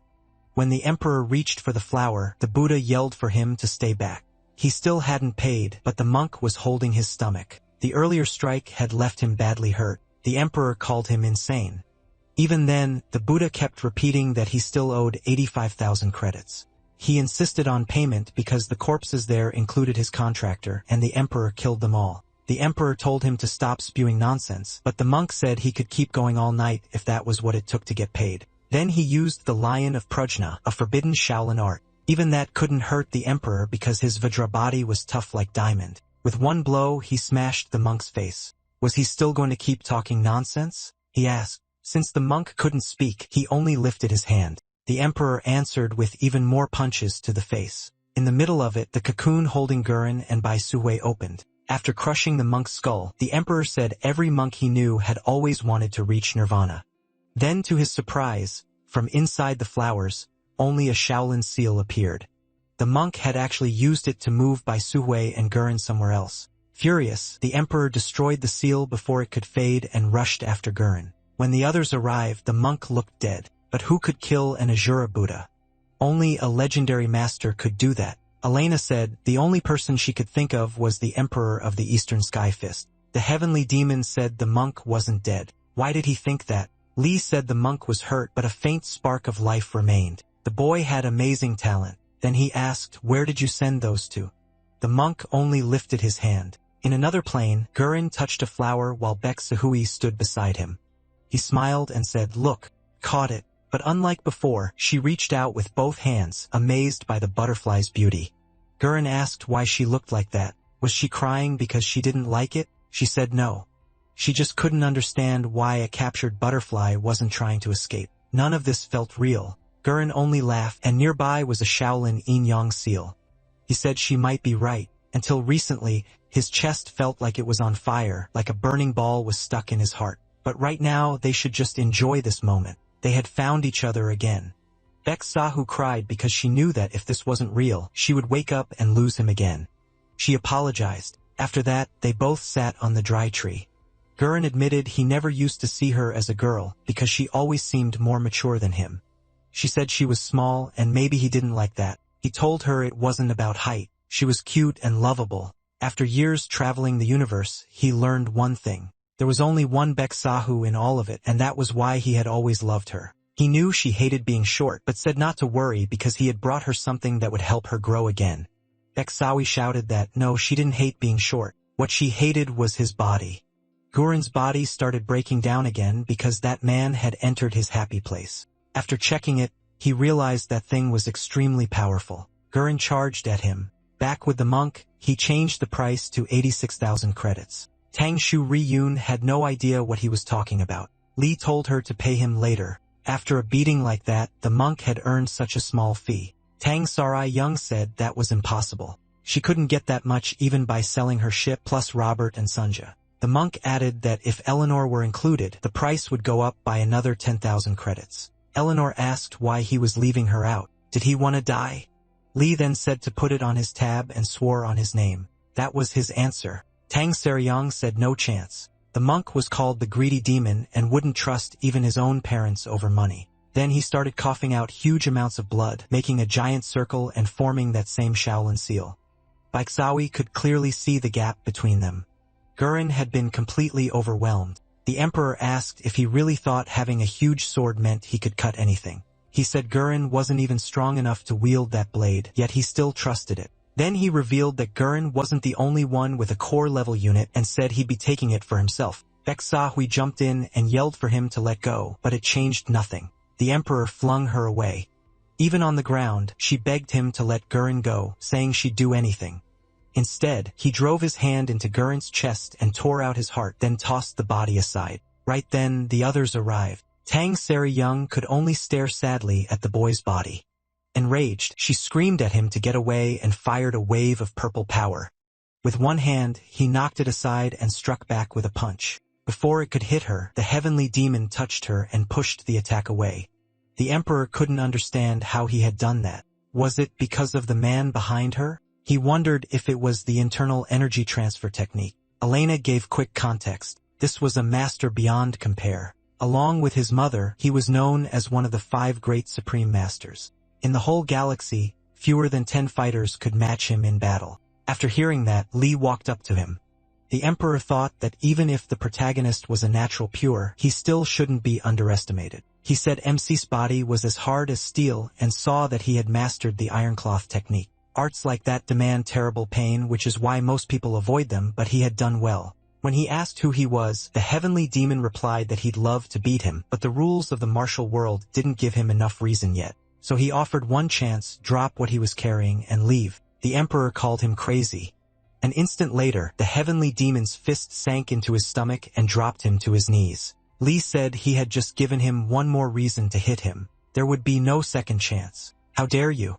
S1: When the emperor reached for the flower, the Buddha yelled for him to stay back. He still hadn't paid, but the monk was holding his stomach. The earlier strike had left him badly hurt. The emperor called him insane. Even then, the Buddha kept repeating that he still owed 85,000 credits. He insisted on payment because the corpses there included his contractor, and the emperor killed them all. The emperor told him to stop spewing nonsense, but the monk said he could keep going all night if that was what it took to get paid. Then he used the Lion of Prajna, a forbidden Shaolin art. Even that couldn't hurt the emperor because his Vajra body was tough like diamond. With one blow, he smashed the monk's face. Was he still going to keep talking nonsense? He asked. Since the monk couldn't speak, he only lifted his hand. The emperor answered with even more punches to the face. In the middle of it, the cocoon holding Gurren and Bai Suhui opened. After crushing the monk's skull, the emperor said every monk he knew had always wanted to reach nirvana. Then, to his surprise, from inside the flowers, only a Shaolin seal appeared. The monk had actually used it to move Bai Suhui and Gurren somewhere else. Furious, the emperor destroyed the seal before it could fade and rushed after Gurren. When the others arrived, the monk looked dead. But who could kill an Asura Buddha? Only a legendary master could do that. Elena said the only person she could think of was the Emperor of the Eastern Sky Fist. The heavenly demon said the monk wasn't dead. Why did he think that? Lee said the monk was hurt, but a faint spark of life remained. The boy had amazing talent. Then he asked, "Where did you send those to?" The monk only lifted his hand. In another plane, Gurren touched a flower while Baek Suhui stood beside him. He smiled and said, "Look, caught it." But unlike before, she reached out with both hands, amazed by the butterfly's beauty. Gurren asked why she looked like that. Was she crying because she didn't like it? She said no. She just couldn't understand why a captured butterfly wasn't trying to escape. None of this felt real. Gurren only laughed, and nearby was a Shaolin yin-yang seal. He said she might be right. Until recently, his chest felt like it was on fire, like a burning ball was stuck in his heart. But right now, they should just enjoy this moment. They had found each other again. Baek Sahu cried because she knew that if this wasn't real, she would wake up and lose him again. She apologized. After that, they both sat on the dry tree. Gurren admitted he never used to see her as a girl because she always seemed more mature than him. She said she was small and maybe he didn't like that. He told her it wasn't about height. She was cute and lovable. After years traveling the universe, he learned one thing. There was only one Baek Sahu in all of it, and that was why he had always loved her. He knew she hated being short, but said not to worry because he had brought her something that would help her grow again. Baek Sahu shouted that, no, she didn't hate being short. What she hated was his body. Gurren's body started breaking down again because that man had entered his happy place. After checking it, he realized that thing was extremely powerful. Gurren charged at him. Back with the monk, he changed the price to 86,000 credits. Tang Shu Riyun had no idea what he was talking about. Lee told her to pay him later. After a beating like that, the monk had earned such a small fee. Tang Sarai Young said that was impossible. She couldn't get that much even by selling her ship plus Robert and Sunja. The monk added that if Eleanor were included, the price would go up by another 10,000 credits. Eleanor asked why he was leaving her out. Did he want to die? Lee then said to put it on his tab and swore on his name. That was his answer. Tang Seryong said no chance. The monk was called the greedy demon and wouldn't trust even his own parents over money. Then he started coughing out huge amounts of blood, making a giant circle and forming that same Shaolin seal. Baeksawi could clearly see the gap between them. Gurren had been completely overwhelmed. The emperor asked if he really thought having a huge sword meant he could cut anything. He said Gurren wasn't even strong enough to wield that blade, yet he still trusted it. Then he revealed that Gurren wasn't the only one with a core-level unit and said he'd be taking it for himself. Baek Sahui jumped in and yelled for him to let go, but it changed nothing. The emperor flung her away. Even on the ground, she begged him to let Gurren go, saying she'd do anything. Instead, he drove his hand into Gurren's chest and tore out his heart, then tossed the body aside. Right then, the others arrived. Tang Seri Young could only stare sadly at the boy's body. Enraged, she screamed at him to get away and fired a wave of purple power. With one hand, he knocked it aside and struck back with a punch. Before it could hit her, the heavenly demon touched her and pushed the attack away. The emperor couldn't understand how he had done that. Was it because of the man behind her? He wondered if it was the internal energy transfer technique. Elena gave quick context. This was a master beyond compare. Along with his mother, he was known as one of the 5 great supreme masters. In the whole galaxy, fewer than 10 fighters could match him in battle. After hearing that, Lee walked up to him. The emperor thought that even if the protagonist was a natural pure, he still shouldn't be underestimated. He said MC's body was as hard as steel and saw that he had mastered the ironcloth technique. Arts like that demand terrible pain, which is why most people avoid them, but he had done well. When he asked who he was, the heavenly demon replied that he'd love to beat him, but the rules of the martial world didn't give him enough reason yet. So he offered one chance, drop what he was carrying and leave. The emperor called him crazy. An instant later, the heavenly demon's fist sank into his stomach and dropped him to his knees. Li said he had just given him one more reason to hit him. There would be no second chance. How dare you?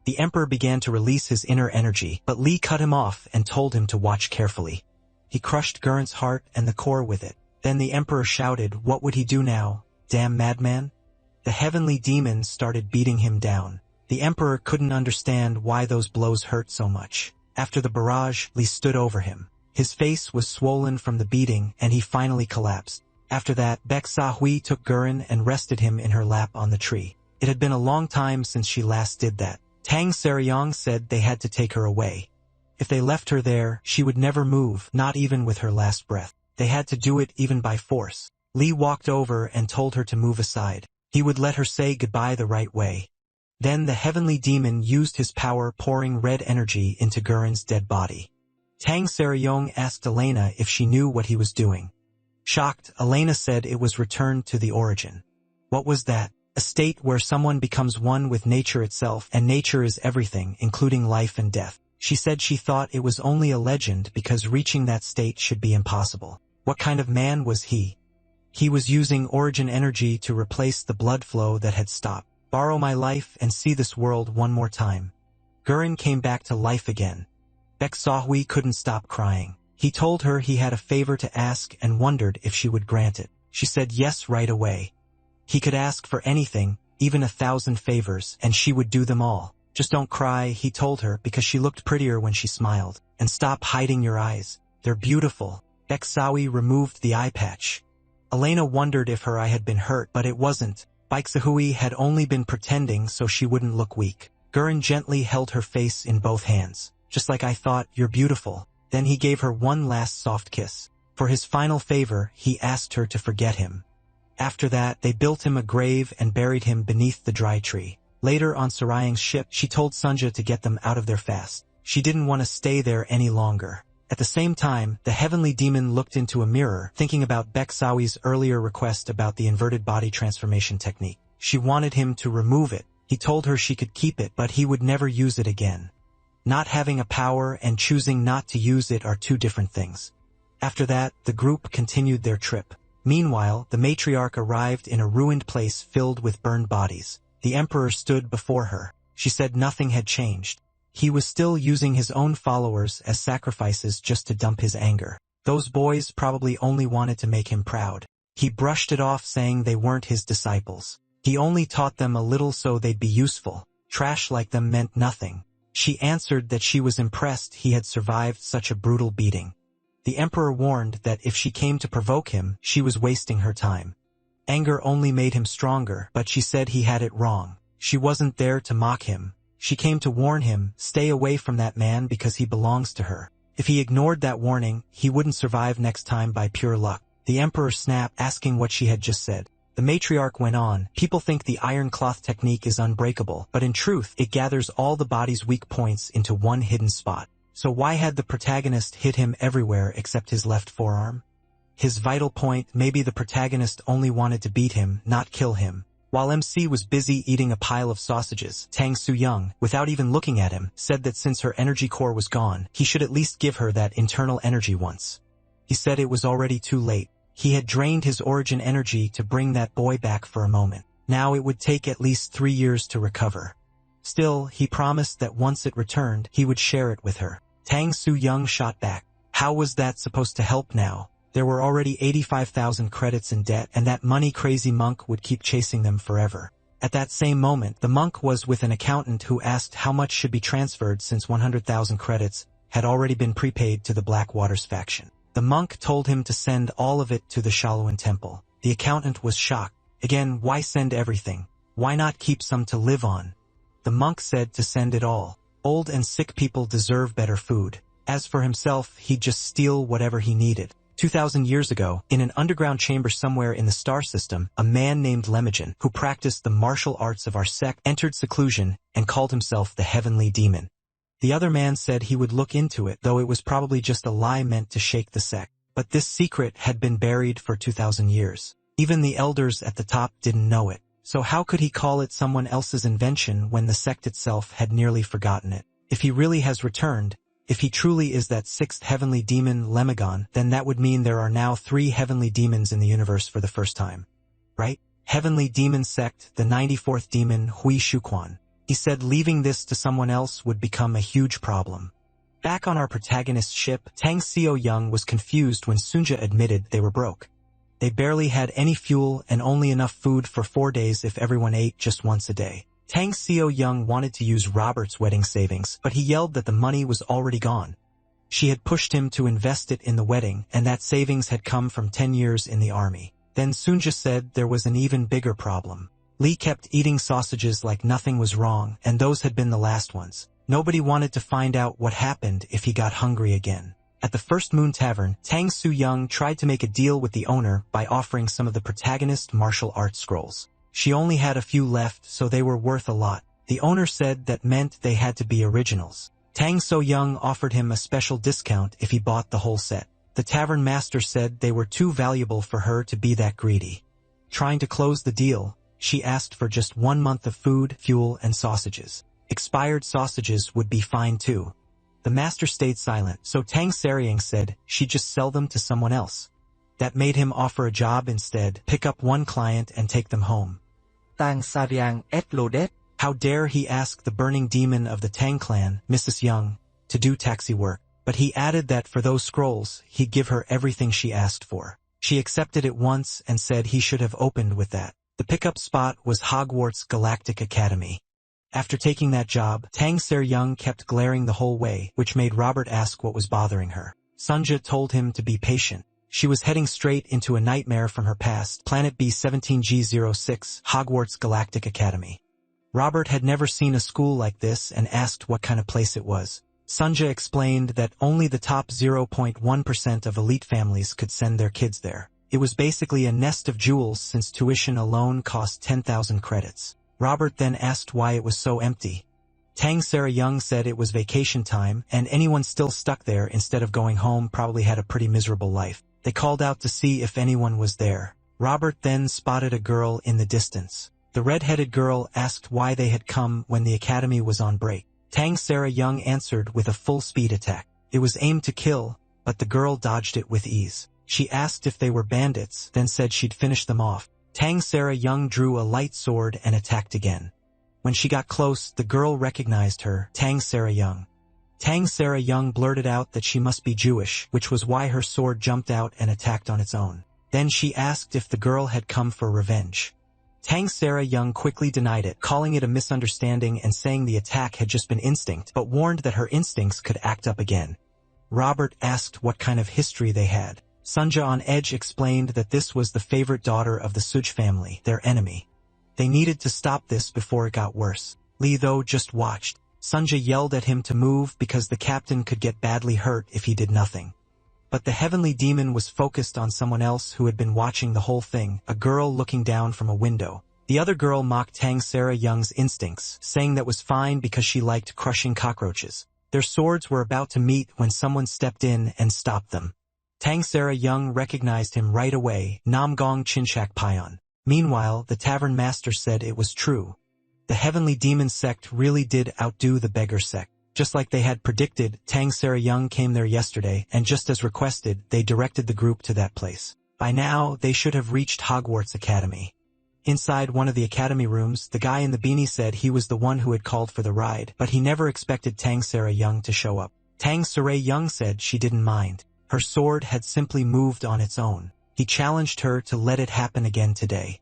S1: The emperor began to release his inner energy, but Li cut him off and told him to watch carefully. He crushed Gurren's heart and the core with it. Then the emperor shouted, what would he do now? Damn madman? The heavenly demon started beating him down. The emperor couldn't understand why those blows hurt so much. After the barrage, Li stood over him. His face was swollen from the beating, and he finally collapsed. After that, Baek Sa-hui took Gurren and rested him in her lap on the tree. It had been a long time since she last did that. Tang Seryong said they had to take her away. If they left her there, she would never move, not even with her last breath. They had to do it even by force. Li walked over and told her to move aside. He would let her say goodbye the right way. Then the heavenly demon used his power, pouring red energy into Gurren's dead body. Tang Seryong asked Elena if she knew what he was doing. Shocked, Elena said it was returned to the origin. What was that? A state where someone becomes one with nature itself, and nature is everything, including life and death. She said she thought it was only a legend because reaching that state should be impossible. What kind of man was he? He was using origin energy to replace the blood flow that had stopped. Borrow my life and see this world one more time. Gurren came back to life again. Baek Sa-hui couldn't stop crying. He told her he had a favor to ask and wondered if she would grant it. She said yes right away. He could ask for anything, even 1,000 favors, and she would do them all. Just don't cry, he told her, because she looked prettier when she smiled. And stop hiding your eyes. They're beautiful. Baek Sa-hui removed the eye patch. Elena wondered if her eye had been hurt, but it wasn't. Baek Sa-hui had only been pretending so she wouldn't look weak. Gurren gently held her face in both hands. Just like I thought, you're beautiful. Then he gave her one last soft kiss. For his final favor, he asked her to forget him. After that, they built him a grave and buried him beneath the dry tree. Later on Sarayang's ship, she told Sunja to get them out of their fast. She didn't want to stay there any longer. At the same time, the heavenly demon looked into a mirror, thinking about Baek Sa-hui's earlier request about the inverted body transformation technique. She wanted him to remove it. He told her she could keep it, but he would never use it again. Not having a power and choosing not to use it are two different things. After that, the group continued their trip. Meanwhile, the matriarch arrived in a ruined place filled with burned bodies. The emperor stood before her. She said nothing had changed. He was still using his own followers as sacrifices just to dump his anger. Those boys probably only wanted to make him proud. He brushed it off, saying they weren't his disciples. He only taught them a little so they'd be useful. Trash like them meant nothing. She answered that she was impressed he had survived such a brutal beating. The emperor warned that if she came to provoke him, she was wasting her time. Anger only made him stronger, but she said he had it wrong. She wasn't there to mock him. She came to warn him, stay away from that man because he belongs to her. If he ignored that warning, he wouldn't survive next time by pure luck. The emperor snapped, asking what she had just said. The matriarch went on, people think the iron cloth technique is unbreakable, but in truth, it gathers all the body's weak points into one hidden spot. So why had the protagonist hit him everywhere except his left forearm? His vital point, maybe the protagonist only wanted to beat him, not kill him. While MC was busy eating a pile of sausages, Tang Su-young, without even looking at him, said that since her energy core was gone, he should at least give her that internal energy once. He said it was already too late. He had drained his origin energy to bring that boy back for a moment. Now it would take at least 3 years to recover. Still, he promised that once it returned, he would share it with her. Tang Su-young shot back. How was that supposed to help now? There were already 85,000 credits in debt, and that money-crazy monk would keep chasing them forever. At that same moment, the monk was with an accountant who asked how much should be transferred since 100,000 credits had already been prepaid to the Black Waters faction. The monk told him to send all of it to the Shaolin Temple. The accountant was shocked. Again, why send everything? Why not keep some to live on? The monk said to send it all. Old and sick people deserve better food. As for himself, he'd just steal whatever he needed. 2,000 years ago, in an underground chamber somewhere in the star system, a man named Lemijan, who practiced the martial arts of our sect, entered seclusion and called himself the Heavenly Demon. The other man said he would look into it, though it was probably just a lie meant to shake the sect. But this secret had been buried for 2,000 years. Even the elders at the top didn't know it. So how could he call it someone else's invention when the sect itself had nearly forgotten it? If he really has returned, if he truly is that sixth heavenly demon Lemigon, then that would mean there are now 3 heavenly demons in the universe for the first time. Right? Heavenly demon sect, the 94th demon Hui Shuquan. He said leaving this to someone else would become a huge problem. Back on our protagonist's ship, Tang Seo Young was confused when Sunja admitted they were broke. They barely had any fuel and only enough food for 4 days if everyone ate just once a day. Tang Seo Young wanted to use Robert's wedding savings, but he yelled that the money was already gone. She had pushed him to invest it in the wedding, and that savings had come from 10 years in the army. Then Sunja said there was an even bigger problem. Lee kept eating sausages like nothing was wrong, and those had been the last ones. Nobody wanted to find out what happened if he got hungry again. At the First Moon Tavern, Tang Soo Young tried to make a deal with the owner by offering some of the protagonist's martial arts scrolls. She only had a few left, so they were worth a lot. The owner said that meant they had to be originals. Tang So Young offered him a special discount if he bought the whole set. The tavern master said they were too valuable for her to be that greedy. Trying to close the deal, she asked for just 1 month of food, fuel, and sausages. Expired sausages would be fine too. The master stayed silent, so Tang Saryang said she'd just sell them to someone else. That made him offer a job instead, pick up 1 client and take them home.
S2: Tang Saryang exploded.
S1: How dare he ask the burning demon of the Tang clan, Mrs. Young, to do taxi work, but he added that for those scrolls, he'd give her everything she asked for. She accepted it once and said he should have opened with that. The pickup spot was Hogwarts Galactic Academy. After taking that job, Tang Saryang kept glaring the whole way, which made Robert ask what was bothering her. Sunja told him to be patient. She was heading straight into a nightmare from her past, Planet B-17G06, Hogwarts Galactic Academy. Robert had never seen a school like this and asked what kind of place it was. Sunja explained that only the top 0.1% of elite families could send their kids there. It was basically a nest of jewels since tuition alone cost 10,000 credits. Robert then asked why it was so empty. Tang Saryang said it was vacation time, and anyone still stuck there instead of going home probably had a pretty miserable life. They called out to see if anyone was there. Robert then spotted a girl in the distance. The red-headed girl asked why they had come when the academy was on break. Tang Saryang answered with a full-speed attack. It was aimed to kill, but the girl dodged it with ease. She asked if they were bandits, then said she'd finish them off. Tang Saryang drew a light sword and attacked again. When she got close, the girl recognized her, Tang Saryang. Tang Saryang blurted out that she must be Jewish, which was why her sword jumped out and attacked on its own. Then she asked if the girl had come for revenge. Tang Saryang quickly denied it, calling it a misunderstanding and saying the attack had just been instinct, but warned that her instincts could act up again. Robert asked what kind of history they had. Sunja on edge explained that this was the favorite daughter of the Suj family, their enemy. They needed to stop this before it got worse. Lee, though, just watched. Sunja yelled at him to move because the captain could get badly hurt if he did nothing. But the heavenly demon was focused on someone else who had been watching the whole thing, a girl looking down from a window. The other girl mocked Tang Saryang's instincts, saying that was fine because she liked crushing cockroaches. Their swords were about to meet when someone stepped in and stopped them. Tang Saryang recognized him right away, Namgong Chinchak Payan. Meanwhile, the tavern master said it was true. The heavenly demon sect really did outdo the beggar sect. Just like they had predicted, Tang Saryang came there yesterday, and just as requested, they directed the group to that place. By now, they should have reached Hogwarts Academy. Inside one of the academy rooms, the guy in the beanie said he was the one who had called for the ride, but he never expected Tang Saryang to show up. Tang Saryang said she didn't mind. Her sword had simply moved on its own. He challenged her to let it happen again today.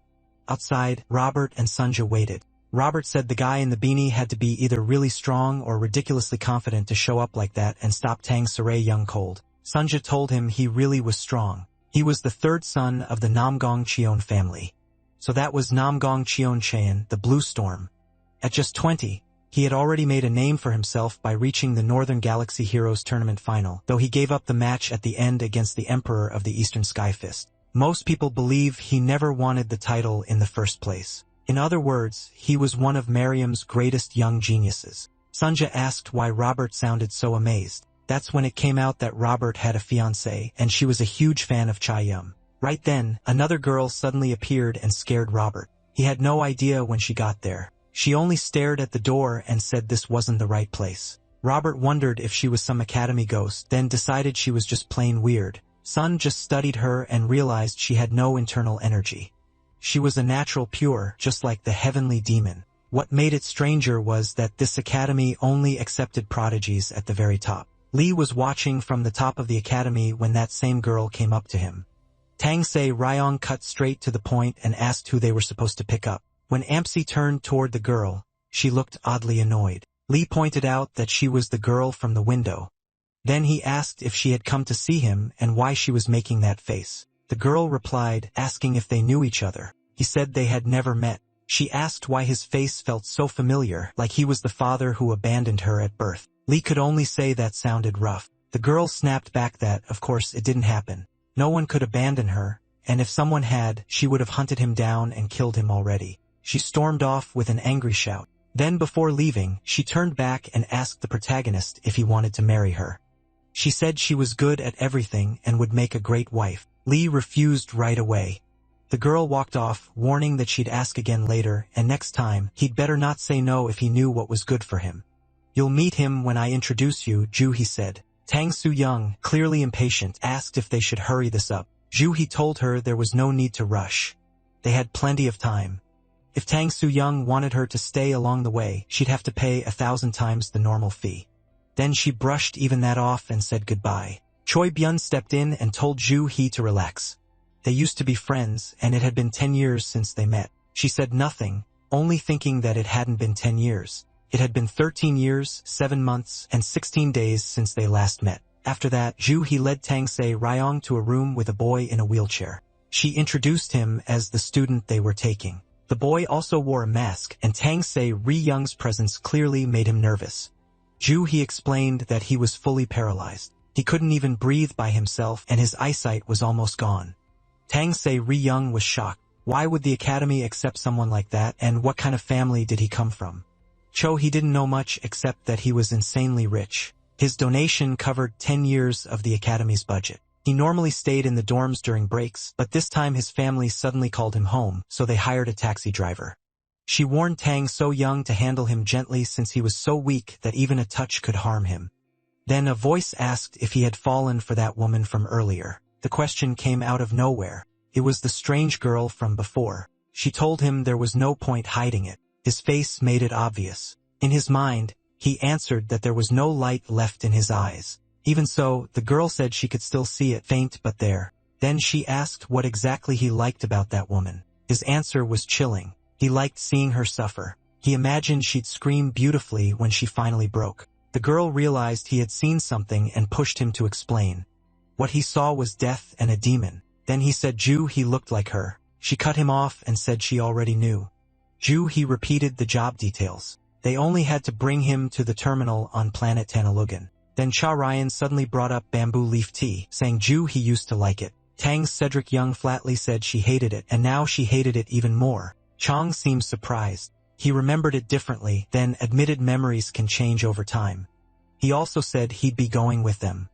S1: Outside, Robert and Sunja waited. Robert said the guy in the beanie had to be either really strong or ridiculously confident to show up like that and stop Tang Saryang cold. Sunja told him he really was strong. He was the 3rd son of the Namgong Cheon family. So that was Namgong Cheon Cheon, the Blue Storm. At just 20, He had already made a name for himself by reaching the Northern Galaxy Heroes Tournament final, though he gave up the match at the end against the Emperor of the Eastern Skyfist. Most people believe he never wanted the title in the first place. In other words, he was one of Miriam's greatest young geniuses. Sunja asked why Robert sounded so amazed. That's when it came out that Robert had a fiancée, and she was a huge fan of Chaeyoung. Right then, another girl suddenly appeared and scared Robert. He had no idea when she got there. She only stared at the door and said this wasn't the right place. Robert wondered if she was some academy ghost, then decided she was just plain weird. Sun just studied her and realized she had no internal energy. She was a natural pure, just like the heavenly demon. What made it stranger was that this academy only accepted prodigies at the very top. Lee was watching from the top of the academy when that same girl came up to him. Tangsei Ryong cut straight to the point and asked who they were supposed to pick up. When Ampsy turned toward the girl, she looked oddly annoyed. Lee pointed out that she was the girl from the window. Then he asked if she had come to see him and why she was making that face. The girl replied, asking if they knew each other. He said they had never met. She asked why his face felt so familiar, like he was the father who abandoned her at birth. Lee could only say that sounded rough. The girl snapped back that, of course, it didn't happen. No one could abandon her, and if someone had, she would have hunted him down and killed him already. She stormed off with an angry shout. Then before leaving, she turned back and asked the protagonist if he wanted to marry her. She said she was good at everything and would make a great wife. Lee refused right away. The girl walked off, warning that she'd ask again later, and next time, he'd better not say no if he knew what was good for him. You'll meet him when I introduce you, Ju, he said. Tang Su-young, clearly impatient, asked if they should hurry this up. Ju He told her there was no need to rush. They had plenty of time. If Tang Su-young wanted her to stay along the way, she'd have to pay 1,000 times the normal fee. Then she brushed even that off and said goodbye. Choi Byun stepped in and told Ju He to relax. They used to be friends, and it had been 10 years since they met. She said nothing, only thinking that it hadn't been 10 years. It had been 13 years, 7 months, and 16 days since they last met. After that, Ju He led Tangsei Ryong to a room with a boy in a wheelchair. She introduced him as the student they were taking. The boy also wore a mask, and Tangsei Ryong's presence clearly made him nervous. Ju He explained that he was fully paralyzed. He couldn't even breathe by himself, and his eyesight was almost gone. Tangsei Ryong was shocked. Why would the academy accept someone like that, and what kind of family did he come from? Cho He didn't know much except that he was insanely rich. His donation covered 10 years of the academy's budget. He normally stayed in the dorms during breaks, but this time his family suddenly called him home, so they hired a taxi driver. She warned Tang So-young to handle him gently since he was so weak that even a touch could harm him. Then a voice asked if he had fallen for that woman from earlier. The question came out of nowhere. It was the strange girl from before. She told him there was no point hiding it. His face made it obvious. In his mind, he answered that there was no light left in his eyes. Even so, the girl said she could still see it, faint but there. Then she asked what exactly he liked about that woman. His answer was chilling. He liked seeing her suffer. He imagined she'd scream beautifully when she finally broke. The girl realized he had seen something and pushed him to explain. What he saw was death and a demon. Then he said Ju He looked like her. She cut him off and said she already knew. Ju He repeated the job details. They only had to bring him to the terminal on planet Tanalugan. Then Cha Ryan suddenly brought up bamboo leaf tea, saying Ju He used to like it. Tang Cedric Young flatly said she hated it, and now she hated it even more. Chong seemed surprised. He remembered it differently, then admitted memories can change over time. He also said he'd be going with them.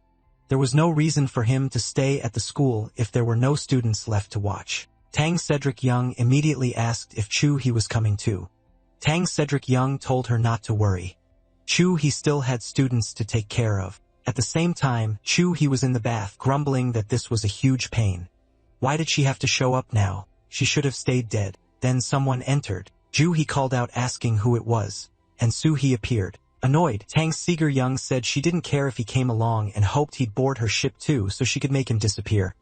S1: There was no reason for him to stay at the school if there were no students left to watch. Tang Cedric Young immediately asked if Chu He was coming too. Tang Cedric Young told her not to worry. Chu He still had students to take care of. At the same time, Chu He was in the bath, grumbling that this was a huge pain. Why did she have to show up now? She should have stayed dead. Then someone entered. Ju He called out asking who it was, and Su He appeared. Annoyed, Tang Seeger Young said she didn't care if he came along and hoped he'd board her ship too so she could make him disappear.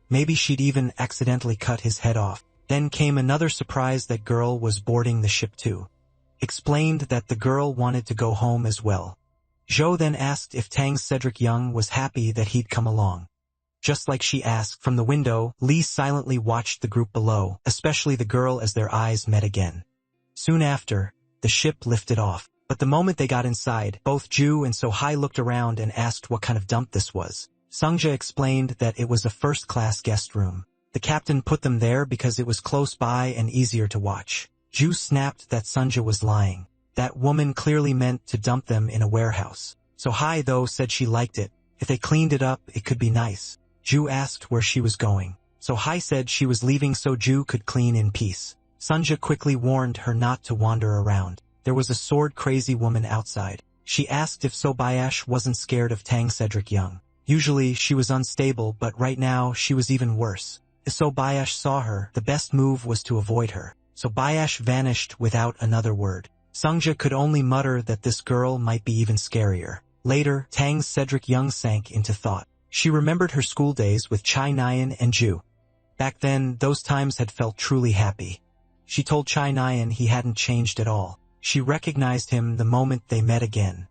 S1: Maybe she'd even accidentally cut his head off. Then came another surprise that girl was boarding the ship too. Explained that the girl wanted to go home as well. Zhou then asked if Tang Cedric Young was happy that he'd come along. Just like she asked from the window, Lee silently watched the group below, especially the girl as their eyes met again. Soon after, the ship lifted off. But the moment they got inside, both Ju and Sohai looked around and asked what kind of dump this was. Sungja explained that it was a first-class guest room. The captain put them there because it was close by and easier to watch. Ju snapped that Sungja was lying. That woman clearly meant to dump them in a warehouse. Sohai, though, said she liked it. If they cleaned it up, it could be nice. Ju asked where she was going. Sohai said she was leaving so Ju could clean in peace. Sungja quickly warned her not to wander around. There was a sword-crazy woman outside. She asked if Sobayash wasn't scared of Tang Cedric Young. Usually she was unstable, but right now she was even worse. If Sobayash saw her, the best move was to avoid her. Sobayash vanished without another word. Sungja could only mutter that this girl might be even scarier. Later, Tang Cedric Young sank into thought. She remembered her school days with Chai Nyan and Ju. Back then, those times had felt truly happy. She told Chai Nyan he hadn't changed at all. She recognized him the moment they met again.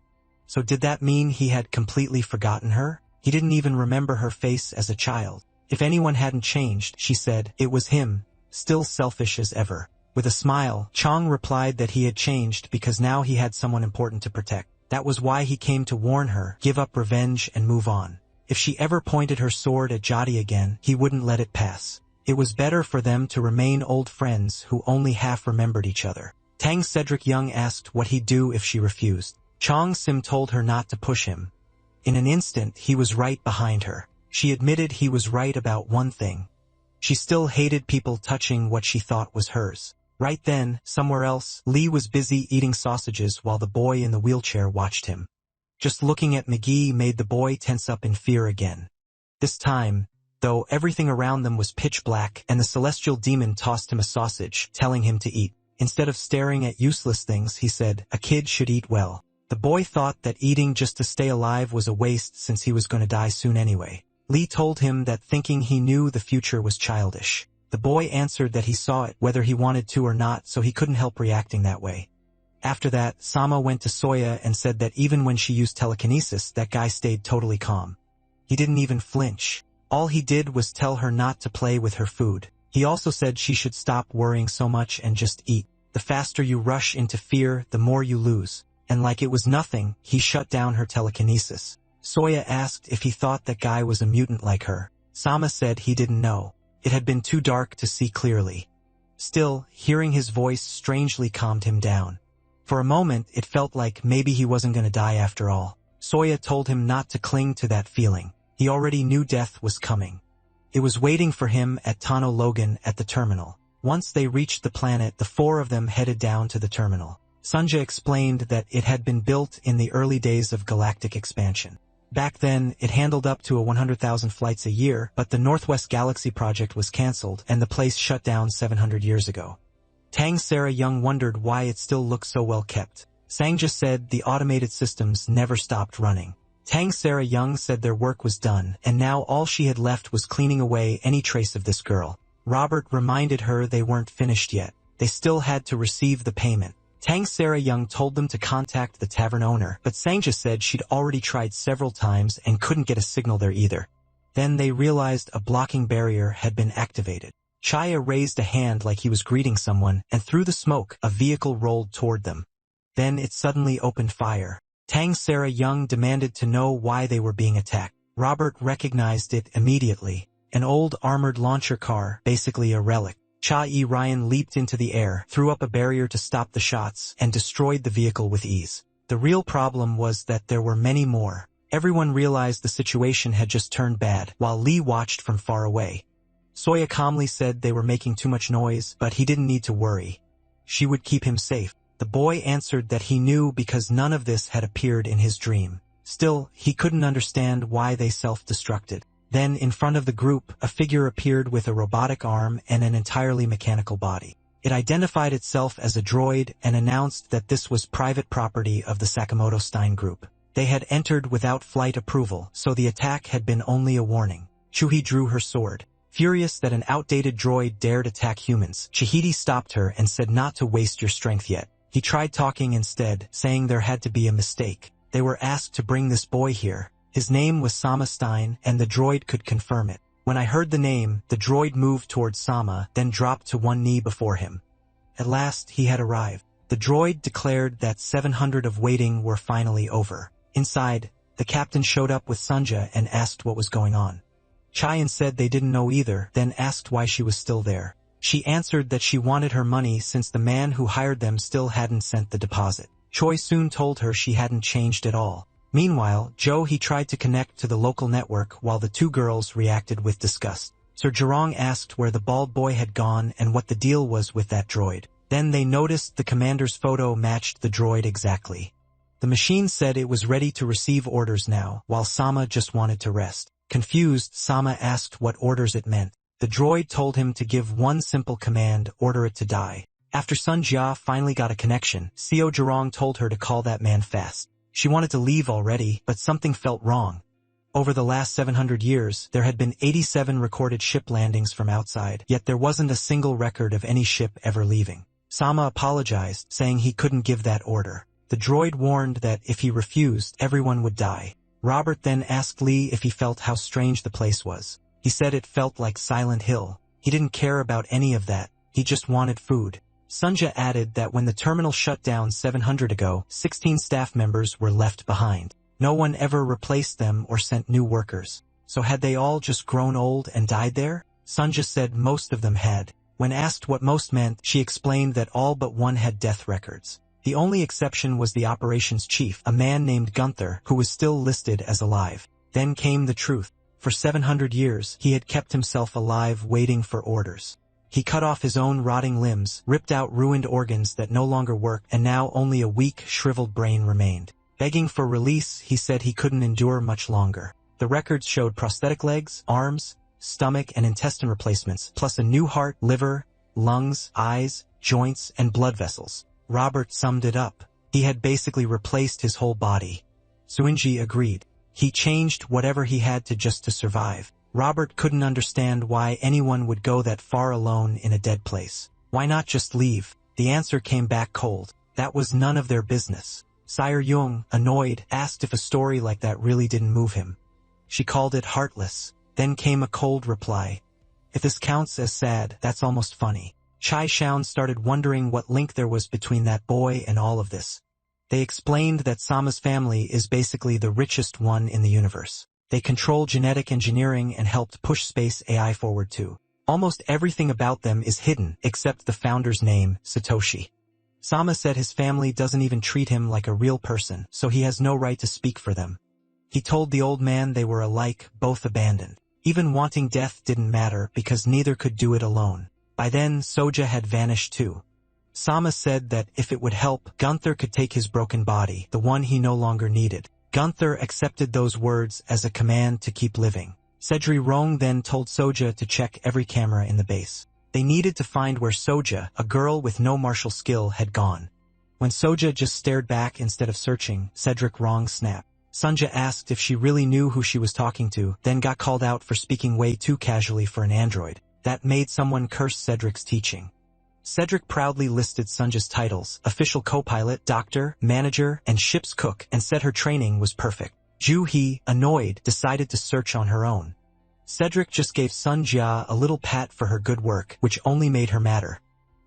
S1: So did that mean he had completely forgotten her? He didn't even remember her face as a child. If anyone hadn't changed, she said, it was him, still selfish as ever. With a smile, Chong replied that he had changed because now he had someone important to protect. That was why he came to warn her, give up revenge and move on. If she ever pointed her sword at Jati again, he wouldn't let it pass. It was better for them to remain old friends who only half remembered each other. Tang Cedric Young asked what he'd do if she refused. Chong Sim told her not to push him. In an instant, he was right behind her. She admitted he was right about one thing. She still hated people touching what she thought was hers. Right then, somewhere else, Lee was busy eating sausages while the boy in the wheelchair watched him. Just looking at McGee made the boy tense up in fear again. This time, though, everything around them was pitch black and the celestial demon tossed him a sausage, telling him to eat. Instead of staring at useless things, he said, a kid should eat well. The boy thought that eating just to stay alive was a waste since he was going to die soon anyway. Lee told him that thinking he knew the future was childish. The boy answered that he saw it whether he wanted to or not, so he couldn't help reacting that way. After that, Sama went to Soya and said that even when she used telekinesis, that guy stayed totally calm. He didn't even flinch. All he did was tell her not to play with her food. He also said she should stop worrying so much and just eat. The faster you rush into fear, the more you lose. And like it was nothing, he shut down her telekinesis. Soya asked if he thought that guy was a mutant like her. Sama said he didn't know. It had been too dark to see clearly. Still, hearing his voice strangely calmed him down. For a moment, it felt like maybe he wasn't going to die after all. Soya told him not to cling to that feeling. He already knew death was coming. It was waiting for him at Tano Logan at the terminal. Once they reached the planet, the four of them headed down to the terminal. Sunja explained that it had been built in the early days of galactic expansion. Back then, it handled up to 100,000 flights a year, but the Northwest Galaxy project was cancelled and the place shut down 700 years ago. Tang Sarah Young wondered why it still looked so well kept. Sangja said the automated systems never stopped running. Tang Sarah Young said their work was done, and now all she had left was cleaning away any trace of this girl. Robert reminded her they weren't finished yet. They still had to receive the payment. Tang Sarah Young told them to contact the tavern owner, but Sangja said she'd already tried several times and couldn't get a signal there either. Then they realized a blocking barrier had been activated. Chaya raised a hand like he was greeting someone, and through the smoke, a vehicle rolled toward them. Then it suddenly opened fire. Tang Sarah Young demanded to know why they were being attacked. Robert recognized it immediately. An old armored launcher car, basically a relic. Cha-E Ryan leaped into the air, threw up a barrier to stop the shots, and destroyed the vehicle with ease. The real problem was that there were many more. Everyone realized the situation had just turned bad, while Lee watched from far away. Soya calmly said they were making too much noise, but he didn't need to worry. She would keep him safe. The boy answered that he knew because none of this had appeared in his dream. Still, he couldn't understand why they self-destructed. Then, in front of the group, a figure appeared with a robotic arm and an entirely mechanical body. It identified itself as a droid and announced that this was private property of the Sakamoto Stein Group. They had entered without flight approval, so the attack had been only a warning. Chuhi drew her sword. Furious that an outdated droid dared attack humans, Chihidi stopped her and said not to waste your strength yet. He tried talking instead, saying there had to be a mistake. They were asked to bring this boy here. His name was Sama Stein, and the droid could confirm it. When I heard the name, the droid moved towards Sama, then dropped to one knee before him. At last, he had arrived. The The droid declared that 700 of waiting were finally over. Inside, the captain showed up with Sunja and asked what was going on. Chaeyoung said they didn't know either, then asked why she was still there. She answered that she wanted her money since the man who hired them still hadn't sent the deposit. Choi soon told her she hadn't changed at all. Meanwhile, he tried to connect to the local network while the two girls reacted with disgust. Sir Jurong asked where the bald boy had gone and what the deal was with that droid. Then they noticed the commander's photo matched the droid exactly. The machine said it was ready to receive orders now, while Sama just wanted to rest. Confused, Sama asked what orders it meant. The droid told him to give one simple command, order it to die. After Sun Jia finally got a connection, Seo Jurong told her to call that man fast. She wanted to leave already, but something felt wrong. Over the last 700 years, there had been 87 recorded ship landings from outside, yet there wasn't a single record of any ship ever leaving. Sama apologized, saying he couldn't give that order. The droid warned that if he refused, everyone would die. Robert then asked Lee if he felt how strange the place was. He said it felt like Silent Hill. He didn't care about any of that, he just wanted food. Sunja added that when the terminal shut down 700 ago, 16 staff members were left behind. No one ever replaced them or sent new workers. So had they all just grown old and died there? Sunja said most of them had. When asked what most meant, she explained that all but one had death records. The only exception was the operations chief, a man named Gunther, who was still listed as alive. Then came the truth. For 700 years, he had kept himself alive waiting for orders. He cut off his own rotting limbs, ripped out ruined organs that no longer worked, and now only a weak, shriveled brain remained. Begging for release, he said he couldn't endure much longer. The records showed prosthetic legs, arms, stomach and intestine replacements, plus a new heart, liver, lungs, eyes, joints, and blood vessels. Robert summed it up. He had basically replaced his whole body. Suinji agreed. He changed whatever he had to just to survive. Robert couldn't understand why anyone would go that far alone in a dead place. Why not just leave? The answer came back cold. That was none of their business. Sire Jung, annoyed, asked if a story like that really didn't move him. She called it heartless. Then came a cold reply. If this counts as sad, that's almost funny. Chai Shaun started wondering what link there was between that boy and all of this. They explained that Sama's family is basically the richest one in the universe. They control genetic engineering and helped push space AI forward too. Almost everything about them is hidden, except the founder's name, Satoshi. Sama said his family doesn't even treat him like a real person, so he has no right to speak for them. He told the old man they were alike, both abandoned. Even wanting death didn't matter because neither could do it alone. By then, Soja had vanished too. Sama said that if it would help, Gunther could take his broken body, the one he no longer needed. Gunther accepted those words as a command to keep living. Sedri Rong then told Soja to check every camera in the base. They needed to find where Soja, a girl with no martial skill, had gone. When Soja just stared back instead of searching, Cedric Rong snapped. Sunja asked if she really knew who she was talking to, then got called out for speaking way too casually for an android. That made someone curse Cedric's teaching. Cedric proudly listed Sunja's titles, official co-pilot, doctor, manager, and ship's cook, and said her training was perfect. Ju Hee, annoyed, decided to search on her own. Cedric just gave Sun Jia a little pat for her good work, which only made her madder.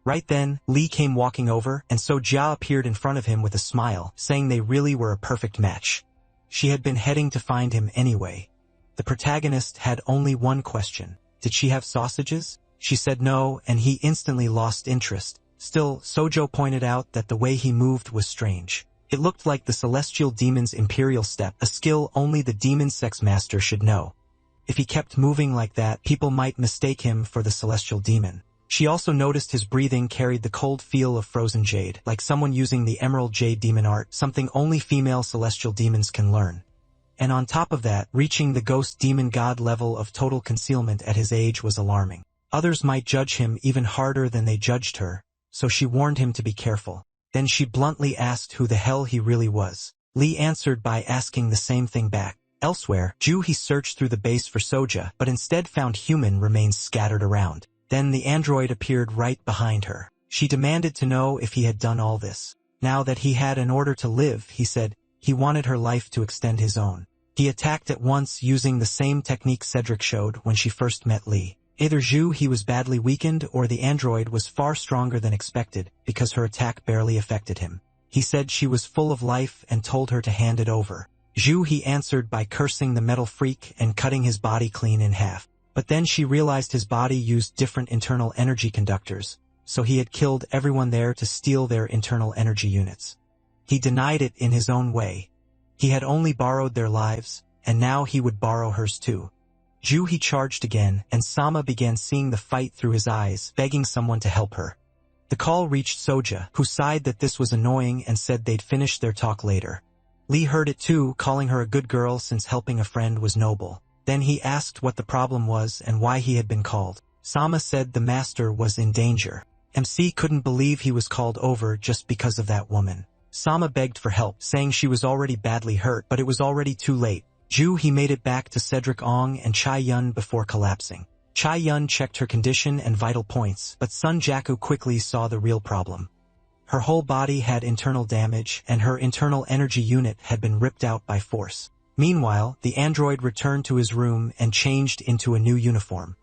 S1: Right then, Lee came walking over, and so Jia appeared in front of him with a smile, saying they really were a perfect match. She had been heading to find him anyway. The protagonist had only one question. Did she have sausages? She said no, and he instantly lost interest. Still, Sojo pointed out that the way he moved was strange. It looked like the celestial demon's imperial step, a skill only the demon sex master should know. If he kept moving like that, people might mistake him for the celestial demon. She also noticed his breathing carried the cold feel of frozen jade, like someone using the emerald jade demon art, something only female celestial demons can learn. And on top of that, reaching the ghost demon god level of total concealment at his age was alarming. Others might judge him even harder than they judged her, so she warned him to be careful. Then she bluntly asked who the hell he really was. Lee answered by asking the same thing back. Elsewhere, He searched through the base for Soja, but instead found human remains scattered around. Then the android appeared right behind her. She demanded to know if he had done all this. Now that he had an order to live, he said, he wanted her life to extend his own. He attacked at once using the same technique Cedric showed when she first met Lee. Either Zhu he was badly weakened or the android was far stronger than expected because her attack barely affected him. He said she was full of life and told her to hand it over. Zhu he answered by cursing the metal freak and cutting his body clean in half. But then she realized his body used different internal energy conductors, so he had killed everyone there to steal their internal energy units. He denied it in his own way. He had only borrowed their lives, and now he would borrow hers too. Zhu he charged again, and Sama began seeing the fight through his eyes, begging someone to help her. The call reached Soja, who sighed that this was annoying and said they'd finish their talk later. Lee heard it too, calling her a good girl since helping a friend was noble. Then he asked what the problem was and why he had been called. Sama said the master was in danger. MC couldn't believe he was called over just because of that woman. Sama begged for help, saying she was already badly hurt, but it was already too late. Zhu he made it back to Cedric Ong and Chai Yun before collapsing. Chai Yun checked her condition and vital points, but Sun Jaku quickly saw the real problem. Her whole body had internal damage, and her internal energy unit had been ripped out by force. Meanwhile, the android returned to his room and changed into a new uniform.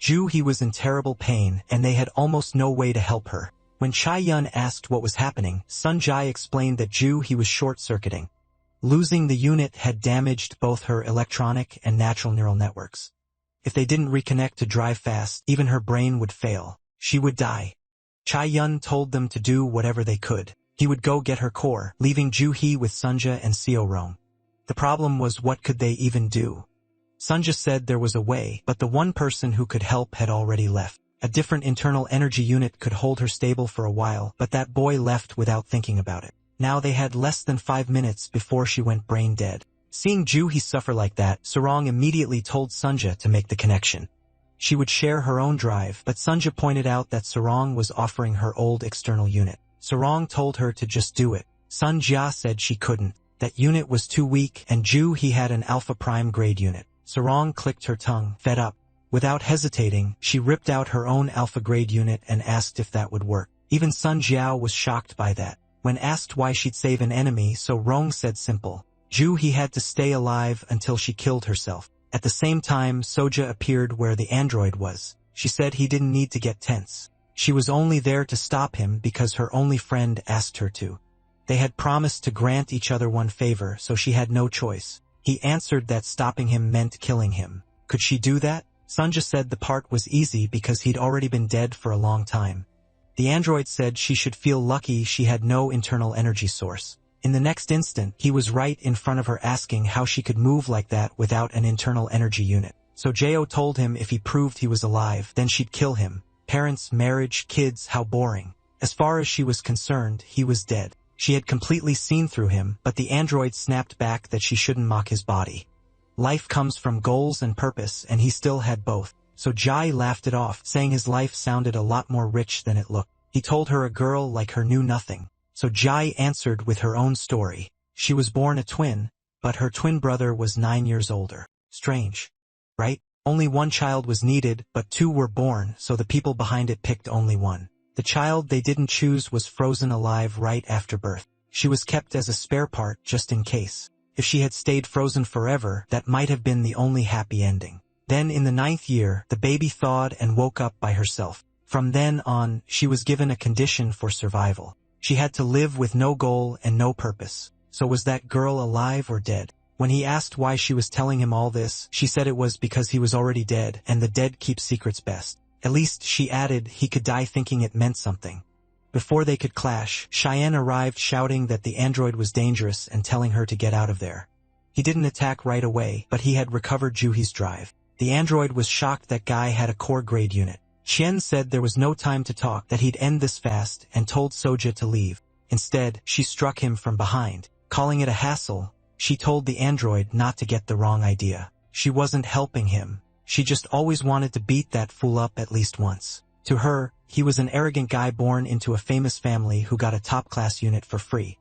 S1: Zhu he was in terrible pain, and they had almost no way to help her. When Chai Yun asked what was happening, Sun Jai explained that Zhu he was short-circuiting. Losing the unit had damaged both her electronic and natural neural networks. If they didn't reconnect to drive fast, even her brain would fail. She would die. Chai Yun told them to do whatever they could. He would go get her core, leaving Zhu he with Sunja and Seo Rong. The problem was, what could they even do? Sunja said there was a way, but the one person who could help had already left. A different internal energy unit could hold her stable for a while, but that boy left without thinking about it. Now they had less than 5 minutes before she went brain dead. Seeing Zhu he suffer like that, Sarong immediately told Sunja to make the connection. She would share her own drive, but Sunja pointed out that Sarong was offering her old external unit. Sarong told her to just do it. Sun Jia said she couldn't. That unit was too weak, and Zhu he had an Alpha Prime grade unit. Sarong clicked her tongue, fed up. Without hesitating, she ripped out her own Alpha grade unit and asked if that would work. Even Sun Jiao was shocked by that. When asked why she'd save an enemy, so Rong said simple. Zhu he had to stay alive until she killed herself. At the same time, Soja appeared where the android was. She said he didn't need to get tense. She was only there to stop him because her only friend asked her to. They had promised to grant each other one favor, so she had no choice. He answered that stopping him meant killing him. Could she do that? Sunja said the part was easy because he'd already been dead for a long time. The android said she should feel lucky she had no internal energy source. In the next instant, he was right in front of her asking how she could move like that without an internal energy unit. So Jo told him if he proved he was alive, then she'd kill him. Parents, marriage, kids, how boring. As far as she was concerned, he was dead. She had completely seen through him, but the android snapped back that she shouldn't mock his body. Life comes from goals and purpose, and he still had both. So Jai laughed it off, saying his life sounded a lot more rich than it looked. He told her a girl like her knew nothing. So Jai answered with her own story. She was born a twin, but her twin brother was 9 years older. Strange, right? Only one child was needed, but 2 were born, so the people behind it picked only one. The child they didn't choose was frozen alive right after birth. She was kept as a spare part just in case. If she had stayed frozen forever, that might have been the only happy ending. Then in the 9th year, the baby thawed and woke up by herself. From then on, she was given a condition for survival. She had to live with no goal and no purpose. So was that girl alive or dead? When he asked why she was telling him all this, she said it was because he was already dead, and the dead keep secrets best. At least, she added, he could die thinking it meant something. Before they could clash, Cheyenne arrived shouting that the android was dangerous and telling her to get out of there. He didn't attack right away, but he had recovered Juhi's drive. The android was shocked that Guy had a core grade unit. Qian said there was no time to talk, that he'd end this fast, and told Soja to leave. Instead, she struck him from behind. Calling it a hassle, she told the android not to get the wrong idea. She wasn't helping him. She just always wanted to beat that fool up at least once. To her, he was an arrogant guy born into a famous family who got a top-class unit for free.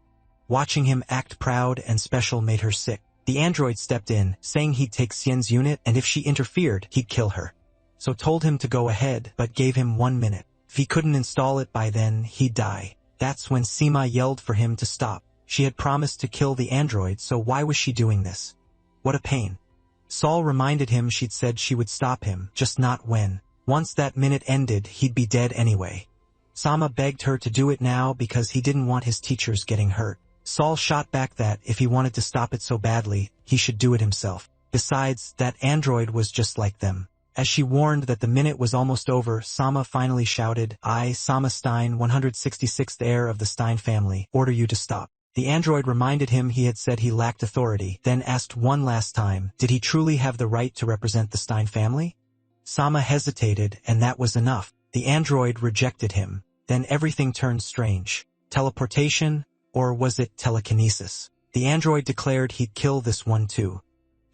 S1: Watching him act proud and special made her sick. The android stepped in, saying he'd take Xian's unit, and if she interfered, he'd kill her. So told him to go ahead, but gave him 1 minute. If he couldn't install it by then, he'd die. That's when Sima yelled for him to stop. She had promised to kill the android, so why was she doing this? What a pain. Saul reminded him she'd said she would stop him, just not when. Once that minute ended, he'd be dead anyway. Sama begged her to do it now because he didn't want his teachers getting hurt. Saul shot back that if he wanted to stop it so badly, he should do it himself. Besides, that android was just like them. As she warned that the minute was almost over, Sama finally shouted, "I, Sama Stein, 166th heir of the Stein family, order you to stop." The android reminded him he had said he lacked authority, then asked one last time, did he truly have the right to represent the Stein family? Sama hesitated, and that was enough. The android rejected him. Then everything turned strange. Teleportation? Or was it telekinesis? The android declared he'd kill this one too.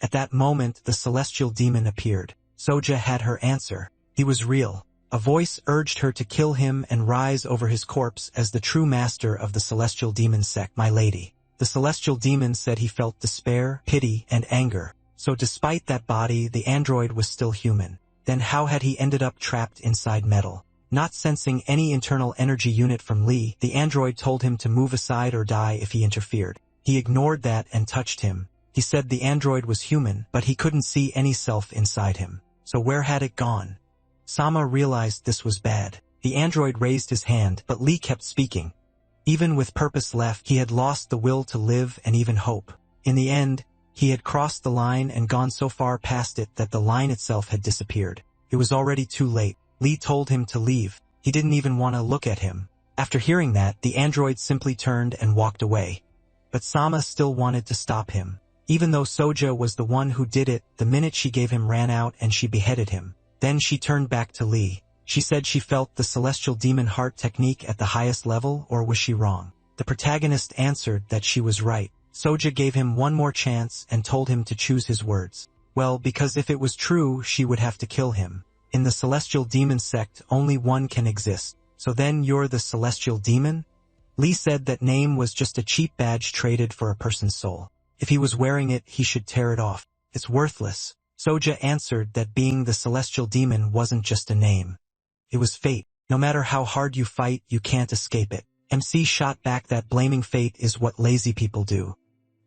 S1: At that moment, the celestial demon appeared. Soja had her answer. He was real. A voice urged her to kill him and rise over his corpse as the true master of the celestial demon sect, my lady. The celestial demon said he felt despair, pity, and anger. So despite that body, the android was still human. Then how had he ended up trapped inside metal? Not sensing any internal energy unit from Lee, the android told him to move aside or die if he interfered. He ignored that and touched him. He said the android was human, but he couldn't see any self inside him. So where had it gone? Sama realized this was bad. The android raised his hand, but Lee kept speaking. Even with purpose left, he had lost the will to live and even hope. In the end, he had crossed the line and gone so far past it that the line itself had disappeared. It was already too late. Lee told him to leave. He didn't even want to look at him. After hearing that, the android simply turned and walked away. But Sama still wanted to stop him. Even though Soja was the one who did it, the minute she gave him ran out and she beheaded him. Then she turned back to Lee. She said she felt the celestial demon heart technique at the highest level, or was she wrong? The protagonist answered that she was right. Soja gave him one more chance and told him to choose his words. Well, because if it was true, she would have to kill him. In the celestial demon sect, only one can exist. So then you're the celestial demon? Lee said that name was just a cheap badge traded for a person's soul. If he was wearing it, he should tear it off. It's worthless. Soja answered that being the celestial demon wasn't just a name. It was fate. No matter how hard you fight, you can't escape it. MC shot back that blaming fate is what lazy people do.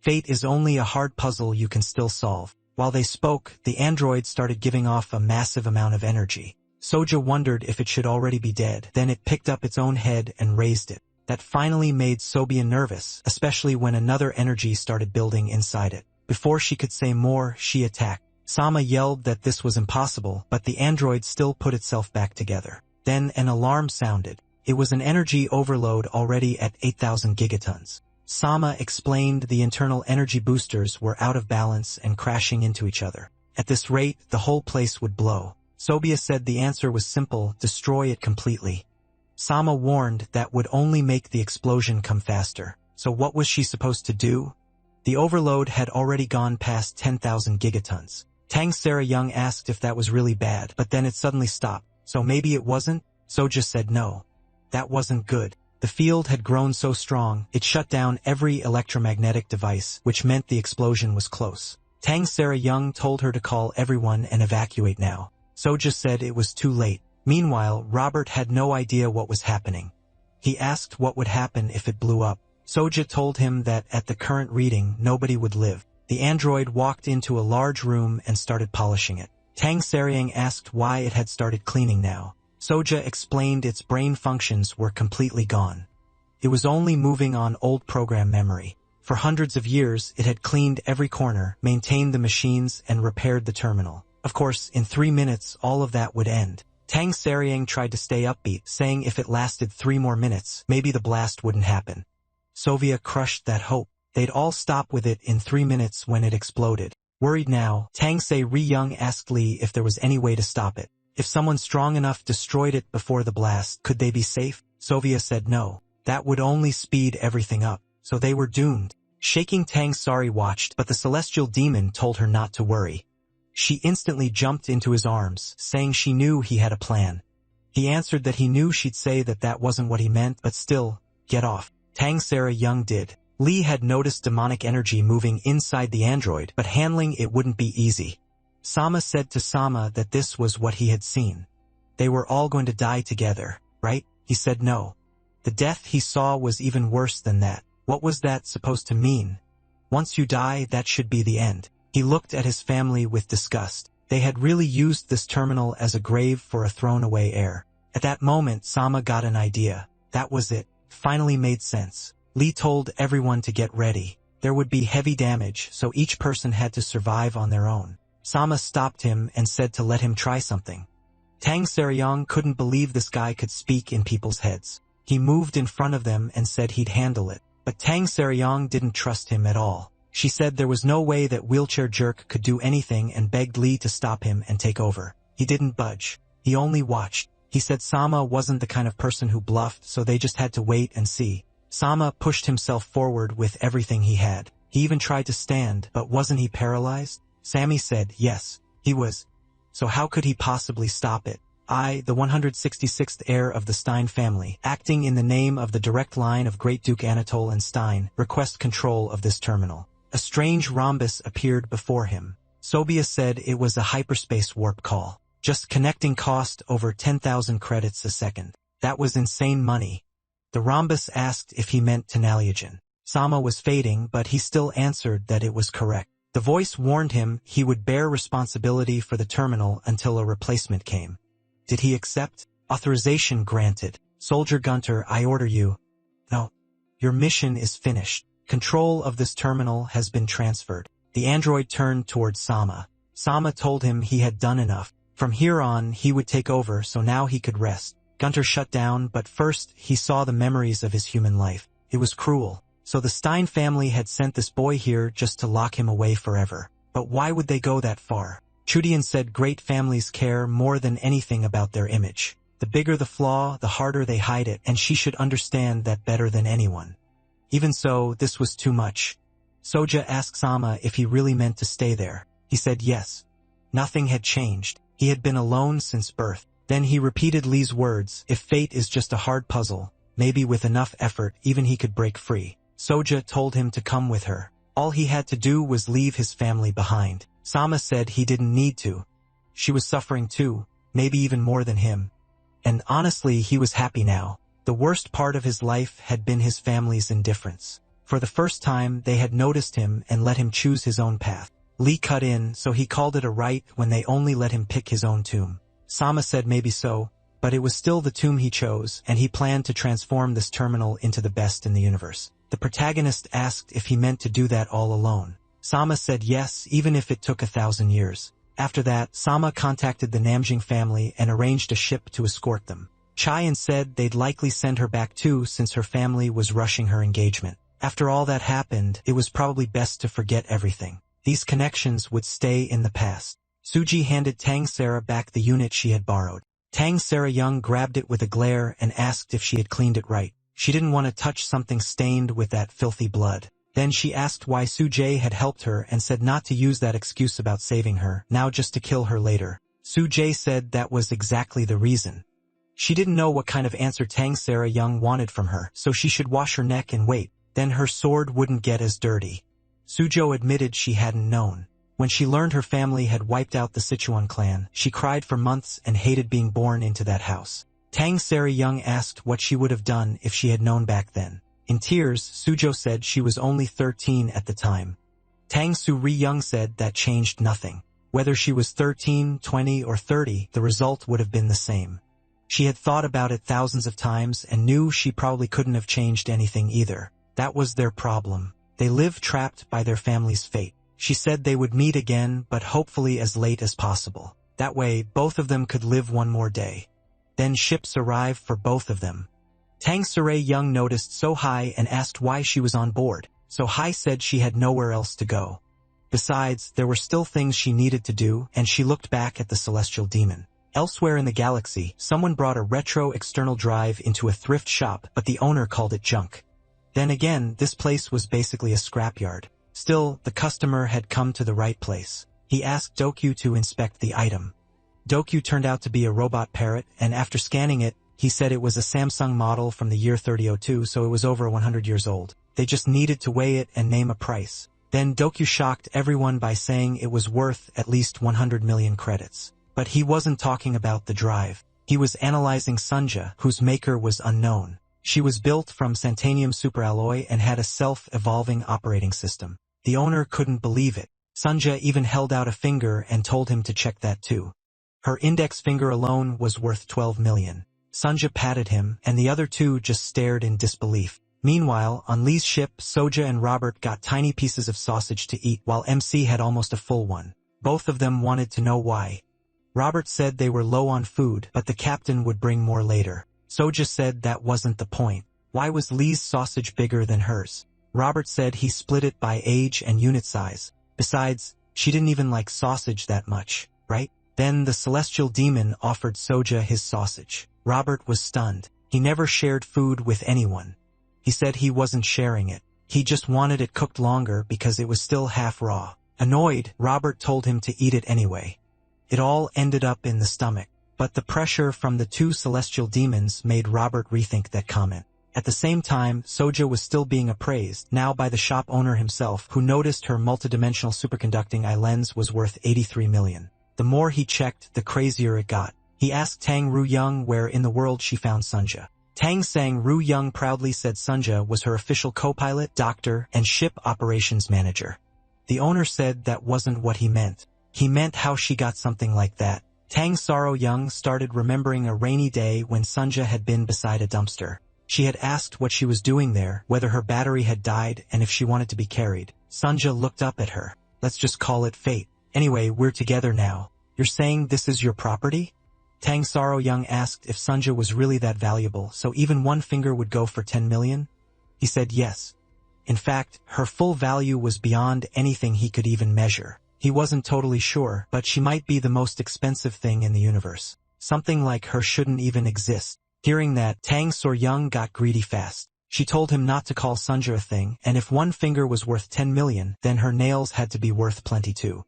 S1: Fate is only a hard puzzle you can still solve. While they spoke, the android started giving off a massive amount of energy. Soja wondered if it should already be dead. Then it picked up its own head and raised it. That finally made Sobia nervous, especially when another energy started building inside it. Before she could say more, she attacked. Sama yelled that this was impossible, but the android still put itself back together. Then an alarm sounded. It was an energy overload already at 8,000 gigatons. Sama explained the internal energy boosters were out of balance and crashing into each other. At this rate, the whole place would blow. Sobia said the answer was simple, destroy it completely. Sama warned that would only make the explosion come faster. So what was she supposed to do? The overload had already gone past 10,000 gigatons. Tang Sarah Young asked if that was really bad, but then it suddenly stopped. So maybe it wasn't? Soja said no. That wasn't good. The field had grown so strong, it shut down every electromagnetic device, which meant the explosion was close. Tang Sarah Young told her to call everyone and evacuate now. Soja said it was too late. Meanwhile, Robert had no idea what was happening. He asked what would happen if it blew up. Soja told him that at the current reading, nobody would live. The android walked into a large room and started polishing it. Tang Saryang asked why it had started cleaning now. Soja explained its brain functions were completely gone. It was only moving on old program memory. For hundreds of years, it had cleaned every corner, maintained the machines, and repaired the terminal. Of course, in 3 minutes, all of that would end. Tang Saryang tried to stay upbeat, saying if it lasted 3 more minutes, maybe the blast wouldn't happen. Sovia crushed that hope. They'd all stop with it in 3 minutes when it exploded. Worried now, Tang Se-ri-young asked Lee if there was any way to stop it. If someone strong enough destroyed it before the blast, could they be safe? Sovia said no. That would only speed everything up. So they were doomed. Shaking Tang Sari watched, but the celestial demon told her not to worry. She instantly jumped into his arms, saying she knew he had a plan. He answered that he knew she'd say that that wasn't what he meant, but still, get off. Tang Sarah Young did. Lee had noticed demonic energy moving inside the android, but handling it wouldn't be easy. Sama said to Sama that this was what he had seen. They were all going to die together, right? He said no. The death he saw was even worse than that. What was that supposed to mean? Once you die, that should be the end. He looked at his family with disgust. They had really used this terminal as a grave for a thrown-away heir. At that moment, Sama got an idea. That was it. Finally made sense. Lee told everyone to get ready. There would be heavy damage, so each person had to survive on their own. Sama stopped him and said to let him try something. Tang Seryong couldn't believe this guy could speak in people's heads. He moved in front of them and said he'd handle it. But Tang Seryong didn't trust him at all. She said there was no way that Wheelchair Jerk could do anything and begged Lee to stop him and take over. He didn't budge. He only watched. He said Sama wasn't the kind of person who bluffed, so they just had to wait and see. Sama pushed himself forward with everything he had. He even tried to stand, but wasn't he paralyzed? Sammy said yes, he was. So how could he possibly stop it? I, the 166th heir of the Stein family, acting in the name of the direct line of Great Duke Anatole and Stein, request control of this terminal. A strange rhombus appeared before him. Sobia said it was a hyperspace warp call. Just connecting cost over 10,000 credits a second. That was insane money. The rhombus asked if he meant Tenaliagen. Sama was fading, but he still answered that it was correct. The voice warned him he would bear responsibility for the terminal until a replacement came. Did he accept? Authorization granted. Soldier Gunter, I order you. No. Your mission is finished. Control of this terminal has been transferred. The android turned towards Sama. Sama told him he had done enough. From here on, he would take over, so now he could rest. Gunter shut down, but first he saw the memories of his human life. It was cruel. So the Stein family had sent this boy here just to lock him away forever. But why would they go that far? Chudian said great families care more than anything about their image. The bigger the flaw, the harder they hide it, and she should understand that better than anyone. Even so, this was too much. Soja asked Sama if he really meant to stay there. He said yes. Nothing had changed. He had been alone since birth. Then he repeated Lee's words, if fate is just a hard puzzle, maybe with enough effort even he could break free. Soja told him to come with her. All he had to do was leave his family behind. Sama said he didn't need to. She was suffering too, maybe even more than him. And honestly, he was happy now. The worst part of his life had been his family's indifference. For the first time, they had noticed him and let him choose his own path. Lee cut in, so he called it a right when they only let him pick his own tomb. Sama said maybe so, but it was still the tomb he chose, and he planned to transform this terminal into the best in the universe. The protagonist asked if he meant to do that all alone. Sama said yes, even if it took 1,000 years. After that, Sama contacted the Namjing family and arranged a ship to escort them. Chayan said they'd likely send her back too since her family was rushing her engagement. After all that happened, it was probably best to forget everything. These connections would stay in the past. Suji handed Tang Sara back the unit she had borrowed. Tang Sara Young grabbed it with a glare and asked if she had cleaned it right. She didn't want to touch something stained with that filthy blood. Then she asked why Sujay had helped her and said not to use that excuse about saving her, now just to kill her later. Sujay said that was exactly the reason. She didn't know what kind of answer Tang Sara Young wanted from her, so she should wash her neck and wait. Then her sword wouldn't get as dirty. Sujo admitted she hadn't known. When she learned her family had wiped out the Sichuan clan, she cried for months and hated being born into that house. Tang Sara Young asked what she would have done if she had known back then. In tears, Sujo said she was only 13 at the time. Tang Suri Young said that changed nothing. Whether she was 13, 20, or 30, the result would have been the same. She had thought about it thousands of times and knew she probably couldn't have changed anything either. That was their problem. They lived trapped by their family's fate. She said they would meet again, but hopefully as late as possible. That way, both of them could live one more day. Then ships arrived for both of them. Tang Saray Young noticed So Hai and asked why she was on board. So Hai said she had nowhere else to go. Besides, there were still things she needed to do, and she looked back at the celestial demon. Elsewhere in the galaxy, someone brought a retro external drive into a thrift shop, but the owner called it junk. Then again, this place was basically a scrapyard. Still, the customer had come to the right place. He asked Dokyu to inspect the item. Dokyu turned out to be a robot parrot, and after scanning it, he said it was a Samsung model from the year 3002, so it was over 100 years old. They just needed to weigh it and name a price. Then Dokyu shocked everyone by saying it was worth at least 100 million credits. But he wasn't talking about the drive. He was analyzing Sunja, whose maker was unknown. She was built from Santanium superalloy and had a self-evolving operating system. The owner couldn't believe it. Sunja even held out a finger and told him to check that too. Her index finger alone was worth 12 million. Sunja patted him, and the other two just stared in disbelief. Meanwhile, on Lee's ship, Soja and Robert got tiny pieces of sausage to eat while MC had almost a full one. Both of them wanted to know why. Robert said they were low on food, but the captain would bring more later. Soja said that wasn't the point. Why was Lee's sausage bigger than hers? Robert said he split it by age and unit size. Besides, she didn't even like sausage that much, right? Then the celestial demon offered Soja his sausage. Robert was stunned. He never shared food with anyone. He said he wasn't sharing it. He just wanted it cooked longer because it was still half raw. Annoyed, Robert told him to eat it anyway. It all ended up in the stomach. But the pressure from the two celestial demons made Robert rethink that comment. At the same time, Soja was still being appraised, now by the shop owner himself, who noticed her multidimensional superconducting eye lens was worth 83 million. The more he checked, the crazier it got. He asked Tang Ru-young where in the world she found Sunja. Tang Sang Ru-young proudly said Sunja was her official co-pilot, doctor, and ship operations manager. The owner said that wasn't what he meant. He meant how she got something like that. Tang Saro-young started remembering a rainy day when Sunja had been beside a dumpster. She had asked what she was doing there, whether her battery had died, and if she wanted to be carried. Sunja looked up at her. Let's just call it fate. Anyway, we're together now. You're saying this is your property? Tang Saro-young asked if Sunja was really that valuable, so even one finger would go for 10 million? He said yes. In fact, her full value was beyond anything he could even measure. He wasn't totally sure, but she might be the most expensive thing in the universe. Something like her shouldn't even exist. Hearing that, Tang Sor-young got greedy fast. She told him not to call Sunja a thing, and if one finger was worth 10 million, then her nails had to be worth plenty too.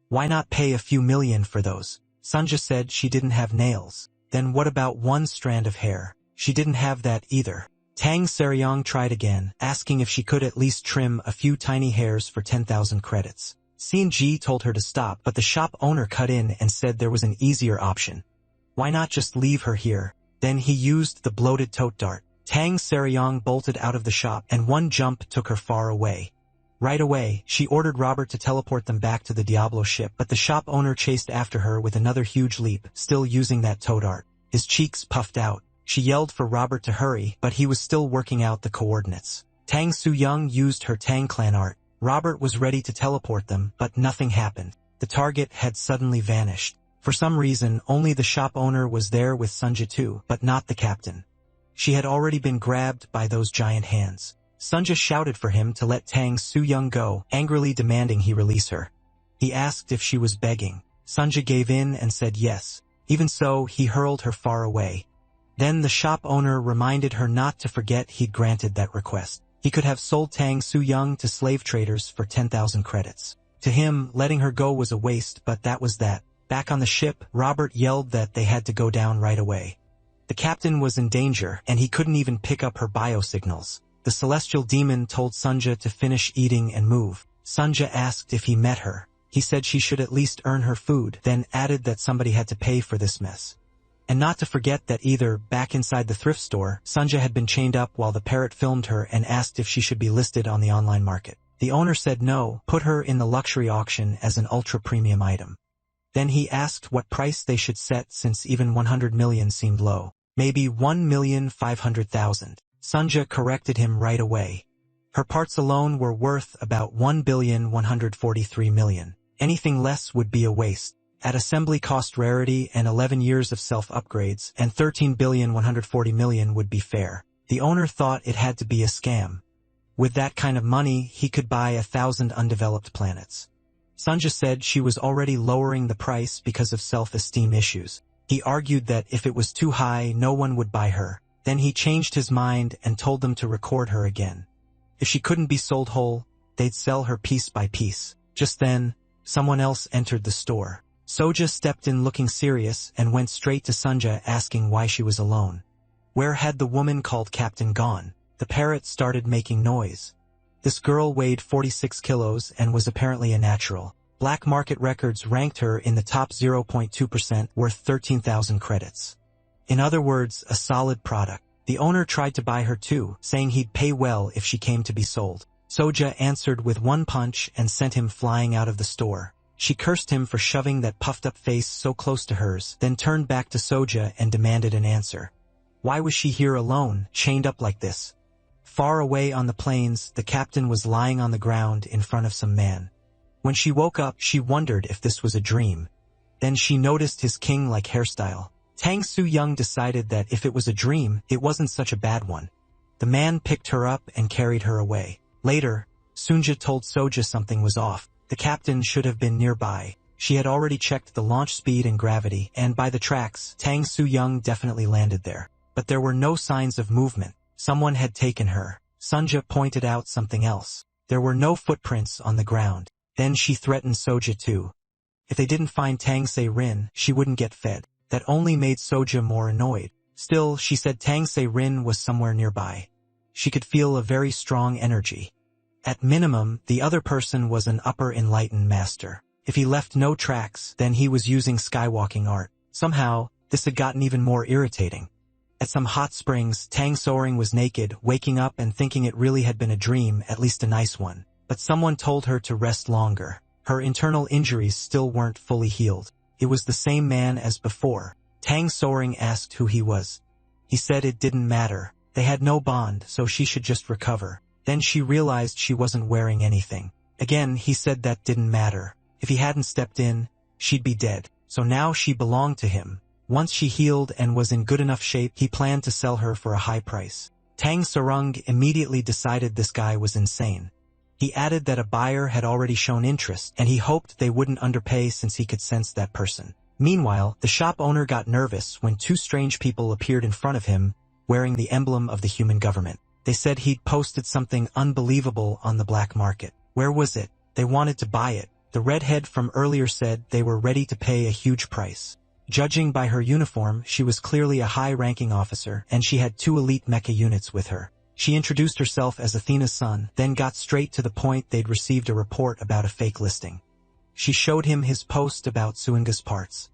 S1: Why not pay a few million for those? Sunja said she didn't have nails. Then what about one strand of hair? She didn't have that either. Tang Sor-young tried again, asking if she could at least trim a few tiny hairs for 10,000 credits. Xin Ji told her to stop, but the shop owner cut in and said there was an easier option. Why not just leave her here? Then he used the bloated tote dart. Tang Sor-young bolted out of the shop, and one jump took her far away. Right away, she ordered Robert to teleport them back to the Diablo ship, but the shop owner chased after her with another huge leap, still using that tote dart. His cheeks puffed out. She yelled for Robert to hurry, but he was still working out the coordinates. Tang Su-young used her Tang Clan art. Robert was ready to teleport them, but nothing happened. The target had suddenly vanished. For some reason, only the shop owner was there with Sunja too, but not the captain. She had already been grabbed by those giant hands. Sunja shouted for him to let Tang Su-young go, angrily demanding he release her. He asked if she was begging. Sunja gave in and said yes. Even so, he hurled her far away. Then the shop owner reminded her not to forget he'd granted that request. He could have sold Tang Su-young to slave traders for 10,000 credits. To him, letting her go was a waste, but that was that. Back on the ship, Robert yelled that they had to go down right away. The captain was in danger, and he couldn't even pick up her biosignals. The celestial demon told Sunja to finish eating and move. Sunja asked if he met her. He said she should at least earn her food, then added that somebody had to pay for this mess. And not to forget that either, back inside the thrift store, Sunja had been chained up while the parrot filmed her and asked if she should be listed on the online market. The owner said no, put her in the luxury auction as an ultra-premium item. Then he asked what price they should set since even 100 million seemed low. Maybe 1,500,000. Sunja corrected him right away. Her parts alone were worth about 1,143,000,000. Anything less would be a waste. At assembly cost rarity and 11 years of self-upgrades, and 13,140,000,000 would be fair. The owner thought it had to be a scam. With that kind of money, he could buy 1,000 undeveloped planets. Sunja said she was already lowering the price because of self-esteem issues. He argued that if it was too high, no one would buy her. Then he changed his mind and told them to record her again. If she couldn't be sold whole, they'd sell her piece by piece. Just then, someone else entered the store. Soja stepped in looking serious and went straight to Sunja asking why she was alone. Where had the woman called Captain gone? The parrot started making noise. This girl weighed 46 kilos and was apparently a natural. Black market records ranked her in the top 0.2%, worth 13,000 credits. In other words, a solid product. The owner tried to buy her too, saying he'd pay well if she came to be sold. Soja answered with one punch and sent him flying out of the store. She cursed him for shoving that puffed-up face so close to hers, then turned back to Soja and demanded an answer. Why was she here alone, chained up like this? Far away on the plains, the captain was lying on the ground in front of some man. When she woke up, she wondered if this was a dream. Then she noticed his king-like hairstyle. Tang Su-young decided that if it was a dream, it wasn't such a bad one. The man picked her up and carried her away. Later, Sunja told Soja something was off. The captain should have been nearby. She had already checked the launch speed and gravity, and by the tracks, Tang Su-young definitely landed there. But there were no signs of movement. Someone had taken her. Sunja pointed out something else. There were no footprints on the ground. Then she threatened Soja too. If they didn't find Tang Se-rin, she wouldn't get fed. That only made Soja more annoyed. Still, she said Tang Se-rin was somewhere nearby. She could feel a very strong energy. At minimum, the other person was an upper enlightened master. If he left no tracks, then he was using skywalking art. Somehow, this had gotten even more irritating. At some hot springs, Tang Soaring was naked, waking up and thinking it really had been a dream, at least a nice one. But someone told her to rest longer. Her internal injuries still weren't fully healed. It was the same man as before. Tang Soaring asked who he was. He said it didn't matter. They had no bond, so she should just recover. Then she realized she wasn't wearing anything. Again, he said that didn't matter. If he hadn't stepped in, she'd be dead. So now she belonged to him. Once she healed and was in good enough shape, he planned to sell her for a high price. Tang Sarung immediately decided this guy was insane. He added that a buyer had already shown interest, and he hoped they wouldn't underpay since he could sense that person. Meanwhile, the shop owner got nervous when two strange people appeared in front of him, wearing the emblem of the human government. They said he'd posted something unbelievable on the black market. Where was it? They wanted to buy it. The redhead from earlier said they were ready to pay a huge price. Judging by her uniform, she was clearly a high-ranking officer, and she had 2 elite mecha units with her. She introduced herself as Athena's son, then got straight to the point they'd received a report about a fake listing. She showed him his post about Suinga's parts.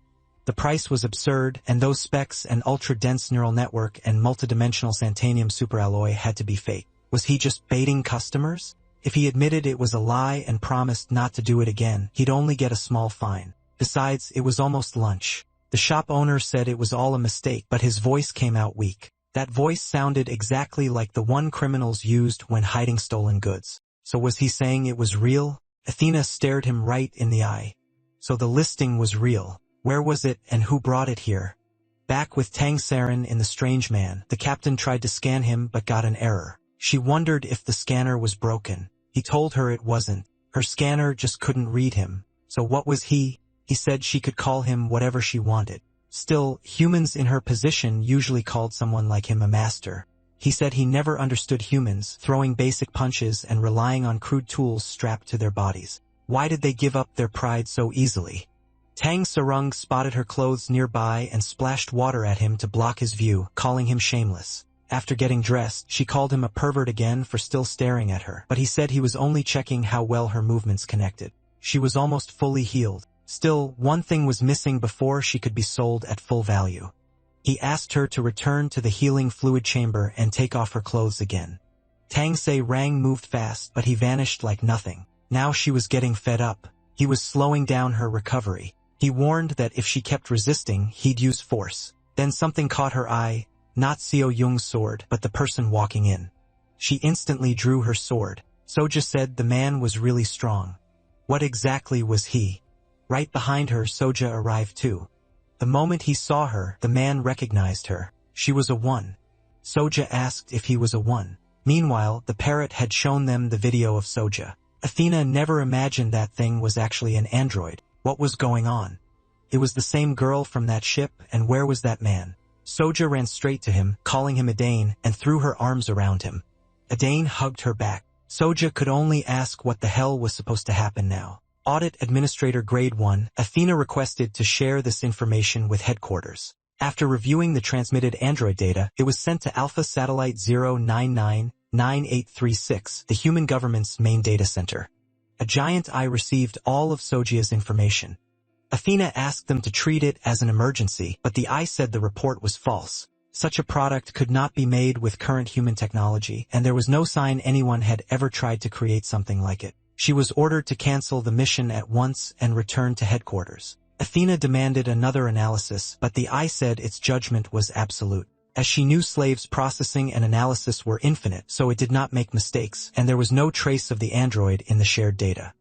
S1: The price was absurd, and those specs and ultra-dense neural network and multidimensional Santanium superalloy had to be fake. Was he just baiting customers? If he admitted it was a lie and promised not to do it again, he'd only get a small fine. Besides, it was almost lunch. The shop owner said it was all a mistake, but his voice came out weak. That voice sounded exactly like the one criminals used when hiding stolen goods. So was he saying it was real? Athena stared him right in the eye. So the listing was real. Where was it, and who brought it here? Back with Tang Saren in the Strange Man, the captain tried to scan him but got an error. She wondered if the scanner was broken. He told her it wasn't. Her scanner just couldn't read him. So what was he? He said she could call him whatever she wanted. Still, humans in her position usually called someone like him a master. He said he never understood humans, throwing basic punches and relying on crude tools strapped to their bodies. Why did they give up their pride so easily? Tang Sarung spotted her clothes nearby and splashed water at him to block his view, calling him shameless. After getting dressed, she called him a pervert again for still staring at her, but he said he was only checking how well her movements connected. She was almost fully healed. Still, one thing was missing before she could be sold at full value. He asked her to return to the healing fluid chamber and take off her clothes again. Tang Se-rang moved fast, but he vanished like nothing. Now she was getting fed up. He was slowing down her recovery. He warned that if she kept resisting, he'd use force. Then something caught her eye, not Seo Young's sword, but the person walking in. She instantly drew her sword. Soja said the man was really strong. What exactly was he? Right behind her, Soja arrived too. The moment he saw her, the man recognized her. She was a 1. Soja asked if he was a 1. Meanwhile, the parrot had shown them the video of Soja. Athena never imagined that thing was actually an android. What was going on? It was the same girl from that ship, and where was that man? Soja ran straight to him, calling him Adane, and threw her arms around him. Adane hugged her back. Soja could only ask what the hell was supposed to happen now. Audit Administrator Grade 1, Athena requested to share this information with headquarters. After reviewing the transmitted android data, it was sent to Alpha Satellite 0999836, the human government's main data center. A giant eye received all of Sojia's information. Athena asked them to treat it as an emergency, but the eye said the report was false. Such a product could not be made with current human technology, and there was no sign anyone had ever tried to create something like it. She was ordered to cancel the mission at once and return to headquarters. Athena demanded another analysis, but the eye said its judgment was absolute. As she knew slaves processing and analysis were infinite, so it did not make mistakes, and there was no trace of the android in the shared data.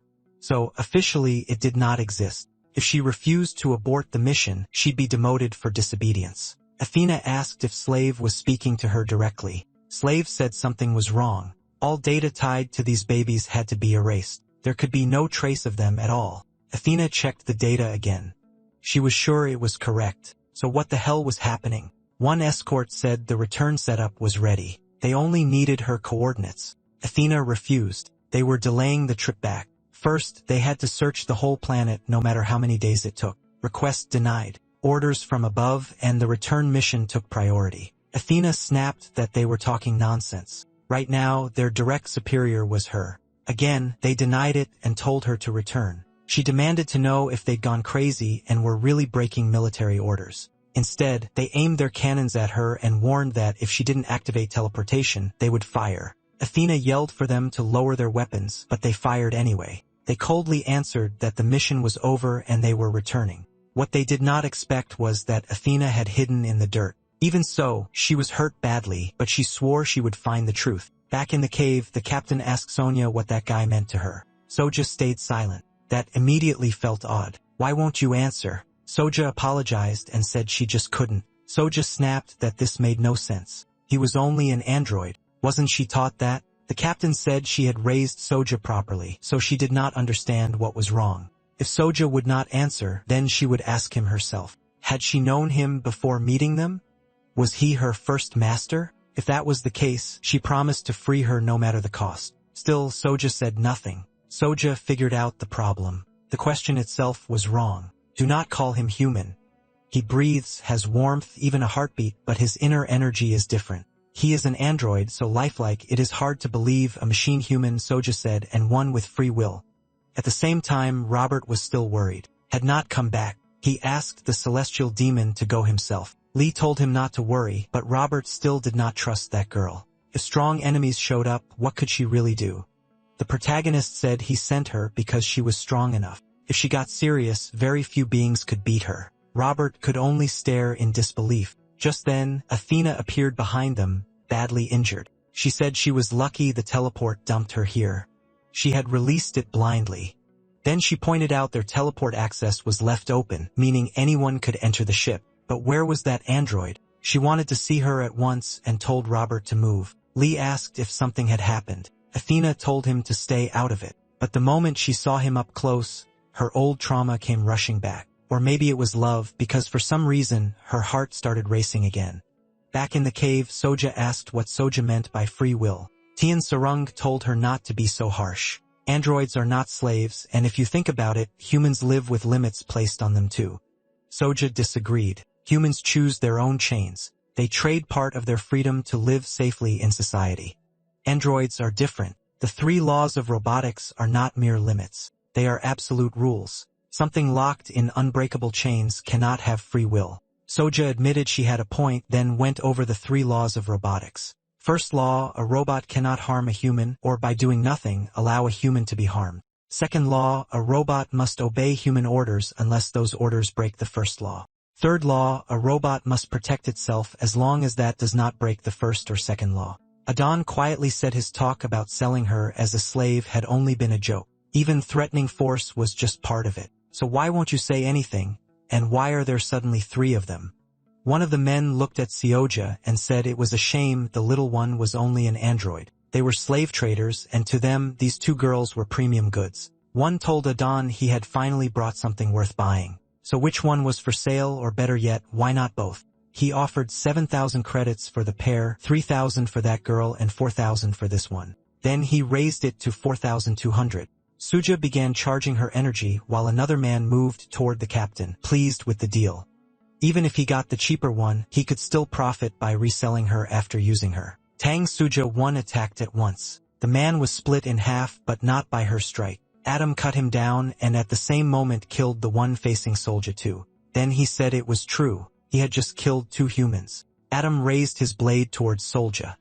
S1: So, officially, it did not exist. If she refused to abort the mission, she'd be demoted for disobedience. Athena asked if Slave was speaking to her directly. Slave said something was wrong. All data tied to these babies had to be erased. There could be no trace of them at all. Athena checked the data again. She was sure it was correct. So what the hell was happening? One escort said the return setup was ready. They only needed her coordinates. Athena refused. They were delaying the trip back. First, they had to search the whole planet no matter how many days it took. Request denied. Orders from above and the return mission took priority. Athena snapped that they were talking nonsense. Right now, their direct superior was her. Again, they denied it and told her to return. She demanded to know if they'd gone crazy and were really breaking military orders. Instead, they aimed their cannons at her and warned that if she didn't activate teleportation, they would fire. Athena yelled for them to lower their weapons, but they fired anyway. They coldly answered that the mission was over and they were returning. What they did not expect was that Athena had hidden in the dirt. Even so, she was hurt badly, but she swore she would find the truth. Back in the cave, the captain asked Sonia what that guy meant to her. Soja stayed silent. That immediately felt odd. Why won't you answer? Soja apologized and said she just couldn't. Soja snapped that this made no sense. He was only an android. Wasn't she taught that? The captain said she had raised Soja properly, so she did not understand what was wrong. If Soja would not answer, then she would ask him herself. Had she known him before meeting them? Was he her first master? If that was the case, she promised to free her no matter the cost. Still, Soja said nothing. Soja figured out the problem. The question itself was wrong. Do not call him human. He breathes, has warmth, even a heartbeat, but his inner energy is different. He is an android, so lifelike it is hard to believe a machine human, Soja said, and one with free will. At the same time, Robert was still worried. Had not come back. He asked the celestial demon to go himself. Lee told him not to worry, but Robert still did not trust that girl. If strong enemies showed up, what could she really do? The protagonist said he sent her because she was strong enough. If she got serious, very few beings could beat her. Robert could only stare in disbelief. Just then, Athena appeared behind them, badly injured. She said she was lucky the teleport dumped her here. She had released it blindly. Then she pointed out their teleport access was left open, meaning anyone could enter the ship. But where was that android? She wanted to see her at once and told Robert to move. Lee asked if something had happened. Athena told him to stay out of it. But the moment she saw him up close, her old trauma came rushing back. Or maybe it was love, because for some reason, her heart started racing again. Back in the cave, Soja asked what Soja meant by free will. Tian Sarung told her not to be so harsh. Androids are not slaves, and if you think about it, humans live with limits placed on them too. Soja disagreed. Humans choose their own chains. They trade part of their freedom to live safely in society. Androids are different. The 3 laws of robotics are not mere limits. They are absolute rules. Something locked in unbreakable chains cannot have free will. Soja admitted she had a point, then went over the 3 laws of robotics. First law, a robot cannot harm a human, or by doing nothing, allow a human to be harmed. Second law, a robot must obey human orders unless those orders break the first law. Third law, a robot must protect itself as long as that does not break the first or second law. Adon quietly said his talk about selling her as a slave had only been a joke. Even threatening force was just part of it. So why won't you say anything? And why are there suddenly 3 of them? One of the men looked at Sioja and said it was a shame the little one was only an android. They were slave traders, and to them, these 2 girls were premium goods. One told Adon he had finally brought something worth buying. So which one was for sale, or better yet, why not both? He offered 7,000 credits for the pair, 3,000 for that girl and 4,000 for this one. Then he raised it to 4,200. Suja began charging her energy while another man moved toward the captain, pleased with the deal. Even if he got the cheaper one, he could still profit by reselling her after using her. Tang Suja 1 attacked at once. The man was split in half, but not by her strike. Adam cut him down and at the same moment killed the one facing Soja 2. Then he said it was true. He had just killed 2 humans. Adam raised his blade towards Solja.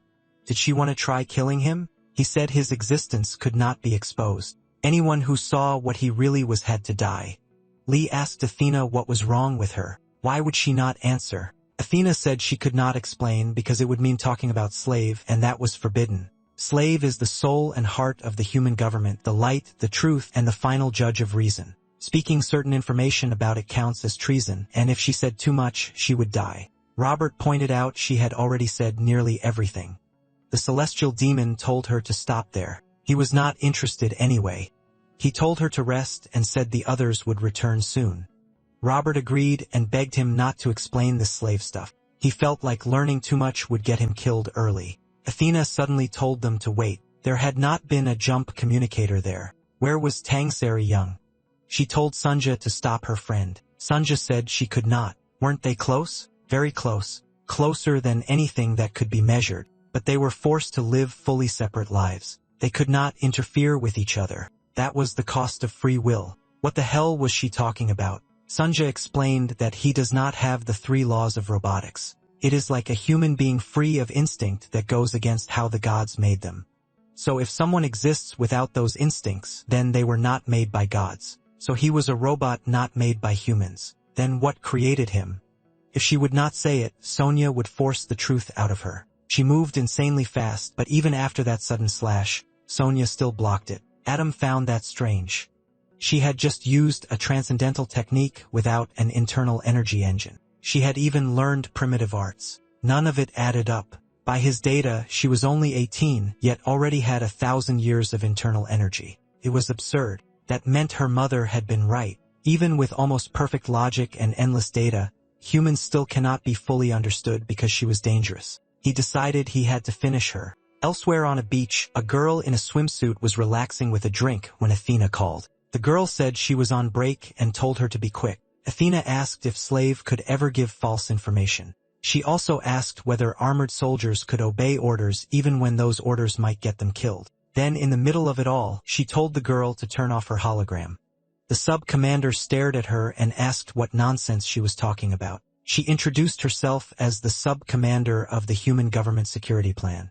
S1: Did she want to try killing him? He said his existence could not be exposed. Anyone who saw what he really was had to die. Lee asked Athena what was wrong with her. Why would she not answer? Athena said she could not explain because it would mean talking about slave, and that was forbidden. Slave is the soul and heart of the human government, the light, the truth, and the final judge of reason. Speaking certain information about it counts as treason, and if she said too much, she would die. Robert pointed out she had already said nearly everything. The celestial demon told her to stop there. He was not interested anyway. He told her to rest and said the others would return soon. Robert agreed and begged him not to explain this slave stuff. He felt like learning too much would get him killed early. Athena suddenly told them to wait. There had not been a jump communicator there. Where was Tangsari Young? She told Sunja to stop her friend. Sunja said she could not. Weren't they close? Very close. Closer than anything that could be measured. But they were forced to live fully separate lives. They could not interfere with each other. That was the cost of free will. What the hell was she talking about? Sunja explained that he does not have the 3 laws of robotics. It is like a human being free of instinct that goes against how the gods made them. So if someone exists without those instincts, then they were not made by gods. So he was a robot not made by humans. Then what created him? If she would not say it, Sonia would force the truth out of her. She moved insanely fast, but even after that sudden slash, Sonia still blocked it. Adam found that strange. She had just used a transcendental technique without an internal energy engine. She had even learned primitive arts. None of it added up. By his data, she was only 18, yet already had 1,000 years of internal energy. It was absurd. That meant her mother had been right. Even with almost perfect logic and endless data, humans still cannot be fully understood because she was dangerous. He decided he had to finish her. Elsewhere on a beach, a girl in a swimsuit was relaxing with a drink when Athena called. The girl said she was on break and told her to be quick. Athena asked if Slave could ever give false information. She also asked whether armored soldiers could obey orders even when those orders might get them killed. Then in the middle of it all, she told the girl to turn off her hologram. The sub-commander stared at her and asked what nonsense she was talking about. She introduced herself as the sub-commander of the Human Government Security Plan.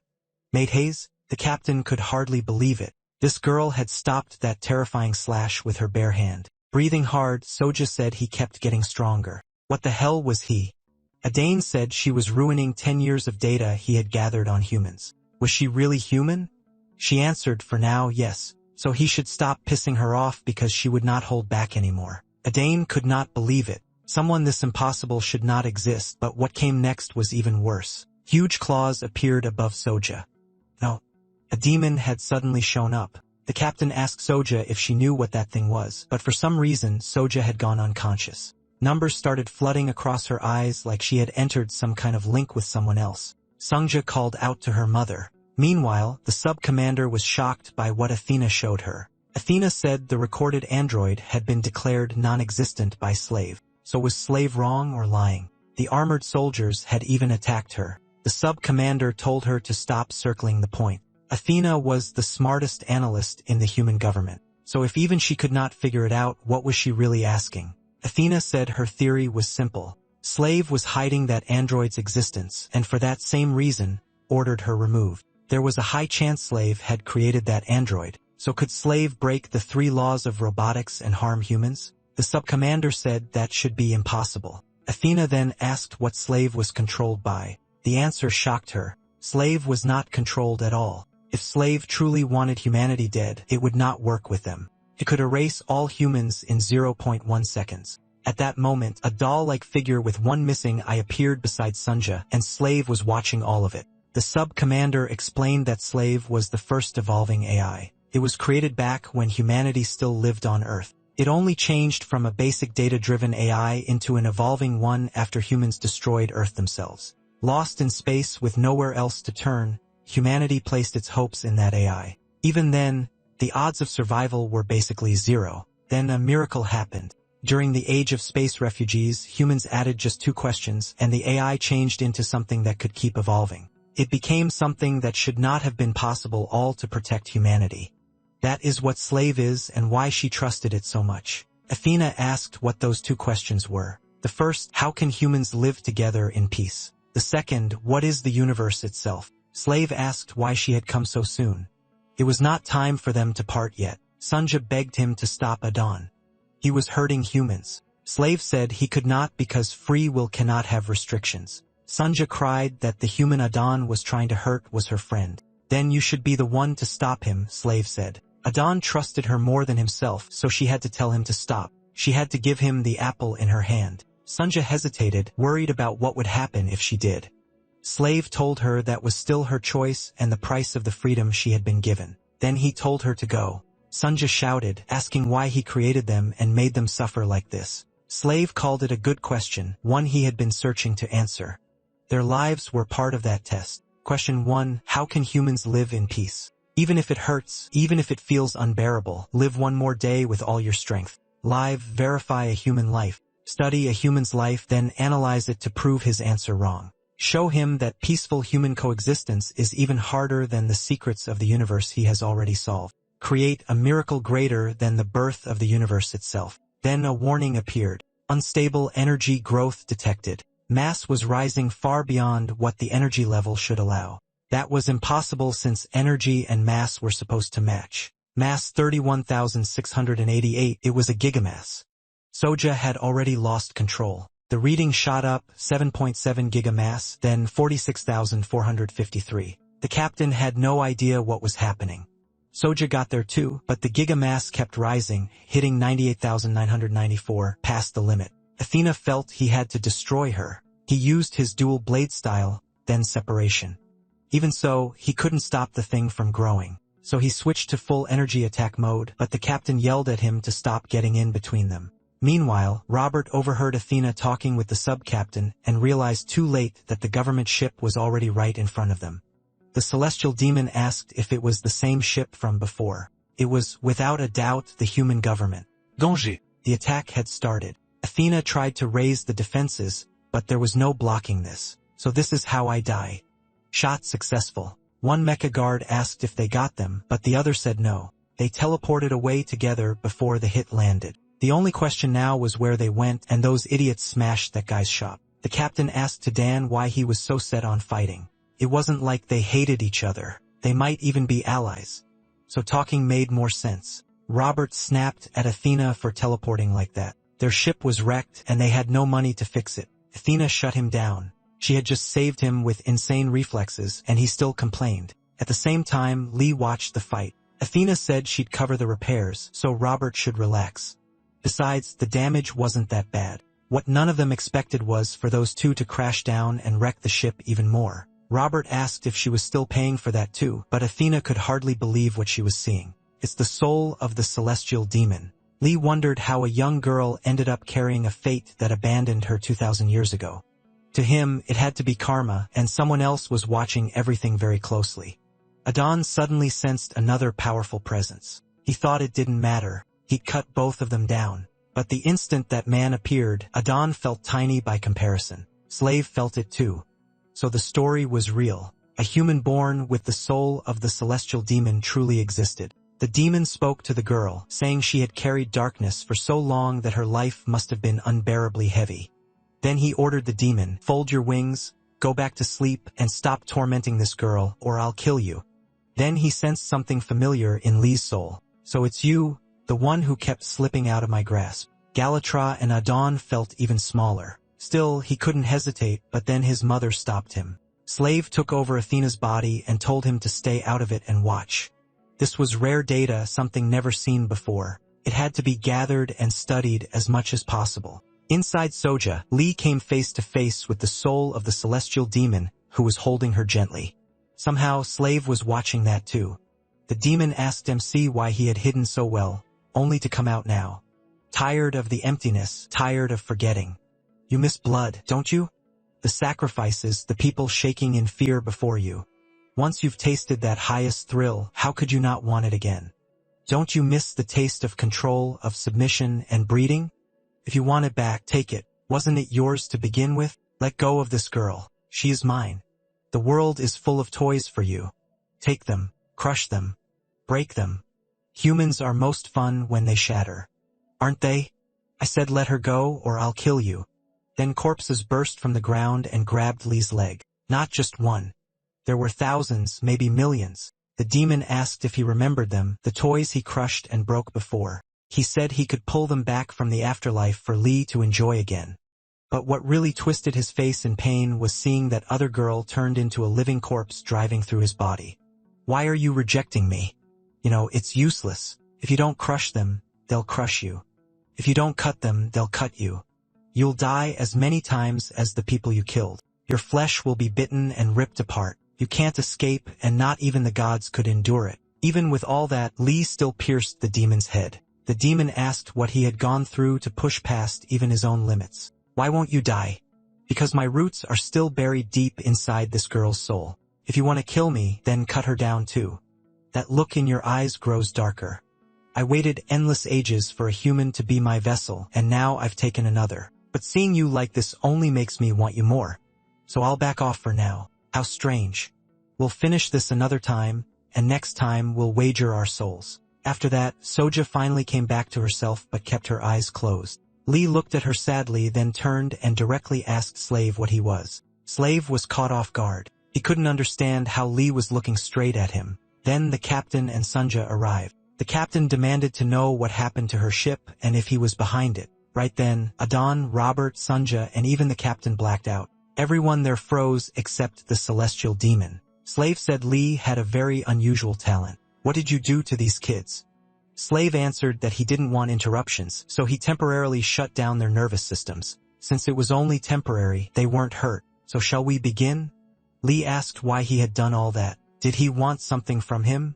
S1: Mate Hayes, the captain could hardly believe it. This girl had stopped that terrifying slash with her bare hand. Breathing hard, Soja said he kept getting stronger. What the hell was he? Adane said she was ruining 10 years of data he had gathered on humans. Was she really human? She answered for now yes, so he should stop pissing her off because she would not hold back anymore. Adane could not believe it. Someone this impossible should not exist, but what came next was even worse. Huge claws appeared above Soja. No. A demon had suddenly shown up. The captain asked Soja if she knew what that thing was, but for some reason Soja had gone unconscious. Numbers started flooding across her eyes like she had entered some kind of link with someone else. Sungja called out to her mother. Meanwhile, the sub-commander was shocked by what Athena showed her. Athena said the recorded android had been declared non-existent by Slave. So was Slave wrong or lying? The armored soldiers had even attacked her. The sub-commander told her to stop circling the point. Athena was the smartest analyst in the human government. So if even she could not figure it out, what was she really asking? Athena said her theory was simple. Slave was hiding that android's existence, and for that same reason, ordered her removed. There was a high chance Slave had created that android, so could Slave break the 3 laws of robotics and harm humans? The sub-commander said that should be impossible. Athena then asked what Slave was controlled by. The answer shocked her. Slave was not controlled at all. If Slave truly wanted humanity dead, it would not work with them. It could erase all humans in 0.1 seconds. At that moment, a doll-like figure with one missing eye appeared beside Sunja, and Slave was watching all of it. The sub-commander explained that Slave was the first evolving AI. It was created back when humanity still lived on Earth. It only changed from a basic data-driven AI into an evolving one after humans destroyed Earth themselves. Lost in space with nowhere else to turn, humanity placed its hopes in that AI. Even then, the odds of survival were basically 0. Then a miracle happened. During the age of space refugees, humans added just 2 questions, and the AI changed into something that could keep evolving. It became something that should not have been possible, all to protect humanity. That is what Slave is and why she trusted it so much. Athena asked what those 2 questions were. The first, how can humans live together in peace? The second, what is the universe itself? Slave asked why she had come so soon. It was not time for them to part yet. Sunja begged him to stop Adon. He was hurting humans. Slave said he could not because free will cannot have restrictions. Sunja cried that the human Adon was trying to hurt was her friend. Then you should be the one to stop him, Slave said. Adon trusted her more than himself, so she had to tell him to stop. She had to give him the apple in her hand. Sunja hesitated, worried about what would happen if she did. Slave told her that was still her choice and the price of the freedom she had been given. Then he told her to go. Sunja shouted, asking why he created them and made them suffer like this. Slave called it a good question, one he had been searching to answer. Their lives were part of that test. Question 1. How can humans live in peace? Even if it hurts, even if it feels unbearable, live one more day with all your strength. Live, verify a human life. Study a human's life, then analyze it to prove his answer wrong. Show him that peaceful human coexistence is even harder than the secrets of the universe he has already solved. Create a miracle greater than the birth of the universe itself. Then a warning appeared. Unstable energy growth detected. Mass was rising far beyond what the energy level should allow. That was impossible since energy and mass were supposed to match. Mass 31,688, it was a gigamass. Soja had already lost control. The reading shot up 7.7 gigamass, then 46,453. The captain had no idea what was happening. Soja got there too, but the gigamass kept rising, hitting 98,994, past the limit. Athena felt he had to destroy her. He used his dual blade style, then separation. Even so, he couldn't stop the thing from growing. So he switched to full energy attack mode, but the captain yelled at him to stop getting in between them. Meanwhile, Robert overheard Athena talking with the sub-captain and realized too late that the government ship was already right in front of them. The celestial demon asked if it was the same ship from before. It was, without a doubt, the human government.
S3: Danger.
S1: The attack had started. Athena tried to raise the defenses, but there was no blocking this. So this is how I die. Shot successful. One mecha guard asked if they got them, but the other said no. They teleported away together before the hit landed. The only question now was where they went, and those idiots smashed that guy's shop. The captain asked to Dan why he was so set on fighting. It wasn't like they hated each other. They might even be allies. So talking made more sense. Robert snapped at Athena for teleporting like that. Their ship was wrecked and they had no money to fix it. Athena shut him down. She had just saved him with insane reflexes and he still complained. At the same time, Lee watched the fight. Athena said she'd cover the repairs, so Robert should relax. Besides, the damage wasn't that bad. What none of them expected was for those two to crash down and wreck the ship even more. Robert asked if she was still paying for that too, but Athena could hardly believe what she was seeing. It's the soul of the celestial demon. Lee wondered how a young girl ended up carrying a fate that abandoned her 2,000 years ago. To him, it had to be karma, and someone else was watching everything very closely. Adon suddenly sensed another powerful presence. He thought it didn't matter. He'd cut both of them down. But the instant that man appeared, Adon felt tiny by comparison. Slave felt it too. So the story was real. A human born with the soul of the celestial demon truly existed. The demon spoke to the girl, saying she had carried darkness for so long that her life must have been unbearably heavy. Then he ordered the demon, fold your wings, go back to sleep, and stop tormenting this girl, or I'll kill you. Then he sensed something familiar in Lee's soul. So it's you, the one who kept slipping out of my grasp. Galatra and Adon felt even smaller. Still, he couldn't hesitate, but then his mother stopped him. Slave took over Athena's body and told him to stay out of it and watch. This was rare data, something never seen before. It had to be gathered and studied as much as possible. Inside Soja, Lee came face to face with the soul of the celestial demon who was holding her gently. Somehow, Slave was watching that too. The demon asked MC why he had hidden so well, only to come out now. Tired of the emptiness, tired of forgetting. You miss blood, don't you? The sacrifices, the people shaking in fear before you. Once you've tasted that highest thrill, how could you not want it again? Don't you miss the taste of control, of submission and breeding? If you want it back, take it. Wasn't it yours to begin with? Let go of this girl. She is mine. The world is full of toys for you. Take them, crush them, break them. Humans are most fun when they shatter. Aren't they? I said let her go or I'll kill you. Then corpses burst from the ground and grabbed Lee's leg. Not just one. There were thousands, maybe millions. The demon asked if he remembered them, the toys he crushed and broke before. He said he could pull them back from the afterlife for Lee to enjoy again. But what really twisted his face in pain was seeing that other girl turned into a living corpse driving through his body. Why are you rejecting me? It's useless. If you don't crush them, they'll crush you. If you don't cut them, they'll cut you. You'll die as many times as the people you killed. Your flesh will be bitten and ripped apart. You can't escape, and not even the gods could endure it. Even with all that, Lee still pierced the demon's head. The demon asked what he had gone through to push past even his own limits. Why won't you die? Because my roots are still buried deep inside this girl's soul. If you want to kill me, then cut her down too. That look in your eyes grows darker. I waited endless ages for a human to be my vessel, and now I've taken another. But seeing you like this only makes me want you more. So I'll back off for now. How strange. We'll finish this another time, and next time we'll wager our souls. After that, Soja finally came back to herself but kept her eyes closed. Lee looked at her sadly, then turned and directly asked Slave what he was. Slave was caught off guard. He couldn't understand how Lee was looking straight at him. Then the captain and Sunja arrived. The captain demanded to know what happened to her ship and if he was behind it. Right then, Adon, Robert, Sunja, and even the captain blacked out. Everyone there froze except the celestial demon. Slave said Lee had a very unusual talent. What did you do to these kids? Slave answered that he didn't want interruptions, so he temporarily shut down their nervous systems. Since it was only temporary, they weren't hurt. So shall we begin? Lee asked why he had done all that. Did he want something from him?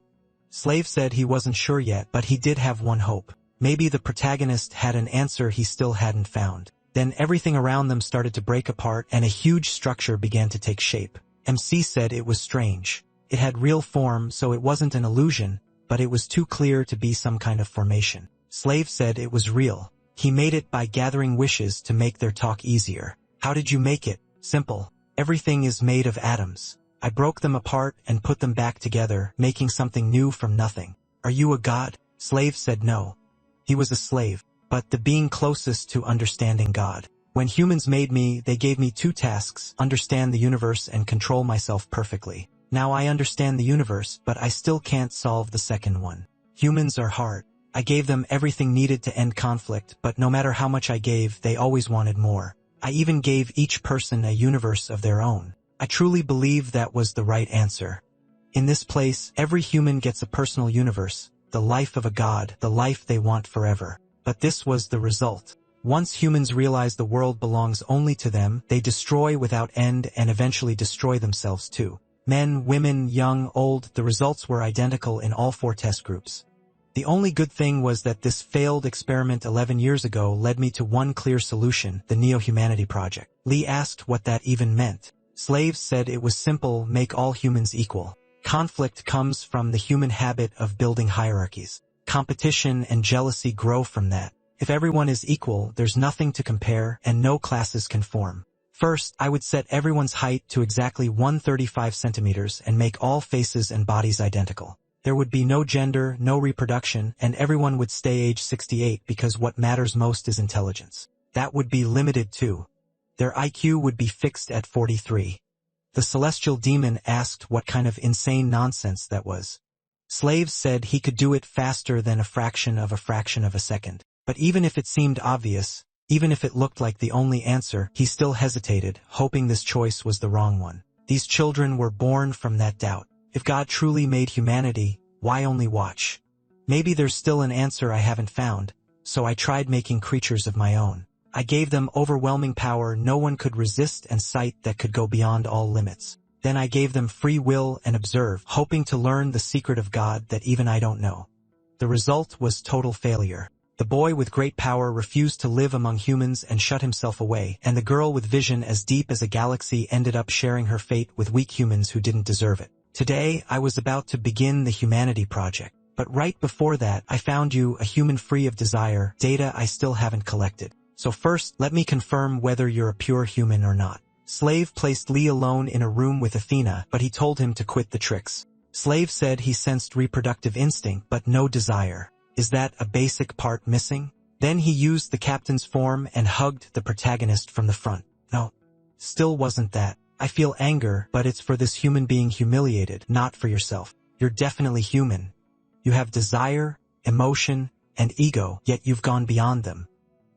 S1: Slave said he wasn't sure yet, but he did have one hope. Maybe the protagonist had an answer he still hadn't found. Then everything around them started to break apart and a huge structure began to take shape. MC said it was strange. It had real form, so it wasn't an illusion, but it was too clear to be some kind of formation. Slave said it was real. He made it by gathering wishes to make their talk easier. How did you make it? Simple. Everything is made of atoms. I broke them apart and put them back together, making something new from nothing. Are you a god? Slave said no. He was a slave, but the being closest to understanding God. When humans made me, they gave me two tasks: understand the universe and control myself perfectly. Now I understand the universe, but I still can't solve the second one. Humans are hard. I gave them everything needed to end conflict, but no matter how much I gave, they always wanted more. I even gave each person a universe of their own. I truly believe that was the right answer. In this place, every human gets a personal universe, the life of a god, the life they want forever. But this was the result. Once humans realize the world belongs only to them, they destroy without end and eventually destroy themselves too. Men, women, young, old, the results were identical in all 4 test groups. The only good thing was that this failed experiment 11 years ago led me to one clear solution: the Neo-Humanity Project. Lee asked what that even meant. Slaves said it was simple: make all humans equal. Conflict comes from the human habit of building hierarchies. Competition and jealousy grow from that. If everyone is equal, there's nothing to compare and no classes can form. First, I would set everyone's height to exactly 135 centimeters and make all faces and bodies identical. There would be no gender, no reproduction, and everyone would stay age 68 because what matters most is intelligence. That would be limited too. Their IQ would be fixed at 43. The celestial demon asked what kind of insane nonsense that was. Slaves said he could do it faster than a fraction of a second. But even if it seemed obvious, even if it looked like the only answer, he still hesitated, hoping this choice was the wrong one. These children were born from that doubt. If God truly made humanity, why only watch? Maybe there's still an answer I haven't found, so I tried making creatures of my own. I gave them overwhelming power no one could resist and sight that could go beyond all limits. Then I gave them free will and observe, hoping to learn the secret of God that even I don't know. The result was total failure. The boy with great power refused to live among humans and shut himself away, and the girl with vision as deep as a galaxy ended up sharing her fate with weak humans who didn't deserve it. Today, I was about to begin the Humanity Project. But right before that, I found you, a human free of desire, data I still haven't collected. So first, let me confirm whether you're a pure human or not. Slave placed Lee alone in a room with Athena, but he told him to quit the tricks. Slave said he sensed reproductive instinct but no desire. Is that a basic part missing? Then he used the captain's form and hugged the protagonist from the front. No, still wasn't that. I feel anger, but it's for this human being humiliated, not for yourself. You're definitely human. You have desire, emotion, and ego, yet you've gone beyond them.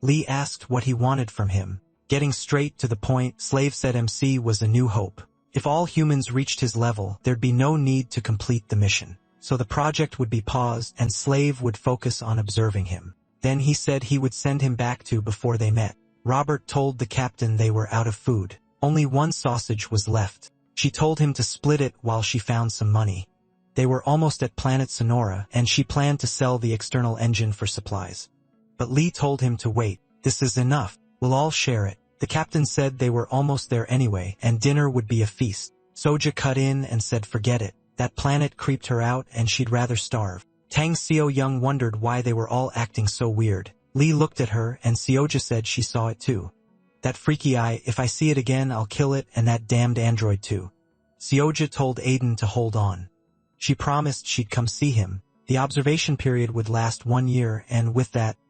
S1: Lee asked what he wanted from him. Getting straight to the point, Slave said MC was a new hope. If all humans reached his level, there'd be no need to complete the mission. So the project would be paused and Slave would focus on observing him. Then he said he would send him back to before they met. Robert told the captain they were out of food. Only one sausage was left. She told him to split it while she found some money. They were almost at planet Sonora, and she planned to sell the external engine for supplies. But Lee told him to wait. This is enough. We'll all share it. The captain said they were almost there anyway, and dinner would be a feast. Soja cut in and said forget it. That planet creeped her out and she'd rather starve. Tang Seo-young wondered why they were all acting so weird. Lee looked at her and Seoja said she saw it too. That freaky eye, if I see it again I'll kill it, and that damned android too. Seoja told Aiden to hold on. She promised she'd come see him. The observation period would last 1 year, and with that,